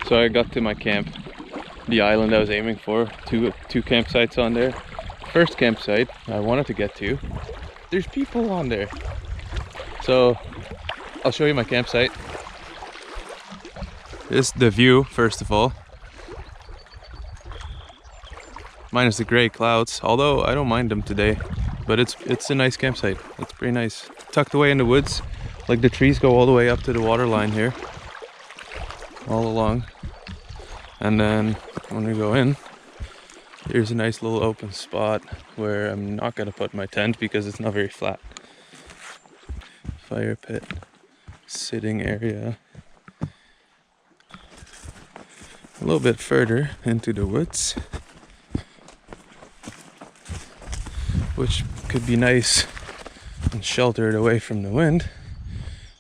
So I got to my camp, the island I was aiming for, two campsites on there. First campsite I wanted to get to, there's people on there. So I'll show you my campsite. This is the view, first of all. Minus the gray clouds, although I don't mind them today. But it's a nice campsite, it's pretty nice. Tucked away in the woods, like the trees go all the way up to the water line here. All along. And then when we go in, here's a nice little open spot where I'm not gonna put my tent because it's not very flat. Fire pit, sitting area. A little bit further into the woods, which could be nice and sheltered away from the wind.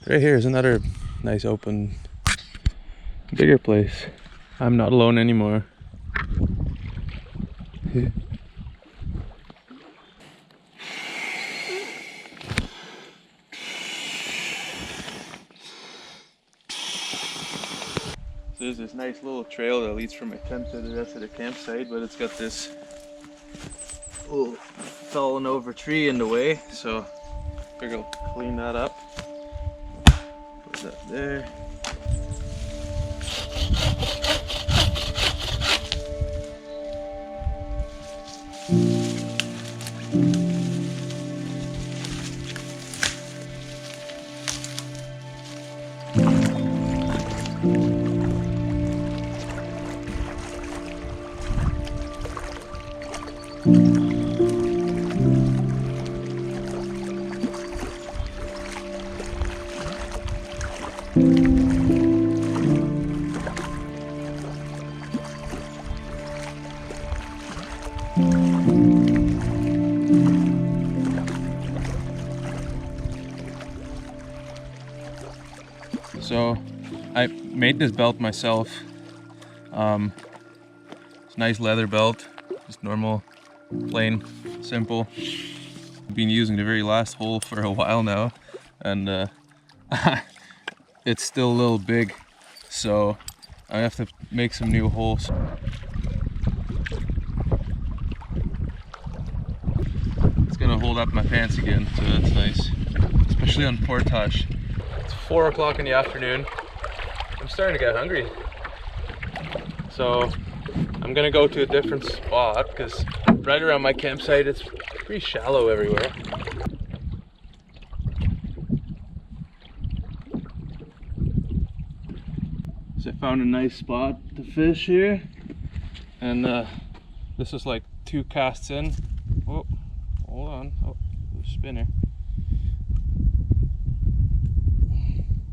Right here is another nice open, bigger place. I'm not alone anymore. So there's this nice little trail that leads from my tent to the rest of the campsite, but it's got this little fallen over tree in the way, so I figure I'll clean that up. Put that there. So I made this belt myself. It's a nice leather belt, just normal, plain, simple. I've been using the very last hole for a while now, and it's still a little big, so I have to make some new holes. It's gonna hold up my pants again, so that's nice, especially on portage. It's 4 o'clock in the afternoon. I'm starting to get hungry, so I'm gonna go to a different spot because right around my campsite it's pretty shallow everywhere. So I found a nice spot to fish here, and this is like 2 casts in. Oh, hold on. Oh, there's a spinner.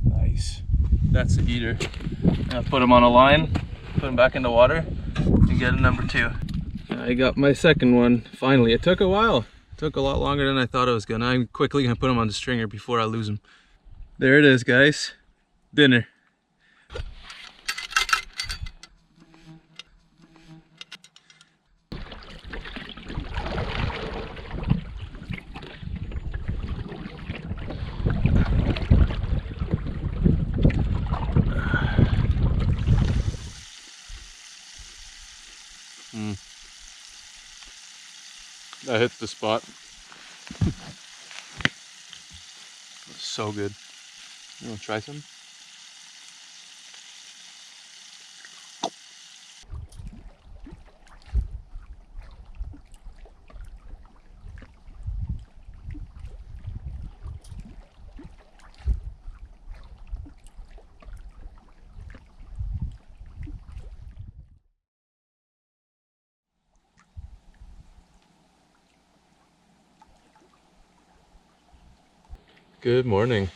Nice. That's the eater. I'll put him on a line, put him back in the water, and get a number 2. I got my second one finally. It took a while. It took a lot longer than I thought it was gonna. I'm quickly gonna put him on the stringer before I lose him. There it is, guys. Dinner. I hit the spot. So good. You wanna try some? Good morning.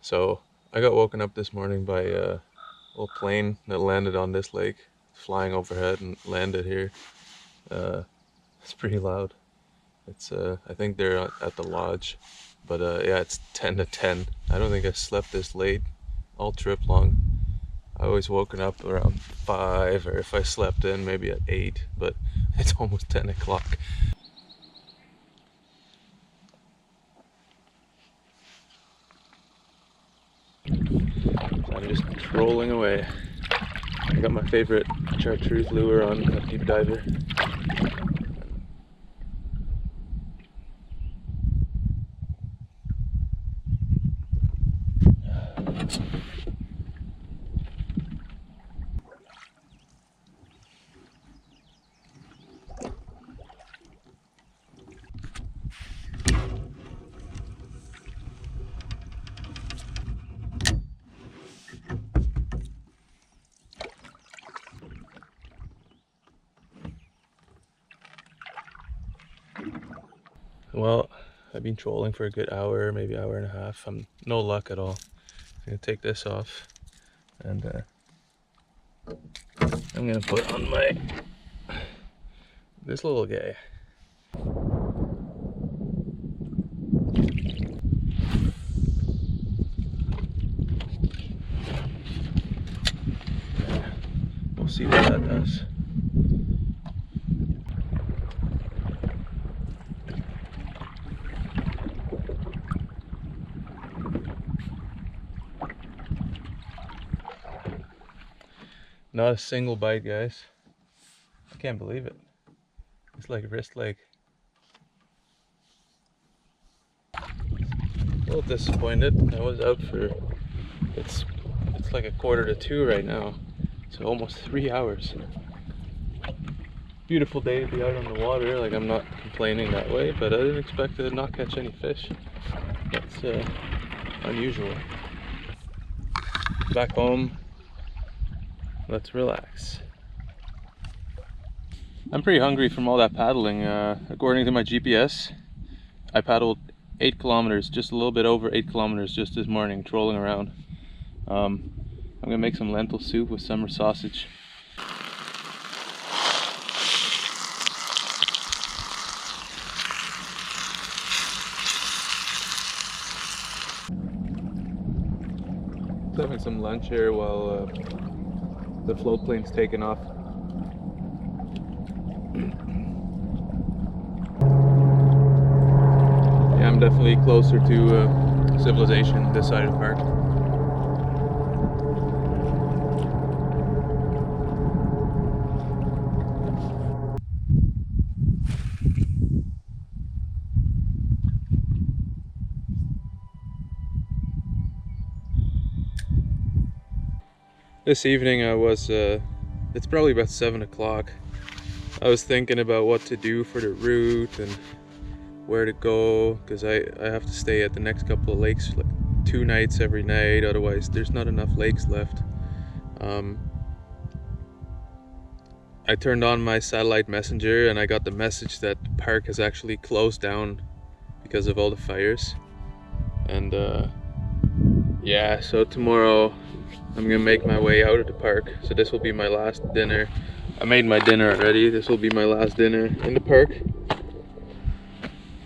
So I got woken up this morning by a little plane that landed on this lake, flying overhead and landed here. It's pretty loud. It's I think they're at the lodge, but yeah, it's 10 to 10. I don't think I slept this late all trip long. I always woken up around 5, or if I slept in maybe at 8, but it's almost 10 o'clock. I'm just trolling away. I got my favorite chartreuse lure on, a deep diver. Well, I've been trolling for a good hour, maybe hour and a half. I'm no luck at all. I'm gonna take this off, and I'm gonna put on this little guy. We'll see what that does. Not a single bite, guys. I can't believe it. It's like wrist lake. A little disappointed. I was out for it's like 1:45 right now. So almost 3 hours. Beautiful day to be out on the water. Like, I'm not complaining that way, but I didn't expect to not catch any fish. That's unusual. Back home. Let's relax. I'm pretty hungry from all that paddling. According to my GPS, I paddled 8 kilometers, just a little bit over 8 kilometers just this morning, trolling around. I'm gonna make some lentil soup with summer sausage. Having some lunch here while the float plane's taking off. Yeah, I'm definitely closer to civilization this side of the park. This evening I was, it's probably about 7 o'clock. I was thinking about what to do for the route and where to go, because I have to stay at the next couple of lakes, like 2 nights every night, otherwise there's not enough lakes left. I turned on my satellite messenger and I got the message that the park has actually closed down because of all the fires. And yeah, so tomorrow I'm gonna make my way out of the park. So this will be my last dinner. I made my dinner already. This will be my last dinner in the park.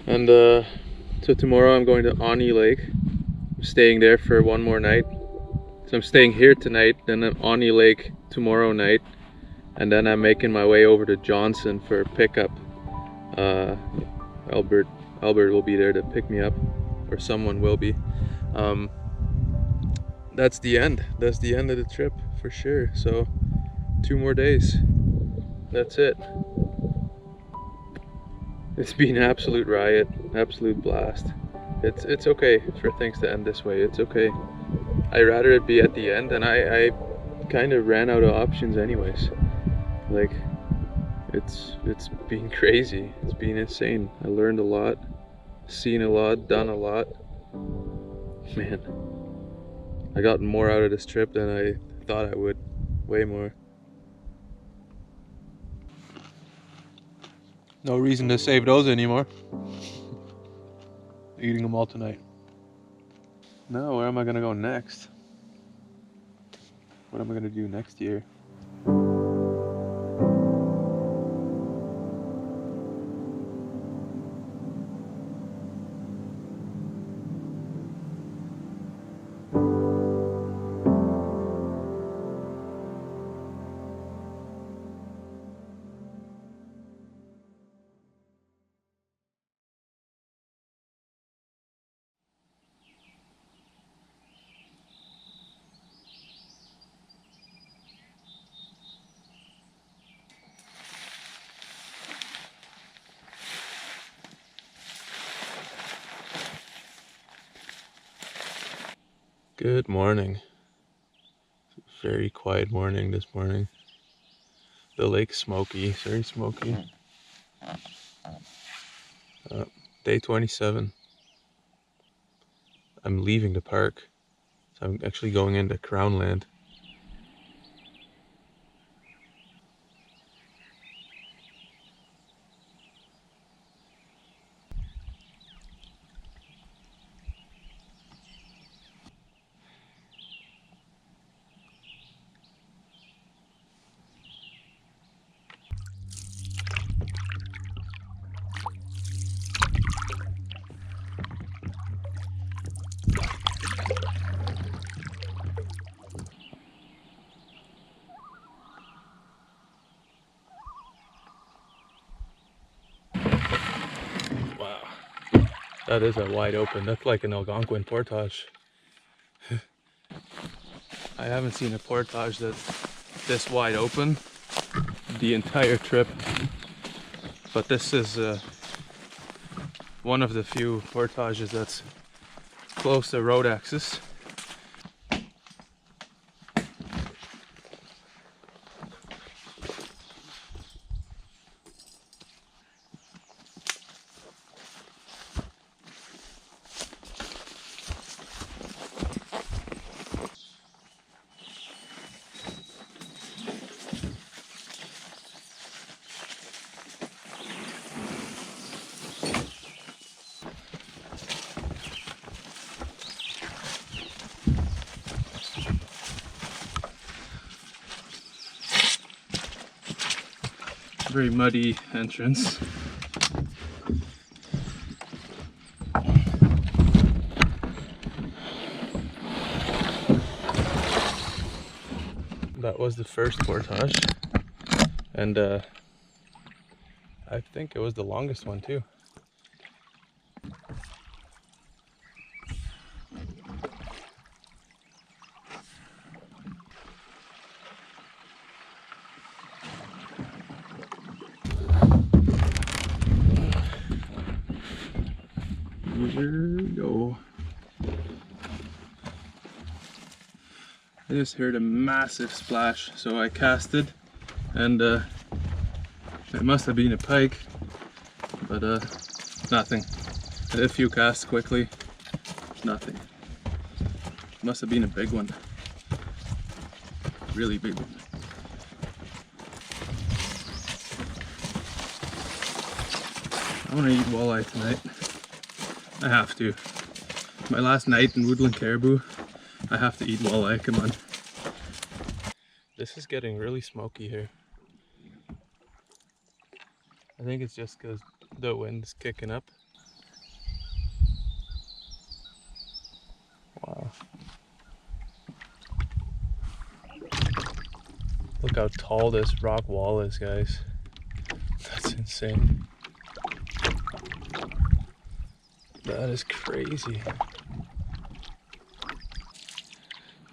And so tomorrow I'm going to Wanda Lake. I'm staying there for 1 more night. So I'm staying here tonight, then I'm Wanda Lake tomorrow night, and then I'm making my way over to Johnson for pickup. Albert will be there to pick me up, or someone will be. That's the end. That's the end of the trip for sure. So 2 more days. That's it. It's been an absolute riot, absolute blast. It's okay for things to end this way. It's okay. I'd rather it be at the end, and I kind of ran out of options anyways. Like, it's been crazy. It's been insane. I learned a lot, seen a lot, done a lot. Man, I got more out of this trip than I thought I would. Way more. No reason to save those anymore. Eating them all tonight. Now where am I gonna go next? What am I gonna do next year? Good morning. Very quiet morning this morning. The lake's smoky, it's very smoky. Day 27. I'm leaving the park. So I'm actually going into Crown Land. Wow. That is a wide open. That's like an Algonquin portage. I haven't seen a portage that's this wide open the entire trip. But this is one of the few portages that's close to road access. Very muddy entrance. That was the first portage, and I think it was the longest one too. Here we go. I just heard a massive splash, so I casted, and it must have been a pike, but nothing. I did a few casts quickly, nothing. Must have been a big one, really big one. I want to eat walleye tonight. I have to. My last night in Woodland Caribou, I have to eat walleye, come on. This is getting really smoky here. I think it's just because the wind's kicking up. Wow. Look how tall this rock wall is, guys. That's insane. That is crazy.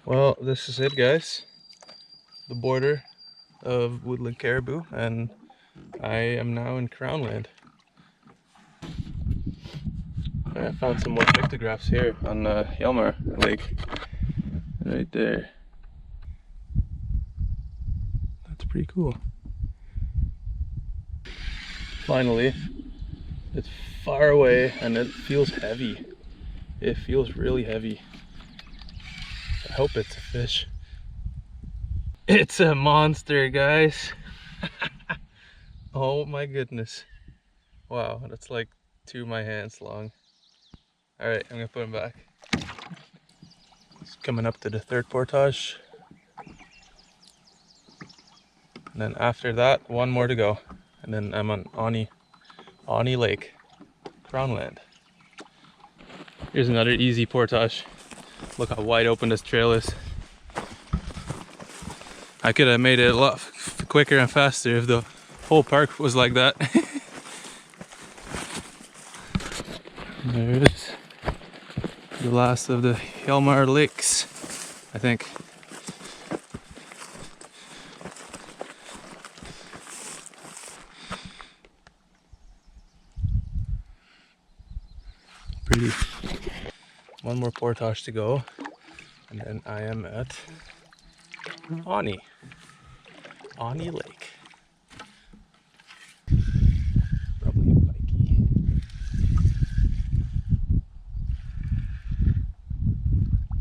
Well, this is it, guys. The border of Woodland Caribou, and I am now in Crown Land. I found some more pictographs here on Gamon Lake, right there. That's pretty cool. Finally, it's far away and it feels heavy. It feels really heavy. I hope it's a fish. It's a monster, guys. Oh my goodness. Wow, that's like 2 of my hands long. Alright, I'm gonna put him back. Coming up to the third portage. And then after that, one more to go. And then I'm on Wanda Lake, Crown Land. Here's another easy portage. Look how wide open this trail is. I could have made it a lot quicker and faster if the whole park was like that. There it is. The last of the Haggard Lakes, I think. Pretty. One more portage to go, and then I am at Wanda Lake. Probably bikey.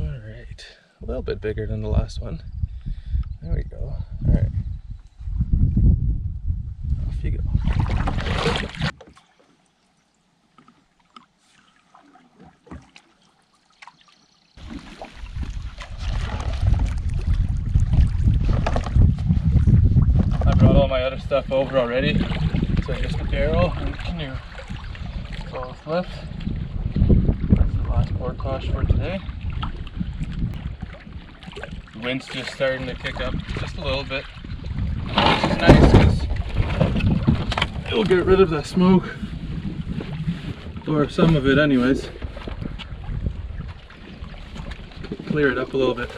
Alright, a little bit bigger than the last one. There we go. Alright. Off you go. All my other stuff over already, so just the barrel and the canoe. Both left. That's the last portage for today. The wind's just starting to kick up just a little bit, which is nice because it'll get rid of that smoke, or some of it anyways. Clear it up a little bit.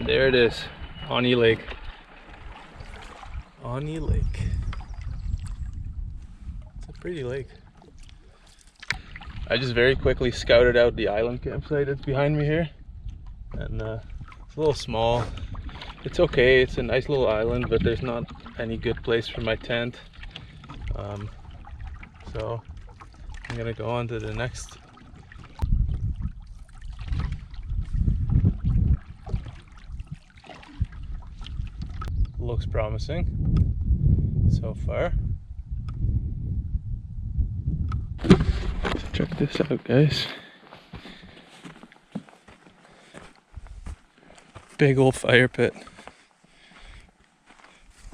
There it is, Wanda Lake. Wanda Lake. It's a pretty lake. I just very quickly scouted out the island campsite that's behind me here. And it's a little small. It's okay, it's a nice little island, but there's not any good place for my tent. So I'm gonna go on to the next. Looks promising so far. So check this out, guys. Big old fire pit.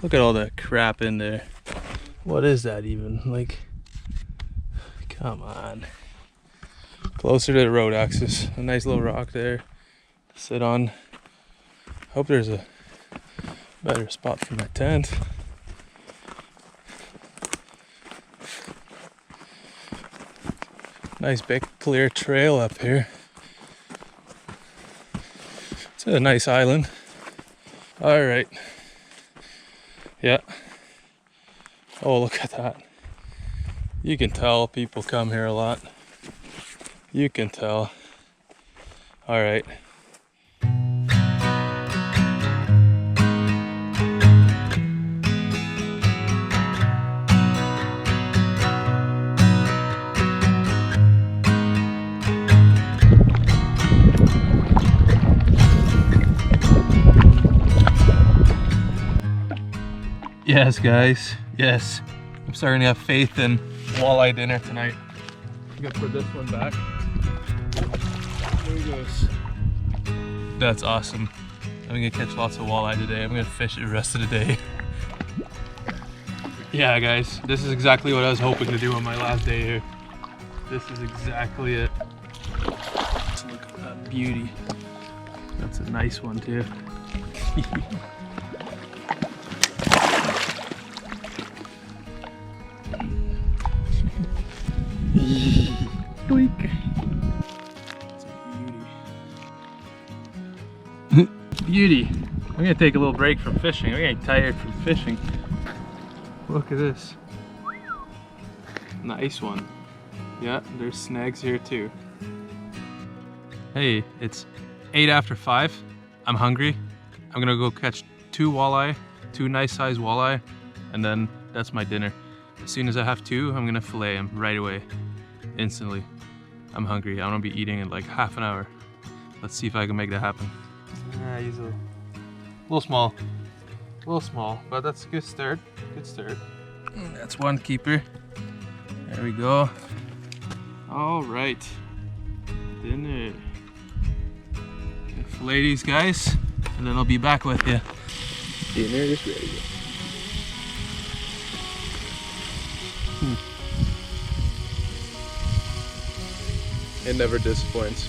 Look at all that crap in there. What is that even? Like, come on. Closer to the road axis. A nice little rock there to sit on. Hope there's a better spot for my tent. Nice big clear trail up here. It's a nice island. All right. Yeah. Oh, look at that. You can tell people come here a lot. You can tell. All right. Yes, guys, yes. I'm starting to have faith in walleye dinner tonight. I'm gonna put this one back. There he goes. That's awesome. I'm gonna catch lots of walleye today. I'm gonna fish it the rest of the day. Yeah, guys, this is exactly what I was hoping to do on my last day here. This is exactly it. Let's look at that beauty. That's a nice one too. Doink. It's a beauty. Beauty. I'm gonna take a little break from fishing. I'm getting tired from fishing. Look at this. Nice one. Yeah, there's snags here too. Hey, it's 8 after 5. I'm hungry. I'm gonna go catch 2 walleye, 2 nice sized walleye, and then that's my dinner. As soon as I have 2, I'm gonna fillet them right away, instantly. I'm hungry. I'm gonna be eating in like half an hour. Let's see if I can make that happen. He's a little small. A little small, but that's a good start. Good start. That's one keeper. There we go. All right. Dinner. Gonna fillet these guys, and then I'll be back with you. Dinner is ready. It never disappoints.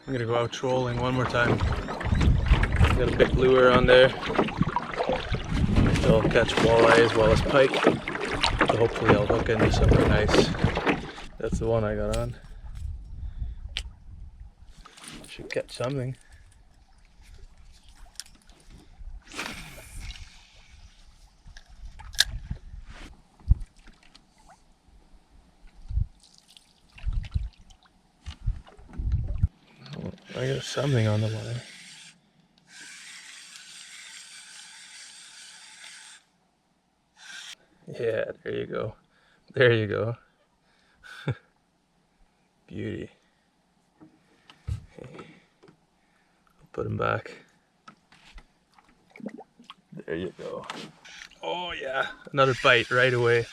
I'm gonna go out trolling one more time. Got a big lure on there. I'll catch walleye as well as pike. So hopefully I'll hook into something nice. That's the one I got on. Should catch something. I got something on the line. Yeah, there you go. There you go. Beauty. Okay. I'll put him back. There you go. Oh yeah, another bite right away.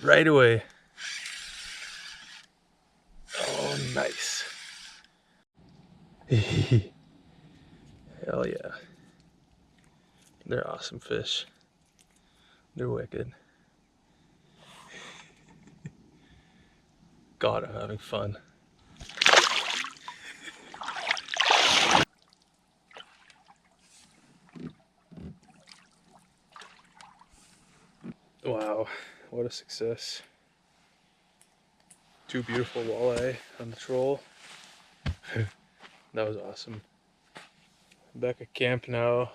Right away. Oh, nice. Hell yeah. They're awesome fish. They're wicked. God, I'm having fun. Wow, what a success. 2 beautiful walleye on the troll. That was awesome. I'm back at camp now.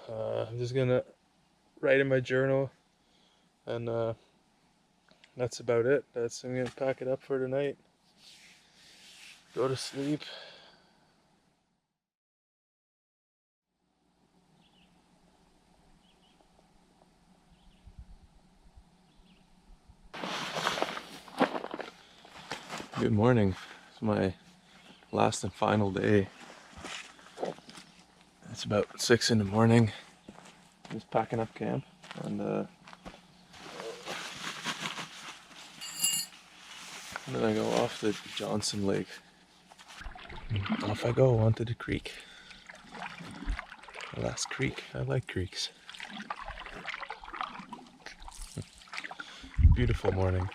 I'm just gonna write in my journal, and that's about it. I'm gonna pack it up for tonight. Go to sleep. Good morning. It's my last and final day. It's about 6 in the morning. Just packing up camp, and then I go off to Johnson Lake. Off I go onto the creek. The last creek. I like creeks. Beautiful morning.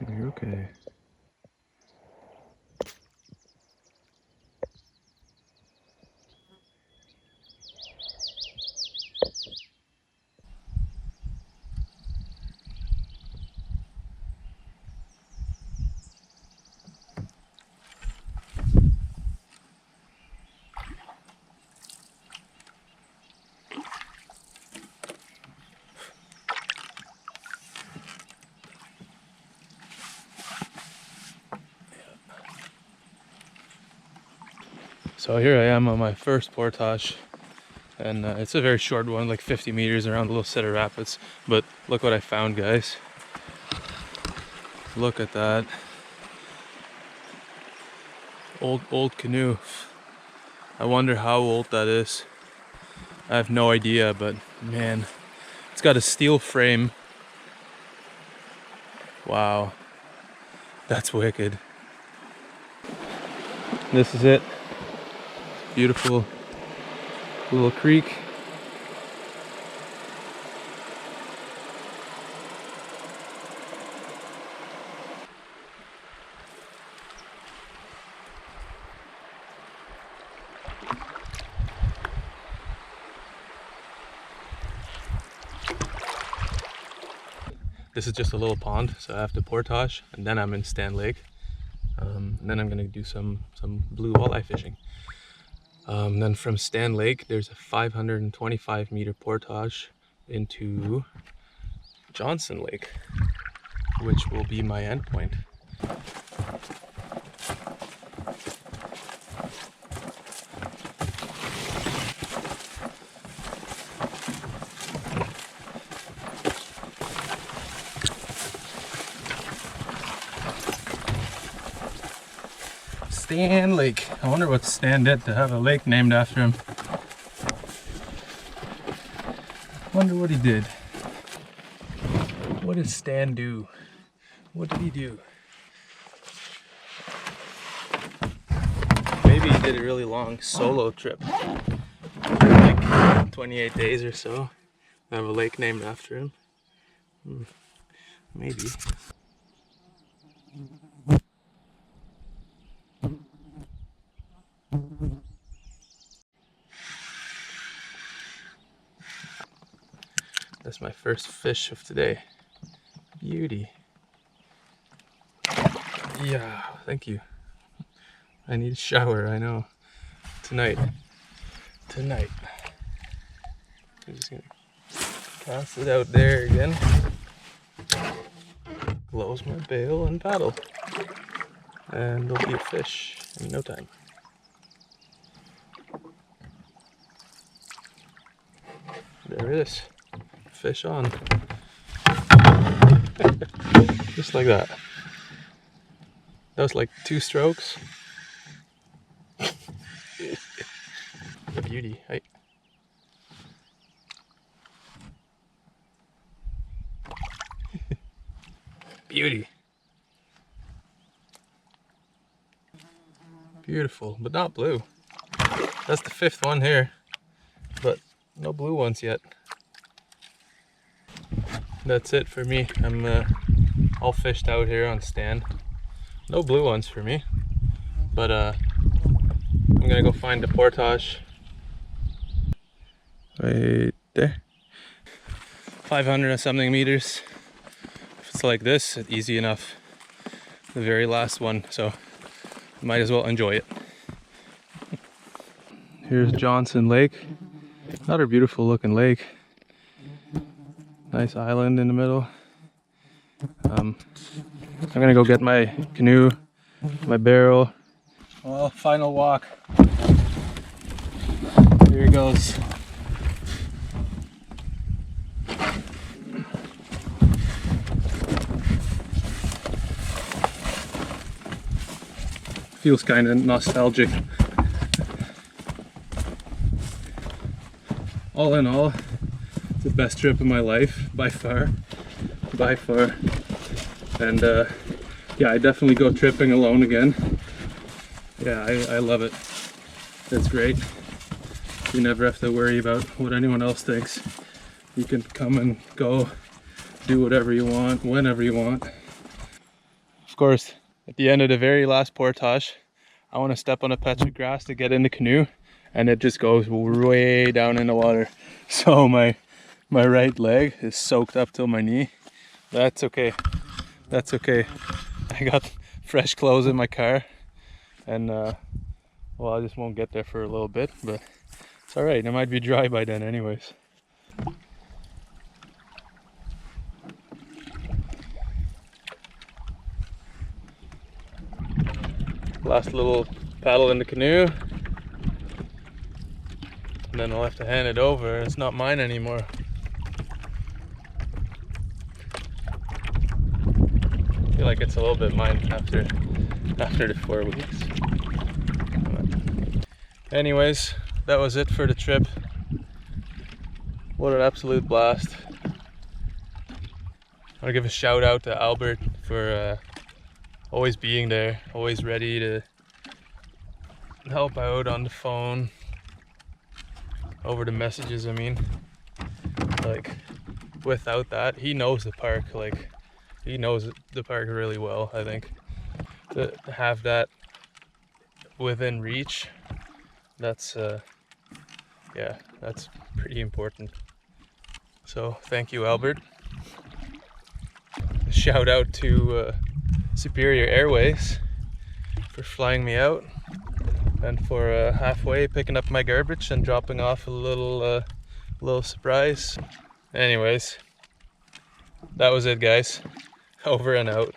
You're okay. So here I am on my first portage, and it's a very short one, like 50 meters around a little set of rapids. But look what I found, guys. Look at that. Old canoe. I wonder how old that is. I have no idea, but man, it's got a steel frame. Wow, that's wicked. This is it. Beautiful little creek. This is just a little pond, so I have to portage, and then I'm in Stan Lake. And then I'm gonna do some blue walleye fishing. Then from Stan Lake, there's a 525 meter portage into Johnson Lake, which will be my endpoint. Stan Lake. I wonder what Stan did to have a lake named after him. Wonder what he did. What did Stan do? What did he do? Maybe he did a really long solo trip. Like 28 days or so. Have a lake named after him. Maybe. That's my first fish of today. Beauty. Yeah, thank you. I need a shower, I know. Tonight. I'm just gonna cast it out there again. Close my bail and paddle. And there'll be a fish in no time. There it is. Fish on. Just like that. That was like 2 strokes. A beauty, right? Beauty. Beautiful, but not blue. That's the 5th one here, but no blue ones yet. That's it for me. I'm all fished out here on Stan. No blue ones for me, but I'm gonna go find the portage right there. 500 and something meters. If it's like this, it's easy enough. The very last one, so might as well enjoy it. Here's Johnson Lake. Another beautiful looking lake. Nice island in the middle. I'm gonna go get my canoe, my barrel. Well, final walk. Here he goes. Feels kind of nostalgic. All in all, it's the best trip of my life, by far. And yeah, I definitely go tripping alone again. Yeah, I love it. It's great. You never have to worry about what anyone else thinks. You can come and go, do whatever you want, whenever you want. of course, at the end of the very last portage, I want to step on a patch of grass to get in the canoe, and it just goes way down in the water. So my right leg is soaked up till my knee. That's okay. That's okay. I got fresh clothes in my car, and well, I just won't get there for a little bit, but it's all right. It might be dry by then anyways. Last little paddle in the canoe, and then I'll have to hand it over. It's not mine anymore. I feel like it's a little bit mine after the 4 weeks. But anyways, that was it for the trip. What an absolute blast. I want to give a shout out to Albert for always being there, always ready to help out on the phone, over the messages, I mean. Like, without that, he knows the park, like, he knows the park really well, I think. To have that within reach, that's, yeah, that's pretty important. So, thank you, Albert. Shout out to Superior Airways for flying me out, and for halfway picking up my garbage and dropping off a little surprise. Anyways, that was it, guys. Over and out.